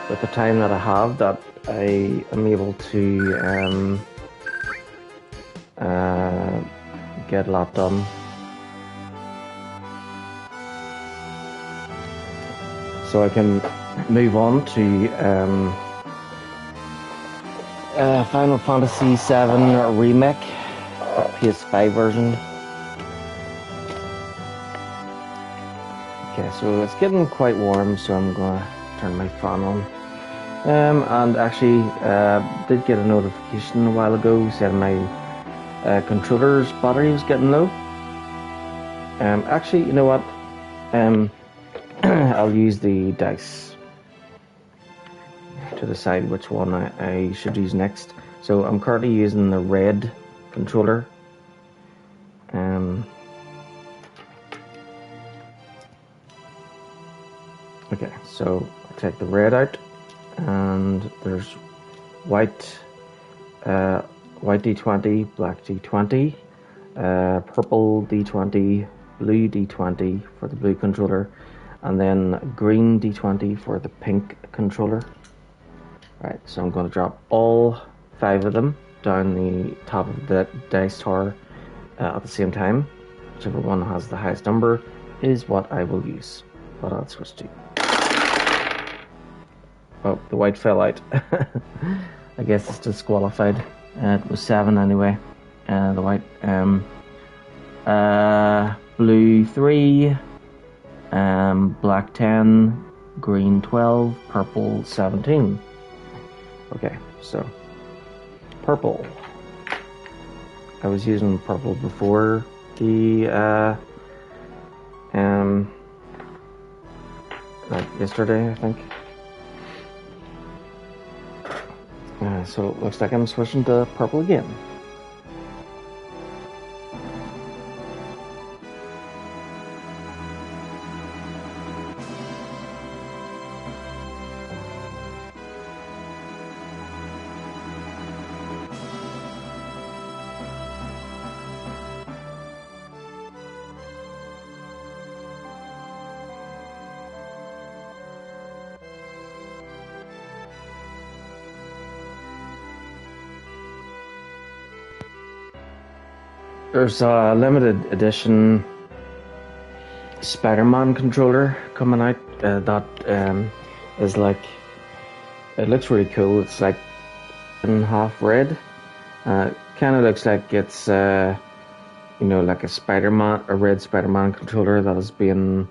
S2: with the time that I have, that I am able to get a lot done. So I can move on to Final Fantasy VII Remake, PS5 version. Okay, so it's getting quite warm, so I'm gonna turn my fan on. And actually, did get a notification a while ago saying my controller's battery was getting low. Actually, you know what? I'll use the dice to decide which one I should use next. So I'm currently using the red controller. Okay, so I take the red out, and there's white D20, black D20, purple D20, blue D20 for the blue controller, and then green D20 for the pink controller. Right, so I'm going to drop all 5 of them down the top of the dice tower at the same time. Whichever one has the highest number is what I will use. What I'll switch to. Oh, the white fell out. I guess it's disqualified. It was 7 anyway. The white. Blue 3. Black 10. Green 12. Purple 17. Okay, so. Purple. I was using purple before the. Like yesterday, I think. So it looks like I'm switching to purple again. There's a limited edition Spider-Man controller coming out that is like, it looks really cool. It's like in half red. Kind of looks like it's like a red Spider-Man controller that is being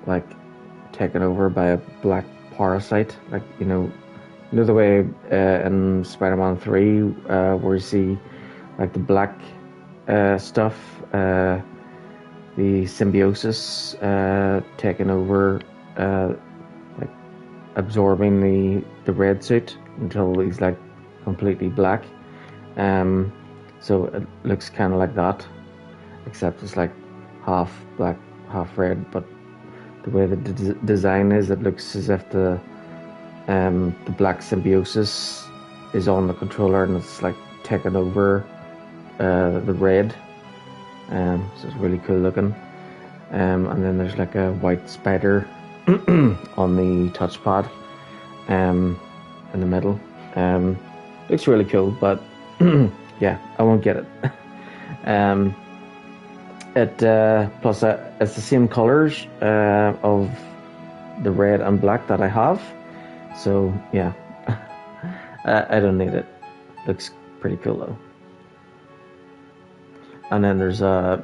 S2: like taken over by a black parasite, like the way in Spider-Man 3 where you see like the black stuff, the symbiosis taking over, like absorbing the red suit until he's like completely black. So it looks kind of like that, except it's like half black, half red. But the way the design is, it looks as if the black symbiosis is on the controller, and it's like taking over the red. So it's really cool looking. And then there's like a white spider on the touchpad in the middle. Looks really cool, but yeah, I won't get it. Plus it's the same colors of the red and black that I have, so yeah. I don't need it. Looks pretty cool though. And then there's a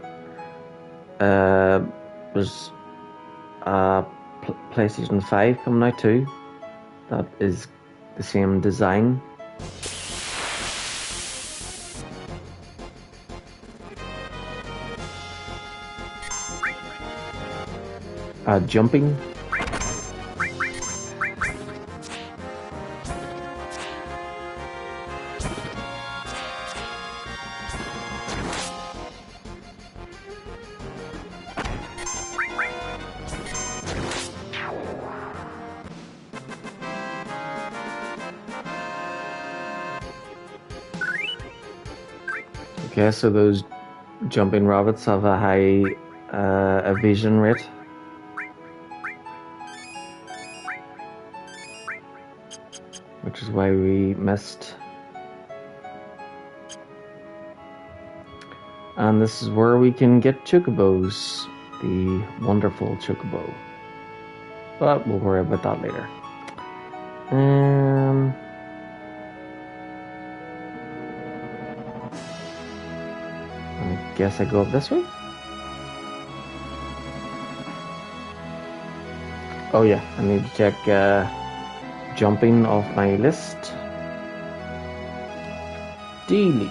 S2: PlayStation 5 coming out too. That is the same design. Jumping. Okay, so those jumping rabbits have a high evasion rate. Which is why we missed. And this is where we can get chocobos, the wonderful chocobo. But we'll worry about that later. I guess I go up this way. Oh yeah, I need to check jumping off my list. Delete.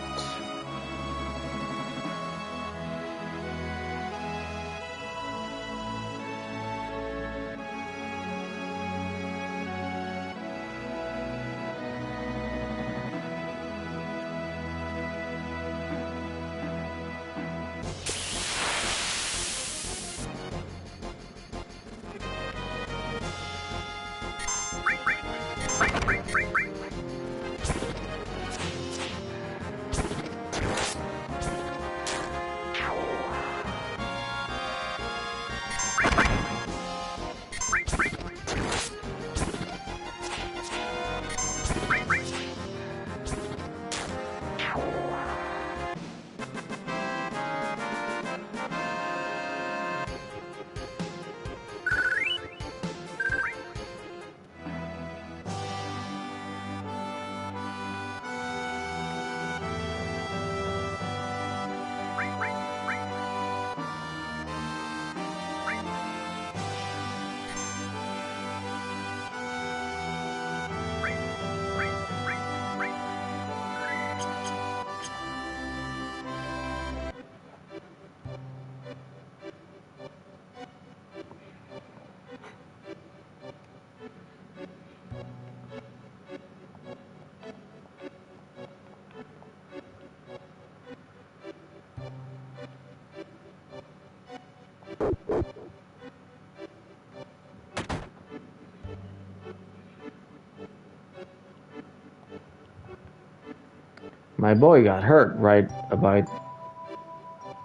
S2: My boy got hurt right about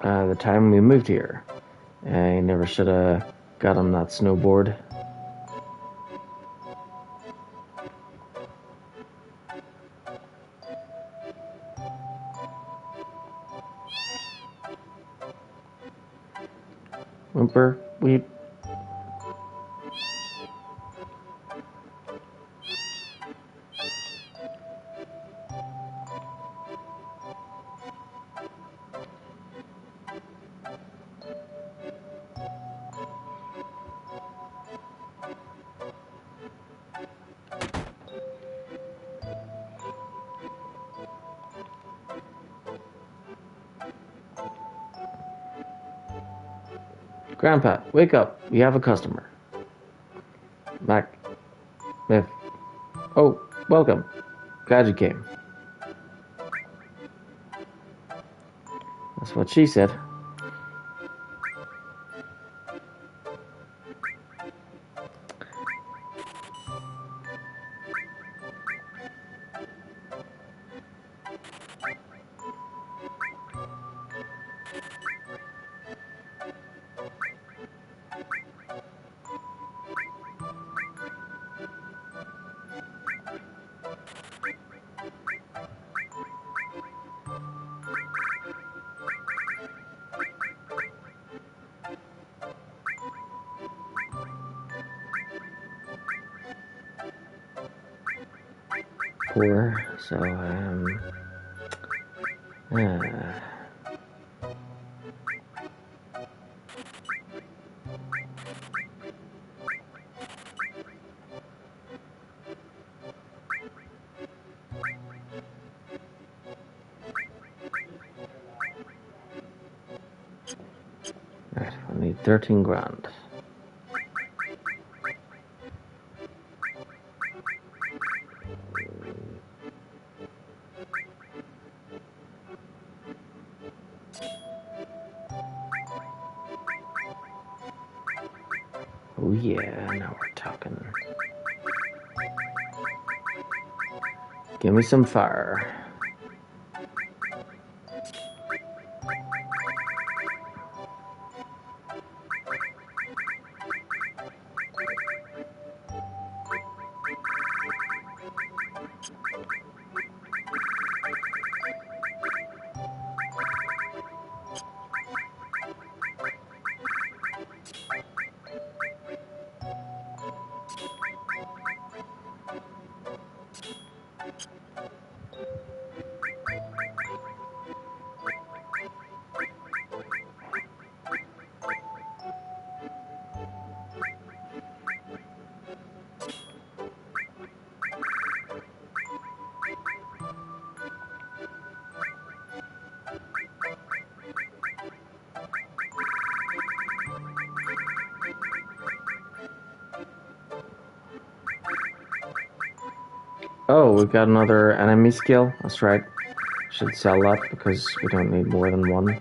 S2: the time we moved here. I never should have got him that snowboard. Whimper, weep. Grandpa, wake up. We have a customer. Mac. Myth. Oh, welcome. Glad you came. That's what she said. 4, so right, I need 13 grand. Oh yeah, now we're talking. Give me some fire. Oh, we've got another enemy skill. That's right. Should sell that because we don't need more than one.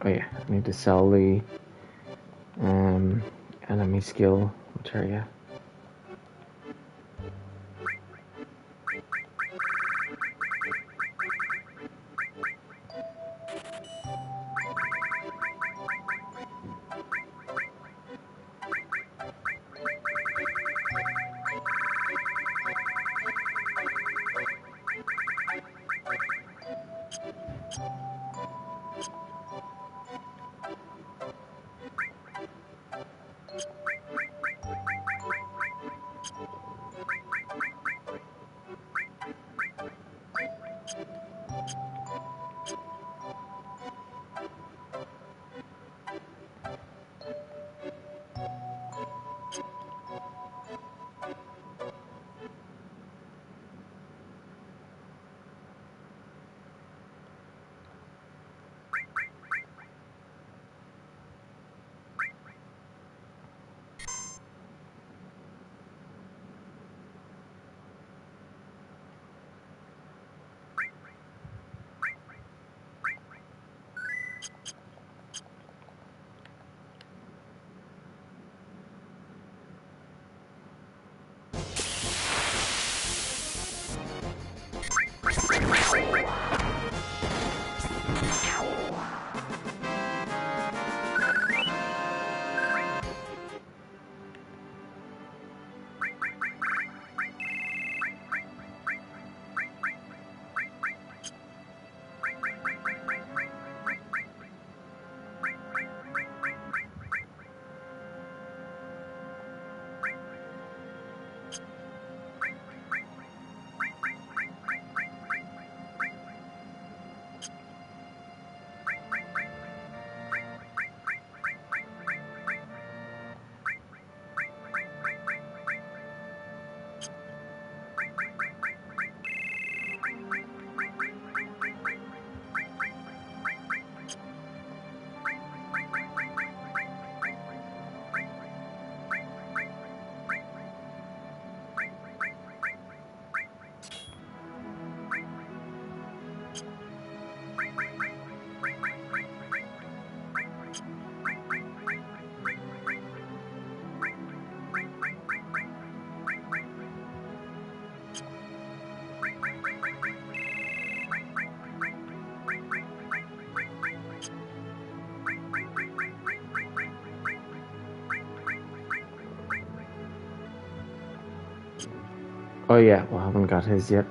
S2: Oh yeah, I need to sell the enemy skill materia. Oh yeah, we haven't got his yet.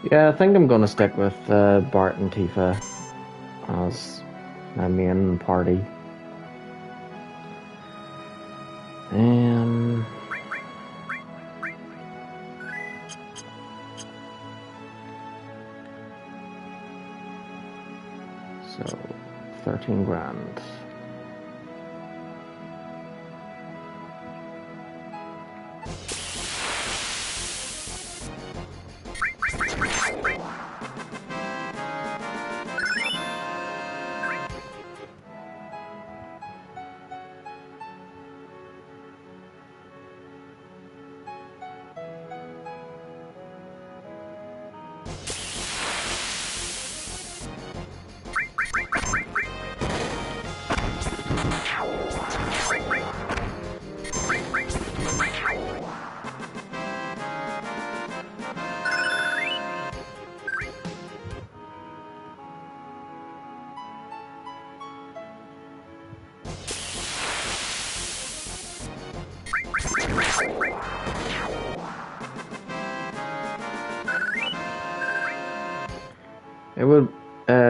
S2: Yeah, I think I'm gonna stick with Bart and Tifa as my main party. So 13 grand.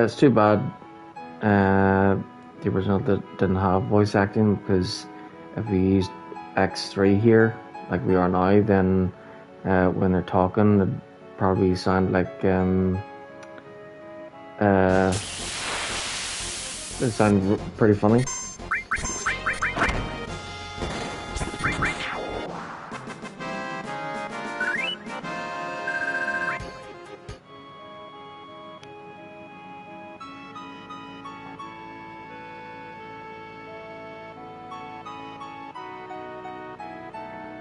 S2: It's too bad the original didn't have voice acting, because if we used X3 here, like we are now, then when they're talking, it probably sound like it sound pretty funny.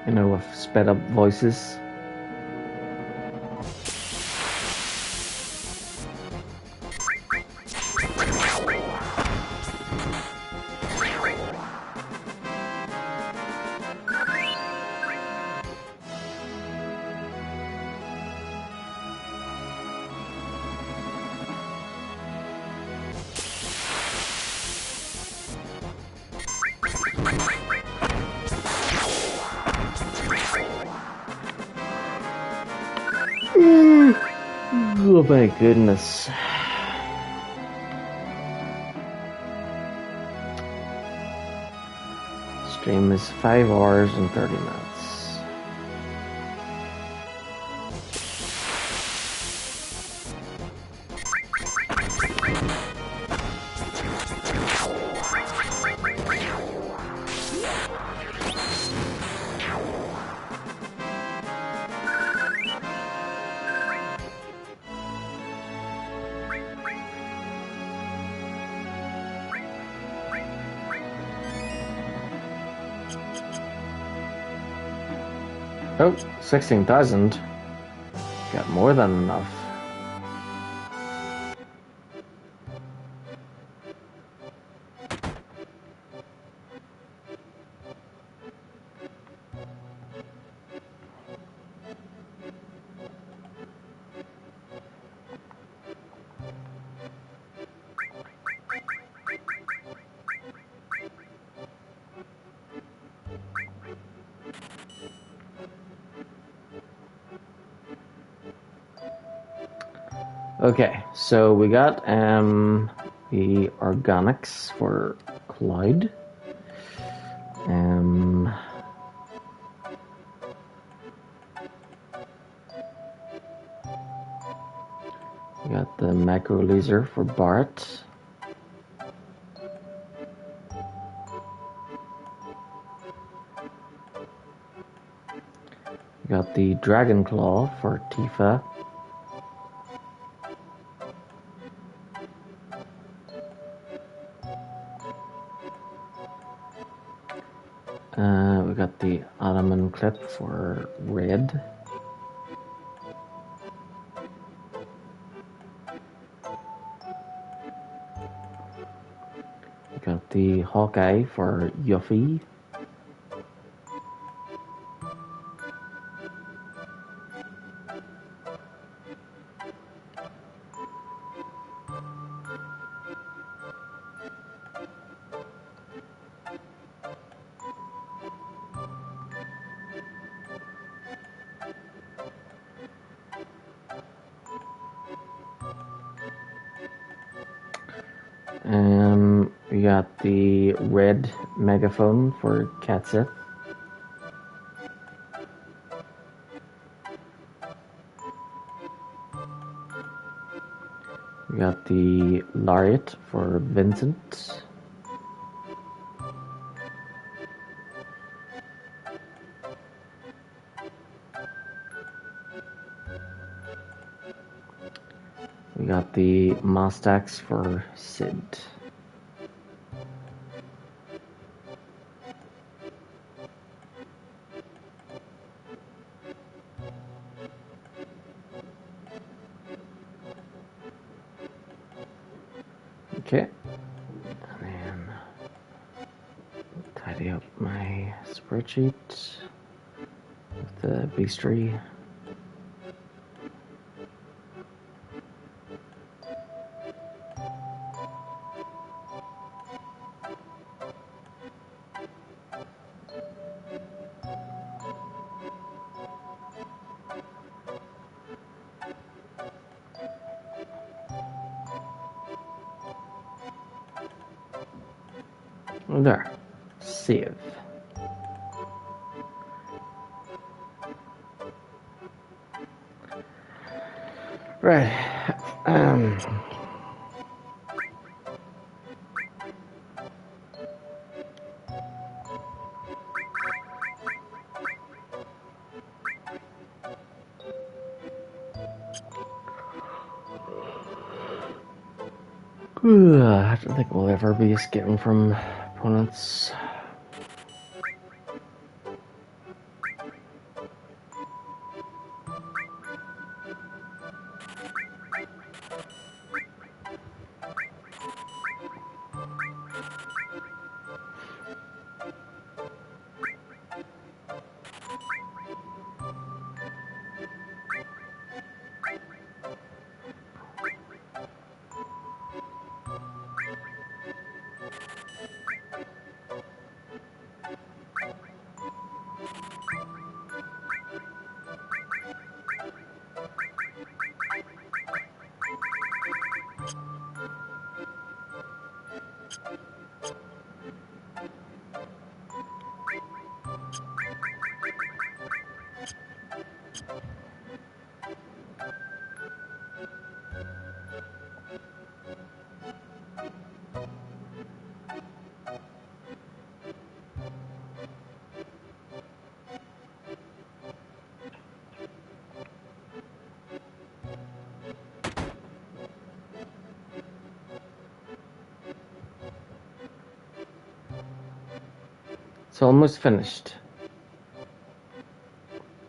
S2: You know, with sped up voices. Oh my goodness. Stream is 5 hours and 30 minutes. Oh, 16,000. Got more than enough. Okay, so we got the organics for Clyde. We got the macro laser for Bart. We got the Dragon Claw for Tifa. We got the Ottoman clip for Red. We got the Hawkeye for Yuffie. We got the red megaphone for Cat Sith. We got the lariat for Vincent. We got the Mostax for Sid. Okay. And then tidy up my spreadsheet with the beastry. There. Save. Right. I don't think we'll ever be escaping from opponents. It's almost finished.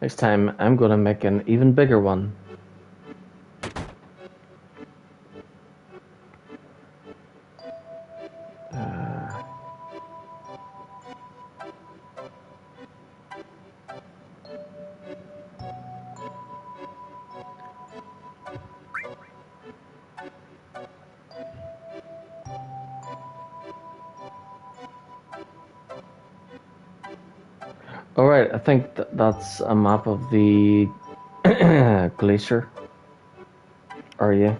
S2: Next time, I'm gonna make an even bigger one. Alright, I think that's a map of the glacier. Are you?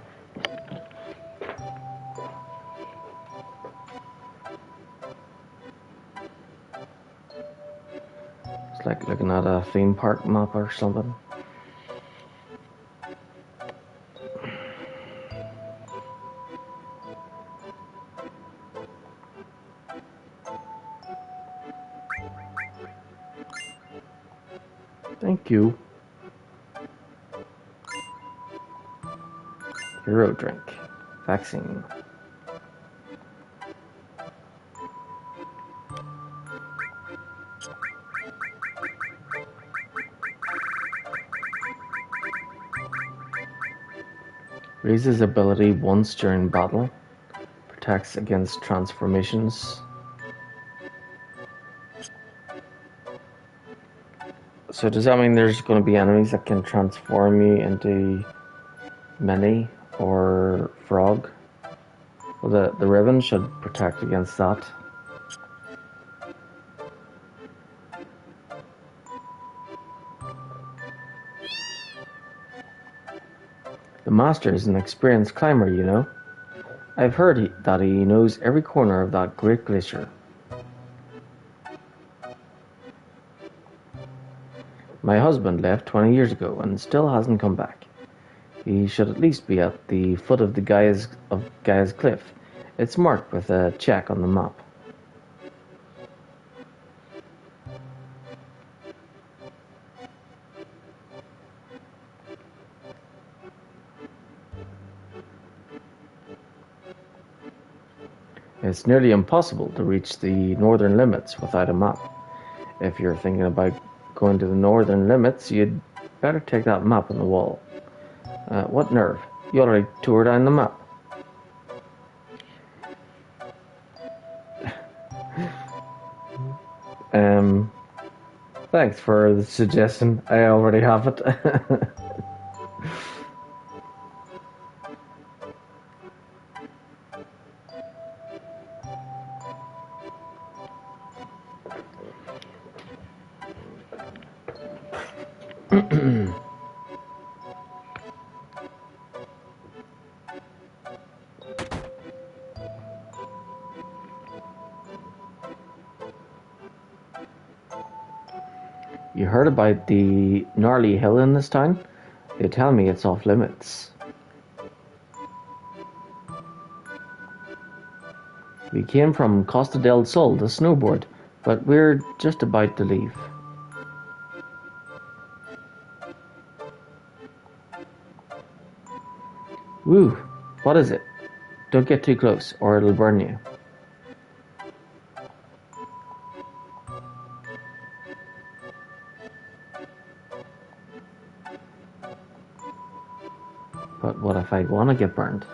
S2: It's like looking at a theme park map or something. Thank you. Hero drink. Vaccine. Raises ability once during battle. Protects against transformations. So does that mean there's going to be enemies that can transform you into Mini or Frog? Well, the ribbon should protect against that. The master is an experienced climber, you know. I've heard that he knows every corner of that great glacier. My husband left 20 years ago and still hasn't come back. He should at least be at the foot of the Gaia's Cliff. It's marked with a check on the map. It's nearly impossible to reach the northern limits without a map. If you're thinking about going to the northern limits, you'd better take that map on the wall. What nerve? You already tore down the map. Thanks for the suggestion. I already have it. You heard about the gnarly hill in this town? They tell me it's off limits. We came from Costa del Sol to snowboard, but we're just about to leave. Woo! What is it? Don't get too close, or it'll burn you. But what if I want to get burned?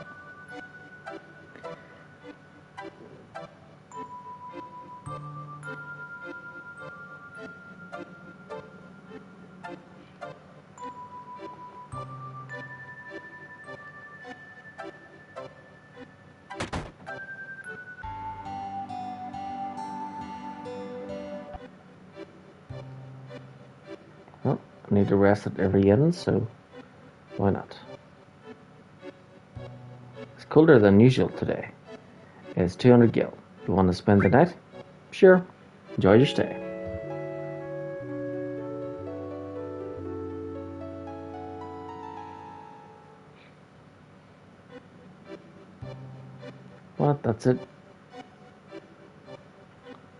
S2: Well, I need to rest at every end, so why not? It's colder than usual today. It's 200 gil. You want to spend the night? Sure. Enjoy your stay. What? That's it?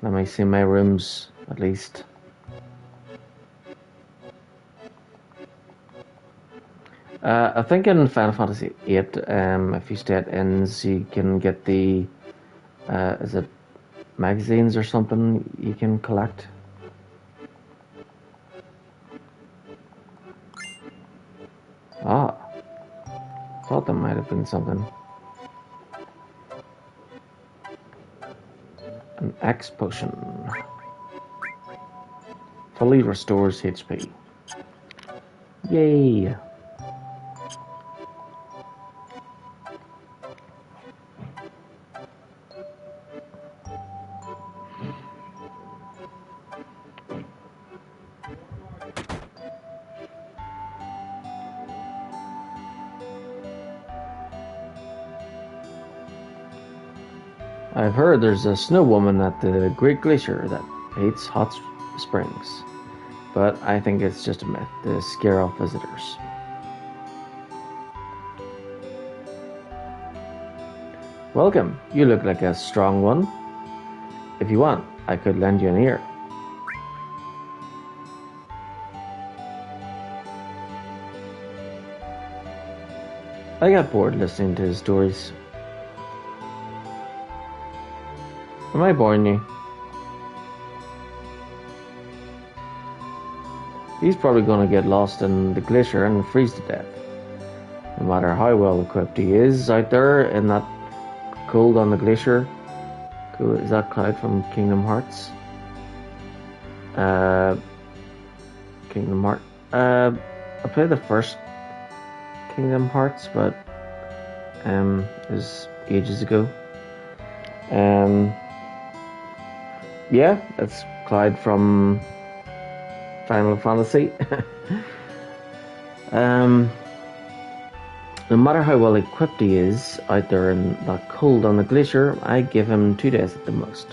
S2: Let me see my rooms, at least. I think in Final Fantasy VIII, if you stay at inns, you can get the, is it magazines or something you can collect? Ah, thought there might have been something. An X potion. Fully restores HP. Yay! I've heard there's a snow woman at the Great Glacier that hates hot springs, but I think it's just a myth to scare off visitors. Welcome, you look like a strong one. If you want, I could lend you an ear. I got bored listening to his stories. Am I boring you? He's probably going to get lost in the glacier and freeze to death. No matter how well equipped he is out there in that cold on the glacier. Is that Cloud from Kingdom Hearts? Kingdom Hearts. I played the first Kingdom Hearts, but it was ages ago. Yeah, it's Clyde from Final Fantasy. No matter how well equipped he is out there in that cold on the glacier, I give him 2 days at the most.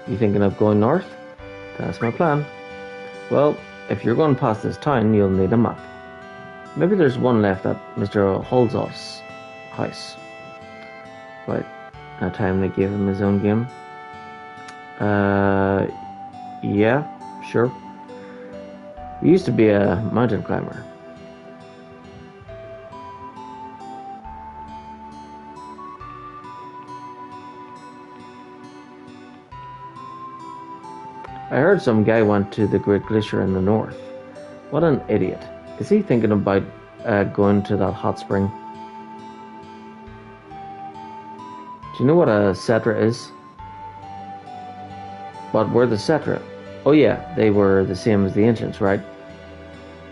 S2: You thinking of going north? That's my plan. Well, if you're going past this town, you'll need a map. Maybe there's one left at Mr. Holzoff's house. Right, that time they gave him his own game. Yeah, sure. He used to be a mountain climber. I heard some guy went to the Great Glacier in the north. What an idiot. Is he thinking about going to that hot spring? Do you know what a Cetra is? What were the Cetra? Oh yeah, they were the same as the ancients, right?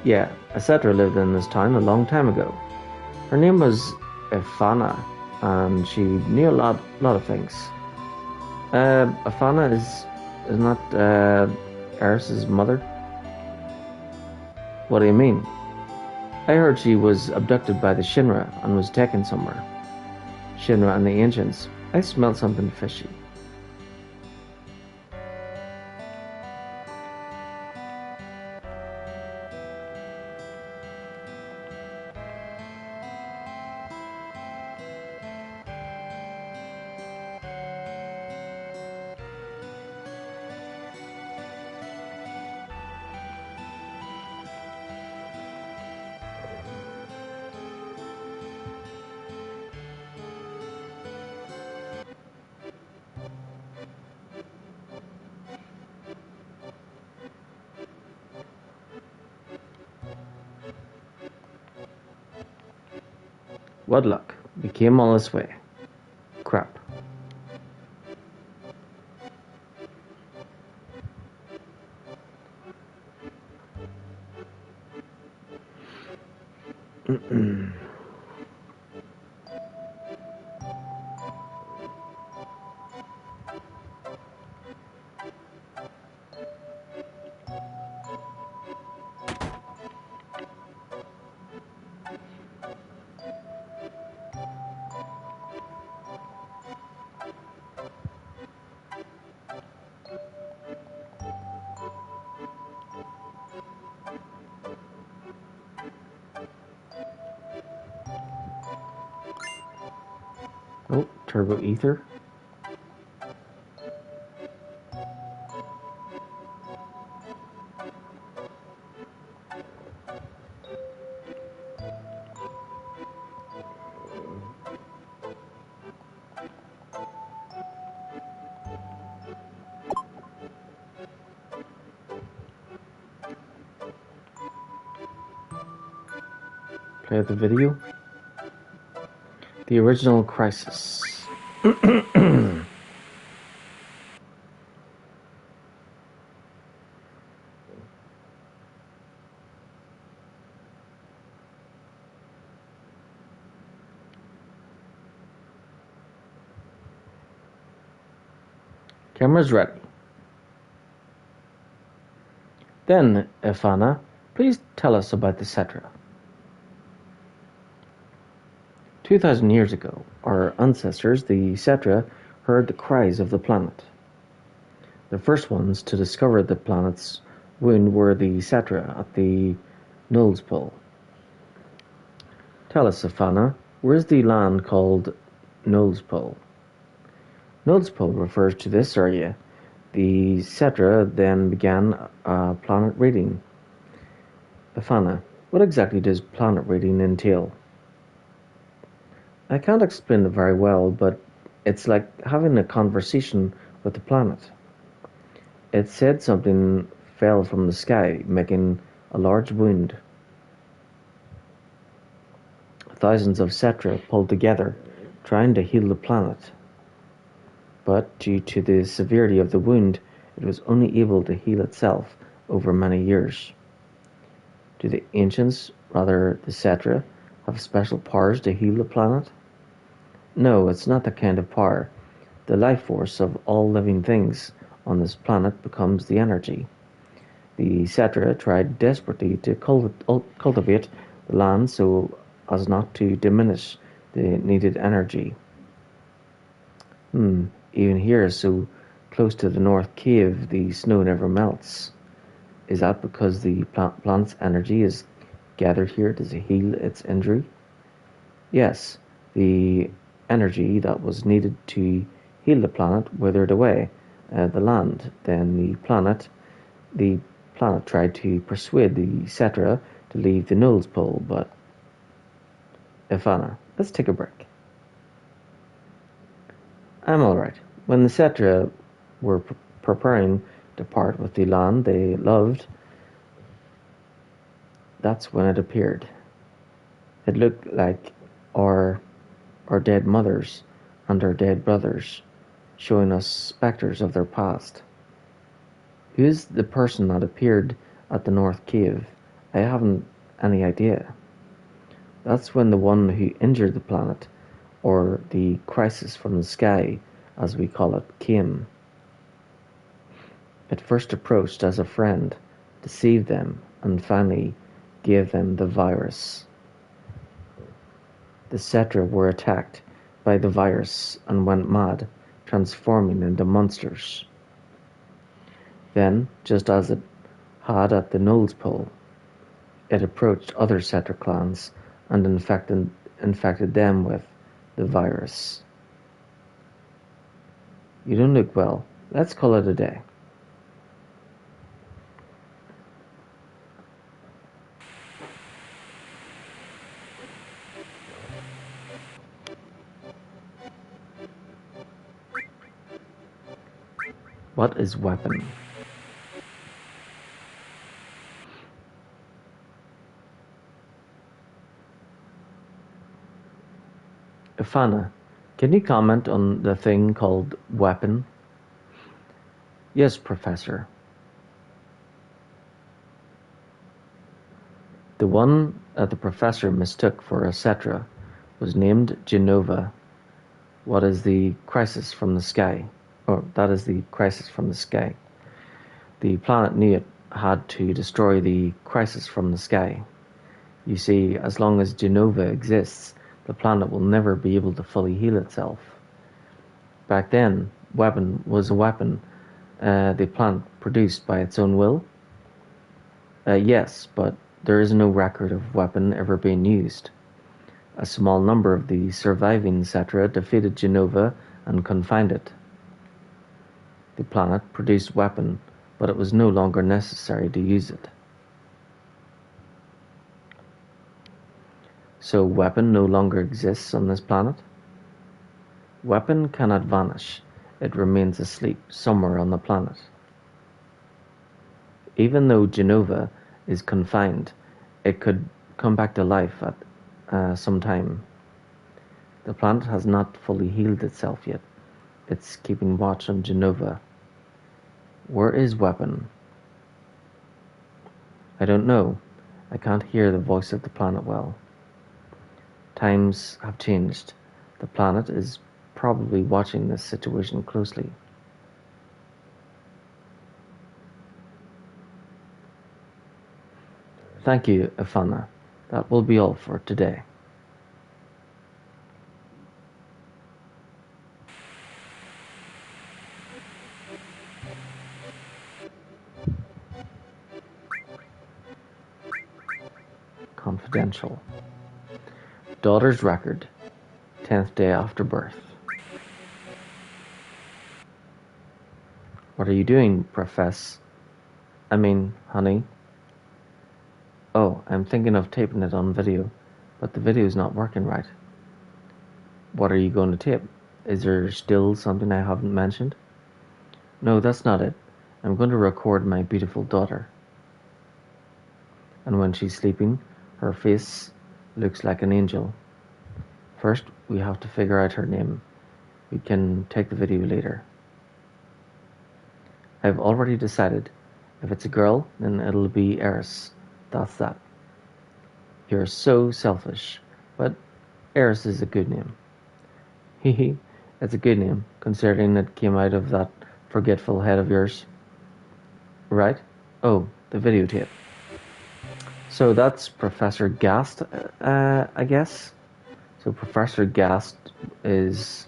S2: Yeah, a Cetra lived in this town a long time ago. Her name was Ifana, and she knew a lot of things. Ifana is not Eris's mother? What do you mean? I heard she was abducted by the Shinra and was taken somewhere. Shinra and the ancients. I smelled something fishy. What luck. We came all this way. Crap. Oh, turbo ether. Play the video. The original Crisis. Camera's ready. Then, Ifana, please tell us about the Cetra. 2,000 years ago, our ancestors, the Cetra, heard the cries of the planet. The first ones to discover the planet's wound were the Cetra at the Nulls Pole. Tell us, Ifana, where's the land called Nulls Pole? Nulls Pole refers to this area. The Cetra then began a planet reading. Ifana, what exactly does planet reading entail? I can't explain it very well, but it's like having a conversation with the planet. It said something fell from the sky, making a large wound. Thousands of Cetra pulled together, trying to heal the planet. But due to the severity of the wound, it was only able to heal itself over many years. Do the ancients, rather the Cetra, have special powers to heal the planet? No, it's not that kind of power. The life force of all living things on this planet becomes the energy. The Cetra tried desperately to cultivate the land so as not to diminish the needed energy. Even here, so close to the North Cave, the snow never melts. Is that because the planet's energy is gathered here to heal its injury? Yes, the energy that was needed to heal the planet withered away the land. Then the planet tried to persuade the Cetra to leave the Null's Pole, but Ivana, let's take a break. I'm alright. When the Cetra were preparing to part with the land they loved, that's when it appeared. It looked like our dead mothers and our dead brothers, showing us spectres of their past. Who is the person that appeared at the North Cave? I haven't any idea. That's when the one who injured the planet, or the crisis from the sky, as we call it, came. It first approached as a friend, deceived them, and finally gave them the virus. The Cetra were attacked by the virus and went mad, transforming into monsters. Then, just as it had at the Null's Pole, it approached other Cetra clans and infected them with the virus. You don't look well. Let's call it a day. What is weapon? Ivana, can you comment on the thing called weapon? Yes, Professor. The one the Professor mistook for a Cetra was named Genova. What is the crisis from the sky? That is the crisis from the sky. The planet knew it had to destroy the crisis from the sky. You see, as long as Genova exists, the planet will never be able to fully heal itself. Back then, weapon was a weapon the planet produced by its own will. Yes, but there is no record of weapon ever being used. A small number of the surviving Cetra defeated Genova and confined it. The planet produced weapon, but it was no longer necessary to use it. So weapon no longer exists on this planet? Weapon cannot vanish. It remains asleep somewhere on the planet. Even though Genova is confined, it could come back to life at some time. The planet has not fully healed itself yet. It's keeping watch on Genova. Where is weapon? I don't know. I can't hear the voice of the planet well. Times have changed. The planet is probably watching this situation closely. Thank you, Ivana. That will be all for today. Confidential. Daughter's record. 10th day after birth. What are you doing, honey? Oh, I'm thinking of taping it on video, but the video's not working right. What are you going to tape? Is there still something I haven't mentioned? No, that's not it. I'm going to record my beautiful daughter. And when she's sleeping, her face looks like an angel. First, we have to figure out her name. We can take the video later. I've already decided. If it's a girl, then it'll be Eris. That's that. You're so selfish, but Eris is a good name. Hehe, it's a good name, considering it came out of that forgetful head of yours. Right? Oh, the videotape. So that's Professor Gast, I guess. So Professor Gast is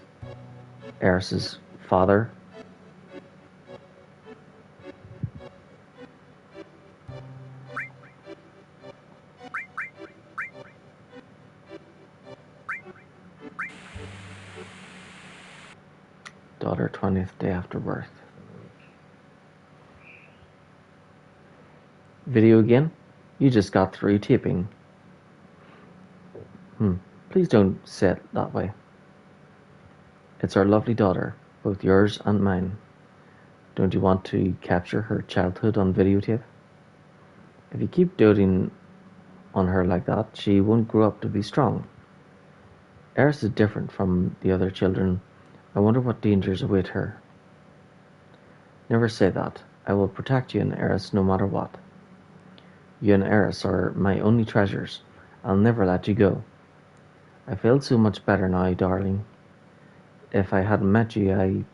S2: Eris's father. Daughter 20th day after birth. Video again? You just got through taping. Please don't say it that way. It's our lovely daughter, both yours and mine. Don't you want to capture her childhood on videotape? If you keep doting on her like that, she won't grow up to be strong. Eris is different from the other children. I wonder what dangers await her. Never say that. I will protect you and Eris no matter what. You and Eris are my only treasures. I'll never let you go. I feel so much better now, darling. If I hadn't met you,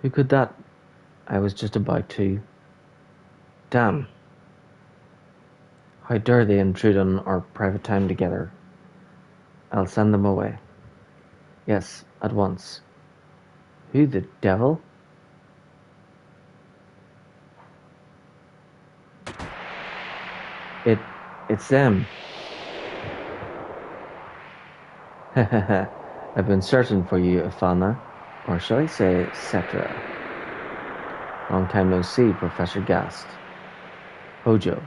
S2: Who could that? I was just about to. Damn. How dare they intrude on our private time together? I'll send them away. Yes, at once. Who the devil? It's them. I've been searching for you, Afana, or shall I say, Cetra. Long time no see, Professor Gast. Hojo,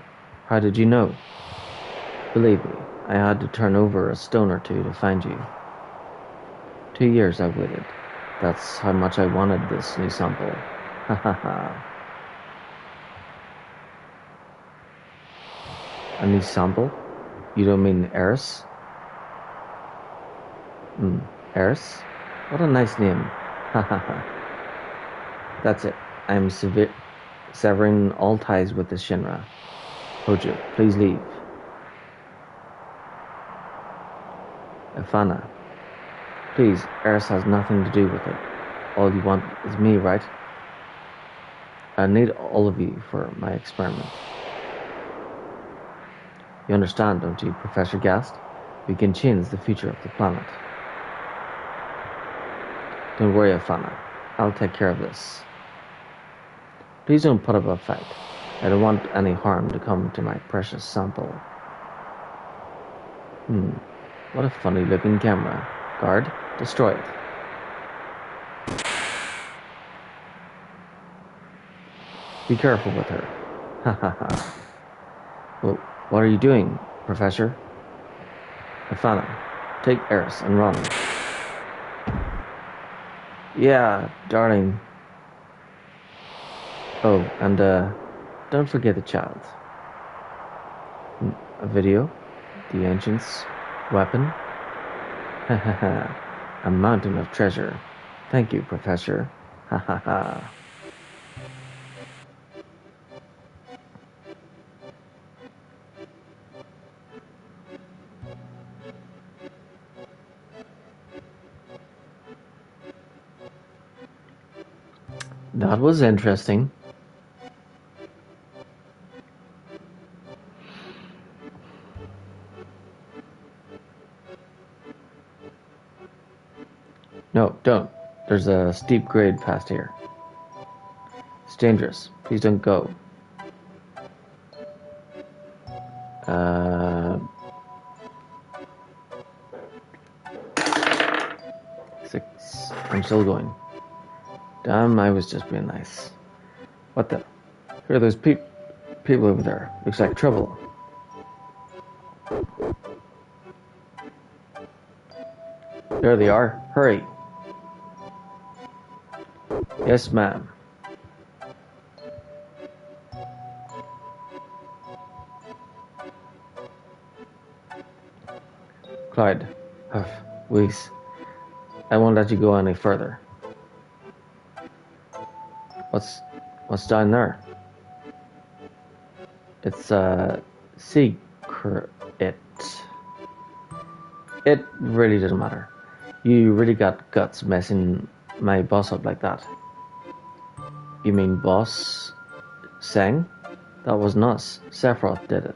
S2: how did you know? Believe me, I had to turn over a stone or two to find you. 2 years I waited. That's how much I wanted this new sample. Ha ha ha. A new sample? You don't mean Eris? Eris? What a nice name. Ha ha ha. That's it. I'm severing all ties with the Shinra. Hojo, please leave. Afana, please, Eris has nothing to do with it. All you want is me, right? I need all of you for my experiment. You understand, don't you, Professor Gast? We can change the future of the planet. Don't worry, Afana. I'll take care of this. Please don't put up a fight. I don't want any harm to come to my precious sample. What a funny looking camera. Guard, destroy it. Be careful with her. Ha ha ha. Well, what are you doing, Professor? Afana, take Eris and run. Yeah, darling. Oh, and don't forget the child. A video? The ancient's weapon? Ha ha ha. A mountain of treasure. Thank you, Professor. Ha ha ha. That was interesting. No, don't. There's a steep grade past here. It's dangerous. Please don't go. 6. I'm still going. Damn, I was just being nice. What the? Who are those people over there? Looks like trouble. There they are. Hurry. Yes, ma'am. Clyde. Huff. Weeks. I won't let you go any further. What's down there? It's a secret. It really doesn't matter. You really got guts messing my boss up like that. You mean boss sang? That wasn't us. Sephiroth did it.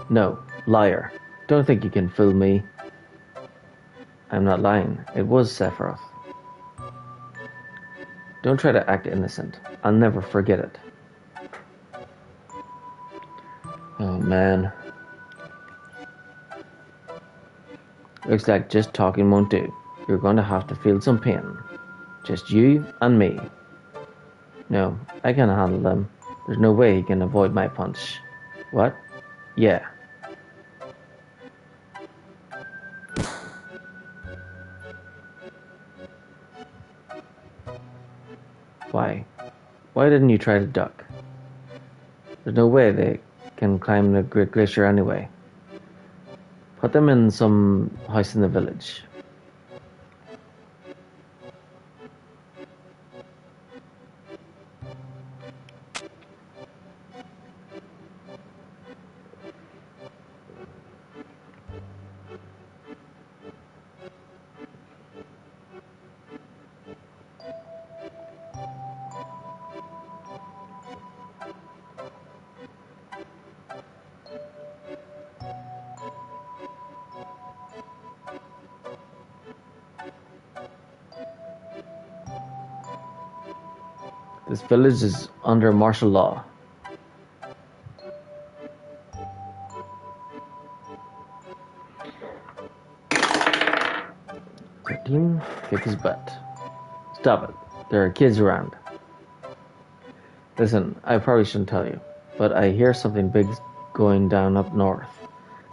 S2: No, liar. Don't think you can fool me. I'm not lying. It was Sephiroth. Don't try to act innocent. I'll never forget it. Oh man. Looks like just talking won't do. You're going to have to feel some pain. Just you and me. No, I can handle them. There's no way he can avoid my punch. What? Yeah. Why? Why didn't you try to duck? There's no way they can climb the Great Glacier anyway. Put them in some house in the village. This village is under martial law. Team, kick his butt. Stop it. There are kids around. Listen, I probably shouldn't tell you, but I hear something big's going down up north.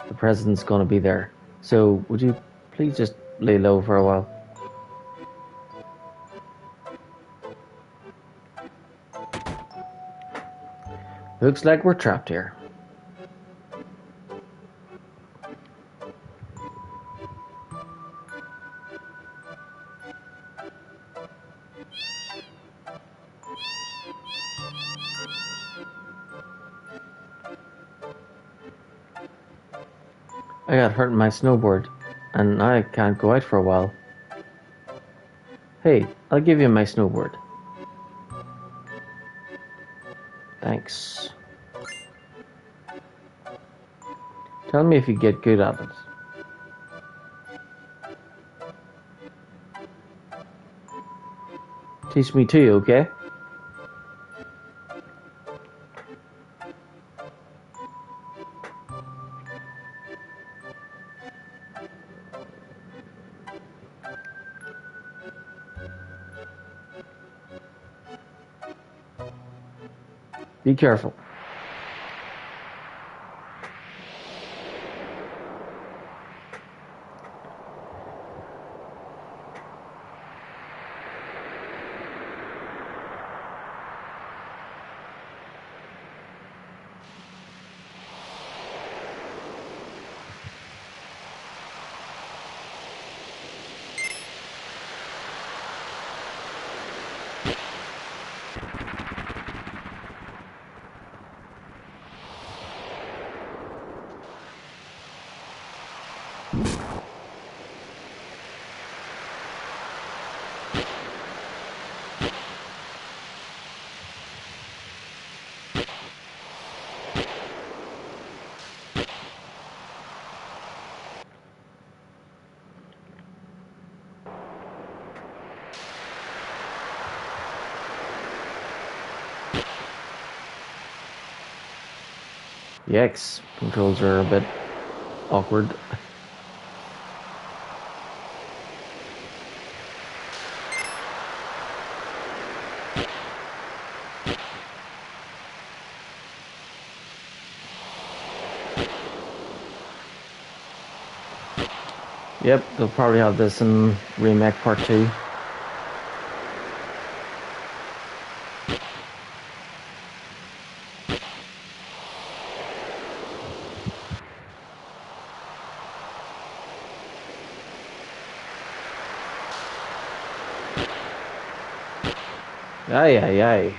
S2: The president's gonna be there. So, would you please just lay low for a while? Looks like we're trapped here. I got hurt in my snowboard, and I can't go out for a while. Hey, I'll give you my snowboard. Thanks. Tell me if you get good at it. Teach me too, okay? Be careful. Yikes, controls are a bit awkward. Yep, they'll probably have this in Remake Part 2. Aye, aye, aye.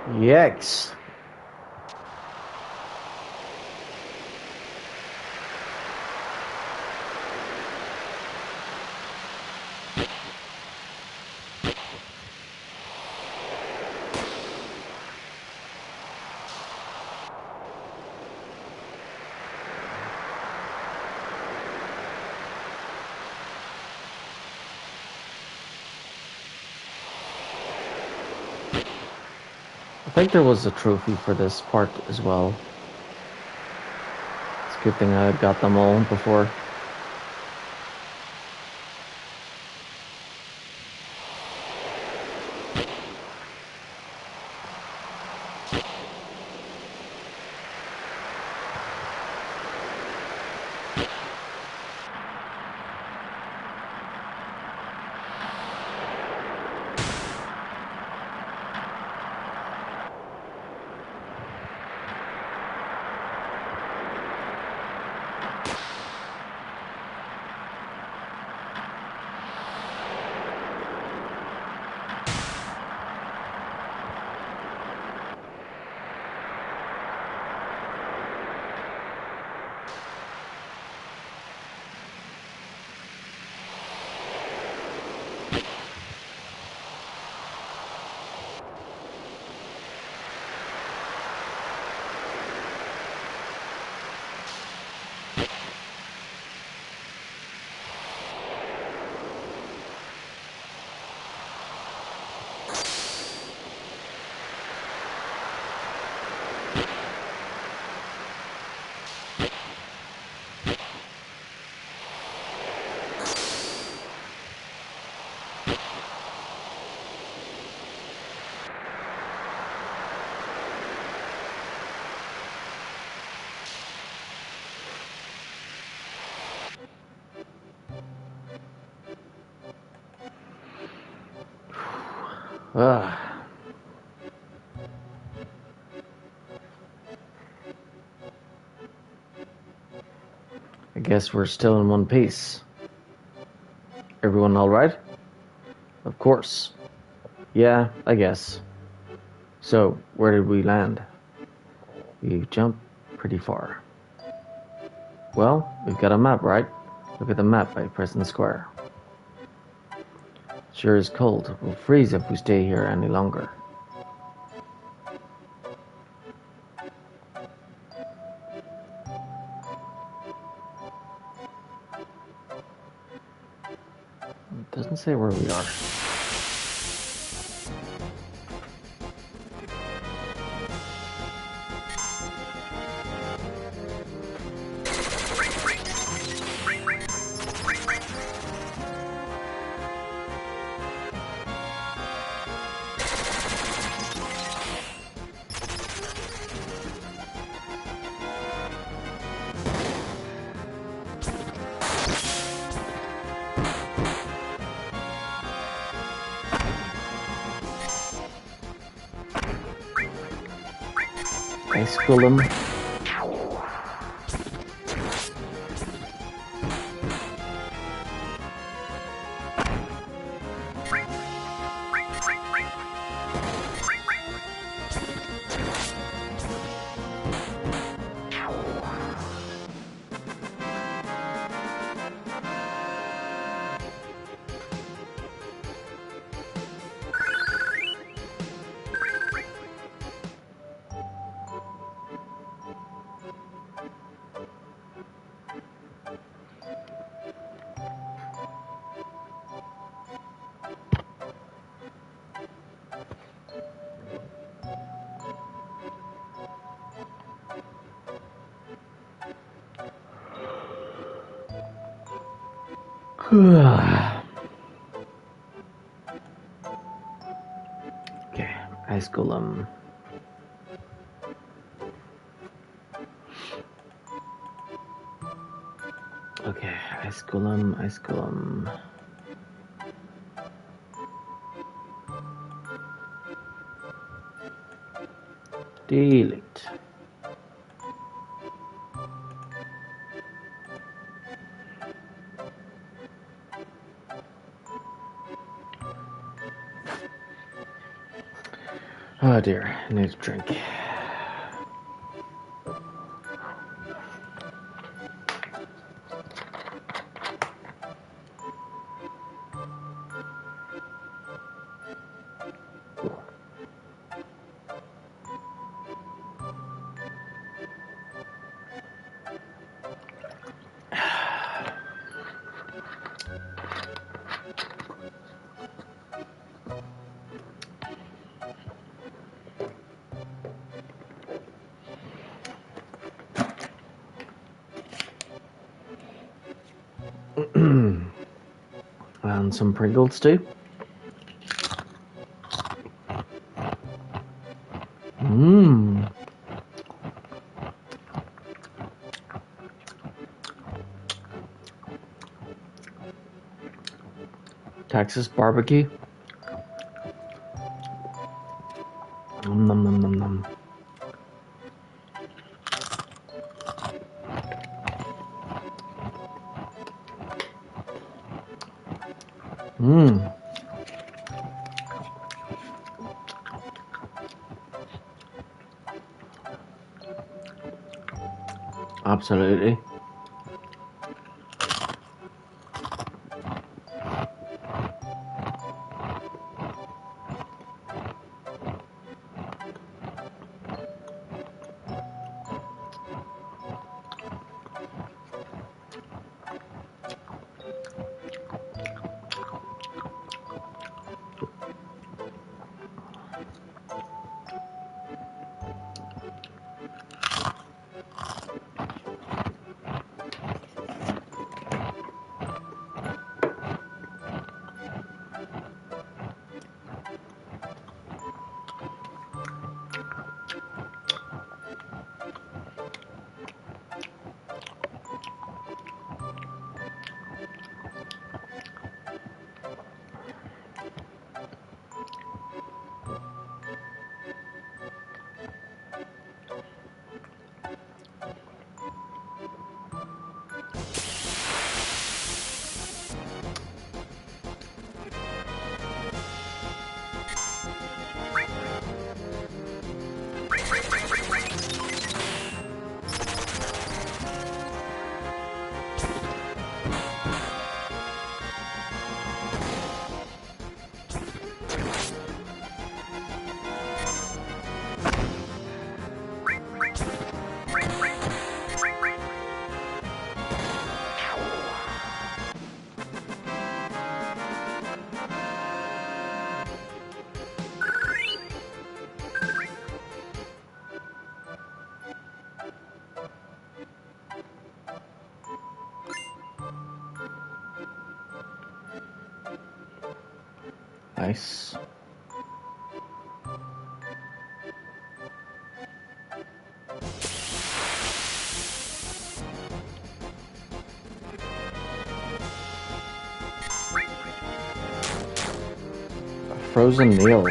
S2: Yikes. I think there was a trophy for this part as well. It's a good thing I got them all before. Ugh. I guess we're still in one piece. Everyone alright? Of course. Yeah, I guess. So, where did we land? We jumped pretty far. Well, we've got a map, right? Look at the map by pressing the square. Sure is cold. We'll freeze if we stay here any longer. It doesn't say where we are. Ice Golem. Okay, Ice Golem. Okay, Ice Golem, Ice Golem. Delete. Oh dear, I need a drink. And some Pringles too. Mmm. Texas barbecue. Nom nom nom nom nom. Mmm. Absolutely. Nice. A frozen meal.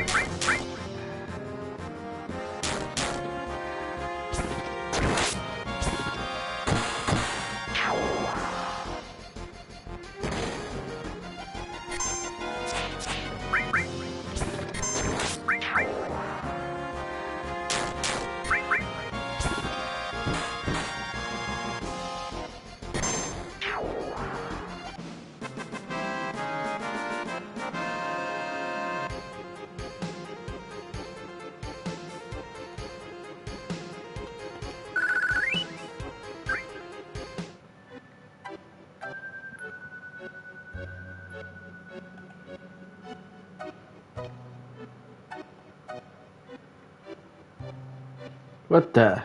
S2: What the?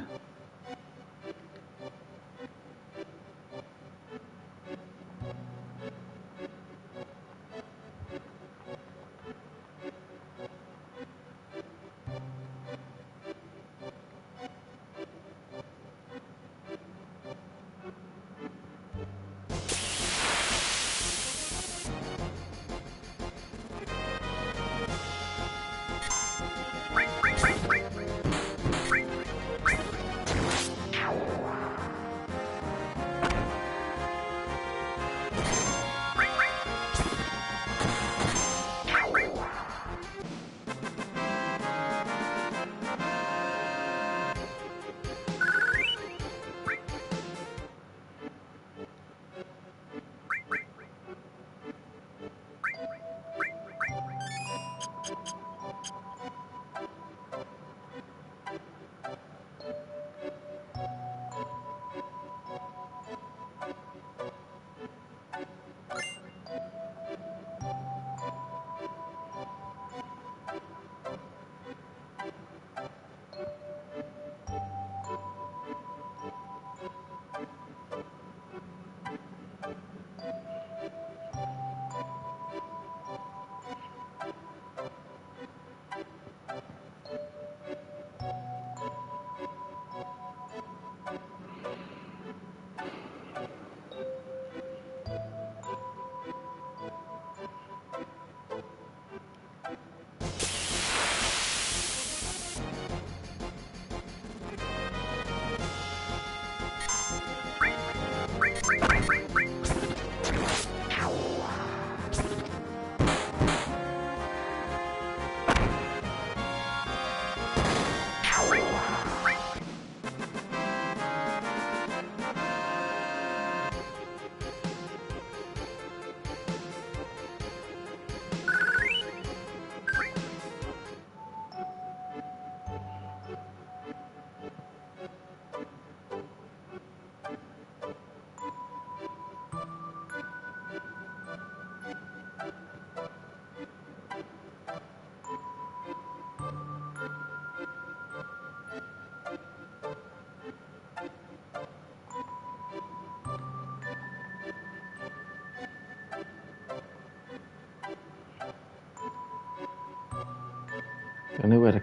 S2: The only way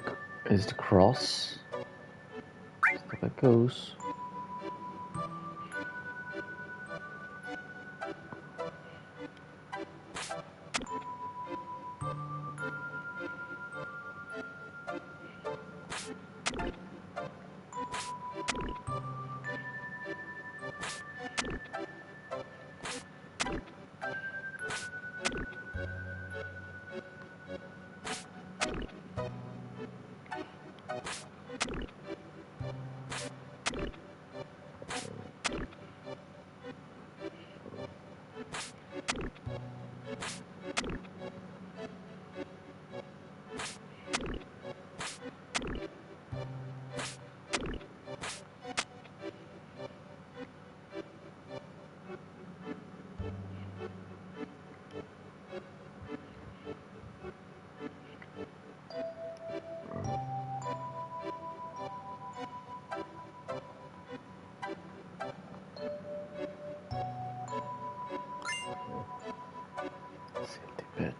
S2: is to cross. That's the way it goes. Safety bit.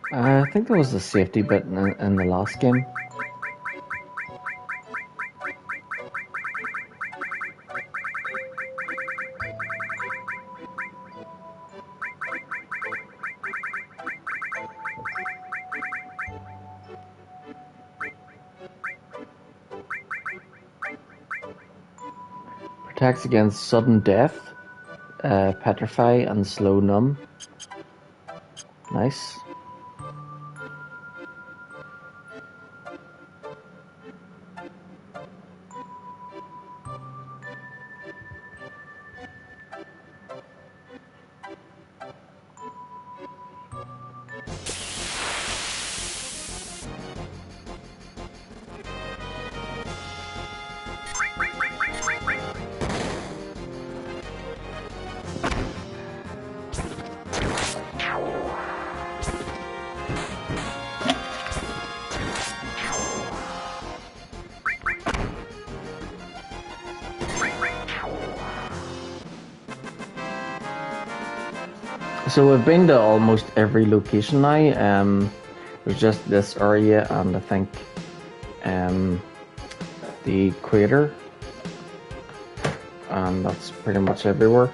S2: I think there was a safety bit in the last game. Protects against sudden death, petrify, and slow numb. Nice. So we've been to almost every location now. There's just this area and I think the crater, and that's pretty much everywhere.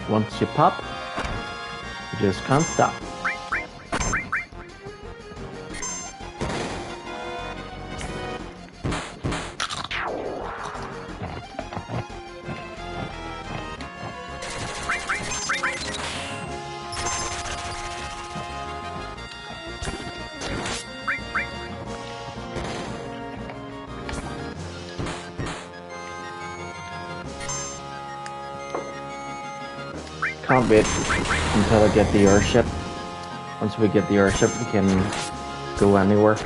S2: Once you pop, you just can't stop. Can't wait until I get the airship. Once we get the airship, we can go anywhere.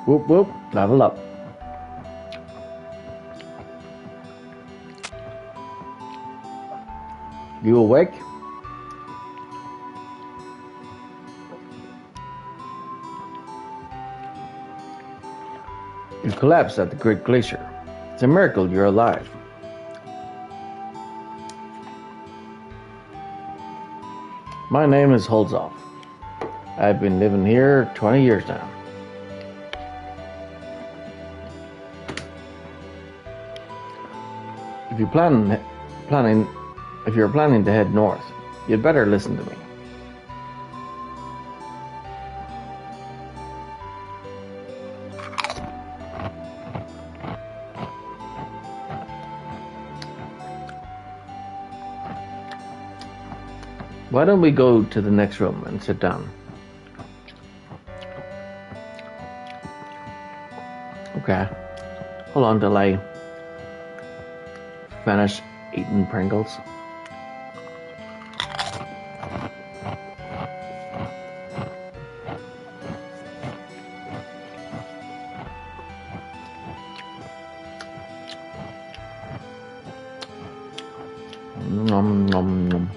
S2: Whoop whoop, level up. You awake? You collapsed at the Great Glacier. It's a miracle you're alive. My name is Holzoff. I've been living here 20 years now. If you're planning to head north, you'd better listen to me. Why don't we go to the next room and sit down? Okay. Hold on till I finish eating Pringles. Nom nom nom.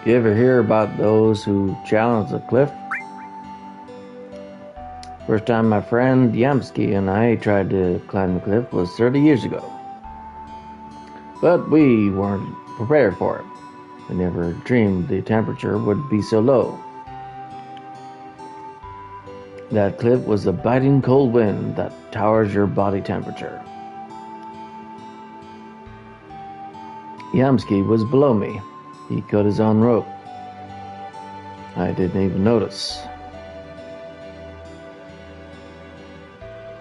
S2: You ever hear about those who challenge the cliff? First time my friend Yamsky and I tried to climb the cliff was 30 years ago. But we weren't prepared for it. We never dreamed the temperature would be so low. That cliff was a biting cold wind that towers your body temperature. Yamsky was below me. He cut his own rope. I didn't even notice.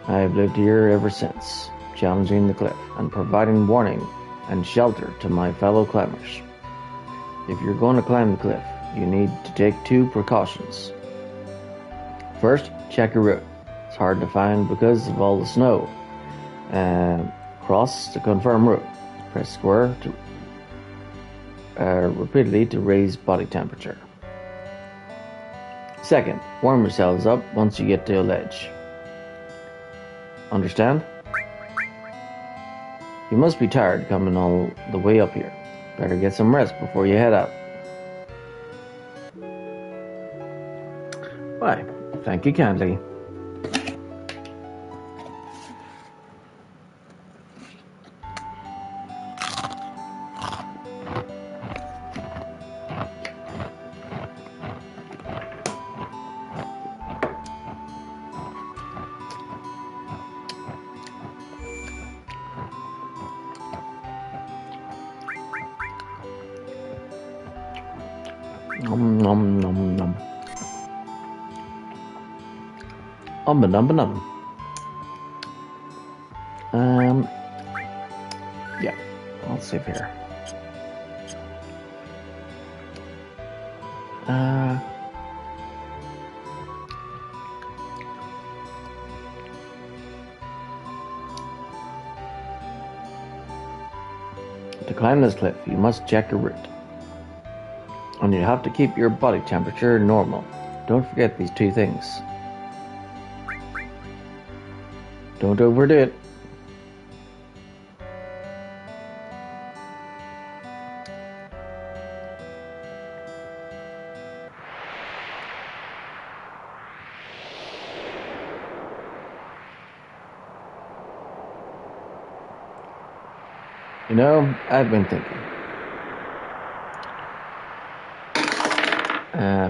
S2: I have lived here ever since, challenging the cliff and providing warning and shelter to my fellow climbers. If you're going to climb the cliff, you need to take 2 precautions. First, check your route. It's hard to find because of all the snow. Cross to confirm route. Press square repeatedly to raise body temperature. Second, warm yourselves up once you get to a ledge. Understand? You must be tired coming all the way up here. Better get some rest before you head out. Why, thank you kindly. Nom nom nom nom. Num. Yeah, I'll save here. To climb this cliff, you must check your route. And you have to keep your body temperature normal. Don't forget these 2 things. Don't overdo it. You know, I've been thinking.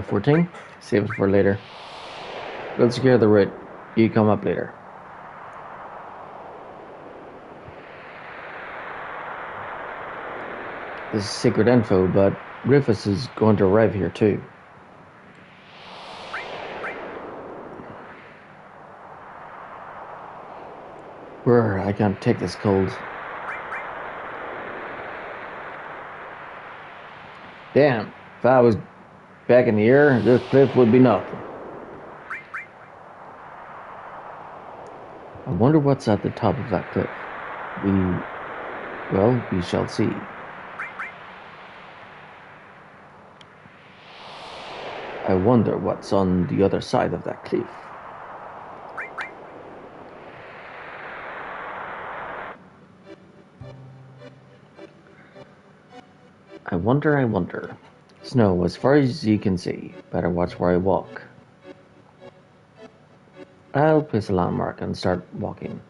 S2: 14? Save it for later. We'll secure the route. You come up later. This is secret info, but Rufus is going to arrive here too. Brr, I can't take this cold. Damn, if I was back in the air, this cliff would be nothing. I wonder what's at the top of that cliff. We shall see. I wonder what's on the other side of that cliff. I wonder. Snow as far as you can see. Better watch where I walk. I'll place a landmark and start walking.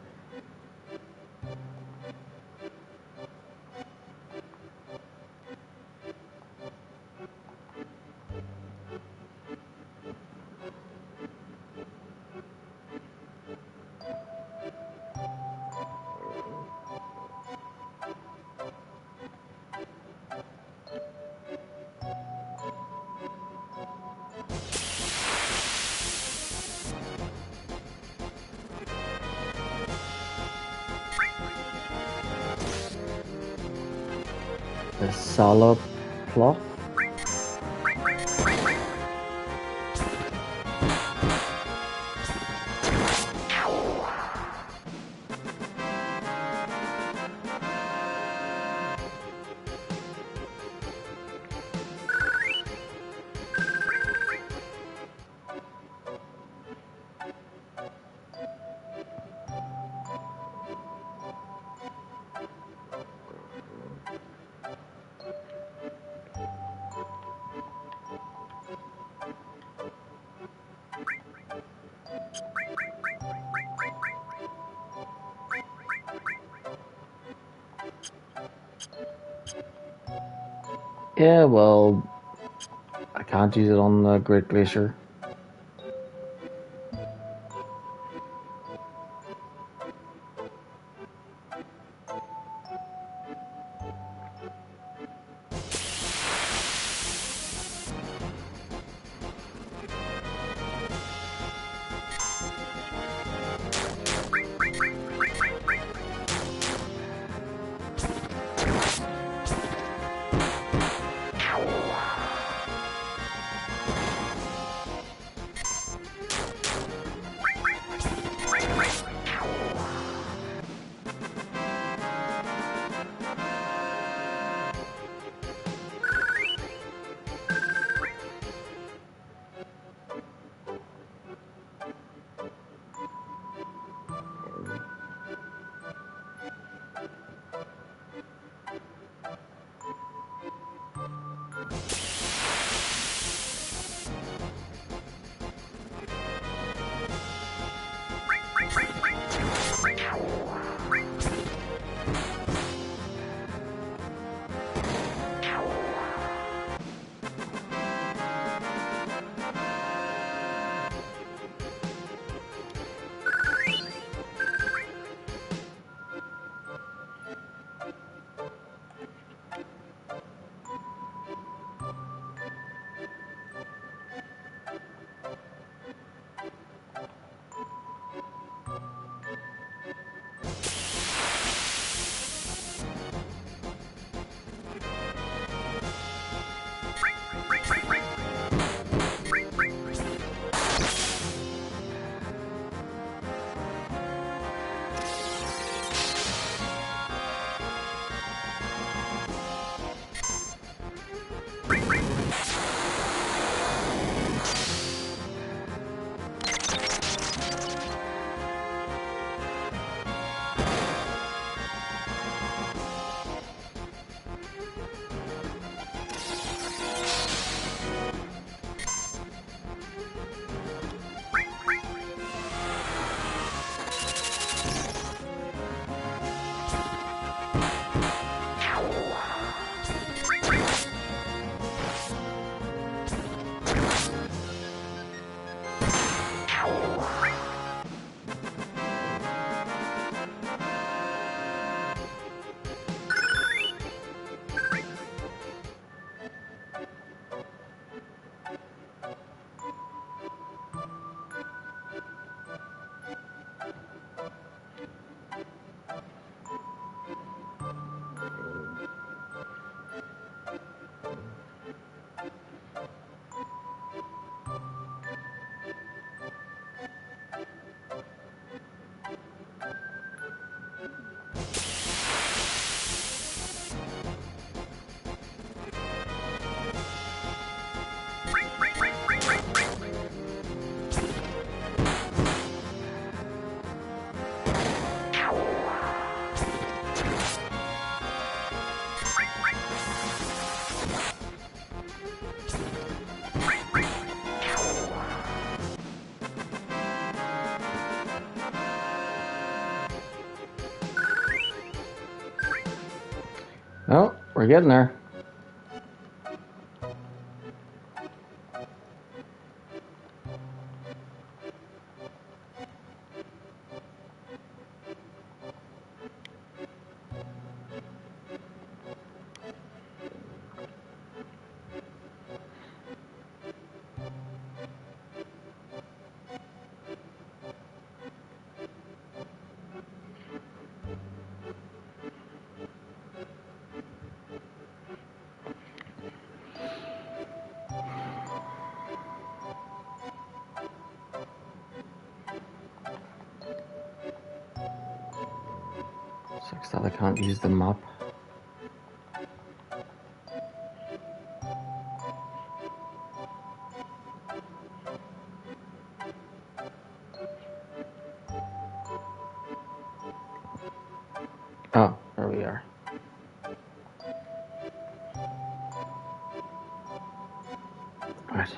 S2: The solid cloth. Yeah, well, I can't use it on the Great Glacier. Oh, we're getting there. Sucks that I can't use the map. Oh, there we are. Right.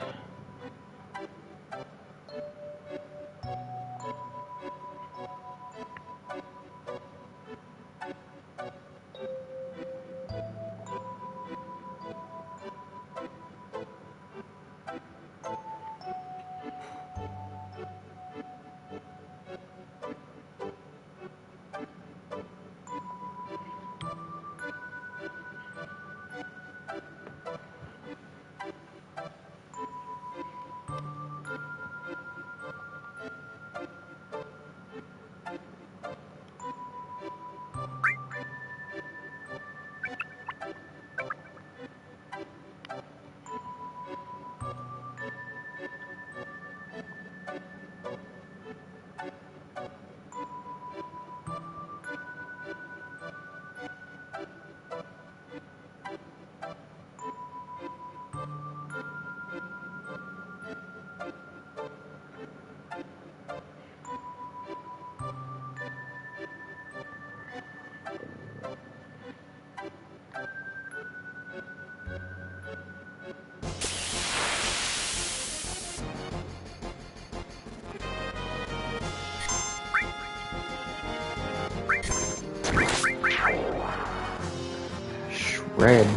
S2: Red.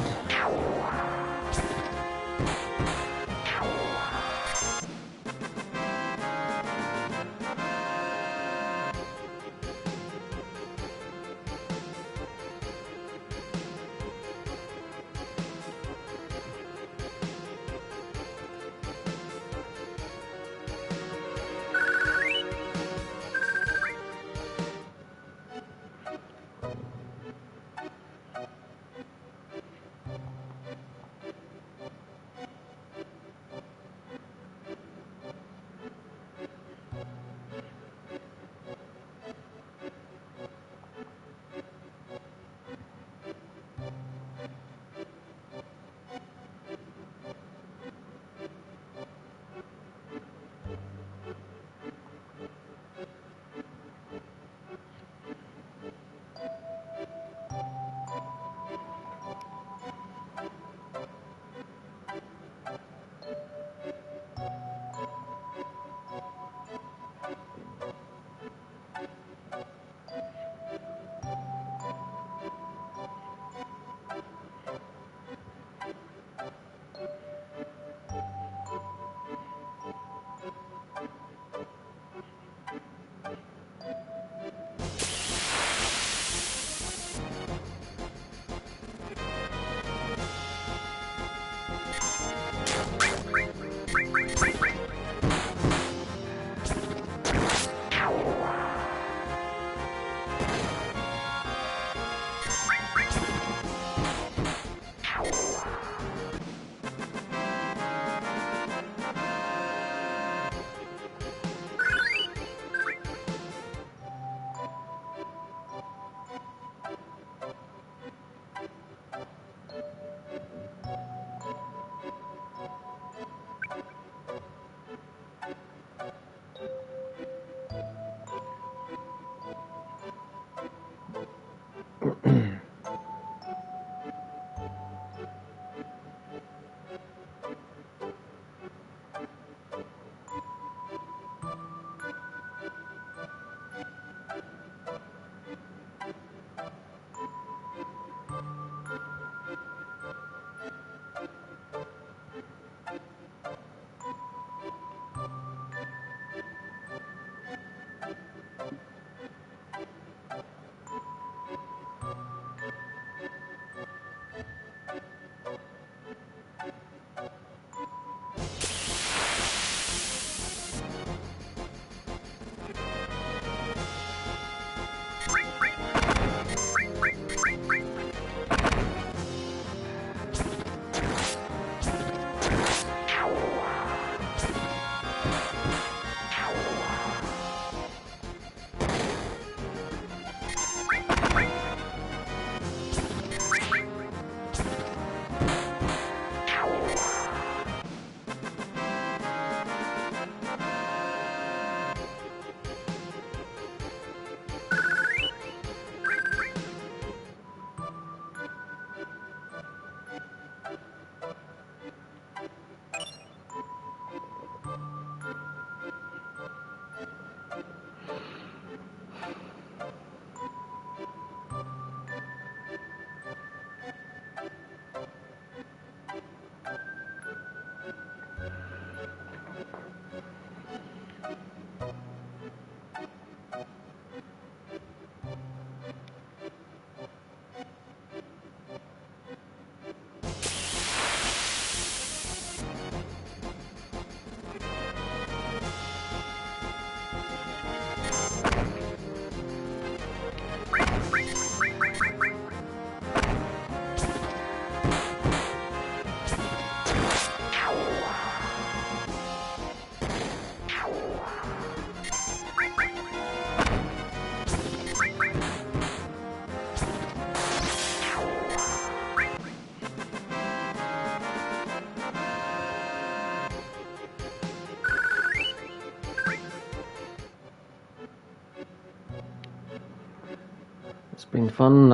S2: It's been fun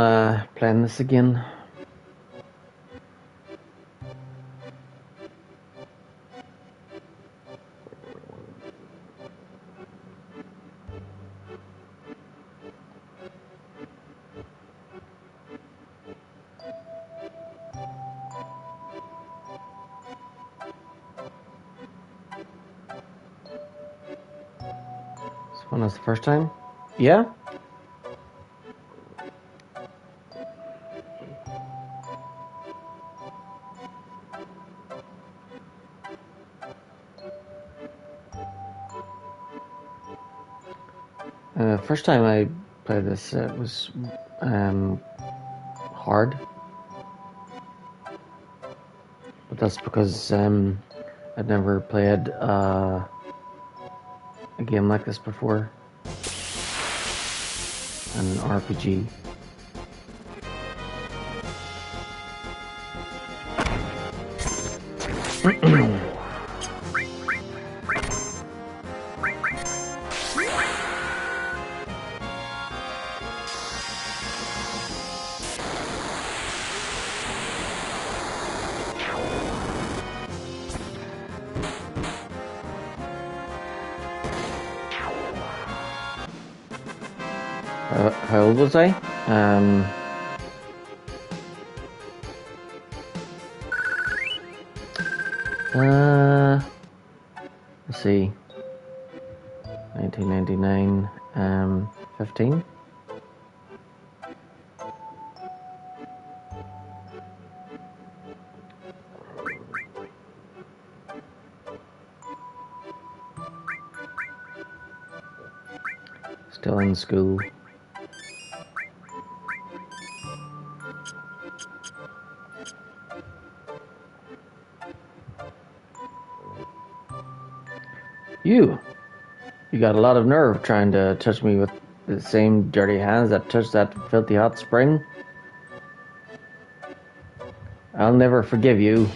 S2: playing this again. When was the first time? Yeah? First time I played this, it was hard. But that's because I'd never played a game like this before. An RPG. How old was I? Let's see. 1999, 15? Still in school. You got a lot of nerve trying to touch me with the same dirty hands that touched that filthy hot spring. I'll never forgive you.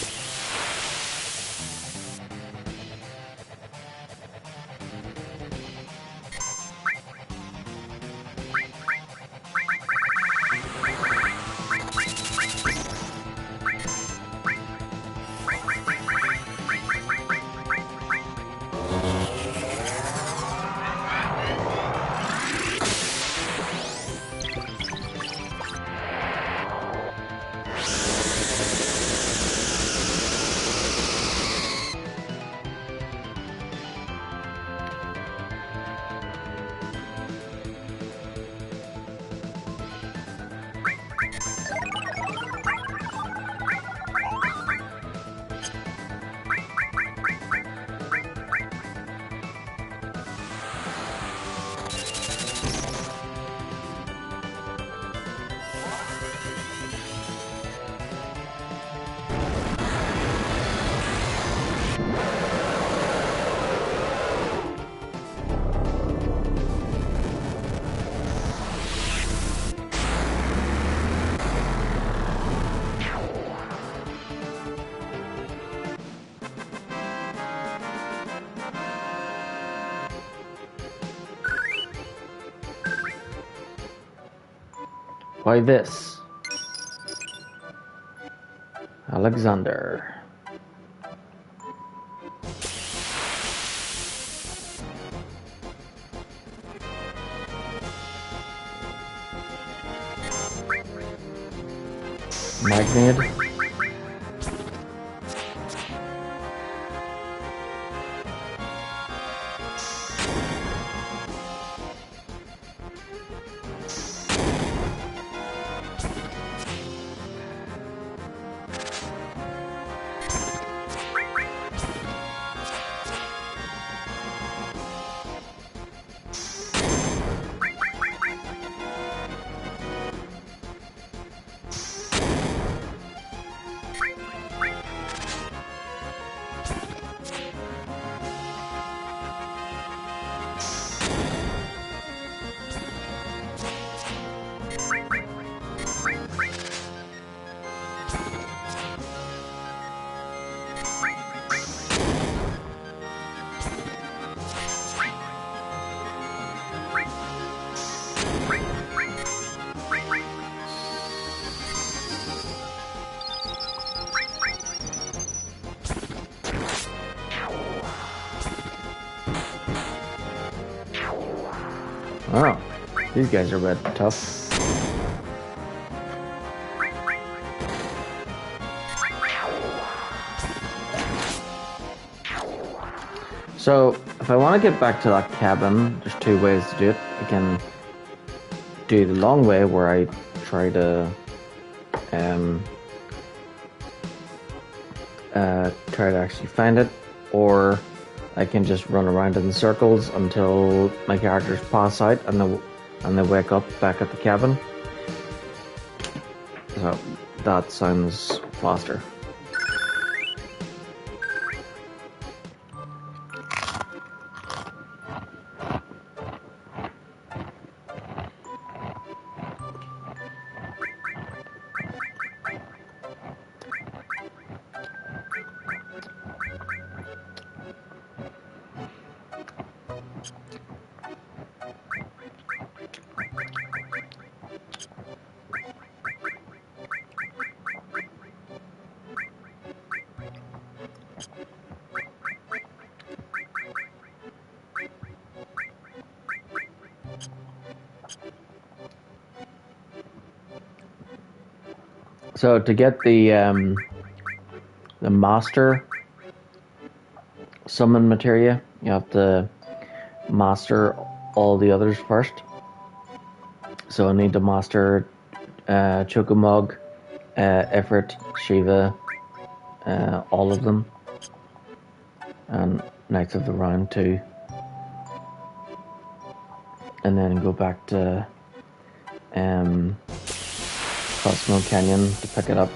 S2: Why this? Alexander. Magnet. Oh, these guys are a bit tough. So, if I want to get back to that cabin, there's two ways to do it. I can do the long way where I try to actually find it, or I can just run around in circles until my characters pass out and they wake up back at the cabin. So that sounds faster. So to get the master summon materia, you have to master all the others first. So I need to master Chokumog, Ifrit, Shiva, all of them, and Knights of the Round too, and then go back to Cosmo Canyon to pick it up.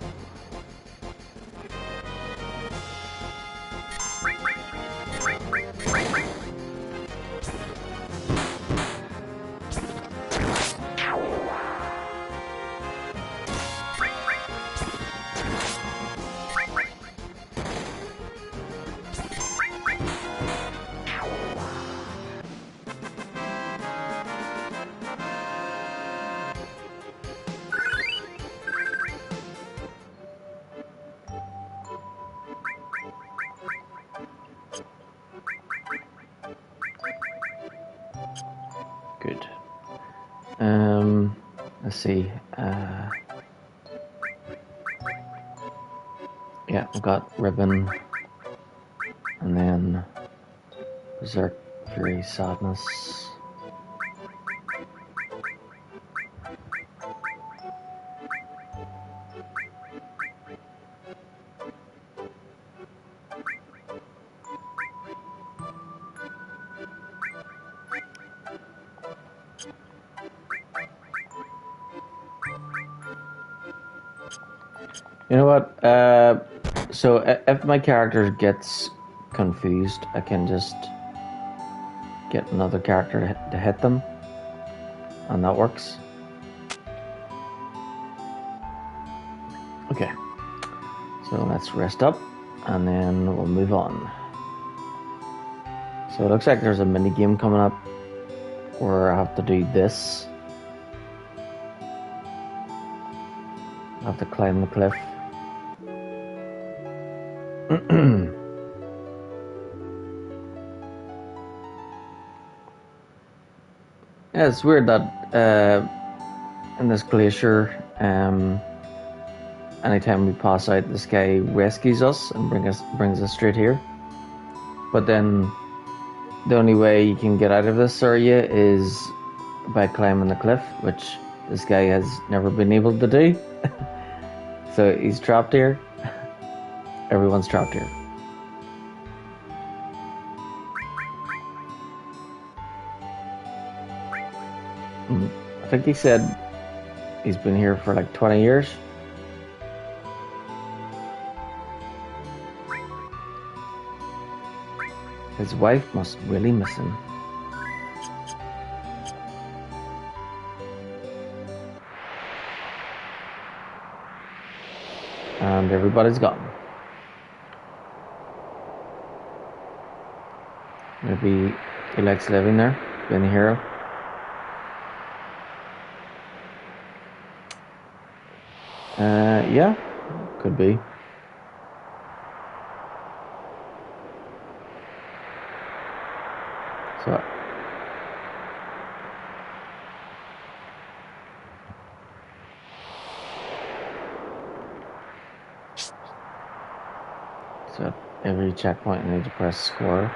S2: Good. Let's see. Yeah, we've got Ribbon, and then Berserk, Fury, Sadness. You know what? So if my character gets confused, I can just get another character to hit them, and that works. Okay. So let's rest up, and then we'll move on. So it looks like there's a mini game coming up where I have to do this. I have to climb the cliff. Yeah, it's weird that in this glacier, anytime we pass out, this guy rescues us and brings us straight here. But then the only way you can get out of this area is by climbing the cliff, which this guy has never been able to do. So he's trapped here. Everyone's trapped here. I think he said he's been here for like 20 years. His wife must really miss him. And everybody's gone. Maybe he likes living there, being a hero. Yeah, could be. So at every checkpoint I need to press square.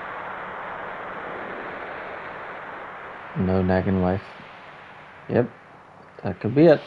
S2: No nagging wife. Yep, that could be it.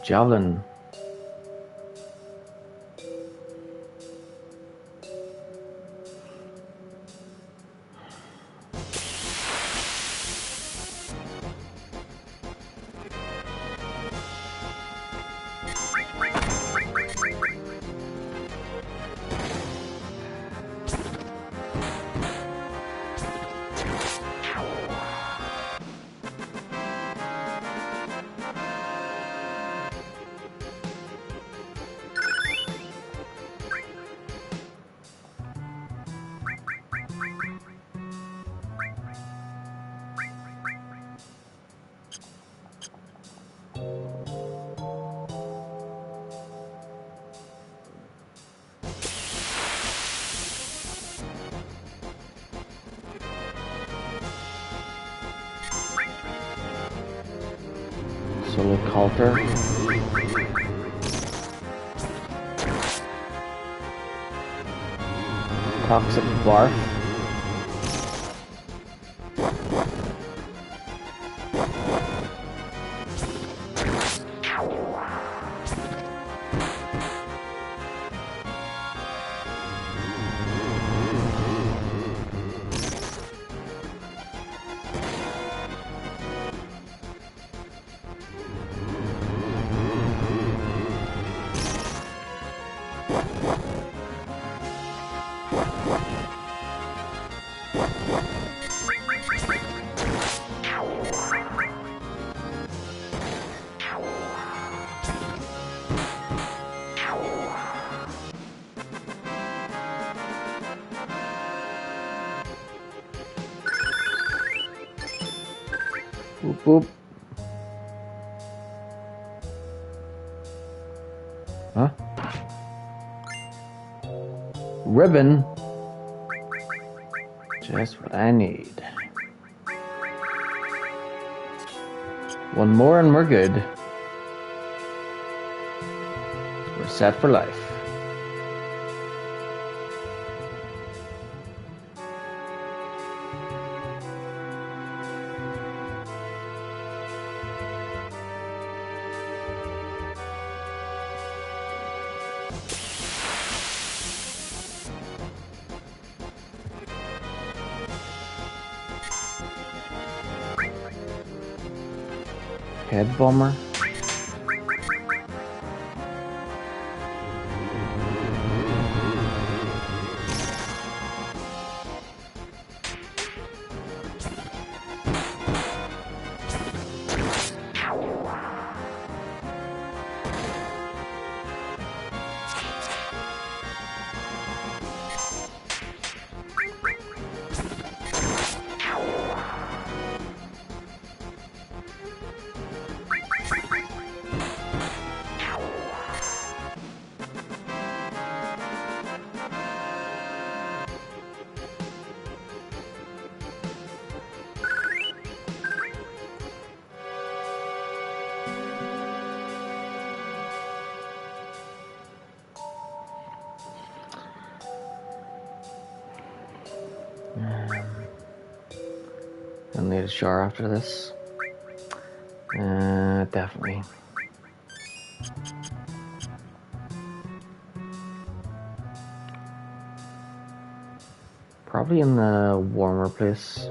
S2: Javelin. Solo Coulter. Toxic Barf. Boop boop. Huh? Ribbon. Just what I need. One more and we're good. We're set for life. Head bomber. Gonna need a shower after this. Definitely. Probably in the warmer place.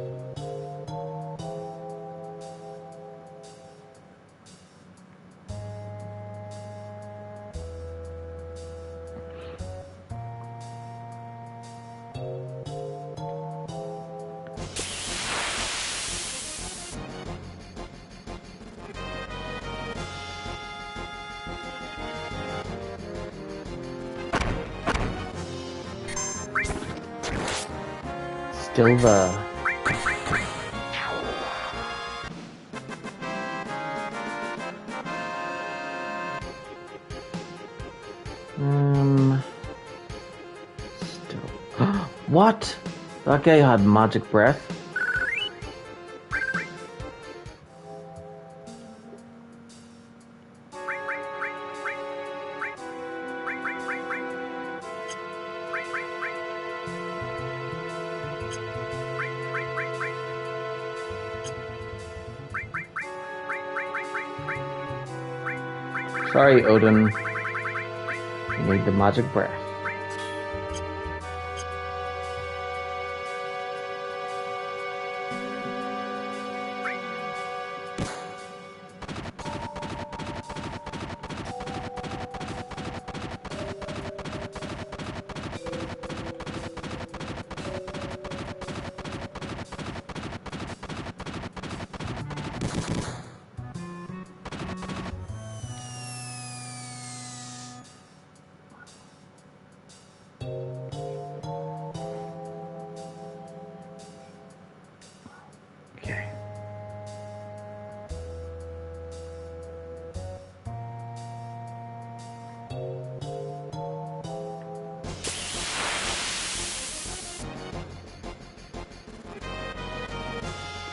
S2: Still the still what? That guy had magic breath. Sorry, Odin. You need the magic breath. Okay.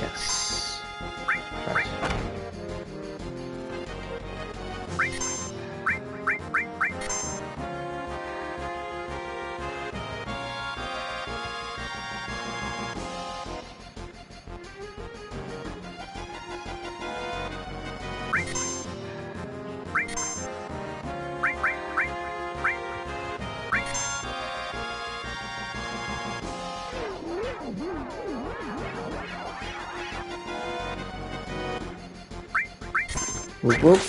S2: Yes. Right. Whoop whoop.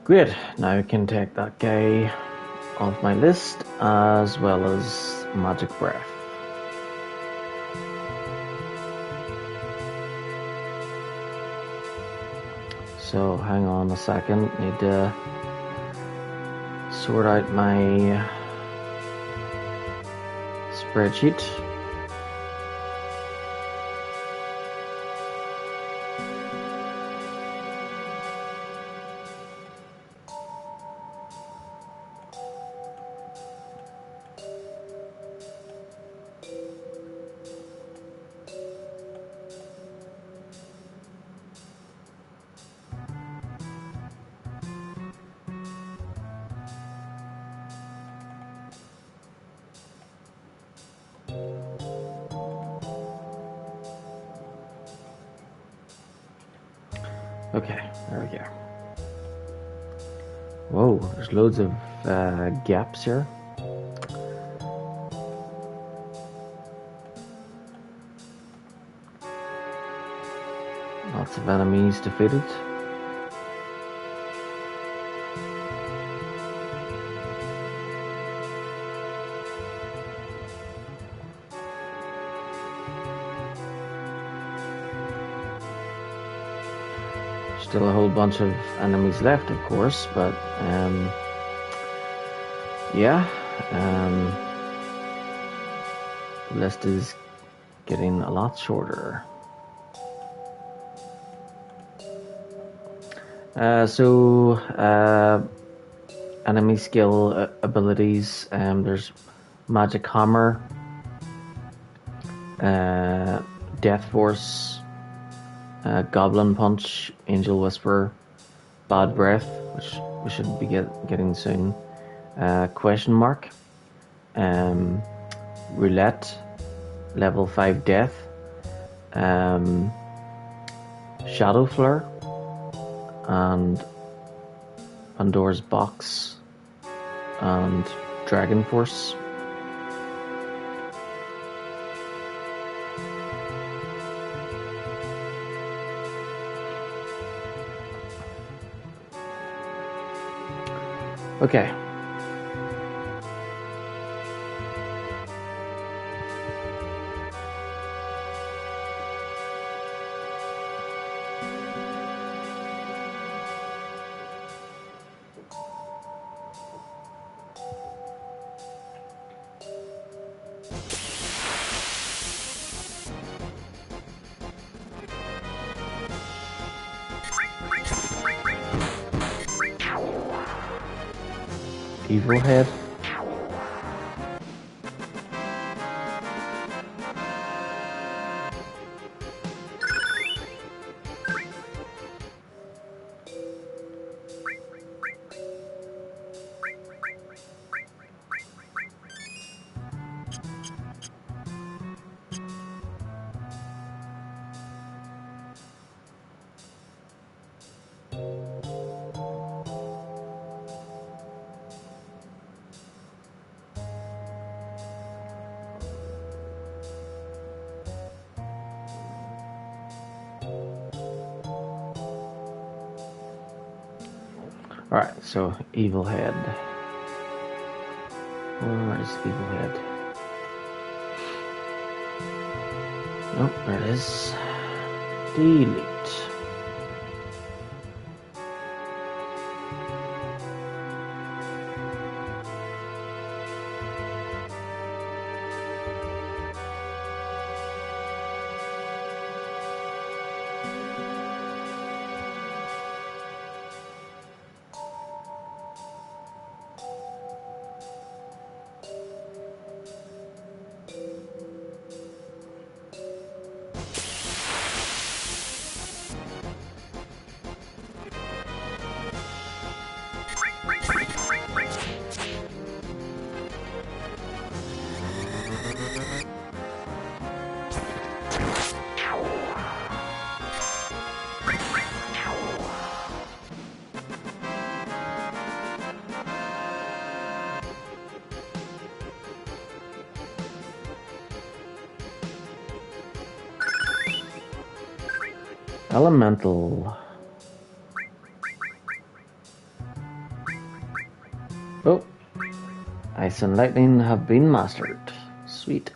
S2: Great. Now I can take that guy off my list as well as magic breath. So hang on a second, need to sort out my spreadsheet. Okay, there we go. Whoa, there's loads of gaps here. Lots of enemies defeated. Still a whole bunch of enemies left, of course, but yeah, the list is getting a lot shorter. Enemy skill abilities. There's magic hammer, Death Force, Goblin Punch, Angel Whisper, Bad Breath, which we should be getting soon, Question Mark, Roulette, Level 5 Death, Shadow Flare, and Pandora's Box, and Dragon Force. Okay. Evil Head. Alright, so Evil Head. Where is Evil Head? Nope, there it is. Delete. Elemental. Oh, Ice and Lightning have been mastered. Sweet.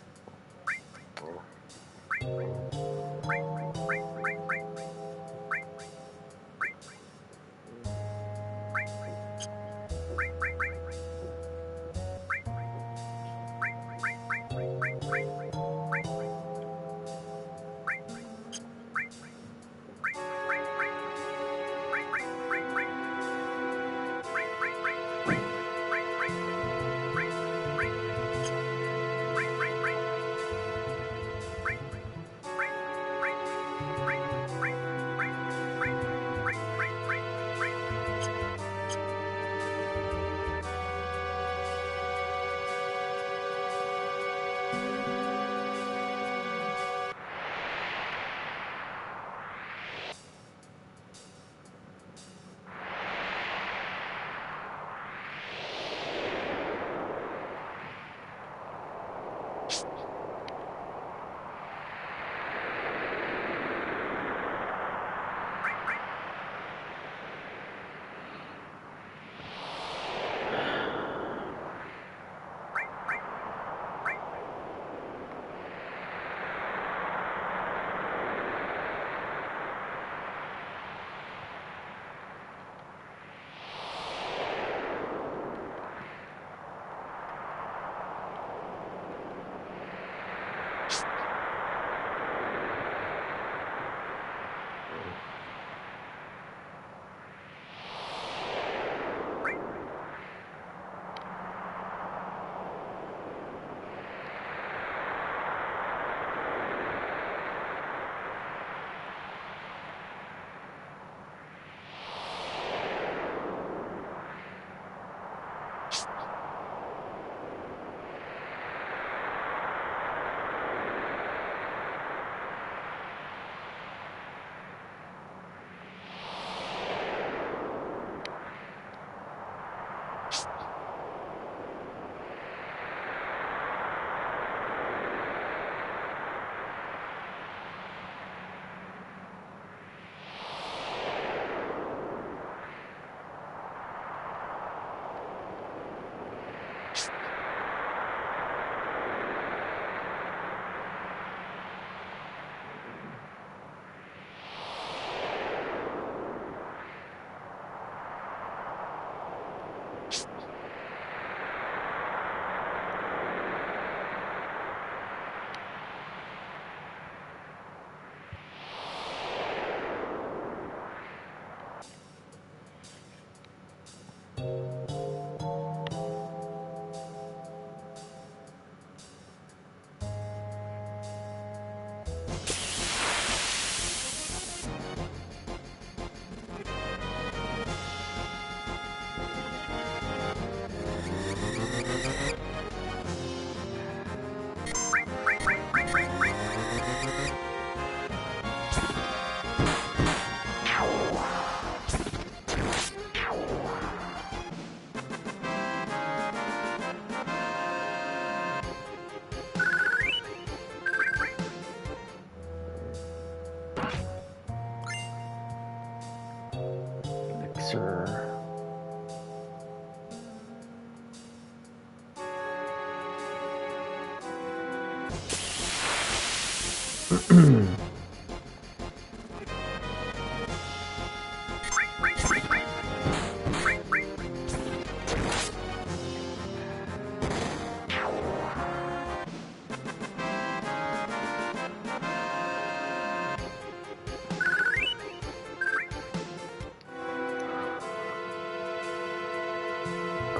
S2: Elixir.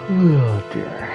S2: Oh dear.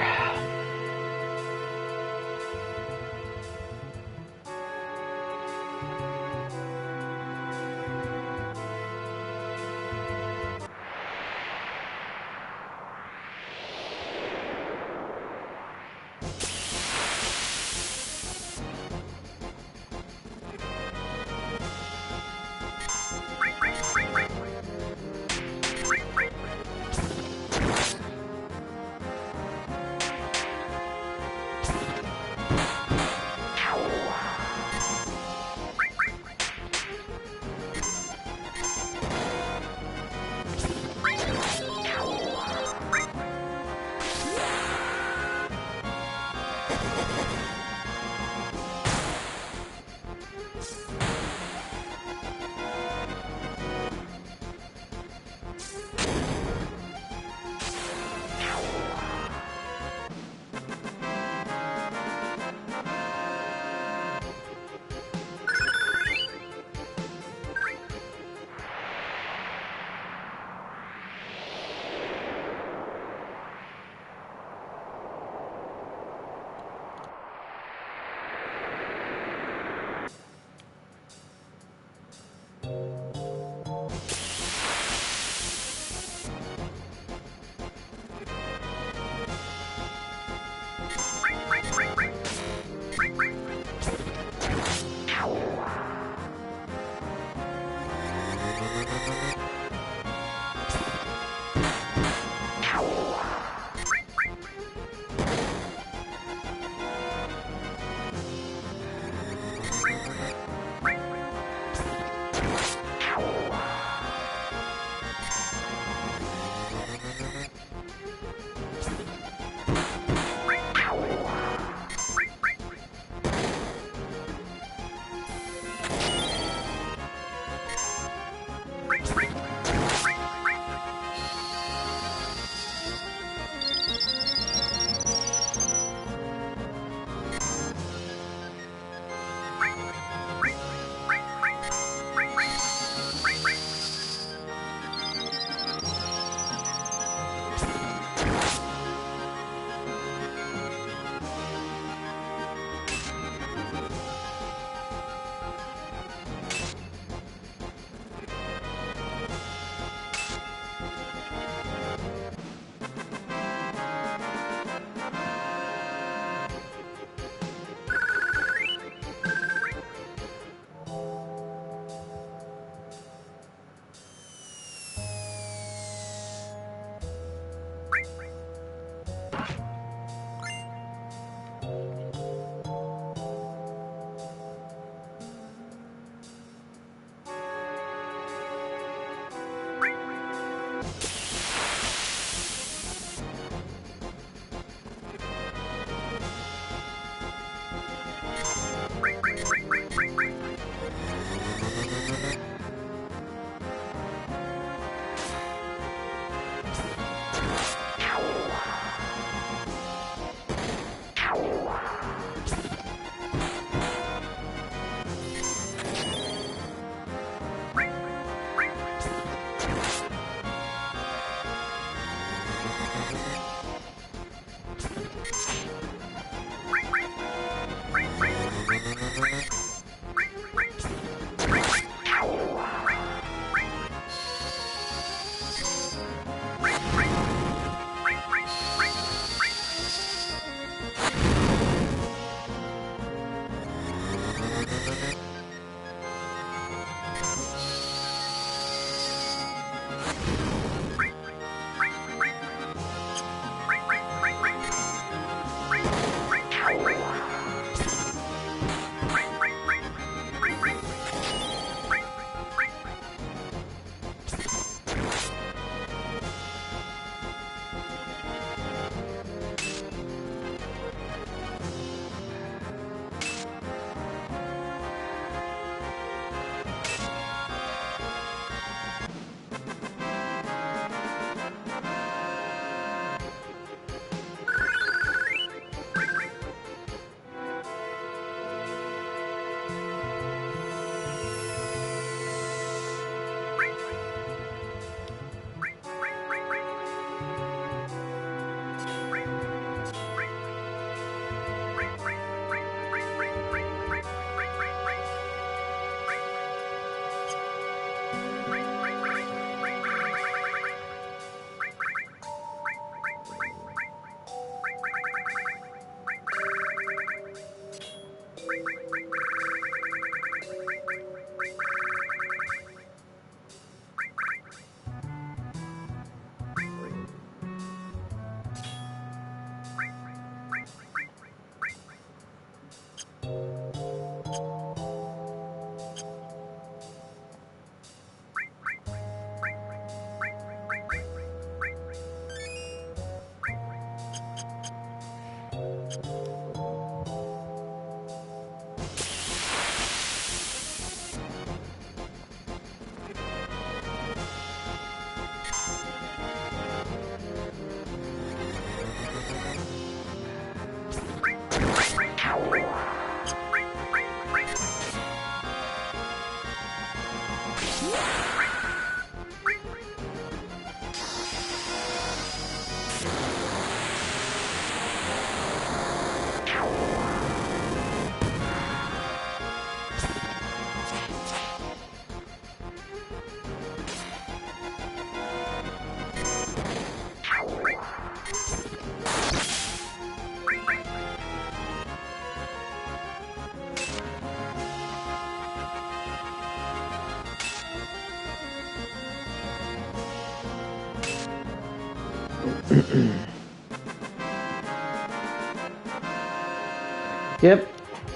S2: Yep,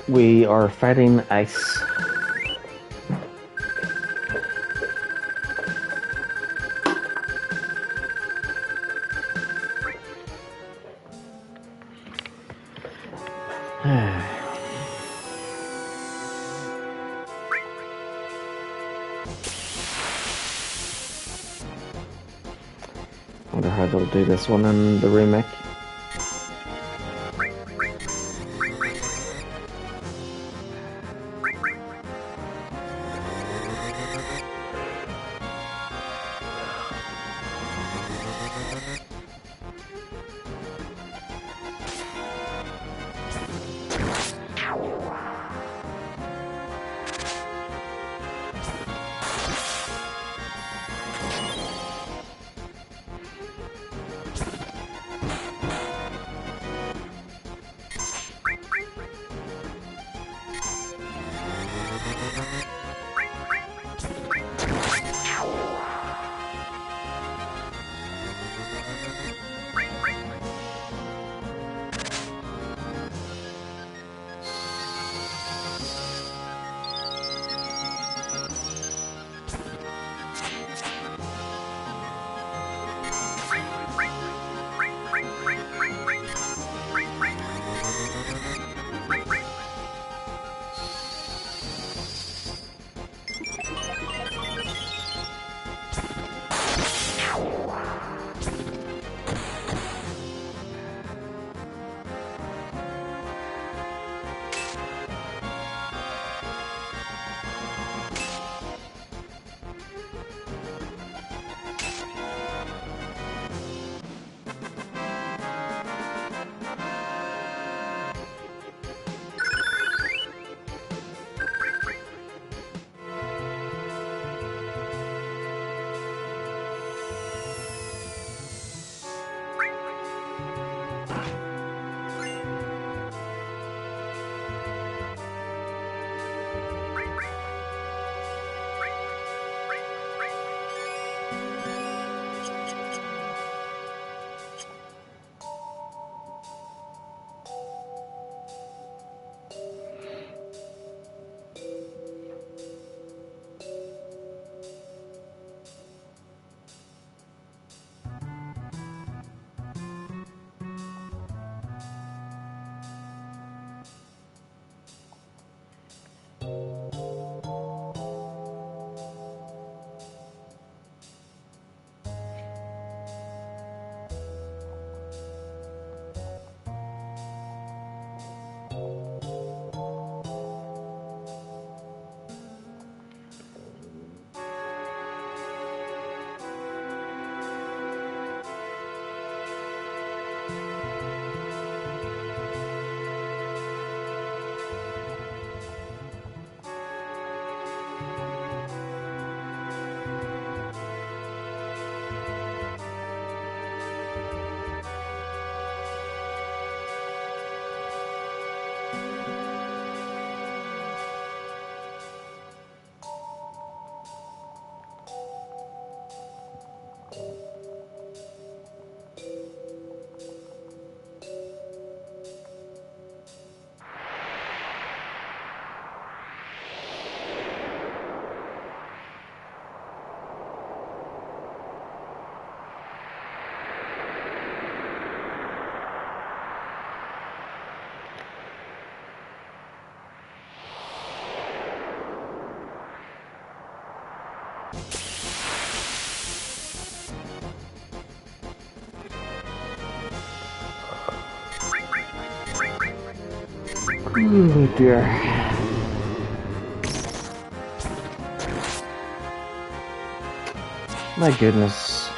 S2: we are fighting ice. Wonder how they'll do this one in the remake. Oh dear. My goodness.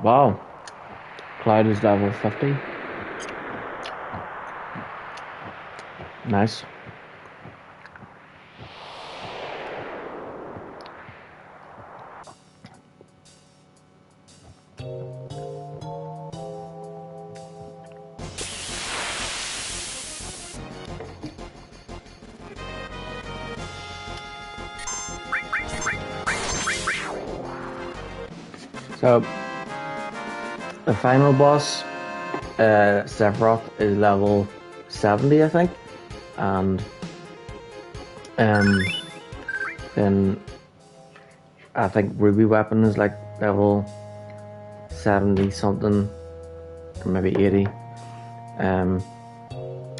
S2: Wow. Cloud is level 50. Nice. So, the final boss, Sephiroth, is level 70, I think. And then I think Ruby Weapon is like level 70 something, or maybe 80. And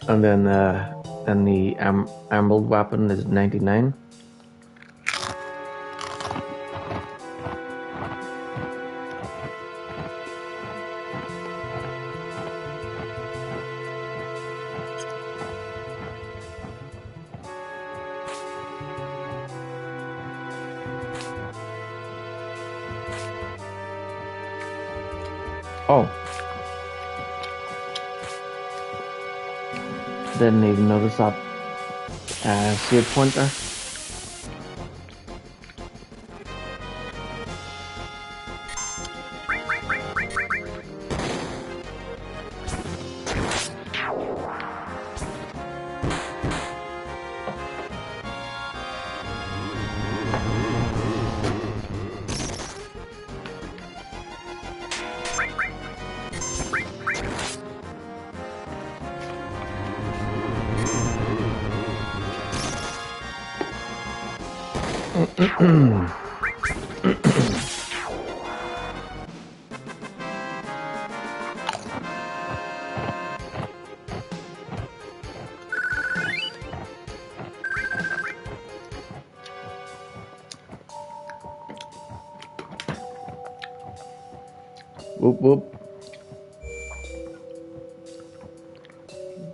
S2: then the Emerald Weapon is 99. Oh, didn't even notice that save pointer. Whoop whoop.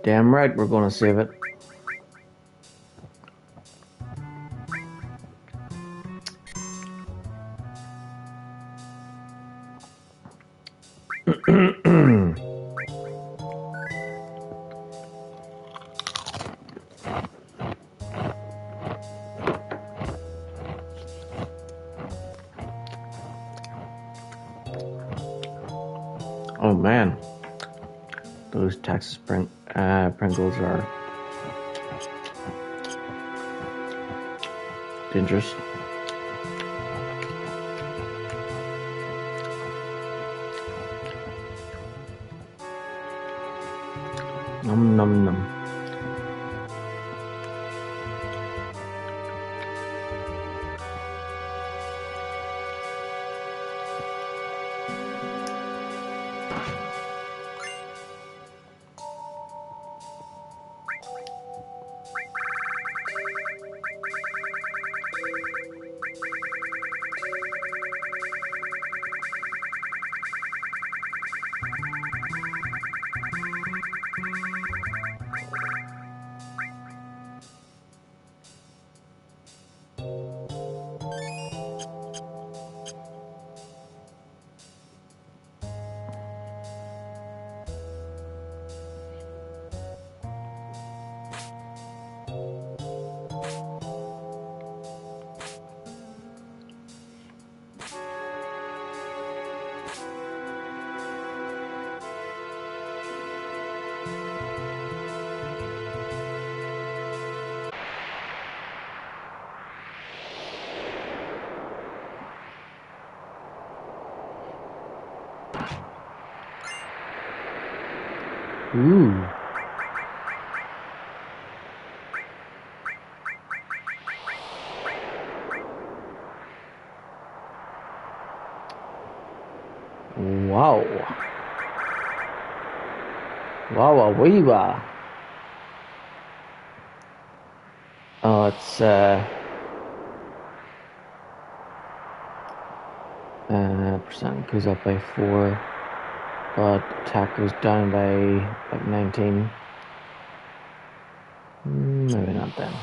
S2: Damn right, we're gonna save it. Oh man, those Texas Pringles are dangerous. Num num num. Ooh. Wow. Wow, wee wow. Oh, it's percent goes up by 4, but attack goes down by like 19. Maybe not then.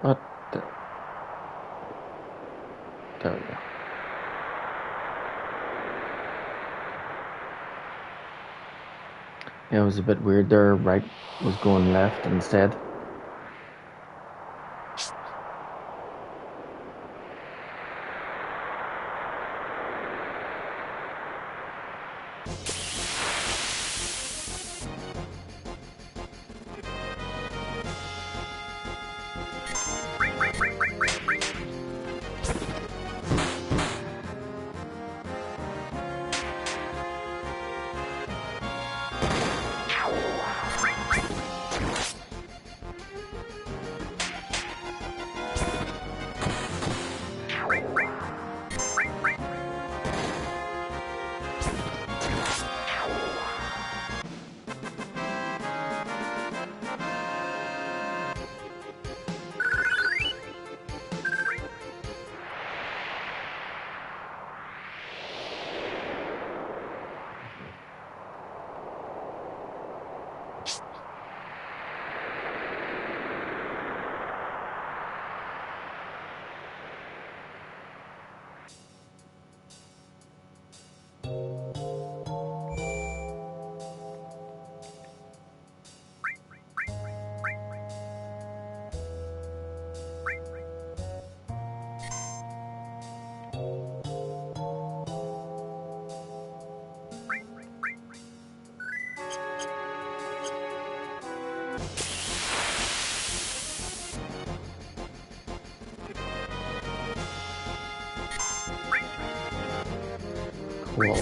S2: What the? There we go. Yeah, it was a bit weird there. Right was going left instead. Cool.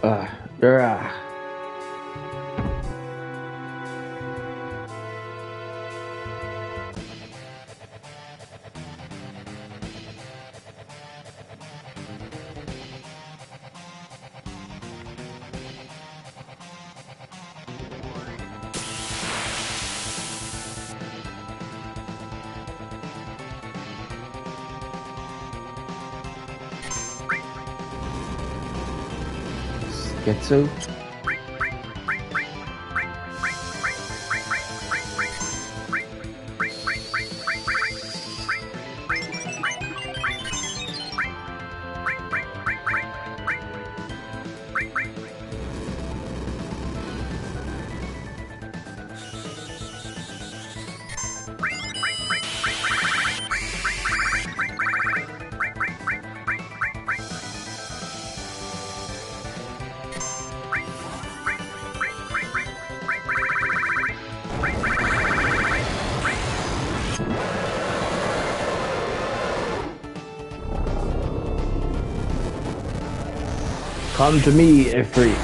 S2: Uh, uh, Schizo? Come to me, Ifrit.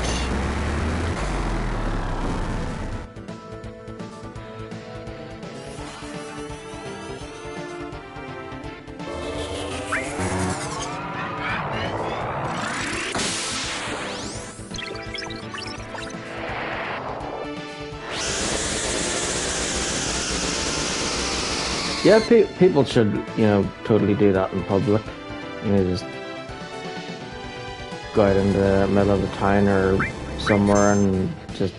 S2: Yeah, people should, totally do that in public. Just go out in the middle of the town or somewhere and just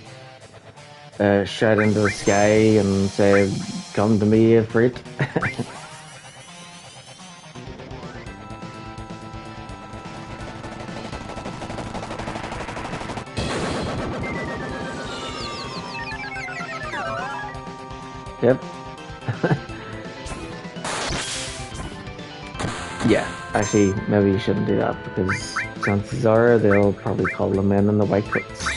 S2: shout into the sky and say, "Come to me, Ifrit." Yep. Yeah, actually, maybe you shouldn't do that because chances are they'll probably call the men in the white coats.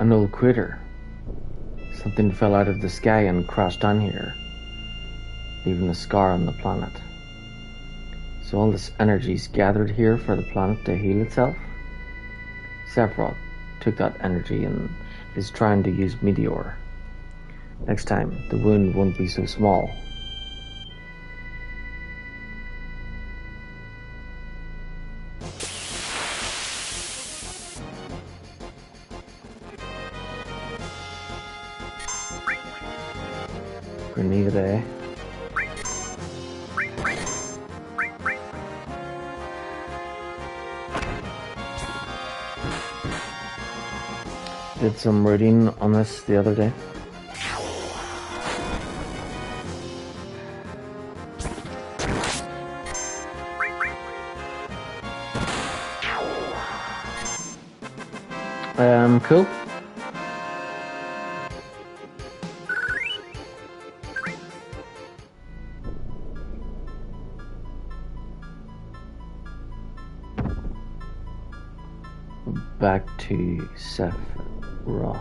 S2: An old critter. Something fell out of the sky and crashed down here, leaving a scar on the planet. So all this energy's gathered here for the planet to heal itself? Sephiroth took that energy and is trying to use Meteor. Next time, the wound won't be so small. Grenade there. Did some reading on this the other day. Cool. Back to Sephiroth.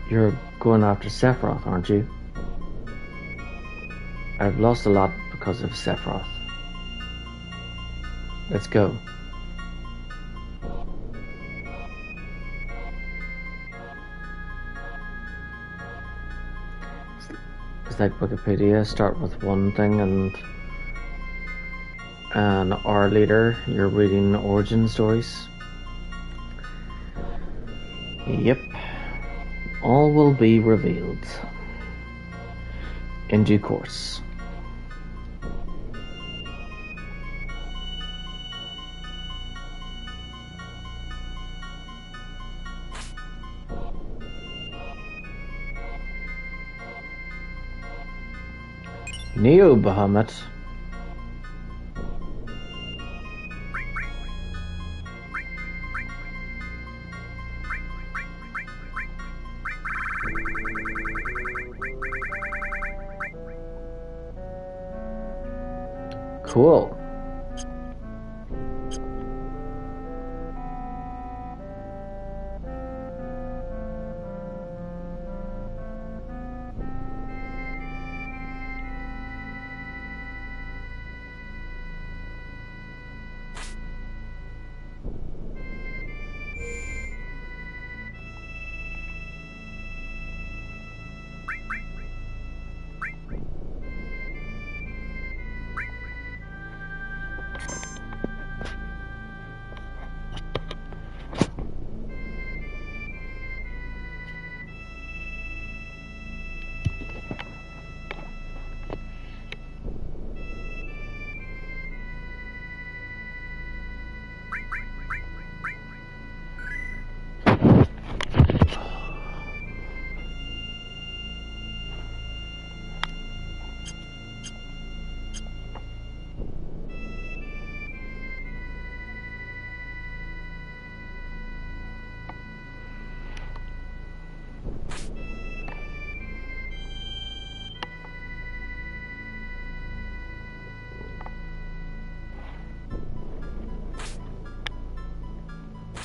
S2: You're going after Sephiroth, aren't you? I've lost a lot because of Sephiroth. Let's go. It's like Wikipedia, start with one thing and an hour later you're reading origin stories. Yep. All will be revealed in due course. Neo Bahamut. Cool.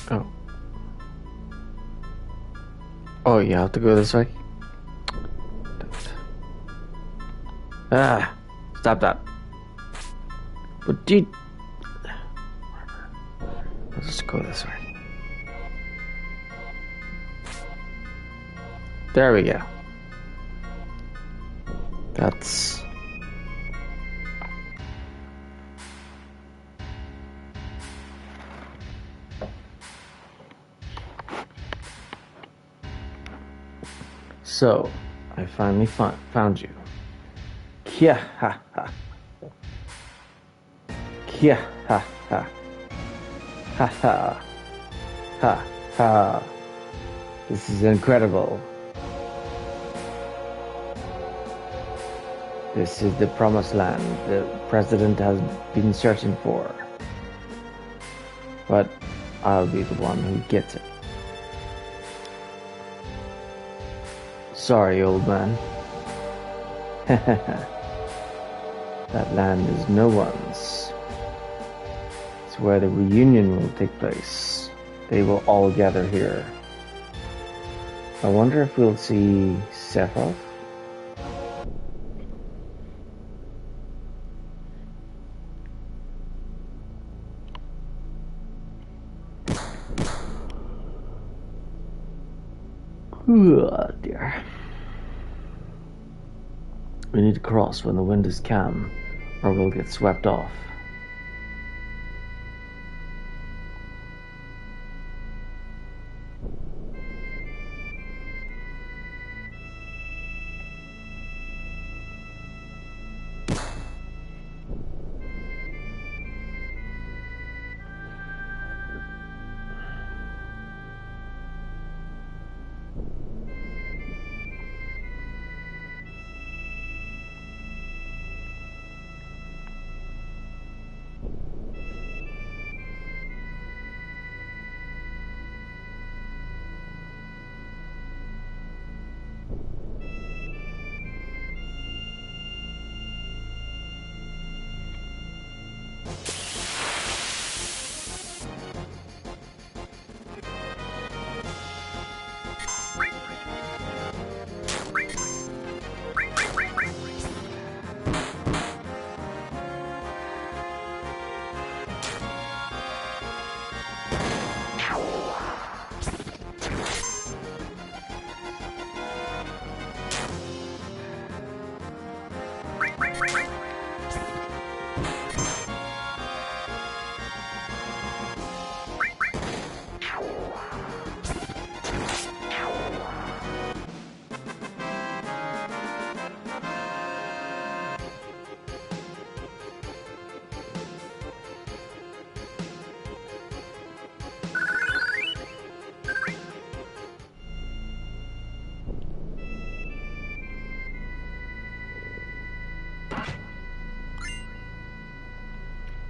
S2: Oh. Oh, you have to go this way? Ah, stop that. But dude, I'll just go this way. There we go. That's... So, I finally found you. Kia ha ha. Kia ha ha. Ha ha. Ha ha. This is incredible. This is the promised land the president has been searching for. But I'll be the one who gets it. Sorry, old man. That land is no one's. It's where the reunion will take place. They will all gather here. I wonder if we'll see Sephiroth. Oh dear. We need to cross when the wind is calm, or we'll get swept off.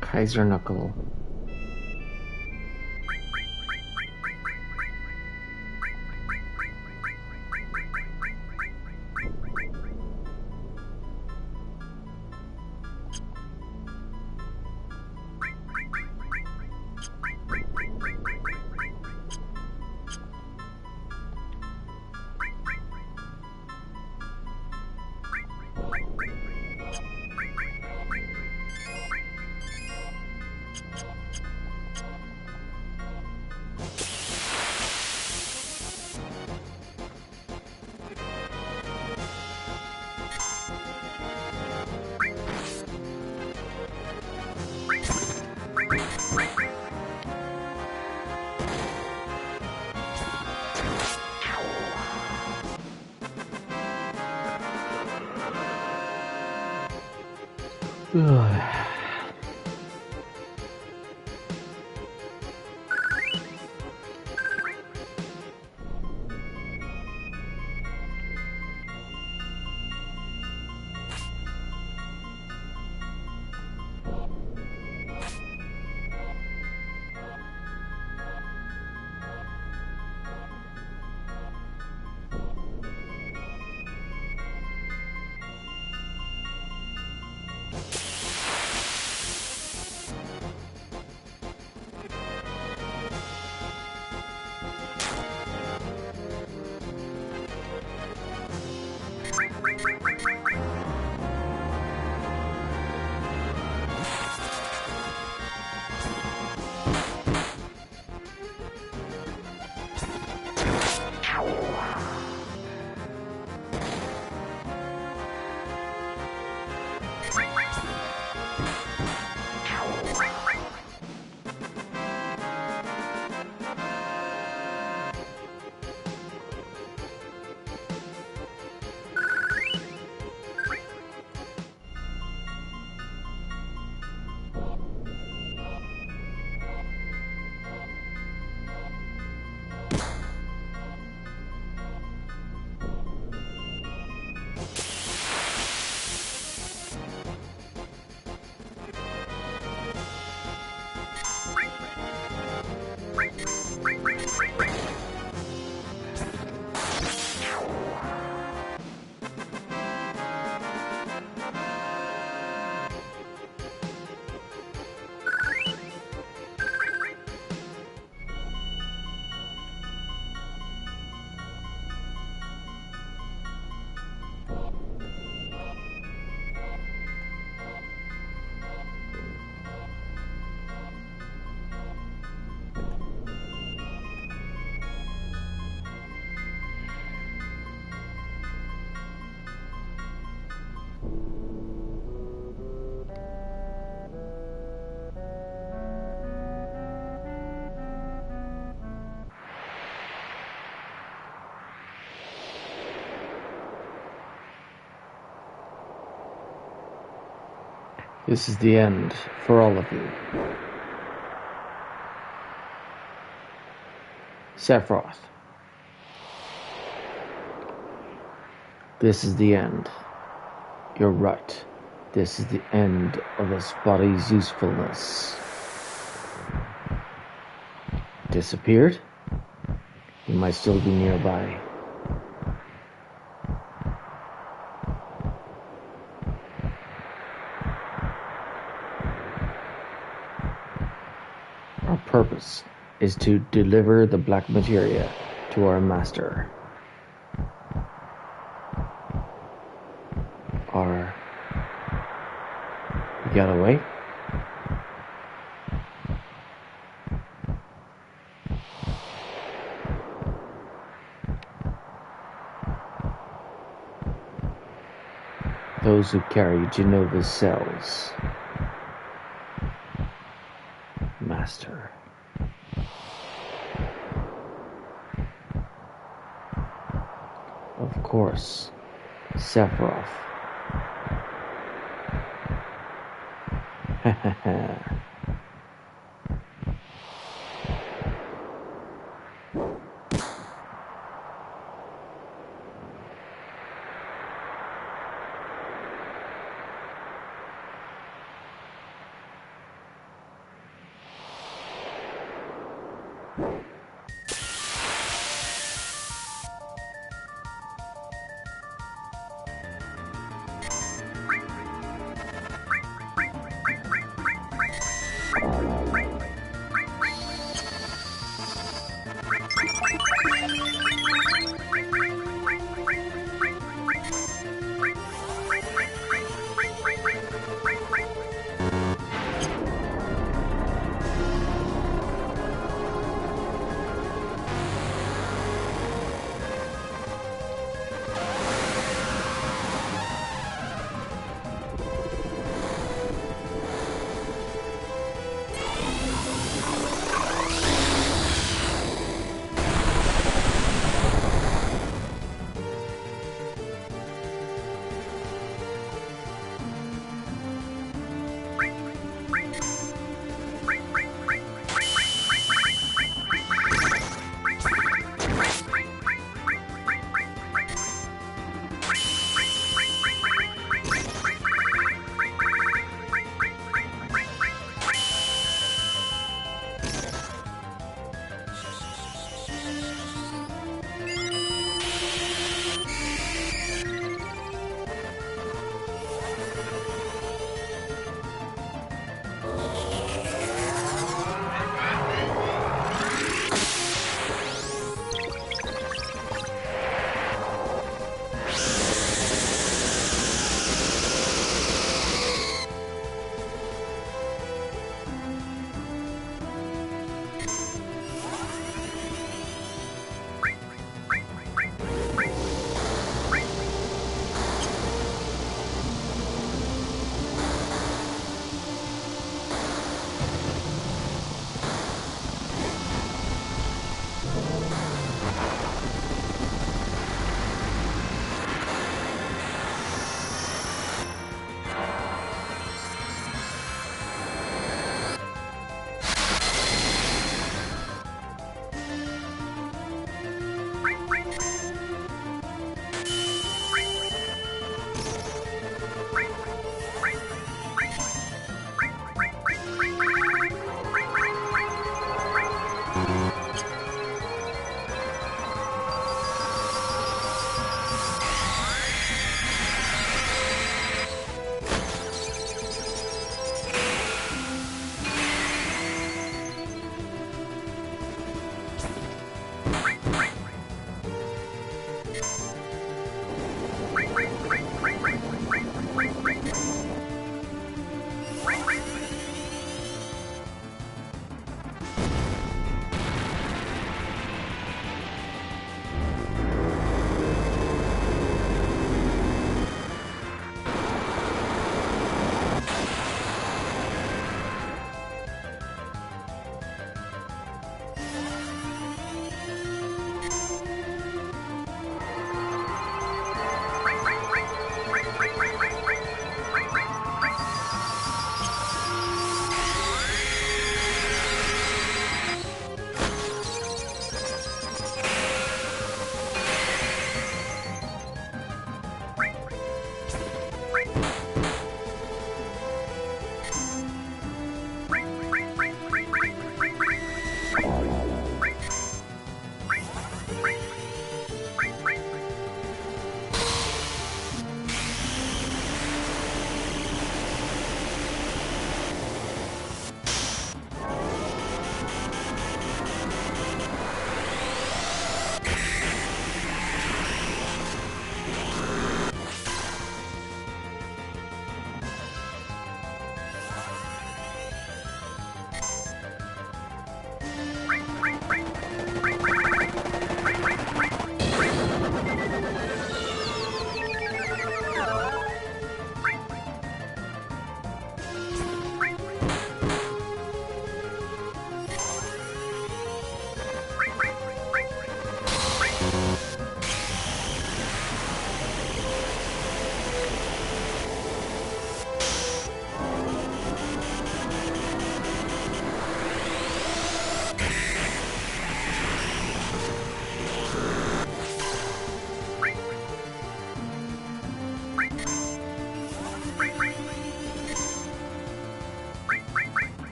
S2: Kaiser Knuckle. Ugh. This is the end for all of you. Sephiroth. This is the end. You're right. This is the end of this body's usefulness. Disappeared? He might still be nearby. Our purpose is to deliver the black materia to our master. He got away? Those who carry Genova's cells. Master. Of course, Sephiroth.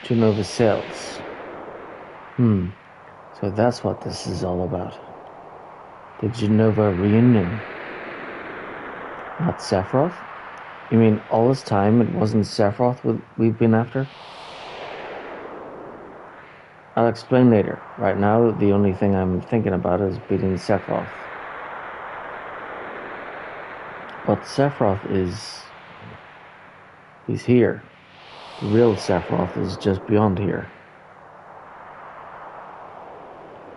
S2: Genova cells. So that's what this is all about. The Genova reunion. Not Sephiroth? You mean all this time it wasn't Sephiroth we've been after? I'll explain later. Right now, the only thing I'm thinking about is beating Sephiroth. But Sephiroth is... he's here. The real Sephiroth is just beyond here.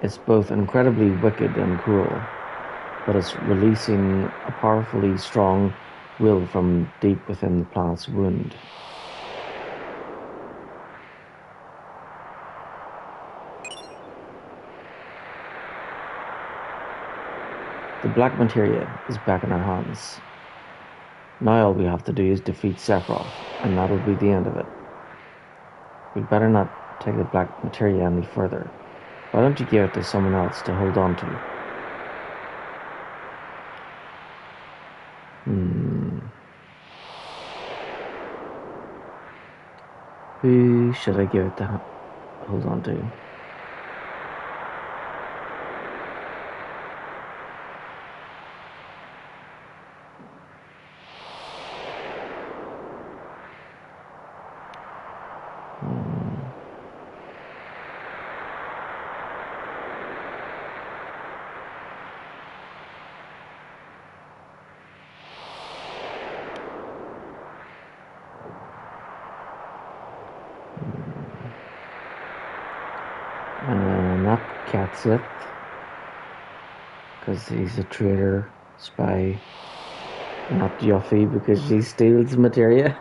S2: It's both incredibly wicked and cruel, but it's releasing a powerfully strong will from deep within the planet's wound. The black materia is back in our hands. Now all we have to do is defeat Sephiroth, and that'll be the end of it. We'd better not take the black materia any further. Why don't you give it to someone else to hold on to? Who should I give it to hold on to? Not Katsith, because he's a traitor, spy. Not Yuffie, because she steals materia.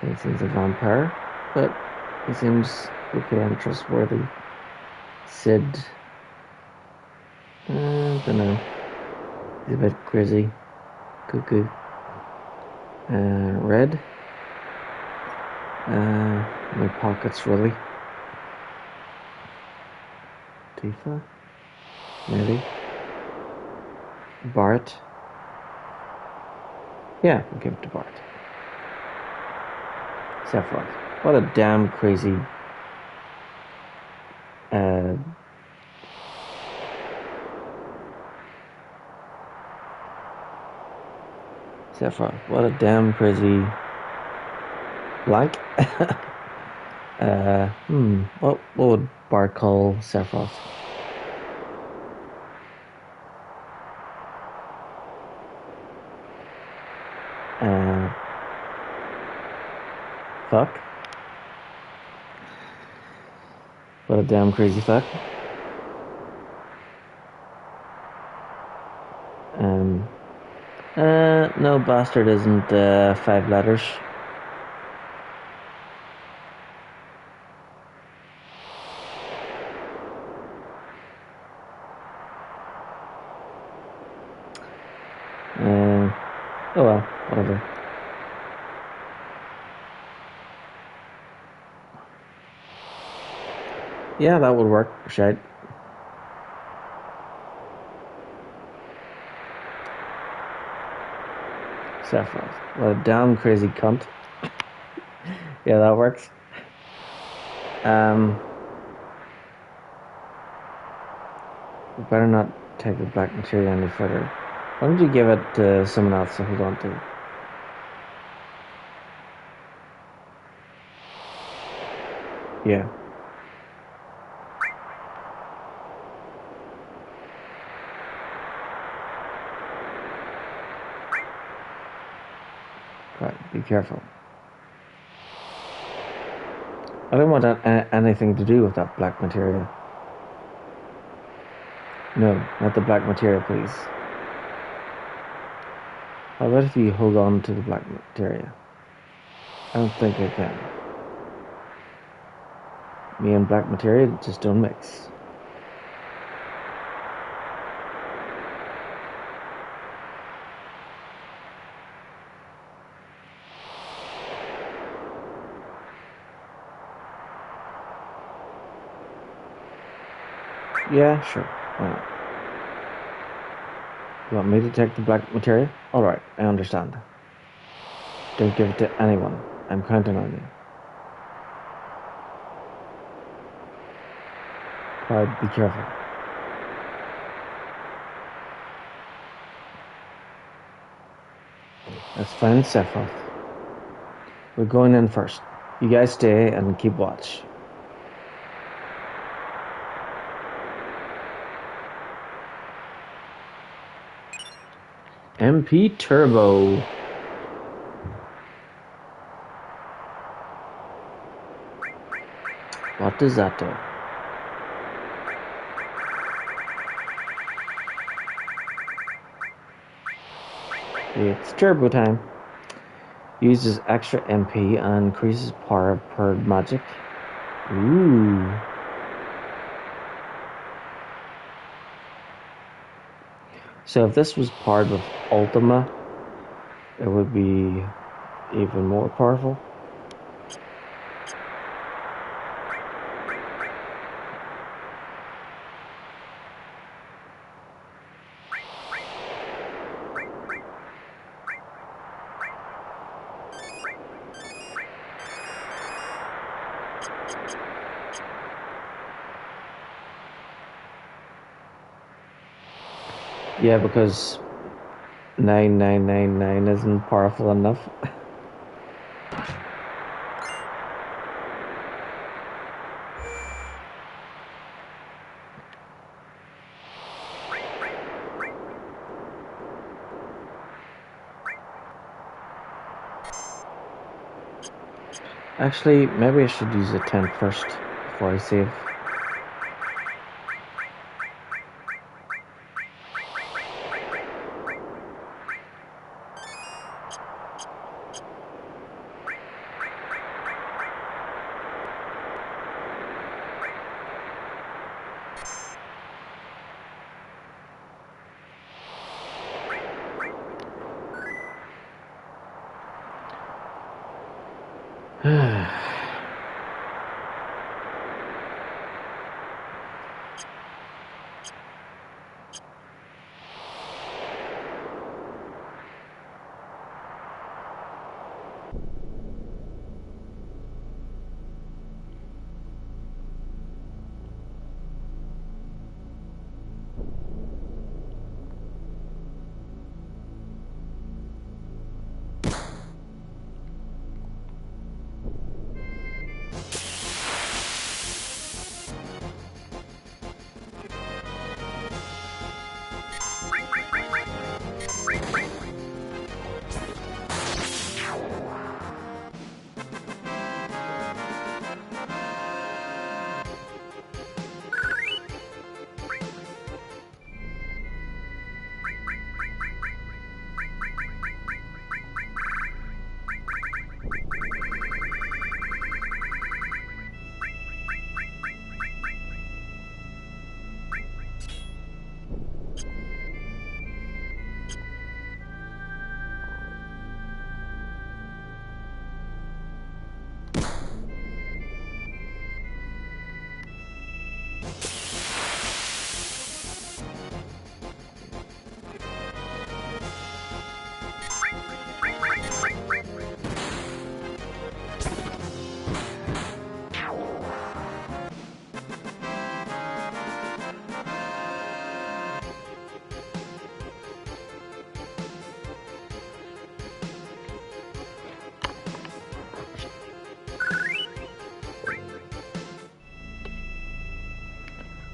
S2: He seems a vampire, but he seems okay and trustworthy. Sid, don't know. He's a bit crazy, cuckoo. Red. My pockets really. Tifa? Maybe. Bart? Yeah, we'll give it to Bart. Sephiroth. What a damn crazy... Sephiroth. What a damn crazy... blank? What would Bart call Sephiroth? Fuck? What a damn crazy fuck. No, bastard isn't 5 letters. Oh well, whatever. Yeah, that would work, shite. Sephiroth. What a damn crazy cunt. Yeah, that works. We better not take the black material any further. Why don't you give it to someone else to hold on to? Yeah. Right, be careful. I don't want anything to do with that black material. No, not the black material, please. How about if you hold on to the black materia? I don't think I can. Me and black materia just don't mix. Yeah, sure. Why not? You want me to take the black materia? Alright, I understand. Don't give it to anyone. I'm counting on you. Cloud, be careful. Let's find Sephiroth. We're going in first. You guys stay and keep watch. MP Turbo. What does that do? It's turbo time. Uses extra MP and increases power per magic. Ooh. So if this was paired with Ultima, it would be even more powerful. Yeah, because 9999 isn't powerful enough. Actually, maybe I should use a tent first before I save.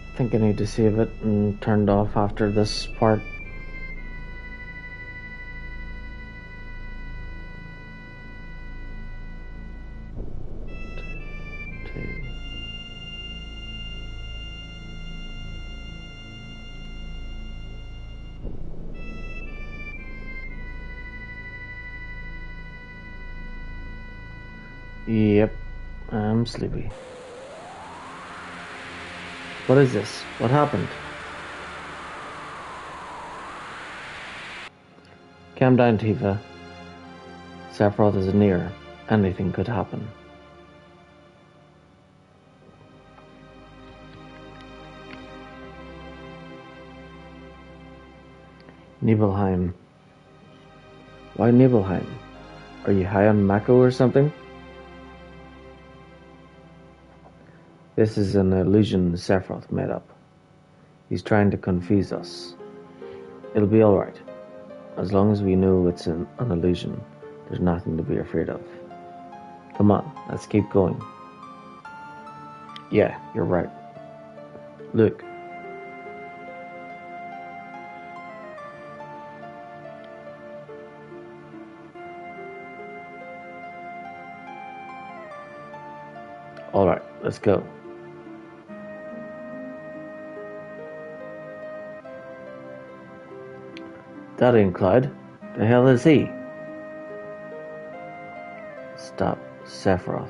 S2: I think I need to save it and turn it off after this part. Yep, I'm sleepy. What is this? What happened? Calm down, Tifa. Sephiroth is near. Anything could happen. Nibelheim. Why Nibelheim? Are you high on Mako or something? This is an illusion Sephiroth made up. He's trying to confuse us. It'll be alright. As long as we know it's an illusion, there's nothing to be afraid of. Come on, let's keep going. Yeah, you're right. Look. Alright, let's go. That ain't Clyde. The hell is he? Stop, Sephiroth.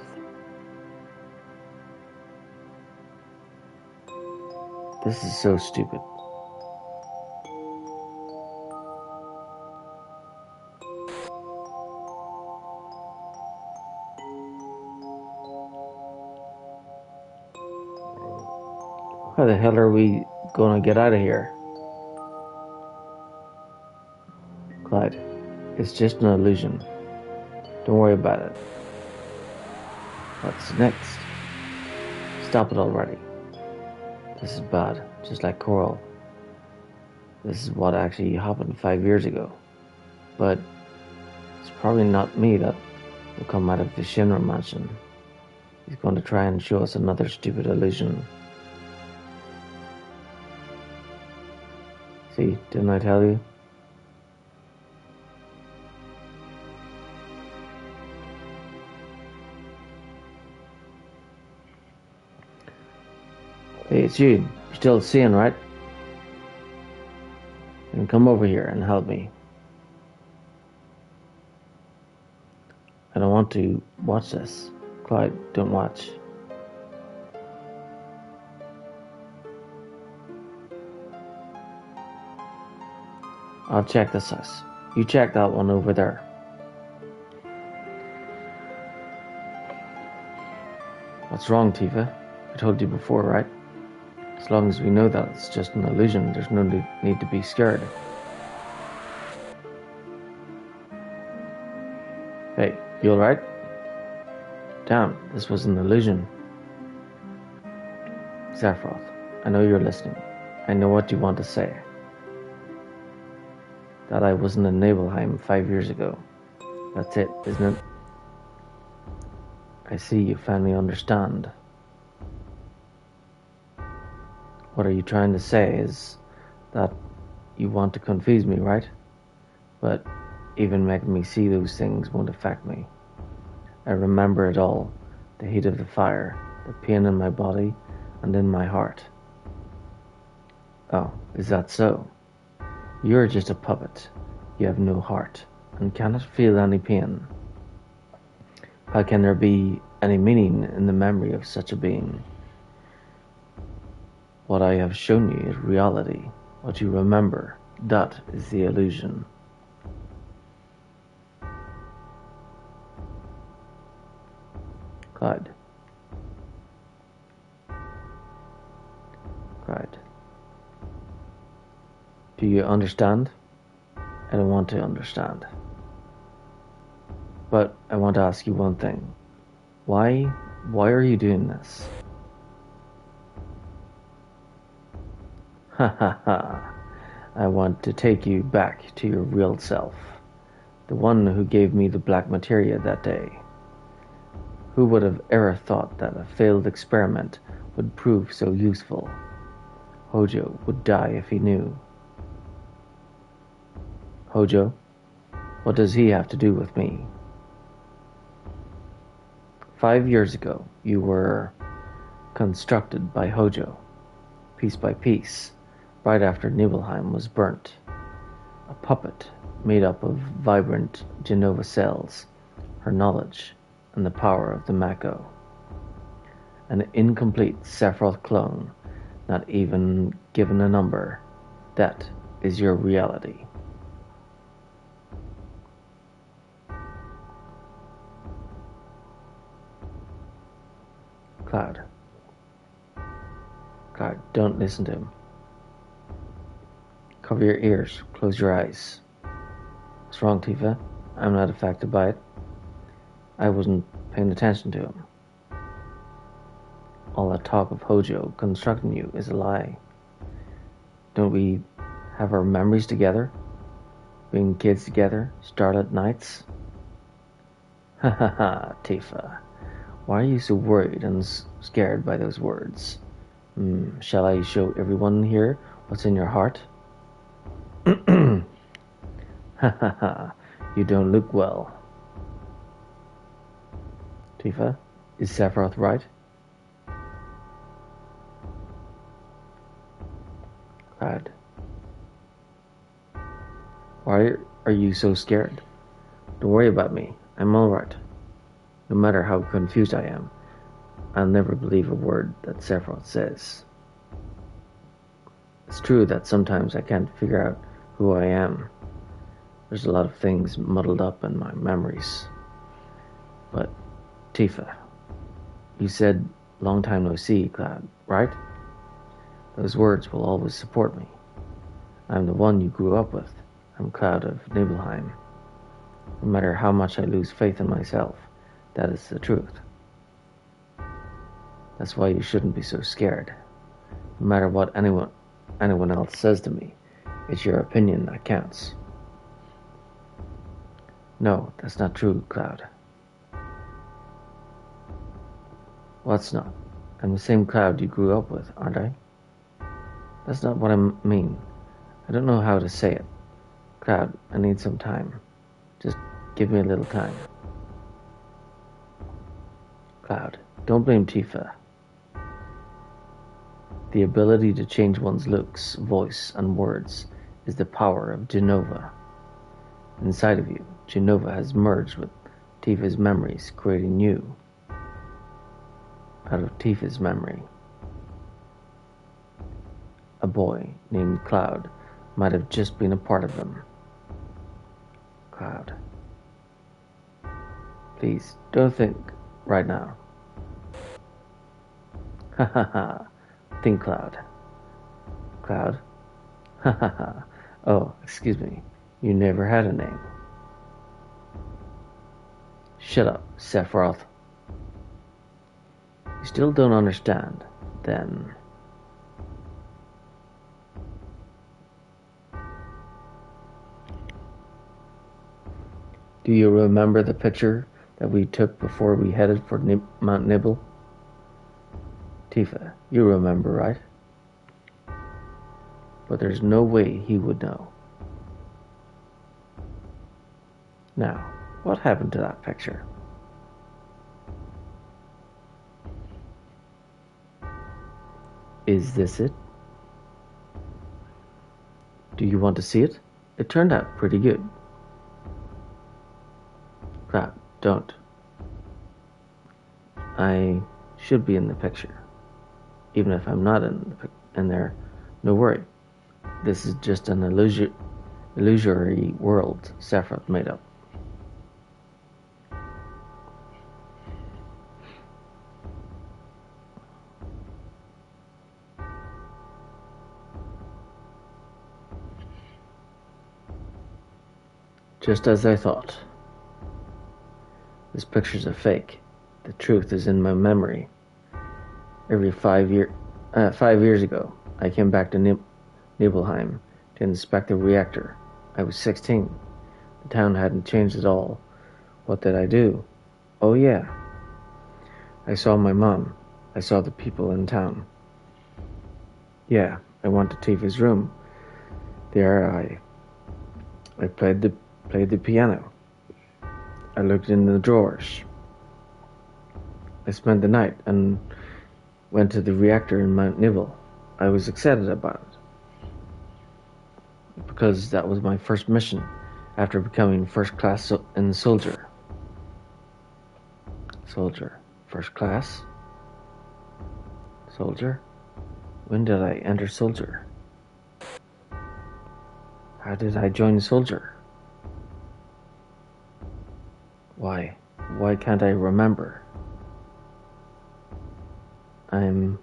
S2: This is so stupid. How the hell are we gonna get out of here? Clyde, it's just an illusion. Don't worry about it. What's next? Stop it already. This is bad, just like Coral. This is what actually happened 5 years ago. But it's probably not me that will come out of the Shinra mansion. He's going to try and show us another stupid illusion. See, didn't I tell you? Hey, it's you. You're still seeing, right? And come over here and help me. I don't want to watch this. Clyde, don't watch. I'll check this house. You check that one over there. What's wrong, Tifa? I told you before, right? As long as we know that it's just an illusion, there's no need to be scared. Hey, you alright? Damn, this was an illusion. Sephiroth, I know you're listening. I know what you want to say. That I wasn't in Nibelheim 5 years ago. That's it, isn't it? I see you finally understand. What are you trying to say is that you want to confuse me, right? But even making me see those things won't affect me. I remember it all. The heat of the fire, the pain in my body and in my heart. Oh, is that so? You're just a puppet. You have no heart and cannot feel any pain. How can there be any meaning in the memory of such a being? What I have shown you is reality. What you remember, that is the illusion. Clyde. Clyde. Do you understand? I don't want to understand. But I want to ask you one thing. Why are you doing this? Ha ha ha. I want to take you back to your real self. The one who gave me the black materia that day. Who would have ever thought that a failed experiment would prove so useful? Hojo would die if he knew. Hojo? What does he have to do with me? 5 years ago, you were constructed by Hojo, piece by piece, right after Nibelheim was burnt. A puppet made up of vibrant Genova cells, her knowledge, and the power of the Mako. An incomplete Sephiroth clone, not even given a number. That is your reality. Cloud. Cloud, don't listen to him. Cover your ears, close your eyes. What's wrong, Tifa? I'm not affected by it. I wasn't paying attention to him. All that talk of Hojo constructing you is a lie. Don't we have our memories together? Being kids together, starlit nights? Ha ha ha, Tifa. Why are you so worried and scared by those words? Shall I show everyone here what's in your heart? Ha ha ha, you don't look well. Tifa, is Sephiroth right? Cloud. Why are you so scared? Don't worry about me. I'm alright. No matter how confused I am, I'll never believe a word that Sephiroth says. It's true that sometimes I can't figure out who I am. There's a lot of things muddled up in my memories. But, Tifa, you said long time no see, Cloud, right? Those words will always support me. I'm the one you grew up with. I'm Cloud of Nibelheim. No matter how much I lose faith in myself, that is the truth. That's why you shouldn't be so scared. No matter what anyone else says to me, it's your opinion that counts. No, that's not true, Cloud. What's not? I'm the same Cloud you grew up with, aren't I? That's not what I mean. I don't know how to say it. Cloud, I need some time. Just give me a little time. Cloud, don't blame Tifa. The ability to change one's looks, voice, and words is the power of Jenova. Inside of you, Jenova has merged with Tifa's memories, creating you out of Tifa's memory. A boy named Cloud might have just been a part of them. Cloud. Please, don't think right now. Ha ha ha. Think, Cloud. Cloud? Ha ha ha. Oh, excuse me. You never had a name. Shut up, Sephiroth. You still don't understand, then. Do you remember the picture that we took before we headed for Mount Nibble? Tifa, you remember, right? But there's no way he would know. Now, what happened to that picture? Is this it? Do you want to see it? It turned out pretty good. Crap, don't. I should be in the picture. Even if I'm not in there, no worry. This is just an illusory world Sephiroth made up. Just as I thought. This picture's a fake. The truth is in my memory. Every 5 years ago, I came back to Nibelheim to inspect the reactor. I was 16. The town hadn't changed at all. What did I do? Oh yeah. I saw my mom. I saw the people in town. Yeah, I went to Tifa's room. There I played the piano. I looked in the drawers. I spent the night and went to the reactor in Mount Nibble. I was excited about it because that was my first mission after becoming first class in soldier. Soldier. First class? Soldier? When did I enter soldier? How did I join soldier? Why can't I remember? I'm...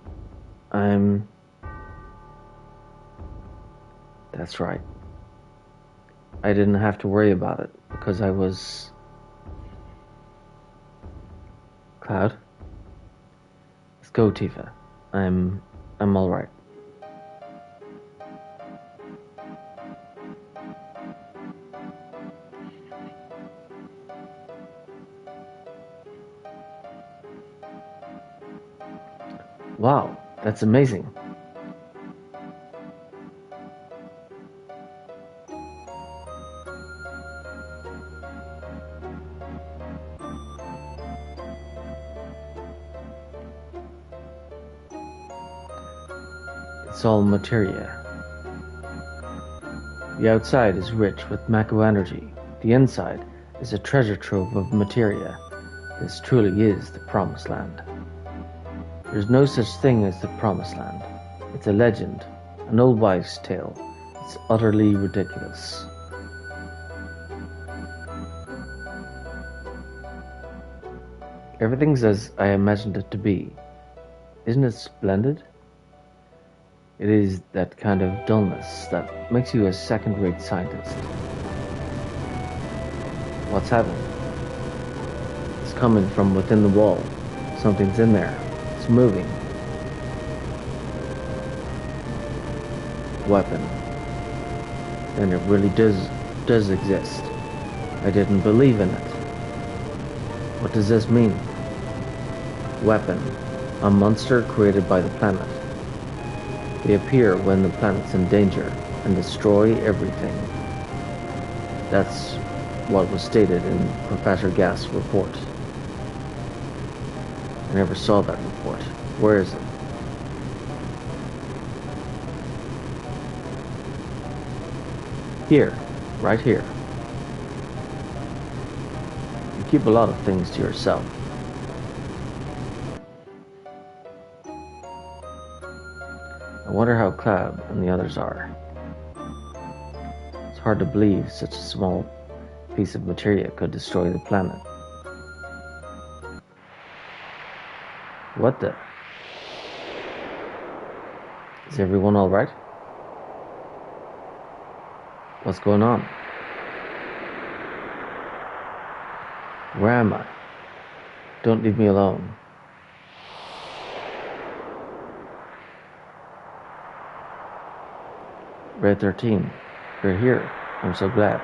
S2: That's right. I didn't have to worry about it because I was... Cloud? go, Tifa. I'm all right. Wow, that's amazing. It's all materia. The outside is rich with Mako energy. The inside is a treasure trove of materia. This truly is the Promised Land. There's no such thing as the Promised Land. It's a legend, an old wives' tale. It's utterly ridiculous. Everything's as I imagined it to be. Isn't it splendid? It is that kind of dullness that makes you a second-rate scientist. What's happening? It's coming from within the wall. Something's in there. It's moving. Weapon. Then it really does exist. I didn't believe in it. What does this mean? Weapon. A monster created by the planet. They appear when the planet's in danger and destroy everything. That's what was stated in Professor Gas's report. I never saw that report. Where is it? Here. Right here. You keep a lot of things to yourself. I wonder how Cloud and the others are. It's hard to believe such a small piece of materia could destroy the planet. What the? Is everyone alright? What's going on? Where am I? Don't leave me alone. Red 13, you're here. I'm so glad.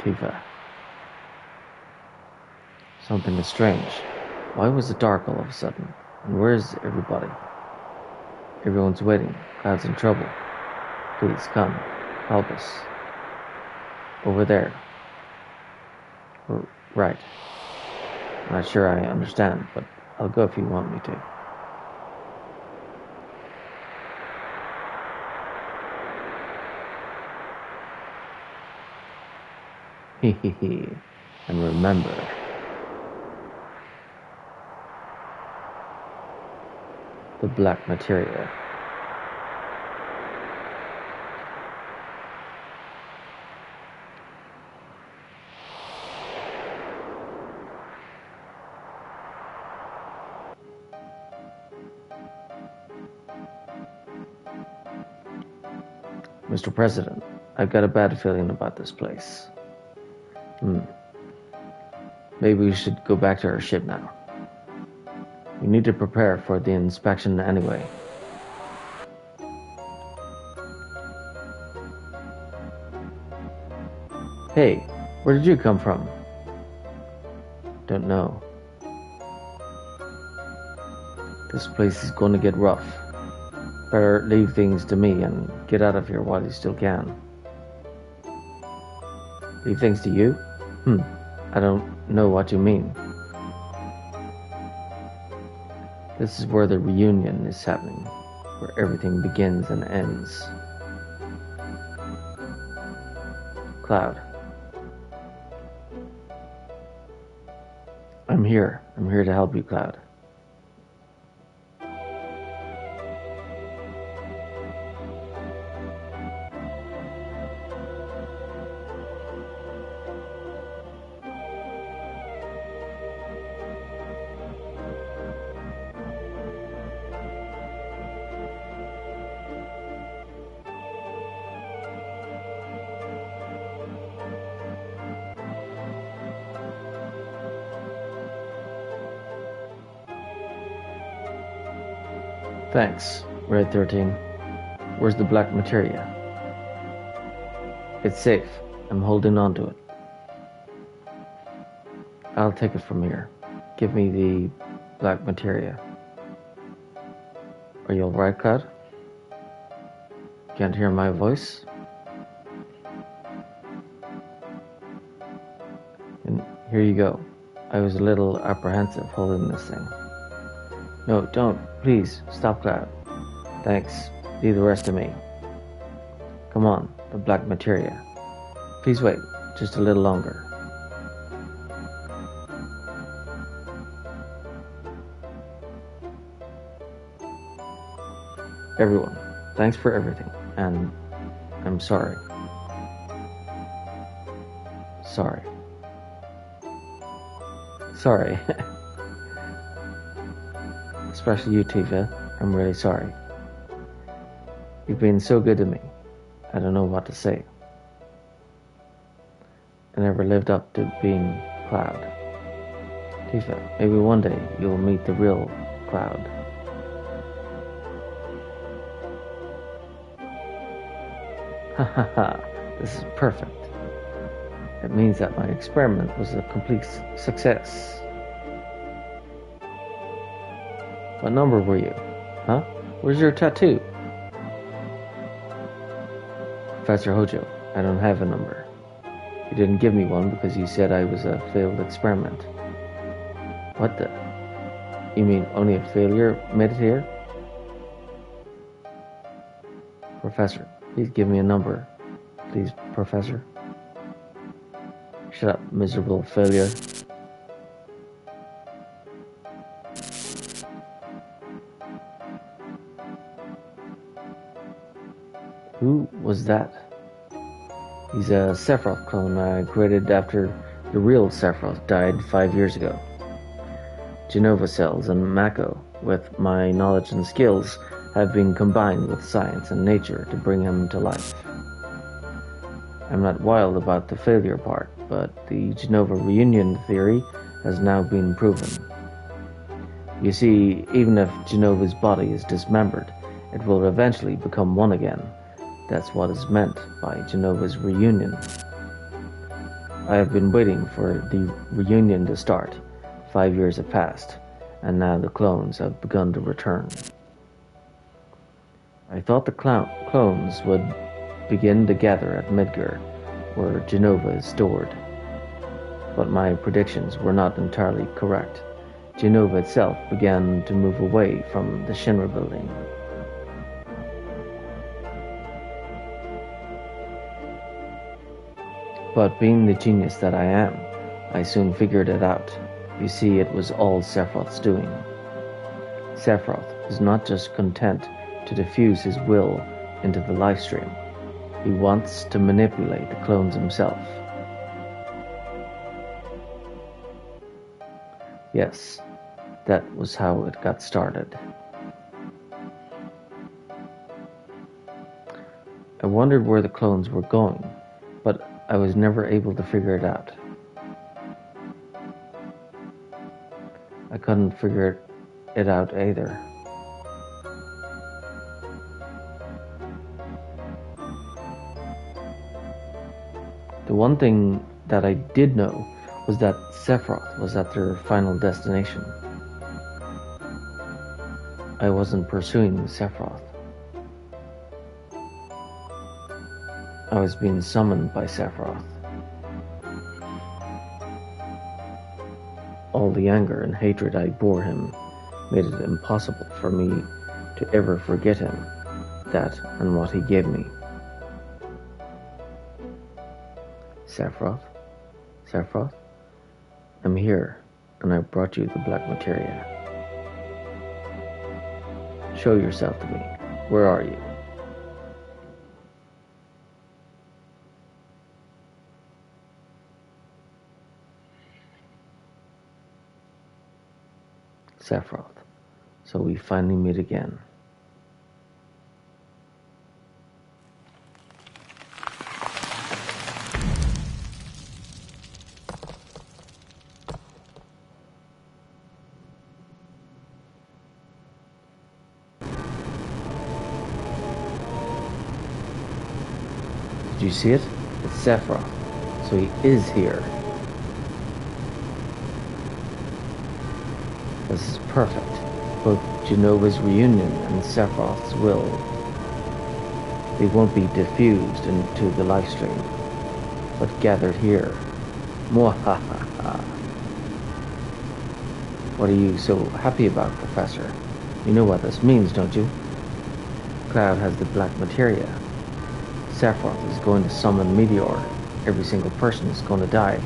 S2: Tifa. Something is strange. Why was it dark all of a sudden? And where is everybody? Everyone's waiting. Cloud's in trouble. Please come. Help us. Over there. Right. I'm not sure I understand, but I'll go if you want me to. Hehehe. And remember, the black materia. Mr. President, I've got a bad feeling about this place. Maybe we should go back to our ship now. We need to prepare for the inspection anyway. Hey, where did you come from? Don't know. This place is going to get rough. Better leave things to me and get out of here while you still can. Leave things to you? I don't know what you mean. This is where the reunion is happening, where everything begins and ends. Cloud. I'm here. I'm here to help you, Cloud. Thanks, Red 13. Where's the black materia? It's safe. I'm holding on to it. I'll take it from here. Give me the black materia. Are you alright, Cloud? Can't hear my voice? And here you go. I was a little apprehensive holding this thing. No, don't. Please, stop, Cloud. Thanks. Leave the rest to me. Come on, the black materia. Please wait, just a little longer. Everyone, thanks for everything, and I'm sorry. Sorry. Sorry. Especially you, Tifa. I'm really sorry. You've been so good to me. I don't know what to say. I never lived up to being Cloud. Tifa, maybe one day you'll meet the real Cloud. Ha ha ha, this is perfect. It means that my experiment was a complete success. What number were you? Huh? Where's your tattoo? Professor Hojo, I don't have a number. You didn't give me one because you said I was a failed experiment. What the? You mean only a failure made it here? Professor, please give me a number. Please, Professor. Shut up, miserable failure. Who was that? He's a Sephiroth clone I created after the real Sephiroth died 5 years ago. Genova cells and Mako, with my knowledge and skills, have been combined with science and nature to bring him to life. I'm not wild about the failure part, but the Genova reunion theory has now been proven. You see, even if Genova's body is dismembered, it will eventually become one again. That's what is meant by Genova's reunion. I have been waiting for the reunion to start. 5 years have passed, and now the clones have begun to return. I thought the clones would begin to gather at Midgar, where Genova is stored. But my predictions were not entirely correct. Genova itself began to move away from the Shinra building. But being the genius that I am, I soon figured it out. You see, it was all Sephiroth's doing. Sephiroth is not just content to diffuse his will into the livestream. He wants to manipulate the clones himself. Yes, that was how it got started. I wondered where the clones were going, but I was never able to figure it out. I couldn't figure it out either. The one thing that I did know was that Sephiroth was at their final destination. I wasn't pursuing Sephiroth. I was being summoned by Sephiroth. All the anger and hatred I bore him made it impossible for me to ever forget him, that and what he gave me. Sephiroth? Sephiroth? I'm here, and I brought you the black materia. Show yourself to me. Where are you? Sephiroth. So we finally meet again. Did you see it? It's Sephiroth. So he is here. This is perfect. Both Genova's reunion and Sephiroth's will. They won't be diffused into the live stream, but gathered here. Mwahaha. What are you so happy about, Professor? You know what this means, don't you? Cloud has the black materia. Sephiroth is going to summon Meteor. Every single person is going to die.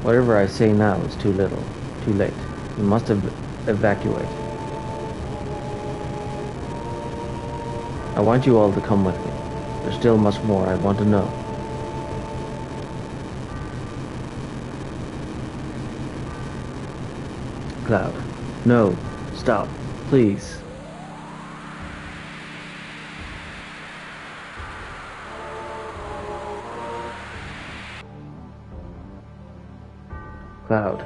S2: Whatever I say now is too little, too late. You must evacuate. I want you all to come with me. There's still much more I want to know. Cloud. No. Stop. Please. Cloud.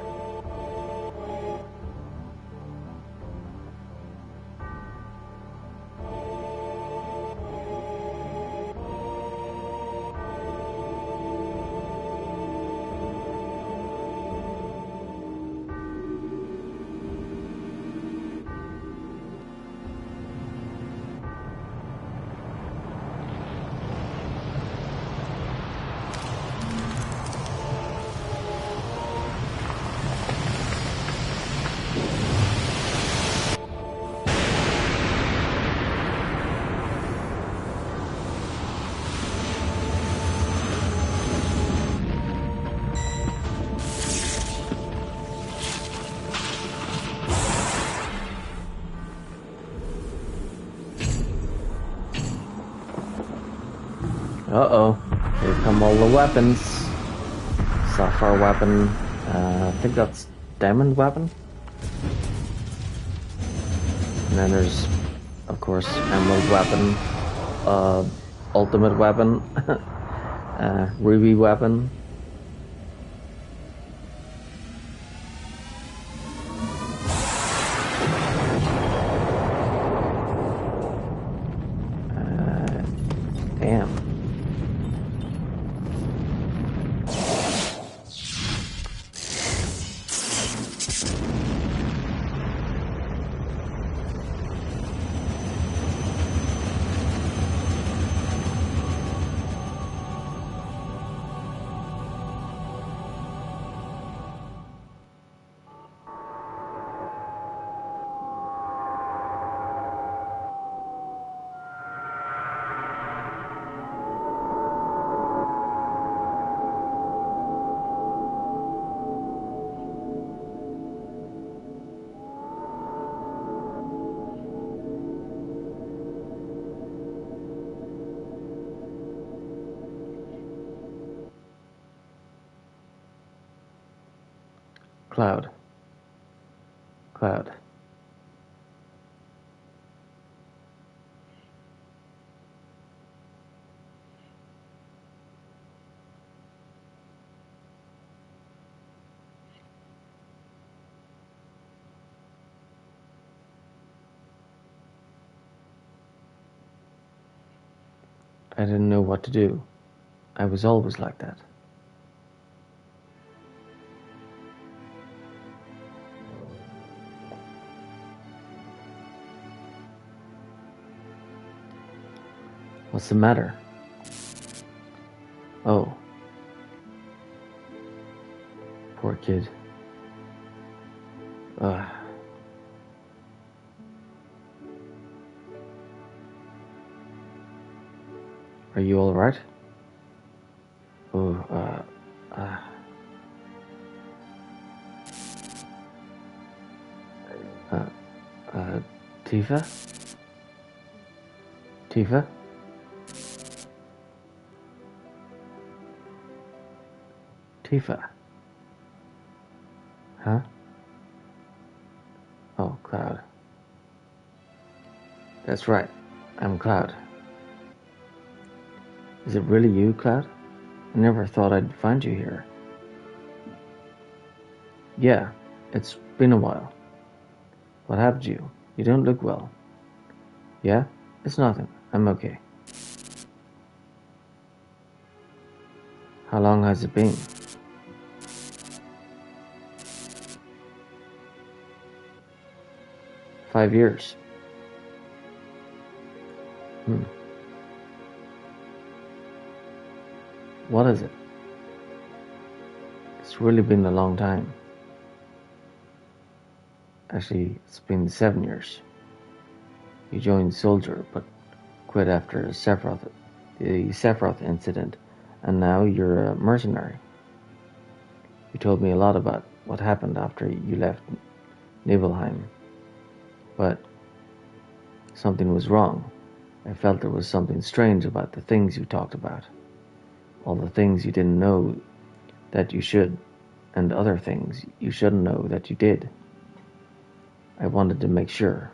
S2: Uh-oh. Here come all the weapons. Sapphire weapon. I think that's diamond weapon. And then there's, of course, emerald weapon. Ultimate weapon. Ruby weapon. Damn. Cloud. Cloud. I didn't know what to do. I was always like that. What's the matter? Oh. Poor kid. Ugh. Are you alright? Oh, Tifa? Tifa? Tifa? Huh? Oh, Cloud. That's right. I'm Cloud. Is it really you, Cloud? I never thought I'd find you here. Yeah, it's been a while. What happened to you? You don't look well. Yeah? It's nothing. I'm okay. How long has it been? 5 years. What is it? It's really been a long time. Actually, it's been 7 years. You joined Soldier, but quit after the Sephiroth incident, and now you're a mercenary. You told me a lot about what happened after you left Nibelheim, but something was wrong. I felt there was something strange about the things you talked about. All the things you didn't know that you should, and other things you shouldn't know that you did. I wanted to make sure,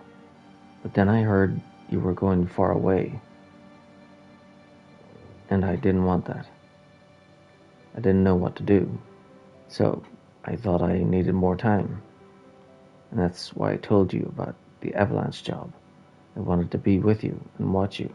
S2: but then I heard you were going far away, and I didn't want that. I didn't know what to do, so I thought I needed more time, and that's why I told you about the avalanche job. I wanted to be with you and watch you.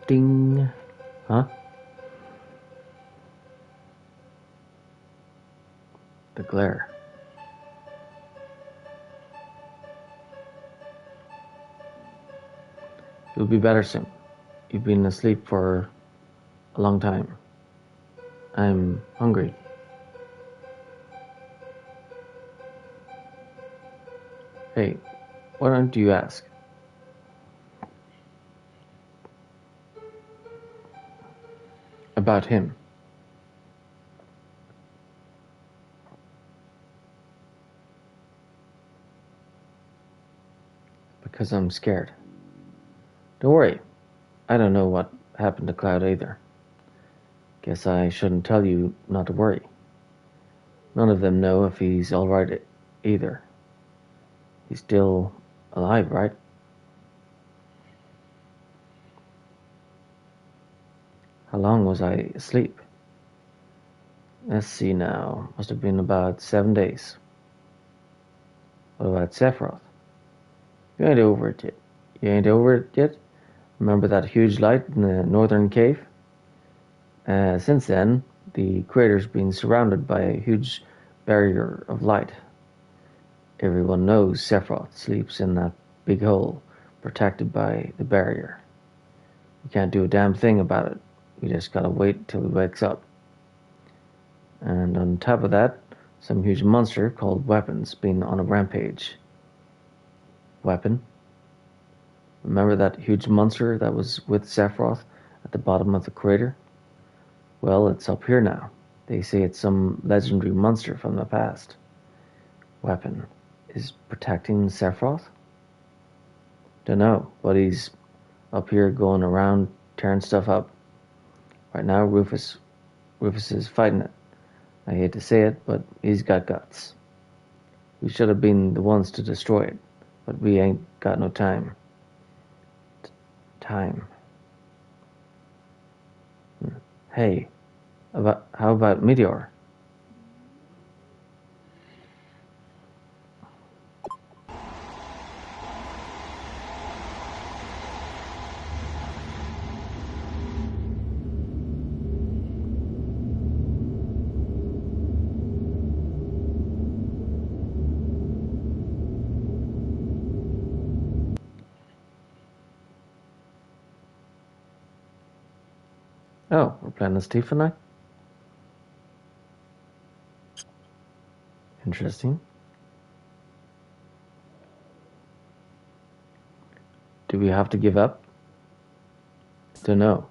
S2: Ding! Huh? The glare. You'll be better soon. You've been asleep for a long time. I'm hungry. Hey, why don't you ask? About him. Because I'm scared. Don't worry. I don't know what happened to Cloud either. Guess I shouldn't tell you not to worry. None of them know if he's alright either. He's still alive, right? How long was I asleep? Let's see now. Must have been about 7 days. What about Sephiroth? You ain't over it yet. You ain't over it yet? Remember that huge light in the northern cave? Since then, the crater's been surrounded by a huge barrier of light. Everyone knows Sephiroth sleeps in that big hole, protected by the barrier. We can't do a damn thing about it. We just gotta wait till he wakes up. And on top of that, some huge monster called Weapon's been on a rampage. Weapon? Remember that huge monster that was with Sephiroth at the bottom of the crater? Well, it's up here now. They say it's some legendary monster from the past. Weapon is protecting Sephiroth? Dunno, but he's up here going around tearing stuff up. Right now, Rufus is fighting it. I hate to say it, but he's got guts. We should have been the ones to destroy it, but we ain't got no time. Time. Hey, how about Meteor? Oh, we're playing as Tiffany? Interesting. Do we have to give up? Don't know.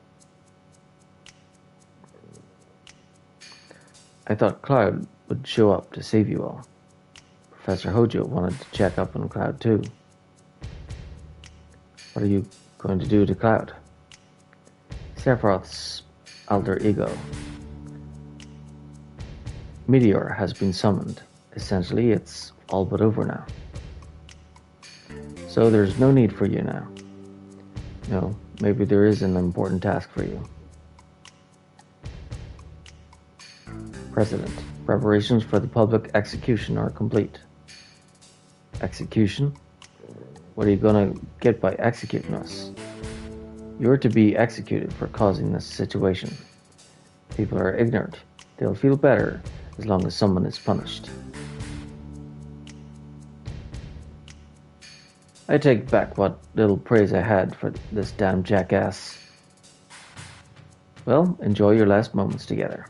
S2: I thought Cloud would show up to save you all. Professor Hojo wanted to check up on Cloud too. What are you going to do to Cloud? Sephiroth's alter ego. Meteor has been summoned. Essentially, it's all but over now. So there's no need for you now. No, maybe there is an important task for you. President, preparations for the public execution are complete. Execution? What are you gonna get by executing us? You're to be executed for causing this situation. People are ignorant. They'll feel better as long as someone is punished. I take back what little praise I had for this damn jackass. Well, enjoy your last moments together.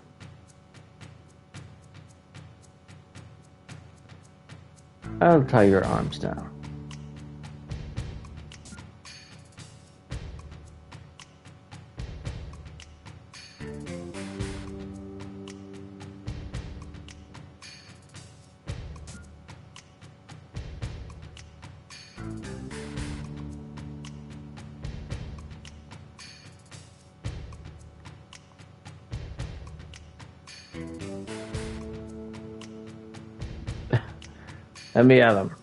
S2: I'll tie your arms down. Let me at him.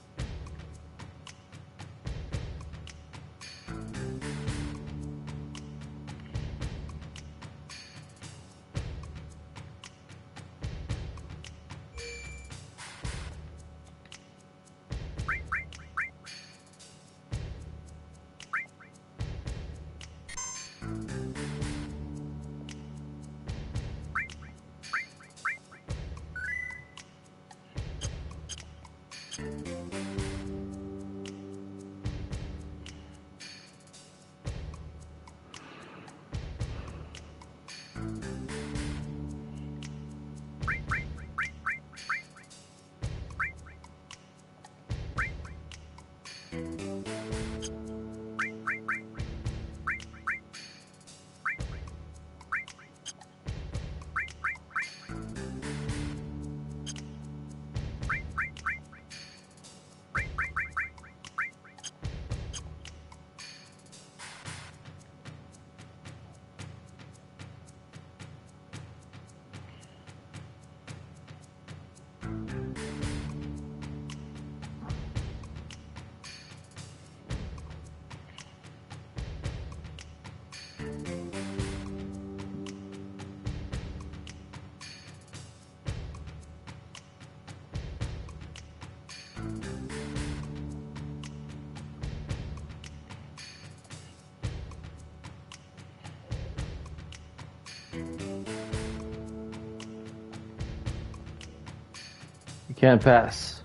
S2: You can't pass.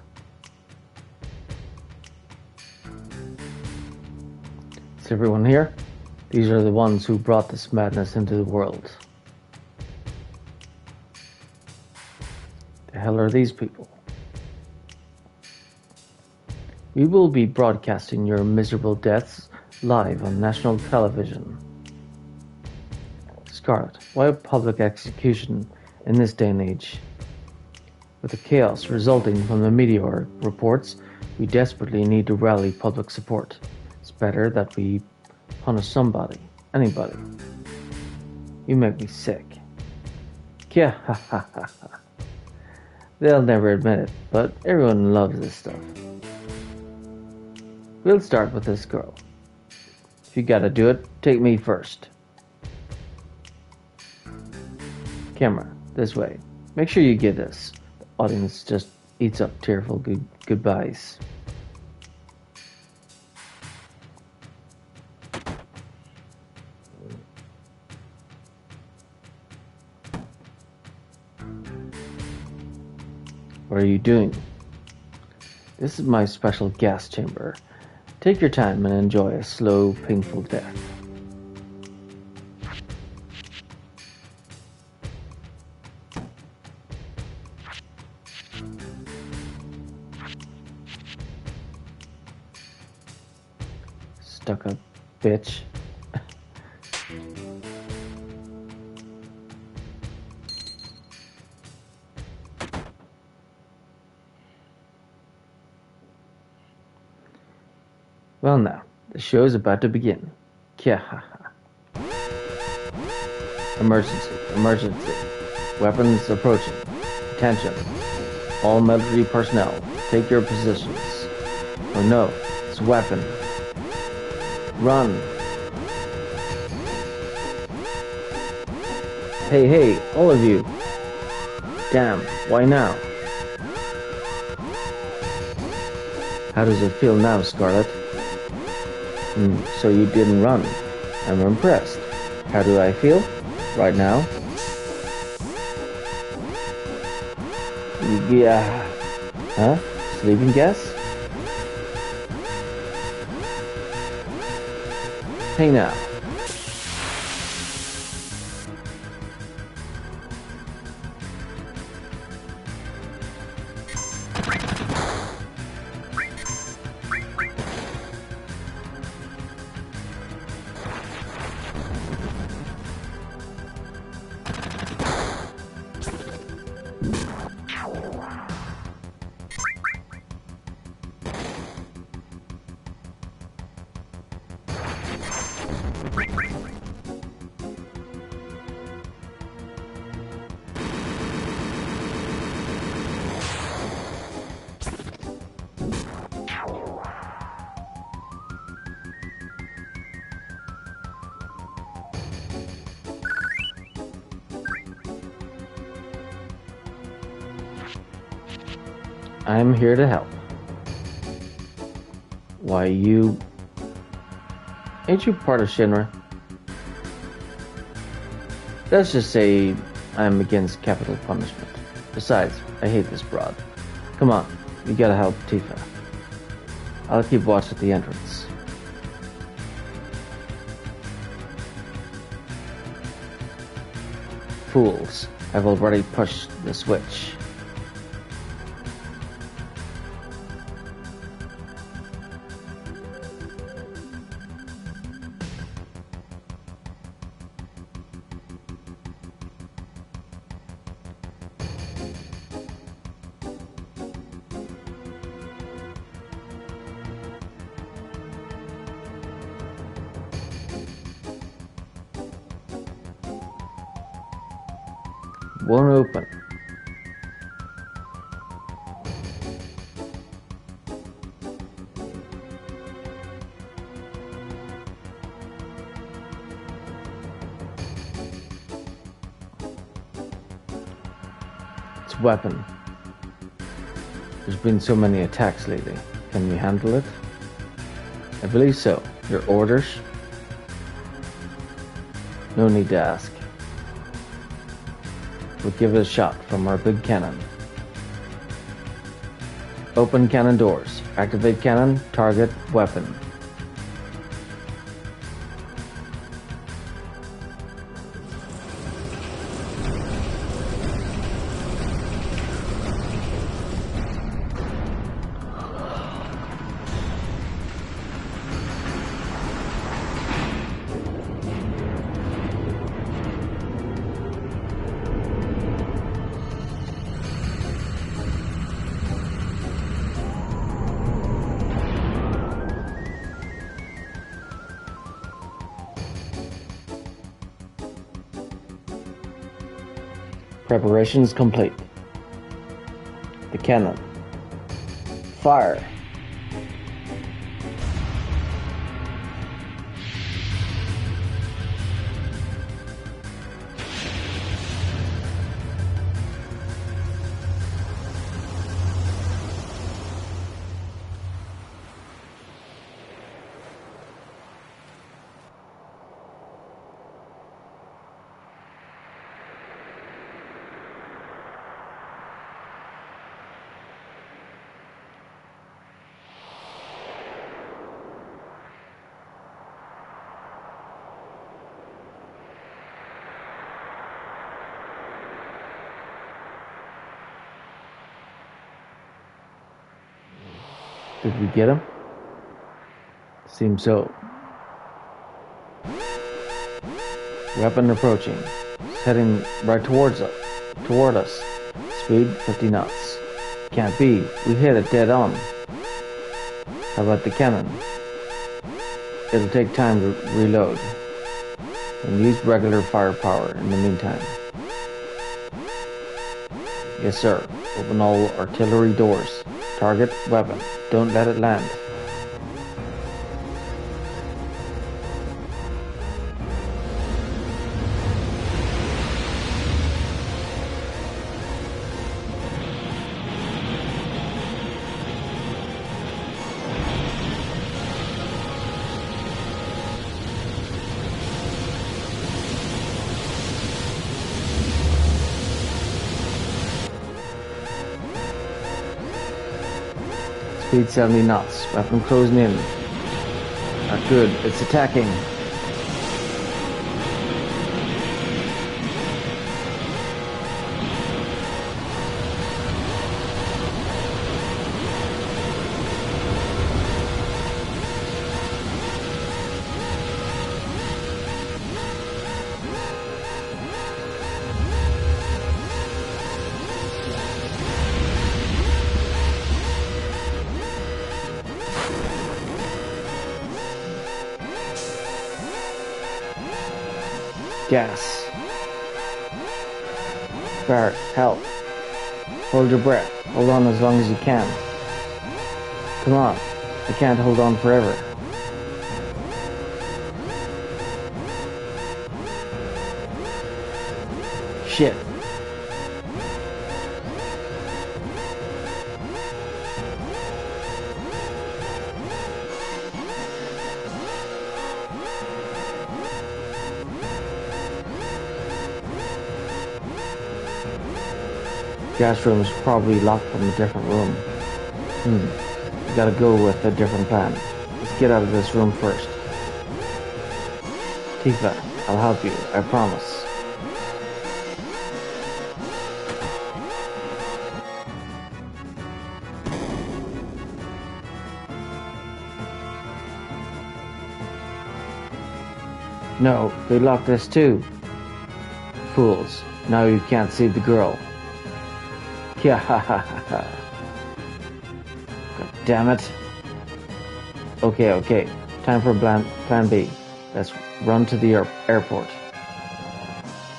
S2: Is everyone here? These are the ones who brought this madness into the world. The hell are these people? We will be broadcasting your miserable deaths live on national television. Scarlet, why a public execution in this day and age? With the chaos resulting from the meteor reports, we desperately need to rally public support. It's better that we punish somebody, anybody. You make me sick. Yeah, ha ha ha ha. They'll never admit it, but everyone loves this stuff. We'll start with this girl. If you gotta do it, take me first. Camera, this way. Make sure you get this. The audience just eats up tearful goodbyes. What are you doing? This is my special gas chamber. Take your time and enjoy a slow, painful death. stuck-up bitch. Well now, the show's about to begin. Emergency, emergency. Weapons approaching. Attention. All military personnel, take your positions. Oh no, it's a weapon. Run. Hey, all of you. Damn, why now? How does it feel now, Scarlet? So you didn't run. I'm impressed. How do I feel? Right now? Yeah. Huh? Sleeping gas? Hey now. I'm here to help. Why, you... Ain't you part of Shinra? Let's just say I'm against capital punishment. Besides, I hate this broad. Come on, you gotta help Tifa. I'll keep watch at the entrance. Fools, I've already pushed the switch. Won't open. It's a weapon. There's been so many attacks lately. Can you handle it? I believe so. Your orders? No need to ask. We'll give it a shot from our big cannon. Open cannon doors. Activate cannon. Target weapon. Preparations complete. The cannon. Fire. Did we get him? Seems so. Weapon approaching. It's heading right toward us. Speed 50 knots. Can't be. We hit it dead on. How about the cannon? It'll take time to reload. And use regular firepower in the meantime. Yes, sir. Open all artillery doors. Target weapon. Don't let it land. Speed 70 knots. Weapon closing in. Not good. It's attacking. Gas. Barrett, help. Hold your breath. Hold on as long as you can. Come on. I can't hold on forever. Shit. Gas room is probably locked from a different room. We gotta go with a different plan. Let's get out of this room first. Tifa, I'll help you, I promise. No, they locked us too. Fools, now you can't save the girl. Yeah, ha ha ha ha. God damn it. Okay. Time for plan B. Let's run to the airport.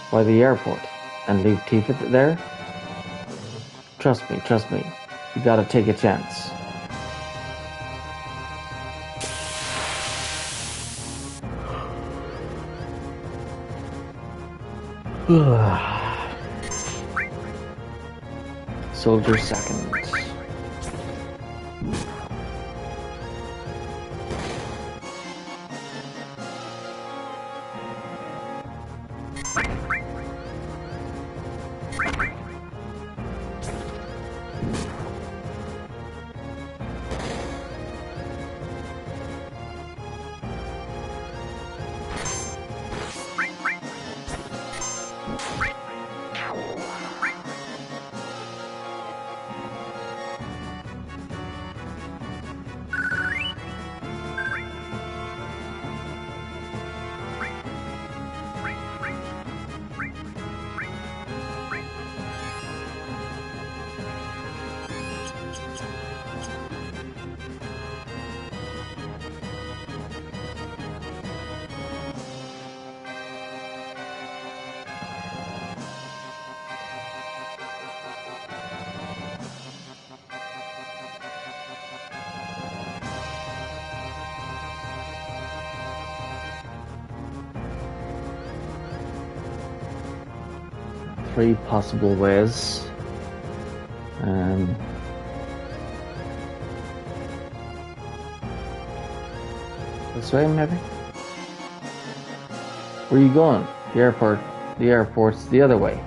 S2: Why the airport? And leave Tifa there? Trust me. You gotta take a chance. Soldier second. Three possible ways. This way, maybe? Where are you going? The airport's the other way.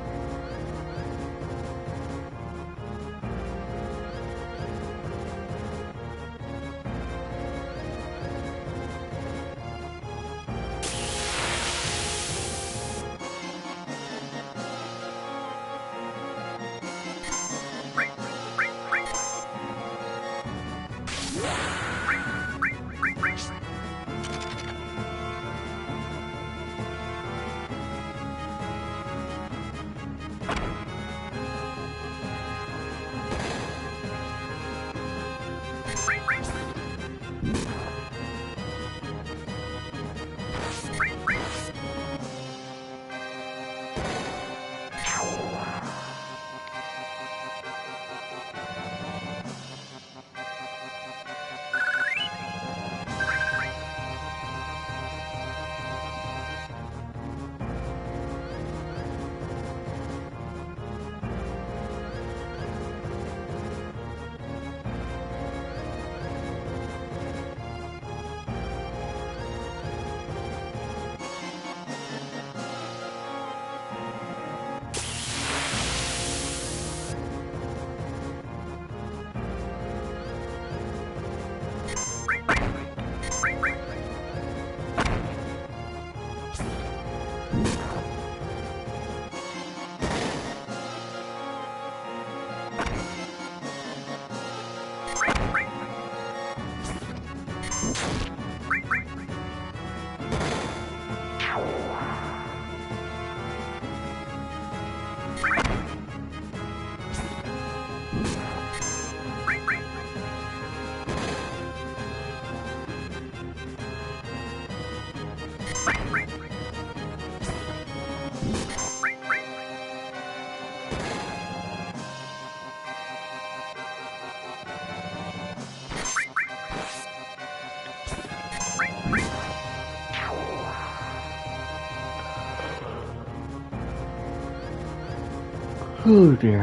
S2: Oh dear.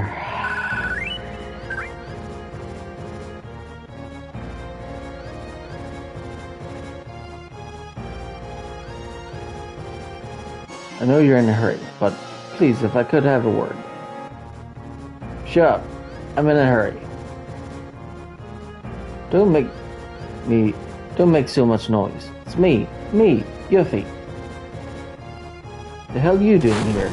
S2: I know you're in a hurry, but please, if I could have a word. Shut up. I'm in a hurry. Don't make so much noise. It's me, Yuffie. The hell you doing here?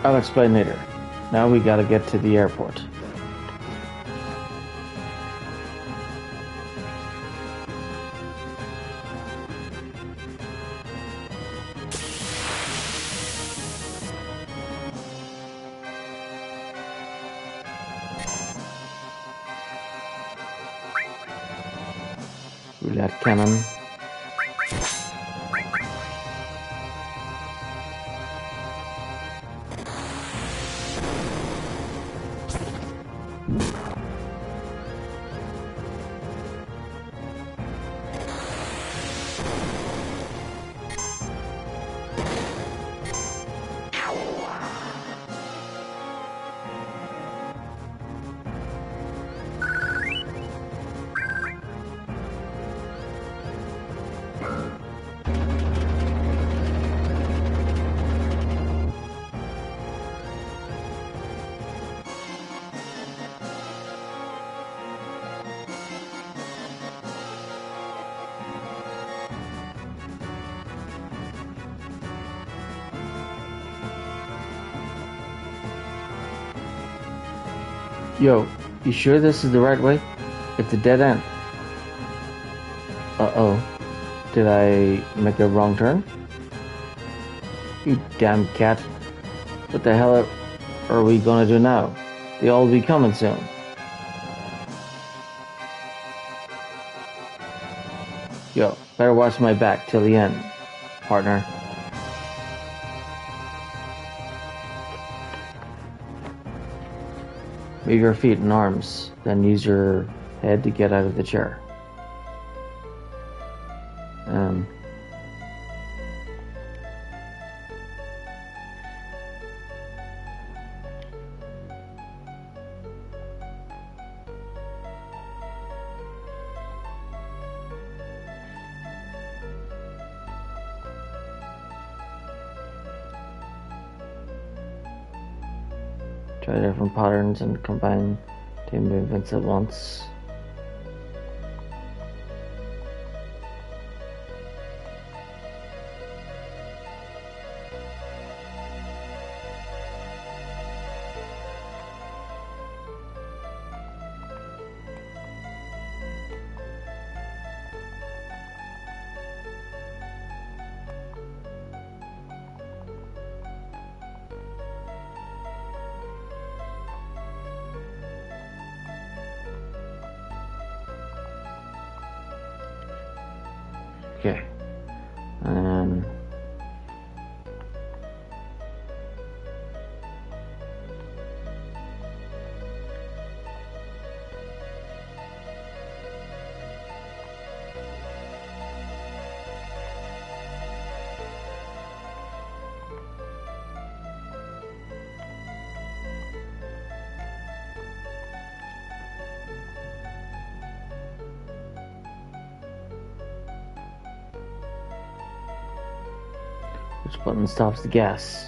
S2: I'll explain later. Now we gotta get to the airport. Roulette cannon. Yo, you sure this is the right way? It's a dead end. Uh-oh. Did I make a wrong turn? You damn cat. What the hell are we gonna do now? They all be coming soon. Yo, better watch my back till the end, partner. Move your feet and arms, then use your head to get out of the chair. Try different patterns and combine two movements at once. Okay. Which button stops the gas?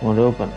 S2: Won't open.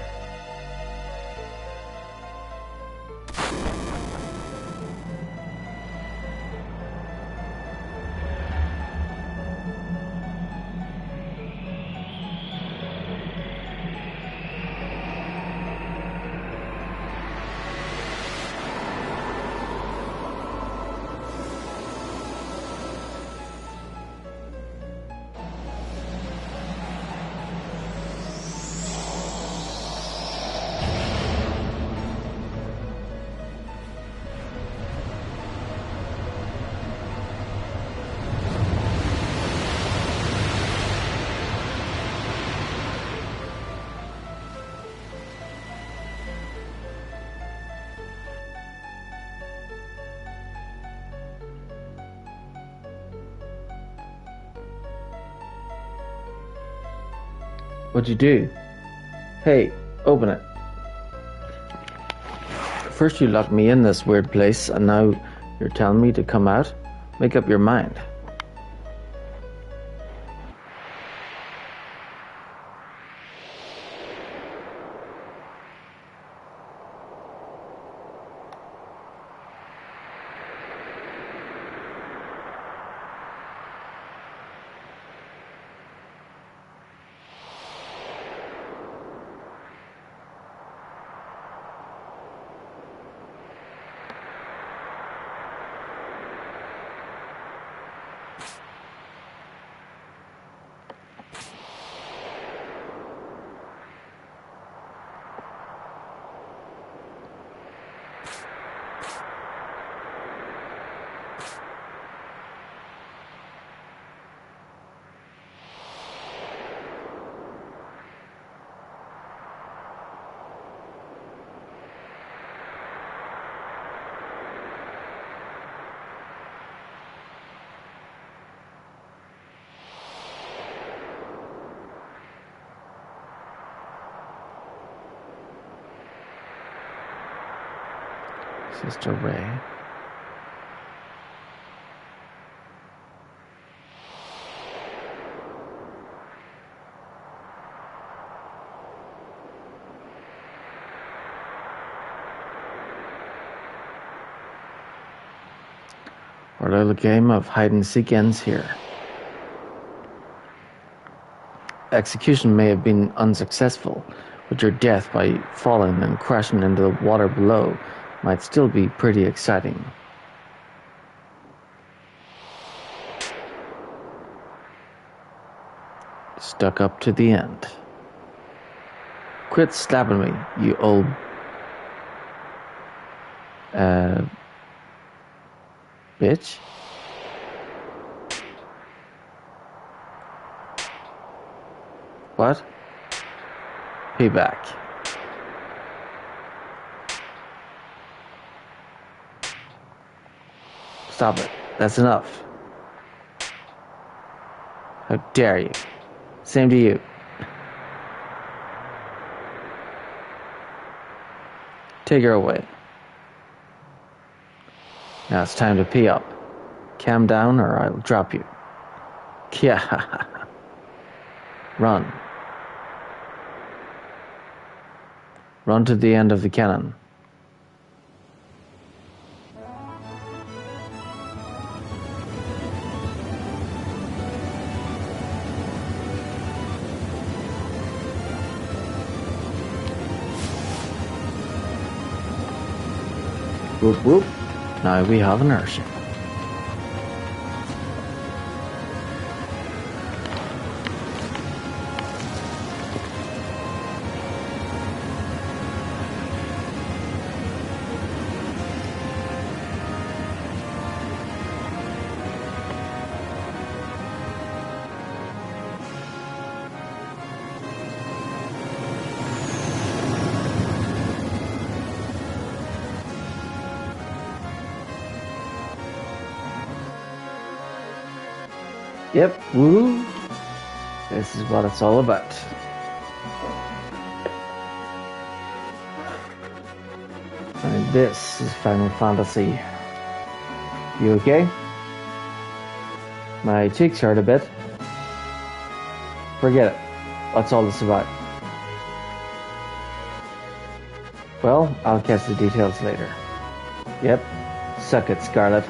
S2: What'd you do? Hey, open it. First you locked me in this weird place, and now you're telling me to come out? Make up your mind. Sister Ray. Our little game of hide and seek ends here. Execution may have been unsuccessful, but your death by falling and crashing into the water below might still be pretty exciting. Stuck up to the end. Quit slapping me, you old... bitch? What? Payback. Stop it. That's enough. How dare you? Same to you. Take her away. Now it's time to pee up. Calm down or I'll drop you. Yeah. Run. Run to the end of the cannon. Whoop whoop. Now we have an airship. Yep, woo! This is what it's all about. And this is Final Fantasy. You okay? My cheeks hurt a bit. Forget it. That's all it's about. Well, I'll catch the details later. Yep, suck it, Scarlet.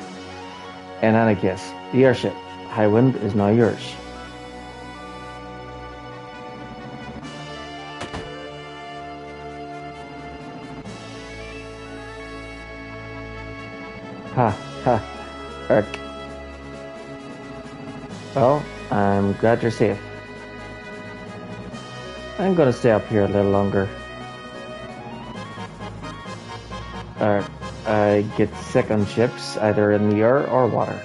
S2: In any case, the airship, Highwind, is now yours. Ha, ha, Irk. Well, I'm glad you're safe. I'm gonna stay up here a little longer. I get sick on ships, either in the air or water.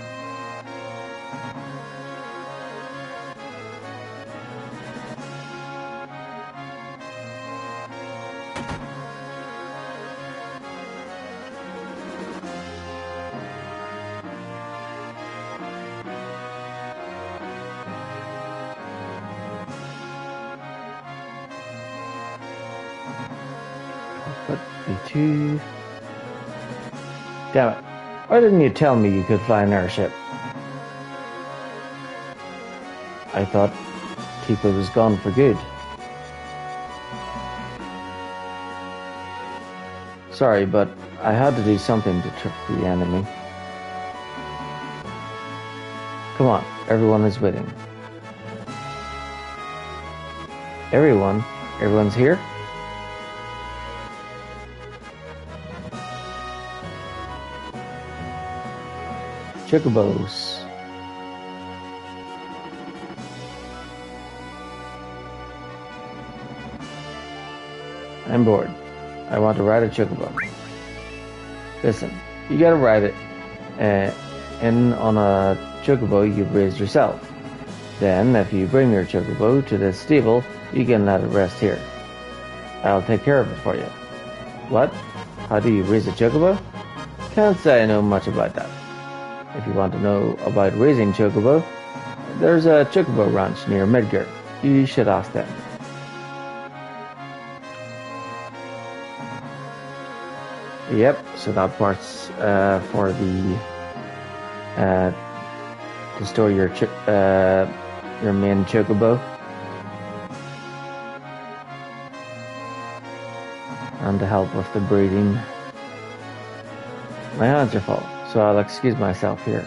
S2: But B2... Damn it. Why didn't you tell me you could fly an airship? I thought Tifa was gone for good. Sorry, but I had to do something to trick the enemy. Come on, everyone is waiting. Everyone? Everyone's here? Chocobos. I'm bored. I want to ride a chocobo. Listen, you gotta ride it in on a chocobo you've raised yourself. Then, if you bring your chocobo to this stable, you can let it rest here. I'll take care of it for you. What? How do you raise a chocobo? Can't say I know much about that. If you want to know about raising chocobo, there's a chocobo ranch near Midgard. You should ask them. Yep, so that part's for the to store your main chocobo, and to help with the breeding. My hands are full, so I'll excuse myself here.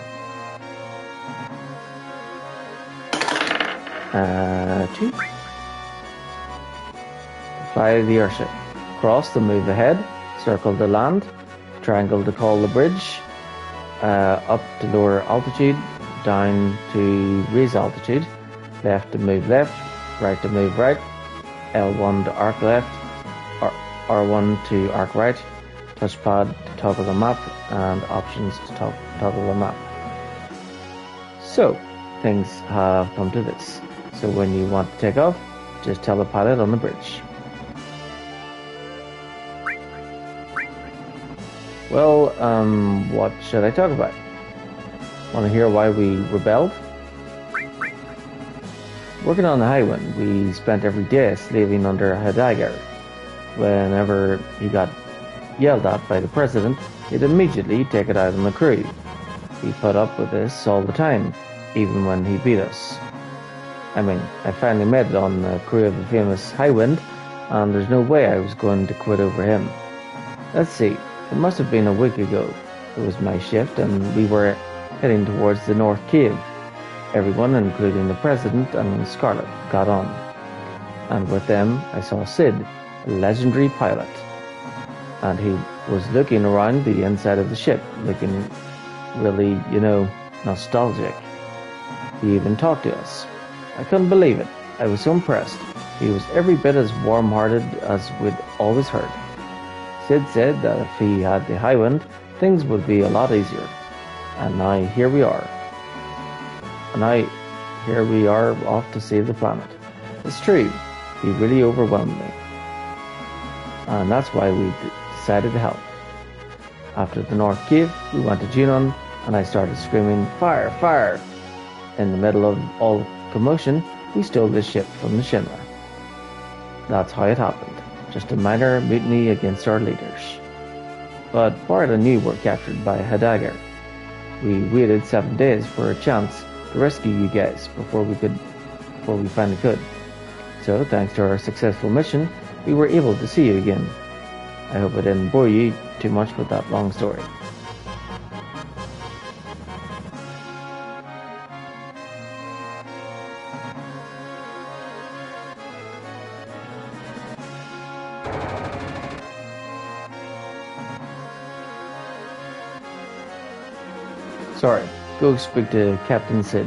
S2: 2. Fly the airship. Cross to move ahead. Circle to land. Triangle to call the bridge. Up to lower altitude. Down to raise altitude. Left to move left. Right to move right. L1 to arc left. R1 to arc right. Touchpad to toggle the map. And options to toggle the map. So, things have come to this. So when you want to take off, just tell the pilot on the bridge. Well, what should I talk about? Want to hear why we rebelled? Working on the Highwind, we spent every day slaving under Heidegger. Whenever he got yelled at by the president, he'd immediately take it out on the crew. He put up with this all the time, even when he beat us. I mean, I finally made it on the crew of the famous Highwind, and there's no way I was going to quit over him. Let's see, it must have been a week ago. It was my shift, and we were heading towards the North Cave. Everyone, including the President and Scarlet, got on. And with them, I saw Sid, a legendary pilot. And he was looking around the inside of the ship, looking really, nostalgic. He even talked to us. I couldn't believe it. I was so impressed. He was every bit as warm-hearted as we'd always heard. Sid said that if he had the Highwind, things would be a lot easier. And now here we are. Here we are off to save the planet. It's true, he really overwhelmed me. And that's why we decided to help. After the North Cave, we went to Junon, and I started screaming, "Fire! Fire!" In the middle of all the commotion, we stole the ship from the Shinra. That's how it happened. Just a minor mutiny against our leaders. But Bard and you were captured by Heidegger. We waited 7 days for a chance to rescue you guys before we finally could. So, thanks to our successful mission, we were able to see you again. I hope I didn't bore you too much with that long story. Sorry, go speak to Captain Sid.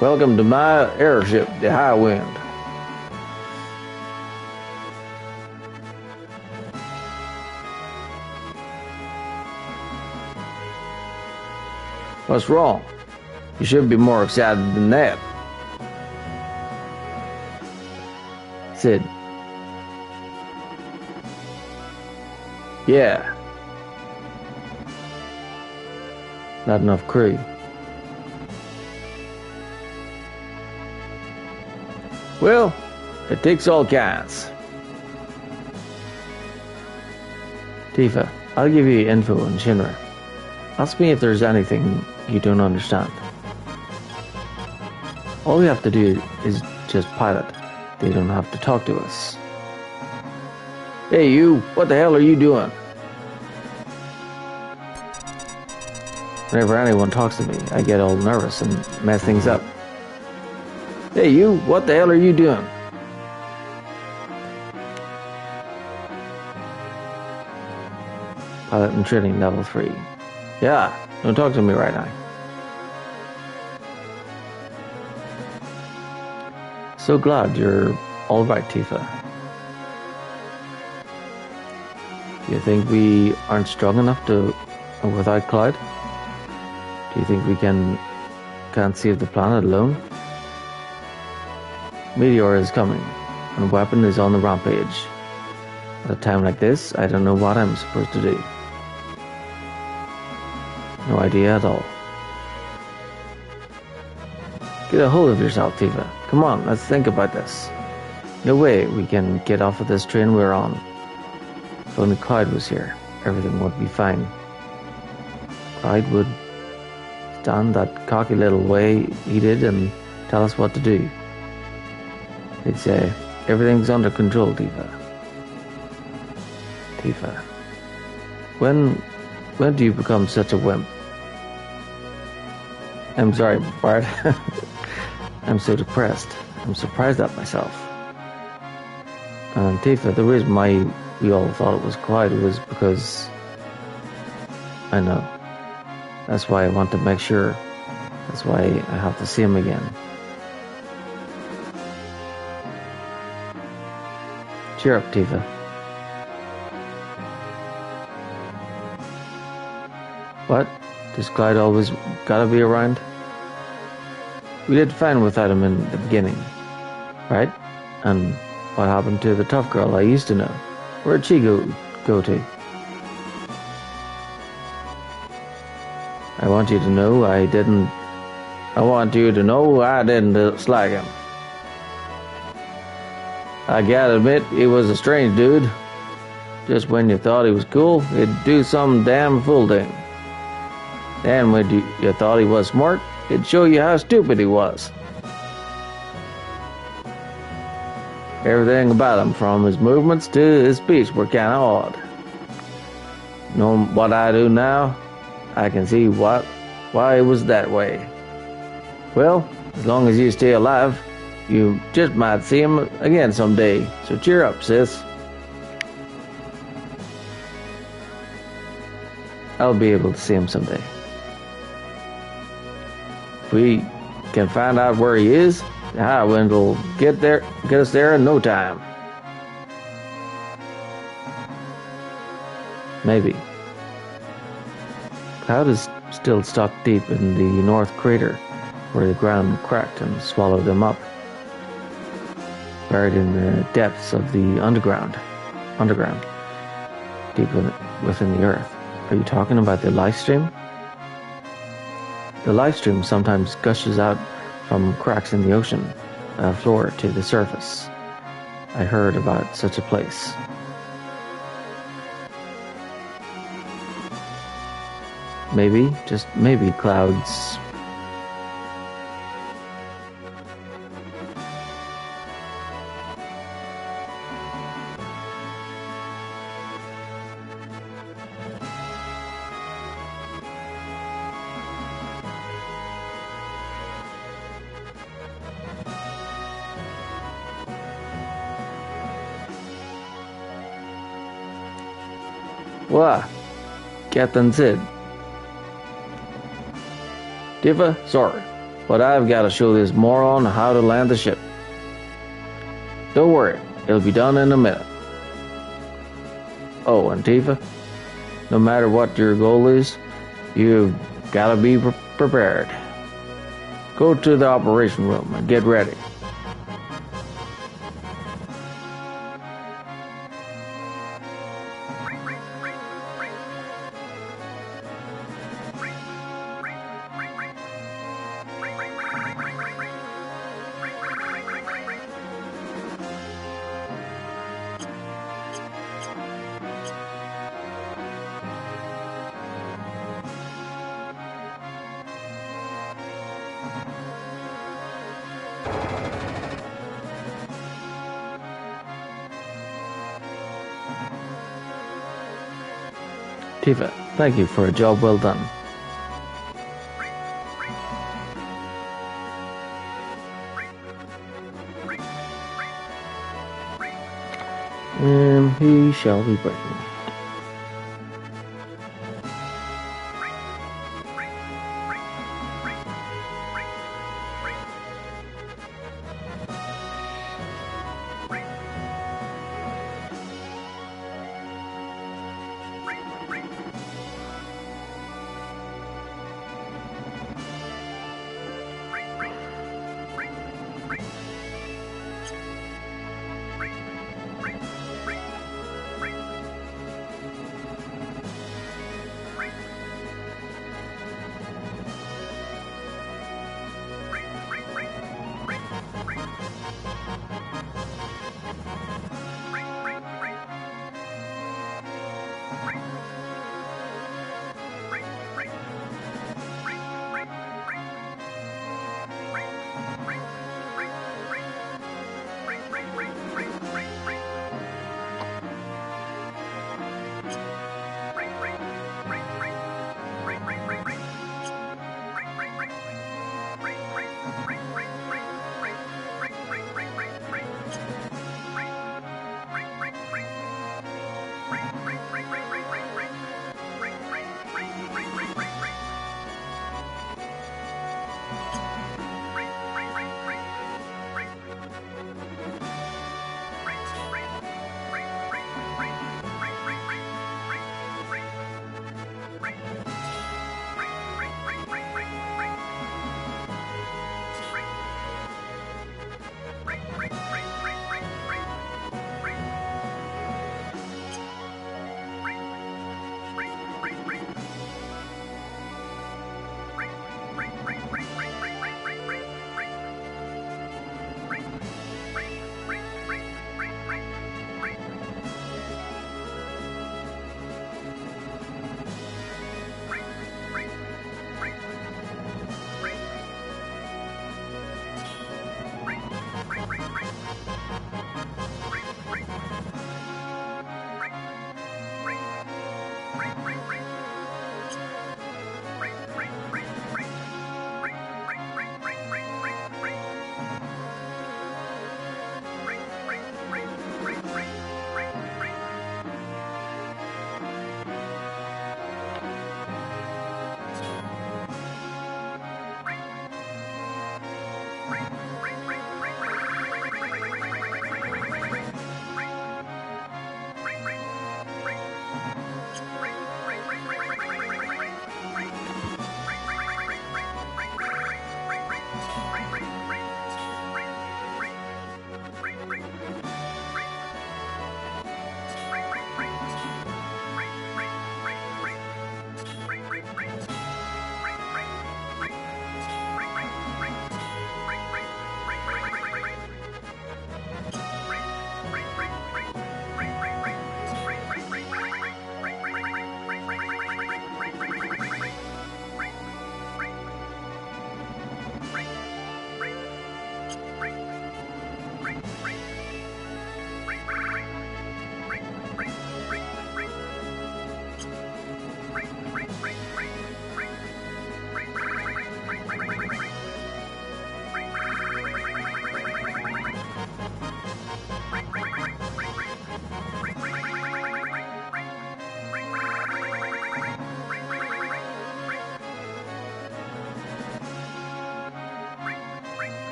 S2: Welcome to my airship, the High Wind. What's wrong? You should be more excited than that. Sid. Yeah. Not enough crew. Well, it takes all kinds. Tifa, I'll give you info on Shinra. Ask me if there's anything you don't understand. All we have to do is just pilot. They don't have to talk to us. Hey you, what the hell are you doing? Whenever anyone talks to me, I get all nervous and mess things up. Hey you, what the hell are you doing? Pilot and training level 3. Yeah, don't talk to me right now. So glad you're alright, Tifa. Do you think we aren't strong enough to without Clyde? Do you think we can't save the planet alone? Meteor is coming, and Weapon is on the rampage. At a time like this, I don't know what I'm supposed to do. No idea at all. Get a hold of yourself, Tifa. Come on, let's think about this. No way we can get off of this train we're on. If only Clyde was here, everything would be fine. Clyde would stand that cocky little way he did and tell us what to do. He'd say, everything's under control, Tifa. Tifa. When do you become such a wimp? I'm sorry, Bart. I'm so depressed. I'm surprised at myself. And Tifa, the reason why we all thought it was Clyde was because I know. That's why I want to make sure. That's why I have to see him again. Cheer up, Tifa. What? Does Clyde always gotta be around? We did fine without him in the beginning, right? And what happened to the tough girl I used to know? Where'd she go to? I want you to know I didn't dislike him. I gotta admit, he was a strange dude. Just when you thought he was cool, he'd do some damn fool thing. Then when you thought he was smart, he'd show you how stupid he was. Everything about him, from his movements to his speech, were kinda odd. Knowing what I do now, I can see why it was that way. Well, as long as you stay alive, you just might see him again someday, so cheer up, sis. I'll be able to see him someday. If we can find out where he is, the High Wind will get us there in no time. Maybe. Cloud is still stuck deep in the North Crater, where the ground cracked and swallowed him up. Buried in the depths of the underground, deep within the earth. Are you talking about the live stream? The live stream sometimes gushes out from cracks in the ocean floor to the surface. I heard about such a place. Maybe, just maybe, clouds. What? Captain Sid. Tifa, sorry, but I've got to show this moron how to land the ship. Don't worry, it'll be done in a minute. Oh, and Tifa, no matter what your goal is, you've got to be prepared. Go to the operation room and get ready. Tifa, thank you for a job well done. And he shall be breaking.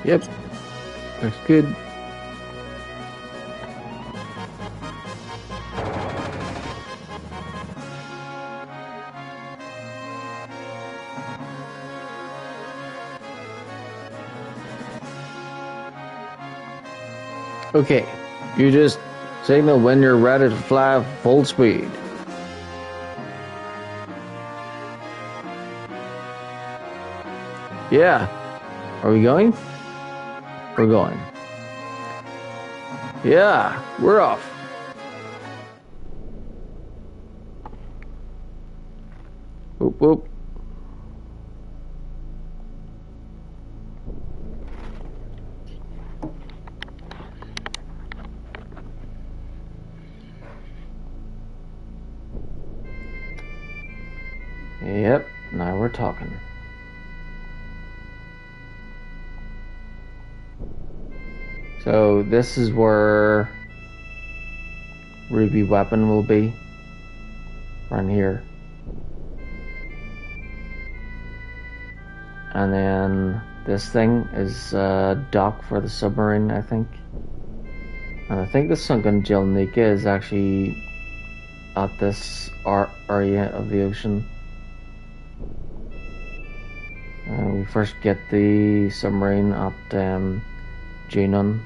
S2: Yep, looks good. Okay, you just signal when you're ready to fly full speed. Yeah. Are we going? We're going. Yeah, we're off. Whoop, whoop. Yep, now we're talking. So this is where Ruby Weapon will be. Right here. And then this thing is dock for the submarine, I think. And I think the sunken Jelnica is actually at this area of the ocean. We first get the submarine at Junon,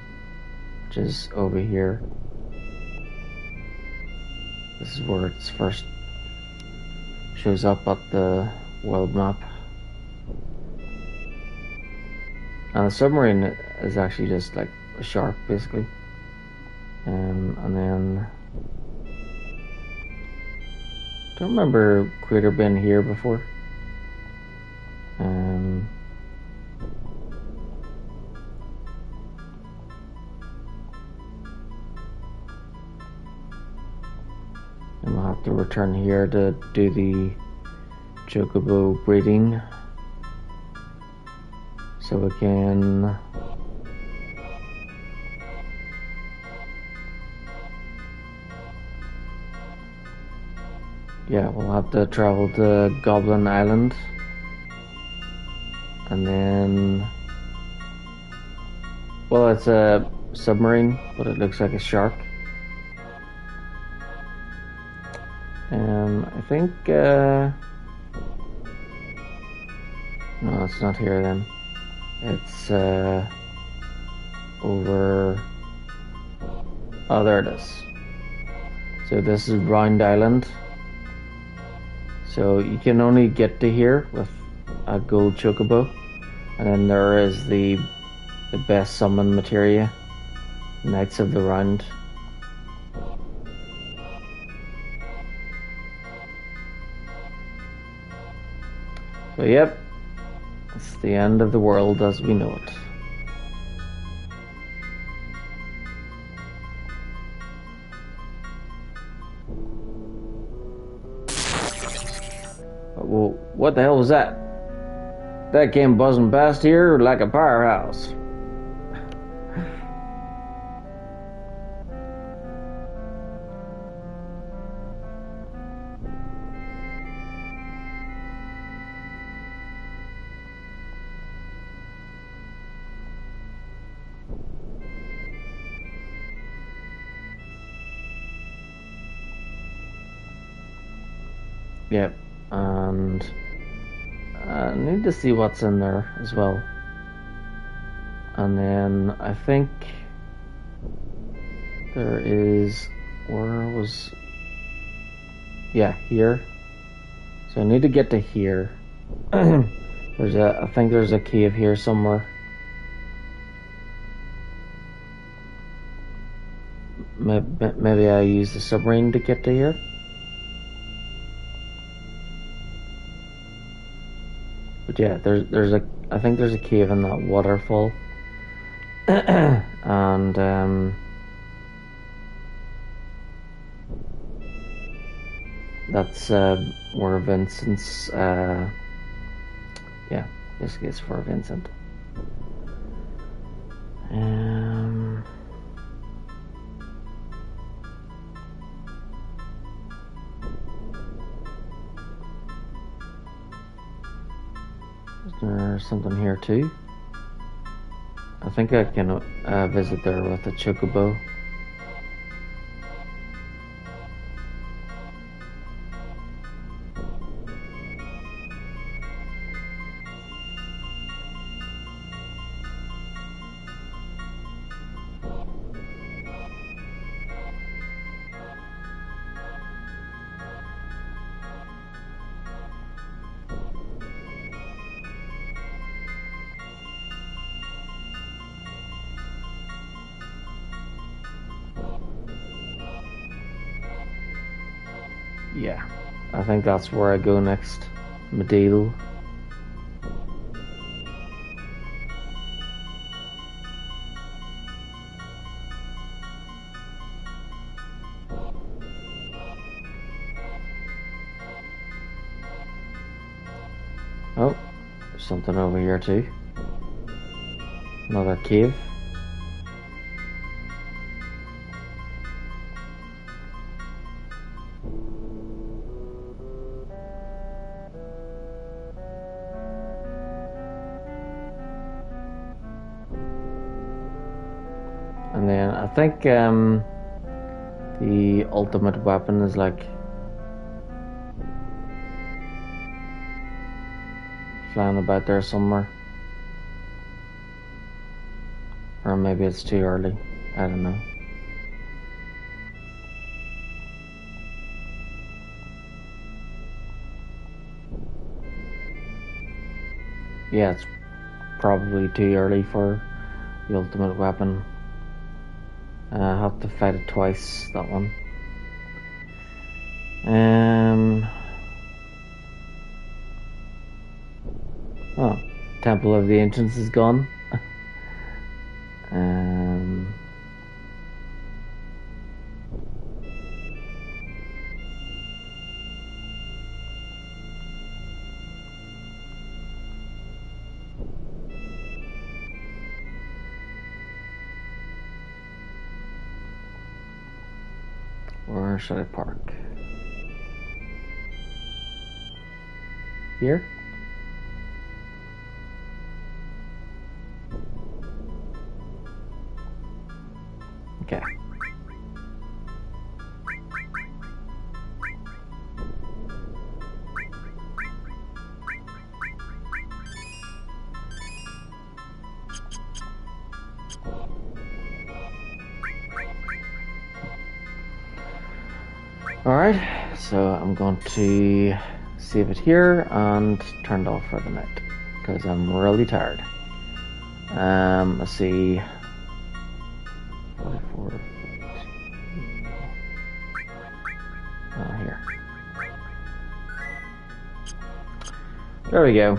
S2: which is over here. This is where it's first shows up at the world map. And the submarine is actually just like a shark, basically. And then don't remember Crater been here before. And we'll have to return here to do the Chocobo breeding, so we can we'll have to travel to Goblin Island, and then, well, it's a submarine, but it looks like a shark. I think, no, it's not here then. It's, over, oh, there it is. So this is Round Island. So you can only get to here with a gold chocobo. And then there is the best summon materia, Knights of the Round. So yep, it's the end of the world as we know it. Well, what the hell was that? That came buzzing past here like a powerhouse. Yep, and I need to see what's in there as well. And then I think there is, where was, yeah, here. So I need to get to here. I think there's a cave here somewhere. Maybe I use the submarine to get to here. But yeah, I think there's a cave in that waterfall. And that's where Vincent's this is for Vincent. Is there something here too? I think I can visit there with a chocobo. Yeah, I think that's where I go next. Medieval. Oh, there's something over here too. Another cave. And then I think the ultimate weapon is like flying about there somewhere. Or maybe it's too early. I don't know. Yeah, it's probably too early for the ultimate weapon. I have to fight it twice, that one. Oh, Temple of the Ancients is gone. Where should I park? Here? Okay. Alright, so I'm going to save it here and turn it off for the night because I'm really tired. Let's see. 44. Here. There we go.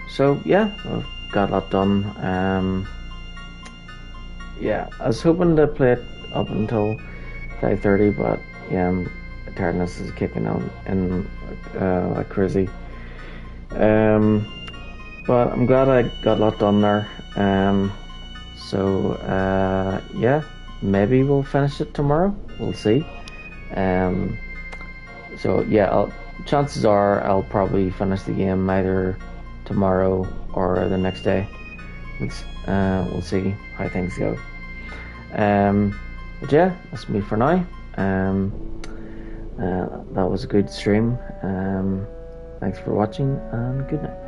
S2: So yeah, I've got a lot done. Yeah, I was hoping to play it up until 5:30, but yeah, tiredness is kicking on and like crazy. But I'm glad I got a lot done there. So yeah, maybe we'll finish it tomorrow. We'll see. So yeah, chances are I'll probably finish the game either tomorrow or the next day. We'll see how things go. But yeah, that's me for now. That was a good stream. Thanks for watching and good night.